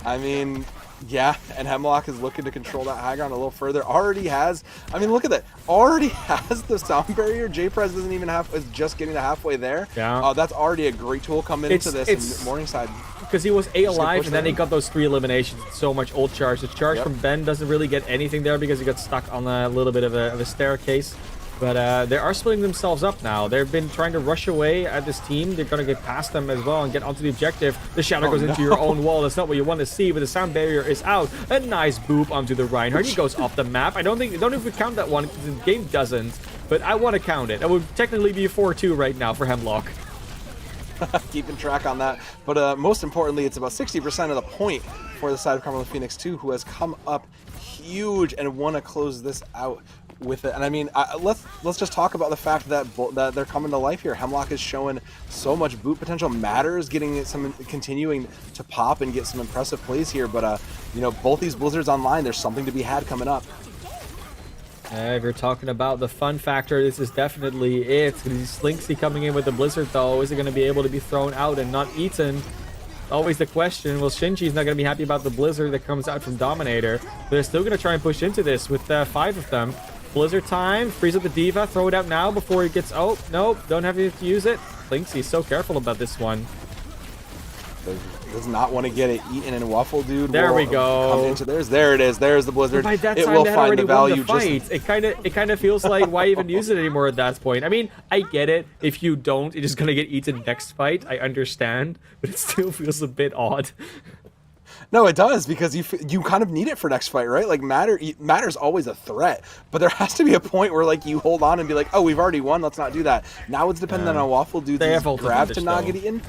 I mean, yeah, and Hemlock is looking to control that high ground a little further. Already has, I mean, look at that. Already has the sound barrier. J-Prez isn't even is just getting to halfway there. Yeah. That's already a great tool coming into this. And Morningside. Because he was A alive, and then he got those 3 eliminations. So much ult charge. The charge from Ben doesn't really get anything there because he got stuck on a little bit of a staircase. But they are splitting themselves up now. They've been trying to rush away at this team. They're going to get past them as well and get onto the objective. The shadow goes into your own wall. That's not what you want to see, but the sound barrier is out. A nice boop onto the Reinhardt. He goes off the map. I don't know if we count that one, because the game doesn't. But I want to count it. That would technically be a 4-2 right now for Hemlock. Keeping track on that. But most importantly, it's about 60% of the point for the side of Cumberland Phoenix 2, who has come up huge and want to close this out with it. And I mean, let's just talk about the fact that they're coming to life here. Hemlock is showing so much boot potential. Matters getting some, continuing to pop and get some impressive plays here. But you know, both these Blizzards online, there's something to be had coming up. If you're talking about the fun factor, this is definitely it. Slinksy coming in with the Blizzard, though. Is it going to be able to be thrown out and not eaten? Always the question. Well, Shinji's not going to be happy about the Blizzard that comes out from Dominator. They're still going to try and push into this with 5 of them. Blizzard time. Freeze up the Diva. Throw it out now before it gets... Oh, nope. Don't have to use it. Linksy's so careful about this one. Does not want to get it eaten, and Waffle Dude. There we go. Come into theirs. There it is. There's the Blizzard. By that it time, will they had find already the value. won the fight. It kind of feels like why even use it anymore at that point. I mean, I get it. If you don't, it's just gonna get eaten next fight. I understand, but it still feels a bit odd. No, it does, because you kind of need it for next fight, right? Like Matter's always a threat, but there has to be a point where like you hold on and be like, oh, we've already won. Let's not do that. Now it's dependent on Waffle Dude's grab to not get eaten.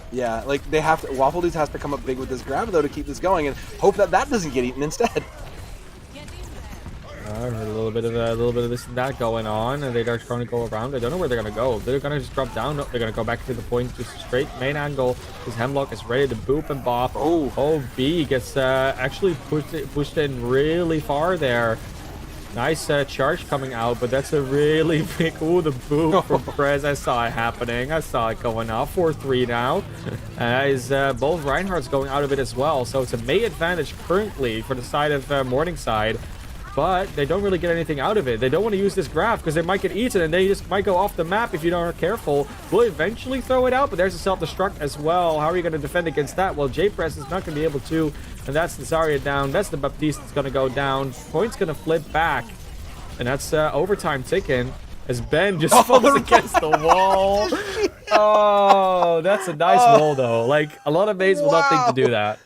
Yeah, like they have to. Waffle Dudes has to come up big with this grab though to keep this going, and hope that doesn't get eaten instead. A little bit of this and that going on, and they're trying to go around. I don't know where they're gonna go. They're gonna just drop down. No, they're gonna go back to the point, just straight main angle. Because Hemlock is ready to boop and bop. Oh, B gets actually pushed in really far there. Nice charge coming out, but that's a really big... Ooh, the boom from Prez. I saw it happening. I saw it going off. 4-3 now. Is both Reinhardt's going out of it as well. So it's a Mei advantage currently for the side of Morningside. But they don't really get anything out of it. They don't want to use this graph because they might get eaten and they just might go off the map if you aren't careful. Will eventually throw it out, but there's a self-destruct as well. How are you going to defend against that? Well, J-Press is not going to be able to, and that's the Zarya down. That's the Baptiste that's going to go down. Point's going to flip back, and that's overtime ticking as Ben just falls against the wall. Oh, that's a nice roll, though. Like, a lot of mates will not think to do that.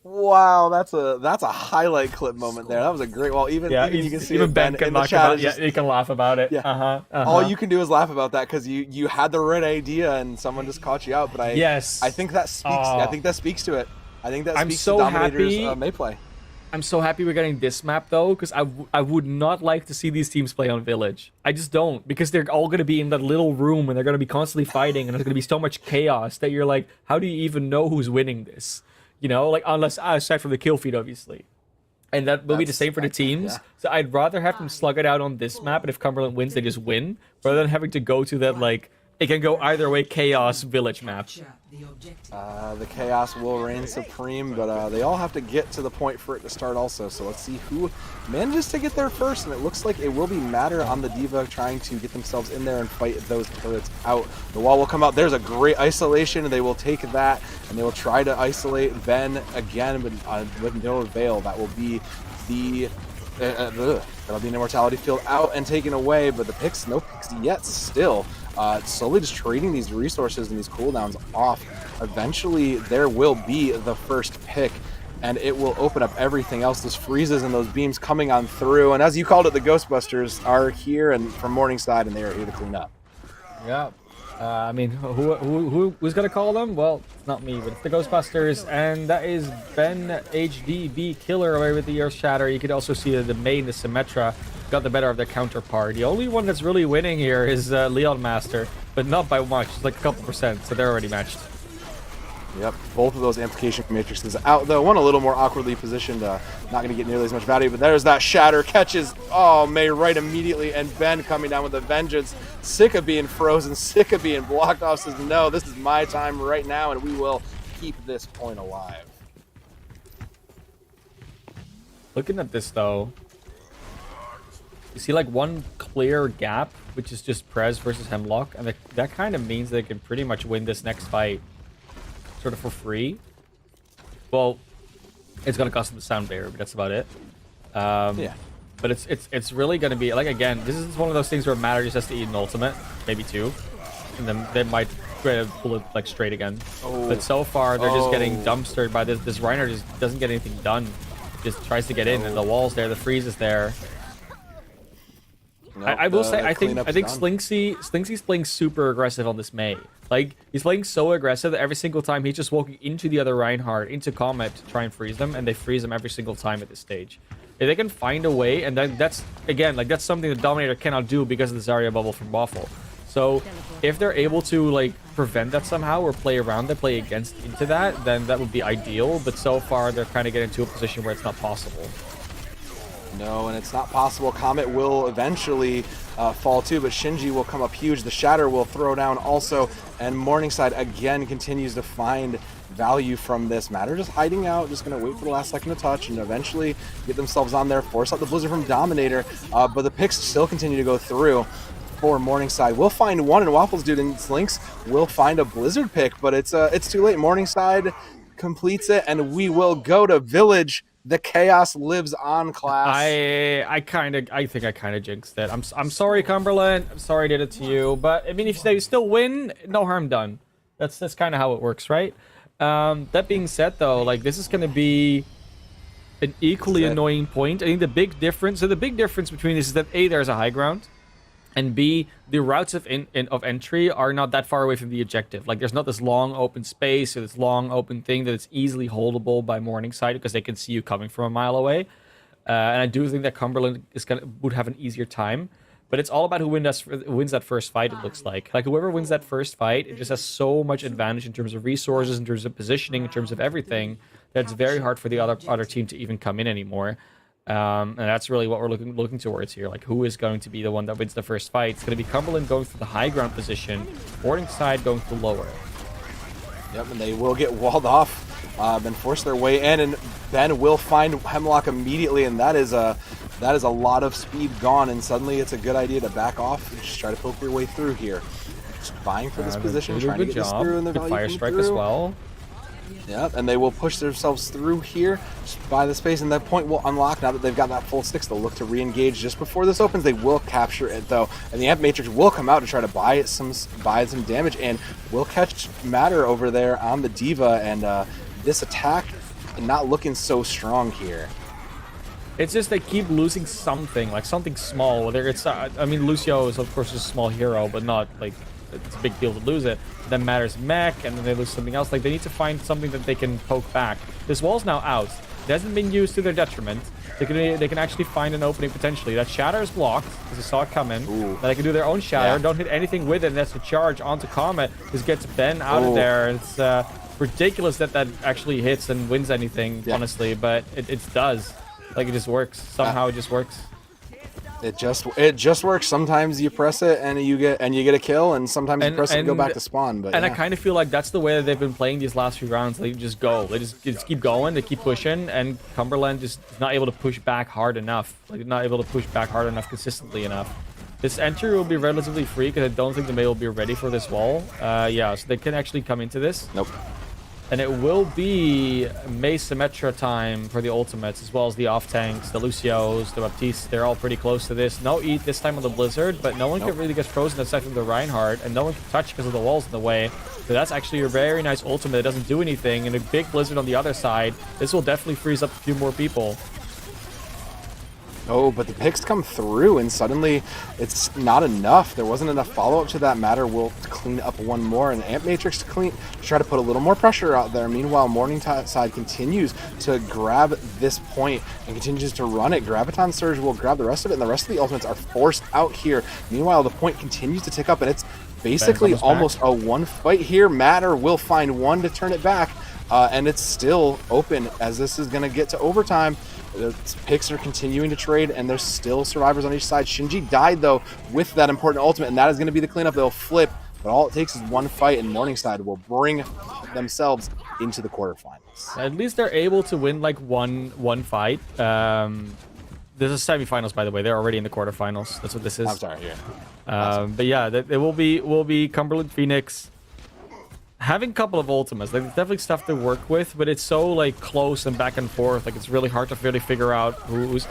Wow, that's a highlight clip moment there. That was a great. Well, even you can see even Ben can in the laugh chat. about. Yeah, he can laugh about it. Yeah. All you can do is laugh about that because you had the right idea and someone just caught you out. But I think that speaks. I think that speaks to it. I think that speaks to Dominator's Mei play. I'm so happy we're getting this map though, because I would not like to see these teams play on Village. I just don't, because they're all going to be in that little room and they're going to be constantly fighting and there's going to be so much chaos that you're like, how do you even know who's winning this? You know, like, unless aside from the kill feed, obviously. And that will be the same for the teams. Yeah. So I'd rather have them slug it out on this map, and if Cumberland wins, they just win, rather than having to go to that, like, it can go either way chaos village map. The chaos will reign supreme, but they all have to get to the point for it to start also. So let's see who manages to get there first, and it looks like it will be Matter on the Diva trying to get themselves in there and fight those turrets out. The wall will come out. There's a great isolation, and they will take that, and they will try to isolate Ben again, but with no avail. That will be the... that'll be an immortality field out and taken away, but the picks, no picks yet still. Slowly just trading these resources and these cooldowns off. Eventually, there will be the first pick, and it will open up everything else. Those freezes and those beams coming on through, and as you called it, the Ghostbusters are here and from Morningside, and they are here to clean up. Yeah. I mean, who's gonna call them? Well, it's not me, but it's the Ghostbusters, and that is Ben HDB Killer away with the Earth Shatter. You could also see that the main, the Symmetra, got the better of their counterpart. The only one that's really winning here is Leon Master, but not by much. It's like a couple percent, so they're already matched. Yep, both of those amplification matrices out, though. One a little more awkwardly positioned, not going to get nearly as much value, but there's that Shatter, catches, Mei right immediately, and Ben coming down with a vengeance. Sick of being frozen, sick of being blocked off, says, no, this is my time right now, and we will keep this point alive. Looking at this, though, you see like one clear gap, which is just Prez versus Hemlock, and that kind of means they can pretty much win this next fight sort of for free. Well, it's gonna cost them the sound barrier, but that's about it. Yeah. But it's really gonna be like, again, this is one of those things where Matter just has to eat an ultimate, maybe two, and then they might try to pull it like straight again. But so far they're just getting dumpstered by this. This Reiner just doesn't get anything done. Just tries to get in, and the wall's there, the freeze is there. Nope, I will say, I think Slinksy's playing super aggressive on this Mei. Like, he's playing so aggressive that every single time he's just walking into the other Reinhardt, into Comet to try and freeze them, and they freeze them every single time at this stage. If they can find a way, and that's, again, like, that's something the Dominator cannot do because of the Zarya bubble from Waffle. So, if they're able to, like, prevent that somehow, or play around that, play against into that, then that would be ideal, but so far they're kind of getting to a position where it's not possible. No, and it's not possible. Comet will eventually fall too, but Shinji will come up huge. The Shatter will throw down also, and Morningside again continues to find value from this. Matter just hiding out, just going to wait for the last second to touch, and eventually get themselves on there, force out the Blizzard from Dominator, but the picks still continue to go through for Morningside. We'll find one, and Waffles Dude and Slinks will find a Blizzard pick, but it's too late. Morningside completes it, and we will go to Village. The chaos lives on, class. I think I kind of jinxed it. I'm sorry, Cumberland. I'm sorry I did it to you. But I mean, if they still win, no harm done. That's kind of how it works, right? That being said, though, like, this is going to be an equally annoying point. I think the big difference between this is that A, there's a high ground, and B, the routes of entry are not that far away from the objective. Like, there's not this long open space or this long open thing that is easily holdable by Morningside because they can see you coming from a mile away. And I do think that Cumberland would have an easier time. But it's all about who wins that first fight, it looks like. Like, whoever wins that first fight, it just has so much advantage in terms of resources, in terms of positioning, in terms of everything, that it's very hard for the other team to even come in anymore. And that's really what we're looking towards here. Like, who is going to be the one that wins the first fight? It's going to be Cumberland going for the high ground position, Morningside going for lower. Yep, and they will get walled off, and force their way in, and Ben will find Hemlock immediately, and that is a lot of speed gone, and suddenly it's a good idea to back off and just try to poke your way through here. Just vying for this position, trying to get this through, and the value fire strike as well. Yep, and they will push themselves through here just by the space, and that point will unlock now that they've got that full sticks. They'll look to re-engage just before this opens. They will capture it though, and the Amp Matrix will come out to try to buy some damage, and will catch Matter over there on the Diva, and this attack not looking so strong here. It's just they keep losing something, like something small. Whether it's, I mean, Lucio is of course a small hero, but not like it's a big deal to lose it. Then Matter's mech, and then they lose something else. Like, they need to find something that they can poke back. This wall's now out. It hasn't been used to their detriment. They can actually find an opening potentially. That shatter is blocked, because they saw it coming. Then they can do their own shatter. Don't hit anything with it, and that's a charge onto Comet. This gets Ben out of there. It's ridiculous that actually hits and wins anything, honestly, but it does. Like, it just works. Somehow it just works. It just works. Sometimes you press it and you get a kill, and sometimes you press it and go back to spawn. But I kind of feel like that's the way that they've been playing these last few rounds. They just go. They just keep going. They keep pushing, and Cumberland just is not able to push back hard enough. Like, not able to push back hard enough consistently enough. This entry will be relatively free because I don't think the May will be ready for this wall. Yeah, so they can actually come into this. Nope. And it will be May Symmetra time for the ultimates, as well as the off-tanks, the Lucios, the Baptiste. They're all pretty close to this. No eat this time on the Blizzard, but no one can really get frozen aside from the Reinhardt, and no one can touch because of the walls in the way. So that's actually a very nice ultimate. It doesn't do anything, and a big Blizzard on the other side. This will definitely freeze up a few more people. Oh, but the picks come through, and suddenly it's not enough. There wasn't enough follow-up to that. Matter will clean up one more, and Amp Matrix to try to put a little more pressure out there. Meanwhile, Morningside continues to grab this point and continues to run it. Graviton Surge will grab the rest of it, and the rest of the ultimates are forced out here. Meanwhile, the point continues to tick up, and it's basically almost a one fight here. Matter will find one to turn it back, and it's still open as this is going to get to overtime. The picks are continuing to trade, and there's still survivors on each side. Shinji died, though, with that important ultimate, and that is going to be the cleanup. They'll flip, but all it takes is one fight, and Morningside will bring themselves into the quarterfinals. At least they're able to win, like, one fight. This is semifinals, by the way. They're already in the quarterfinals. That's what this is. I'm sorry, yeah. But yeah, it will be Cumberland Phoenix having a couple of ultimates. Like, it's definitely stuff to work with, but it's so, like, close and back and forth. Like, it's really hard to really figure out who's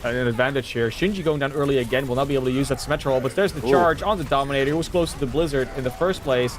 an advantage here. Shinji going down early again will not be able to use that Symmetra ult, but there's the charge on the Dominator, who was close to the Blizzard in the first place.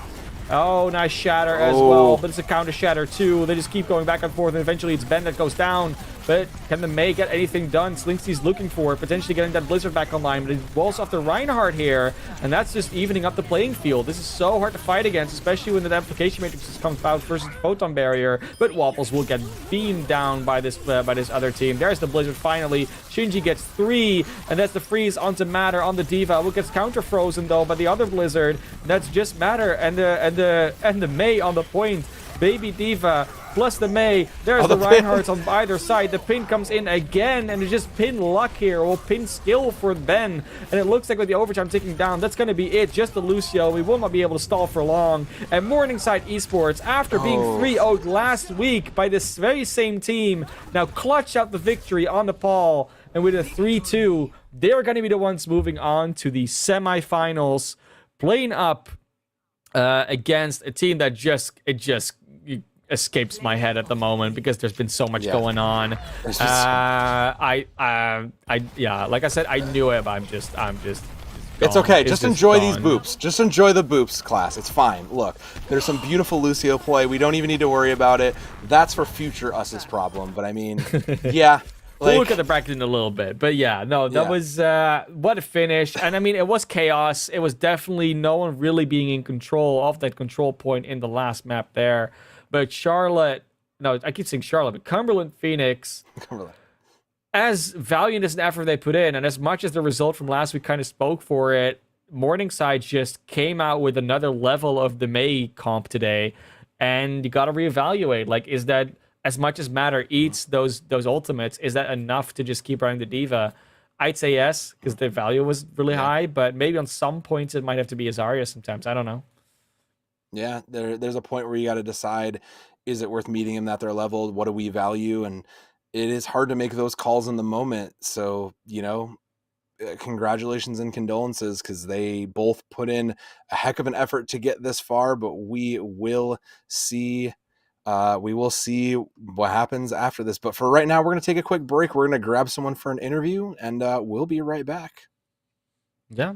Oh, nice shatter as well, but it's a counter shatter too. They just keep going back and forth, and eventually it's Ben that goes down. But can the May get anything done? Slinksy's looking for it, potentially getting that Blizzard back online, but he walls off the Reinhardt here, and that's just evening up the playing field. This is so hard to fight against, especially when the Amplification Matrix comes out versus the Photon Barrier, but Waffles will get beamed down by this other team. There's the Blizzard finally. Shinji gets 3, and that's the freeze onto Matter on the Diva, who gets counter frozen though by the other Blizzard. That's just Matter and the May on the point. Baby Diva plus the May. There's the Reinhardts on either side. The pin comes in again, and it's just pin luck here, or pin skill for Ben. And it looks like with the overtime ticking down, that's going to be it. Just the Lucio. We will not be able to stall for long. And Morningside Esports, after being 3-0'd last week by this very same team, now clutch out the victory on Nepal. And with a 3-2, they're going to be the ones moving on to the semifinals, playing up against a team that just escapes my head at the moment because there's been so much going on. Yeah, like I said, I knew it, but I'm just it's okay. Just enjoy these boops. Just enjoy the boops, class. It's fine. Look, there's some beautiful Lucio play. We don't even need to worry about it. That's for future us's problem. But I mean, yeah. We'll look at the bracket in a little bit, but yeah, no, that was what a finish. And I mean, it was chaos. It was definitely no one really being in control of that control point in the last map there. But Charlotte, no, I keep saying Charlotte, but Cumberland Phoenix, as valiant as an effort they put in, and as much as the result from last week kind of spoke for it, Morningside just came out with another level of the May comp today, and you got to reevaluate. Like, is that as much as Matter eats those ultimates, is that enough to just keep running the Diva? I'd say yes, because the value was really high, but maybe on some points it might have to be a Zarya sometimes. I don't know. Yeah, there's a point where you got to decide, is it worth meeting them at their level? What do we value? And it is hard to make those calls in the moment. So, congratulations and condolences, because they both put in a heck of an effort to get this far, but we will see what happens after this. But for right now, we're going to take a quick break. We're going to grab someone for an interview, and we'll be right back. Yeah.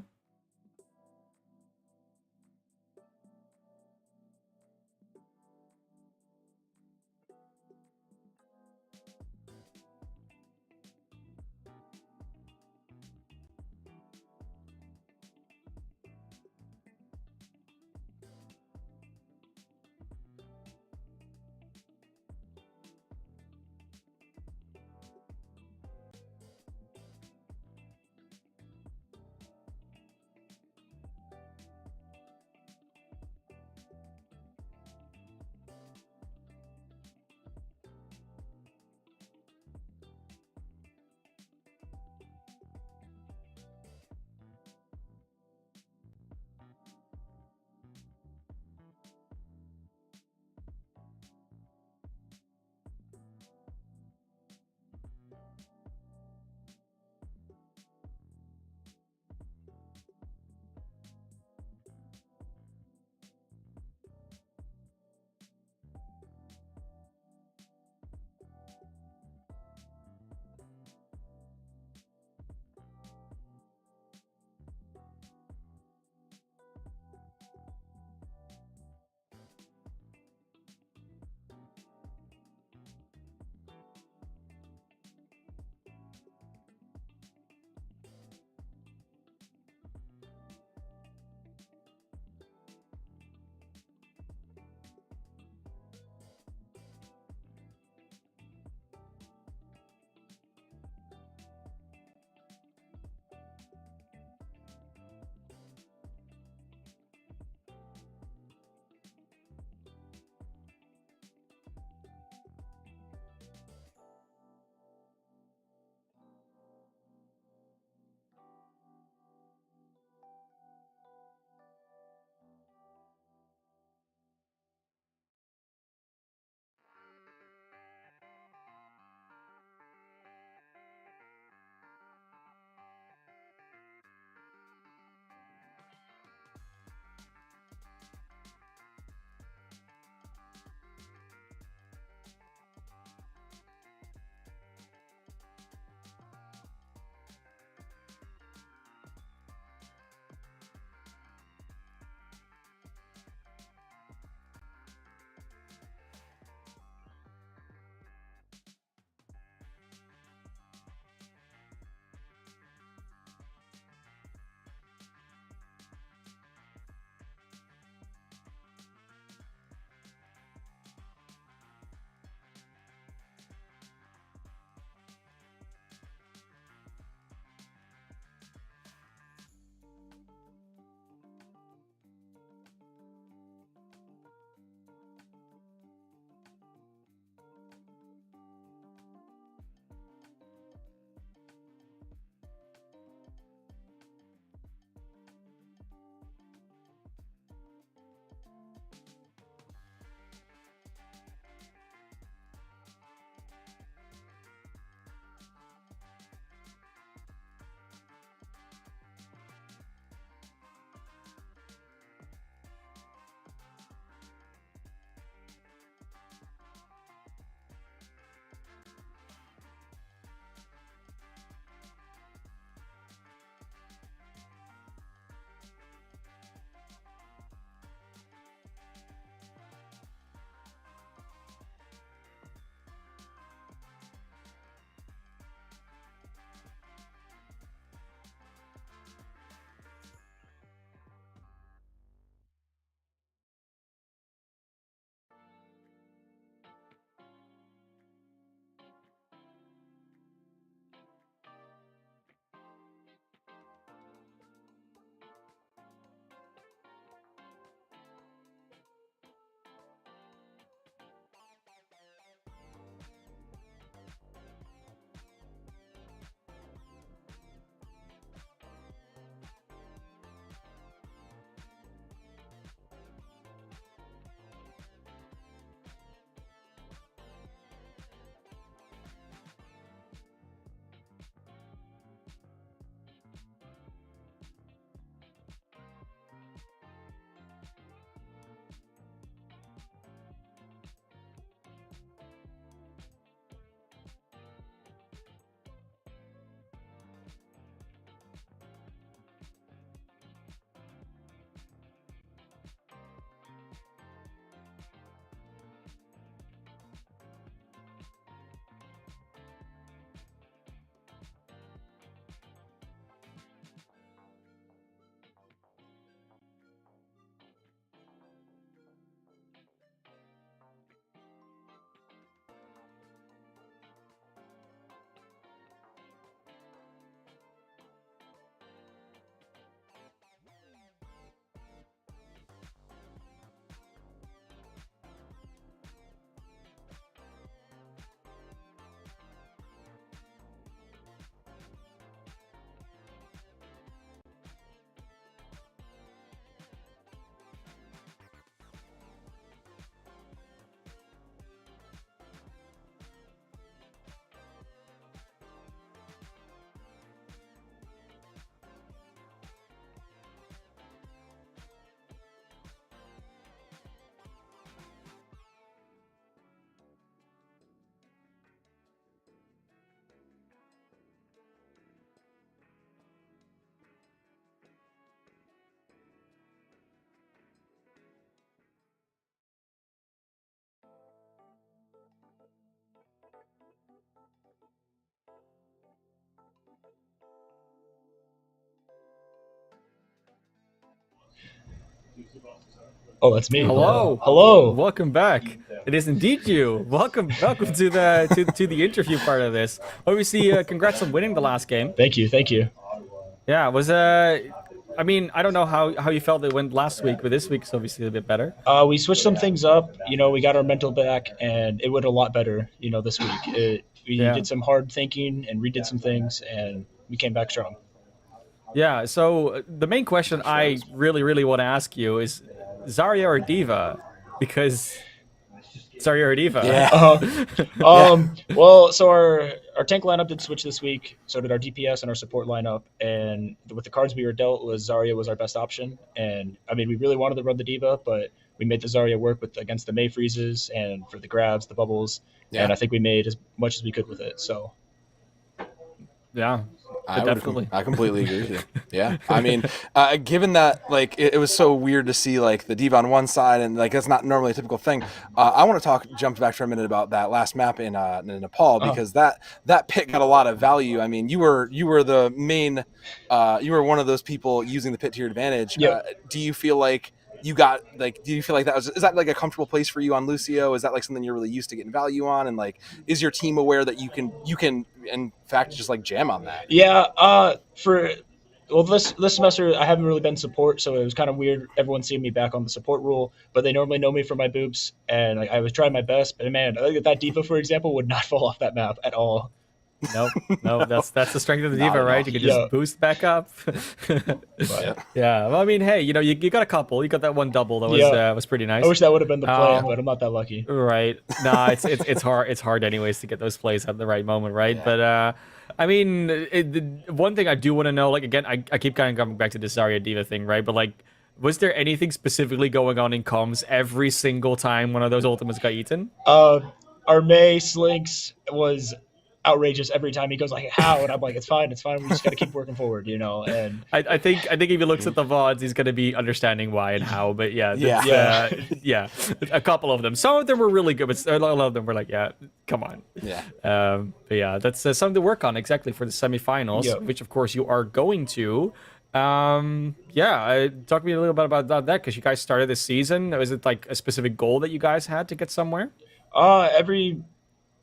Oh, that's me. Hello. Hello. Welcome back. It is indeed you. Welcome to the interview part of this. Obviously, congrats on winning the last game. Thank you. Yeah, it was I mean, I don't know how you felt it went last week, but this week's obviously a bit better. We switched some things up. We got our mental back, and it went a lot better. This week we did some hard thinking and redid some things, and we came back strong. Yeah. So the main question I really want to ask you is Zarya or Diva, because Zarya or Diva. Yeah. Well, so our tank lineup did switch this week. So did our DPS and our support lineup. And with the cards we were dealt, Zarya was our best option. And I mean, we really wanted to run the Diva, but we made the Zarya work against the Mei freezes and for the grabs, the bubbles. Yeah. And I think we made as much as we could with it. So yeah. I completely agree with you. Yeah, I mean, given that like it was so weird to see like the Diva on one side and like that's not normally a typical thing. I want to jump back for a minute about that last map in Nepal because that pit got a lot of value. I mean, you were the main, you were one of those people using the pit to your advantage. Yep. Do you feel like you got like? Do you feel like is that like a comfortable place for you on Lucio? Is that like something you're really used to getting value on? And like, is your team aware that you can in fact just like jam on that? Yeah. This semester I haven't really been support, so it was kind of weird. Everyone seeing me back on the support role, but they normally know me for my boobs, and like I was trying my best. But man, I think that Diva, for example, would not fall off that map at all. No, that's the strength of the Diva, right? You can just boost back up. Yeah. Well, I mean, hey, you got a couple. You got that one double that was pretty nice. I wish that would have been the plan, but I'm not that lucky. Right. Nah, it's hard. It's hard anyways to get those plays at the right moment, right? Yeah. But I mean, the one thing I do want to know, like again, I keep kind of coming back to the Zarya Diva thing, right? But like, was there anything specifically going on in comms every single time one of those ultimates got eaten? Our Mei Slinks was outrageous every time. He goes like, how? And I'm like, it's fine, we just got to keep working forward, and I think if he looks at the VODs, he's going to be understanding why and how. But yeah, a couple of them, some of them were really good, but a lot of them were like, yeah, come on. But yeah, that's something to work on exactly for the semifinals, which of course you are going to. Talk to me a little bit about that, because you guys started this season. Was it like a specific goal that you guys had to get somewhere?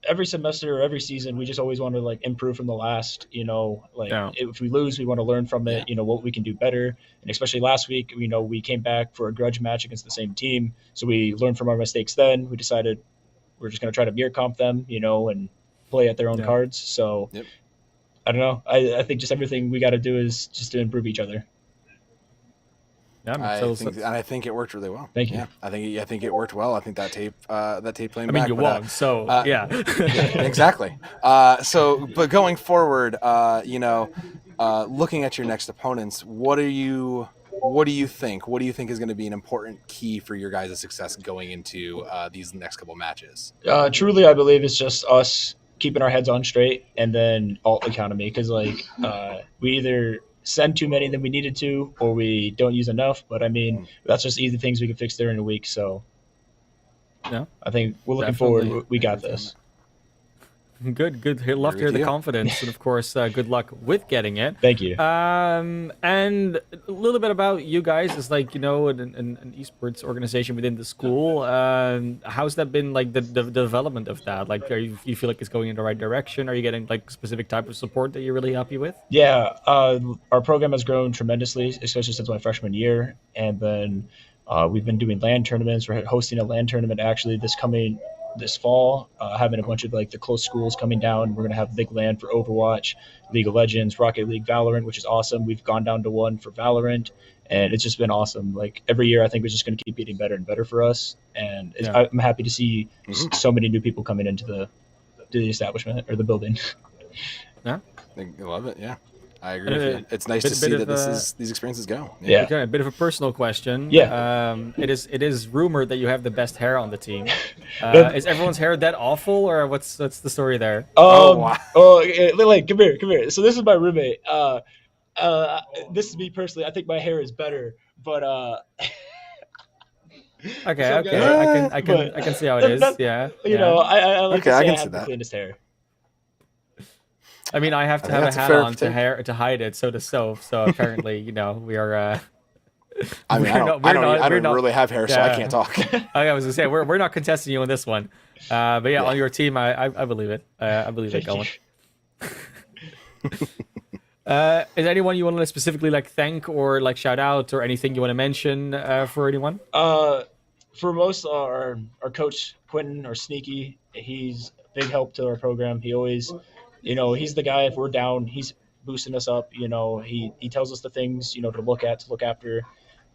Every semester or every season, we just always want to like improve from the last, if we lose, we want to learn from it, what we can do better. And especially last week, we came back for a grudge match against the same team. So we learned from our mistakes then. We decided we're just going to try to mirror comp them, and play at their own cards. So I don't know. I think just everything we got to do is just to improve each other. I think it worked really well. Thank you. Yeah, I think it worked well. I think that tape playing. I mean, you won, so yeah, exactly. But going forward, looking at your next opponents, what do you think? What do you think is going to be an important key for your guys' success going into these next couple matches? Truly, I believe it's just us keeping our heads on straight, and then alt economy, because we either send too many than we needed to, or we don't use enough. But I mean, that's just easy things we can fix during a week. So I think we're looking forward. We got this. Good. Love to hear the confidence, and of course, good luck with getting it. Thank you. And a little bit about you guys is an esports organization within the school. How's that been, like the development of that? Like, you feel like it's going in the right direction? Are you getting like specific type of support that you're really happy with? Yeah, our program has grown tremendously, especially since my freshman year, and then we've been doing LAN tournaments. We're hosting a LAN tournament actually this fall, having a bunch of like the close schools coming down. We're going to have big LAN for Overwatch, League of Legends, Rocket League, Valorant, which is awesome. We've gone down to one for Valorant, and it's just been awesome. Like every year, I think we're just going to keep getting better and better for us. And I'm happy to see so many new people coming into the establishment or the building. I love it. Yeah. I agree with you. It's nice to see that these experiences go. Yeah. Okay, a bit of a personal question. Yeah. It is rumored that you have the best hair on the team. Is everyone's hair that awful, or what's the story there? Wow. Like, come here. So this is my roommate. This is me personally. I think my hair is better, but Okay. I can see how it is. Yeah. I like to say I I can see have the that. cleanest hair. I mean, I have to I have think a that's a hat fair on to hide it. So does Soph. So apparently, we are. I mean, I don't really have hair, so I can't talk. I was gonna say we're not contesting you on this one. But yeah, on your team, I believe it. I believe it, Colin. Is anyone you want to specifically thank or shout out or anything you want to mention for anyone? For most, our coach Quentin or Sneaky, he's a big help to our program. He always, he's the guy. If we're down, he's boosting us up. He tells us the things to look after.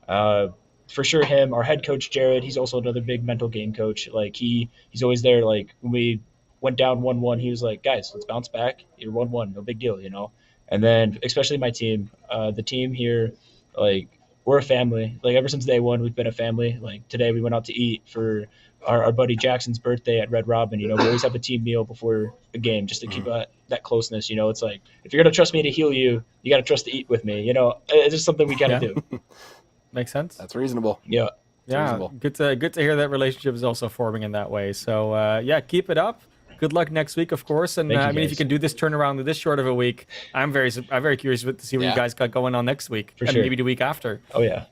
For sure, him. Our head coach Jared, he's also another big mental game coach. He's always there. Like when we went down 1-1, he was like, guys, let's bounce back. You're 1-1, no big deal, And then especially my team, the team here, we're a family. Ever since day one, we've been a family. Today we went out to eat for our buddy Jackson's birthday at Red Robin. We always have a team meal before the game just to keep that closeness. It's like, if you're going to trust me to heal you, you got to trust to eat with me. It's just something we got to do. Makes sense. That's reasonable. Yeah. Yeah. Good to hear that relationship is also forming in that way. So keep it up. Good luck next week, of course. And I mean, if you can do this turnaround with this short of a week, I'm very curious to see what you guys got going on next week, for and sure. maybe the week after. Oh yeah.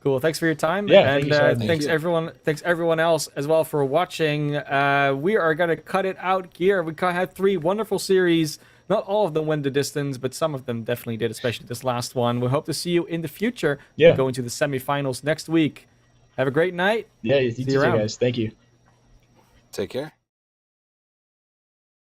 Cool. Thanks for your time. Yeah. And thanks everyone. Thanks everyone else as well for watching. We are gonna cut it out here. We had 3 wonderful series. Not all of them went the distance, but some of them definitely did, especially this last one. We hope to see you in the future. Yeah. We go into the semifinals next week. Have a great night. Yeah. You too, around. guys. Thank you. Take care.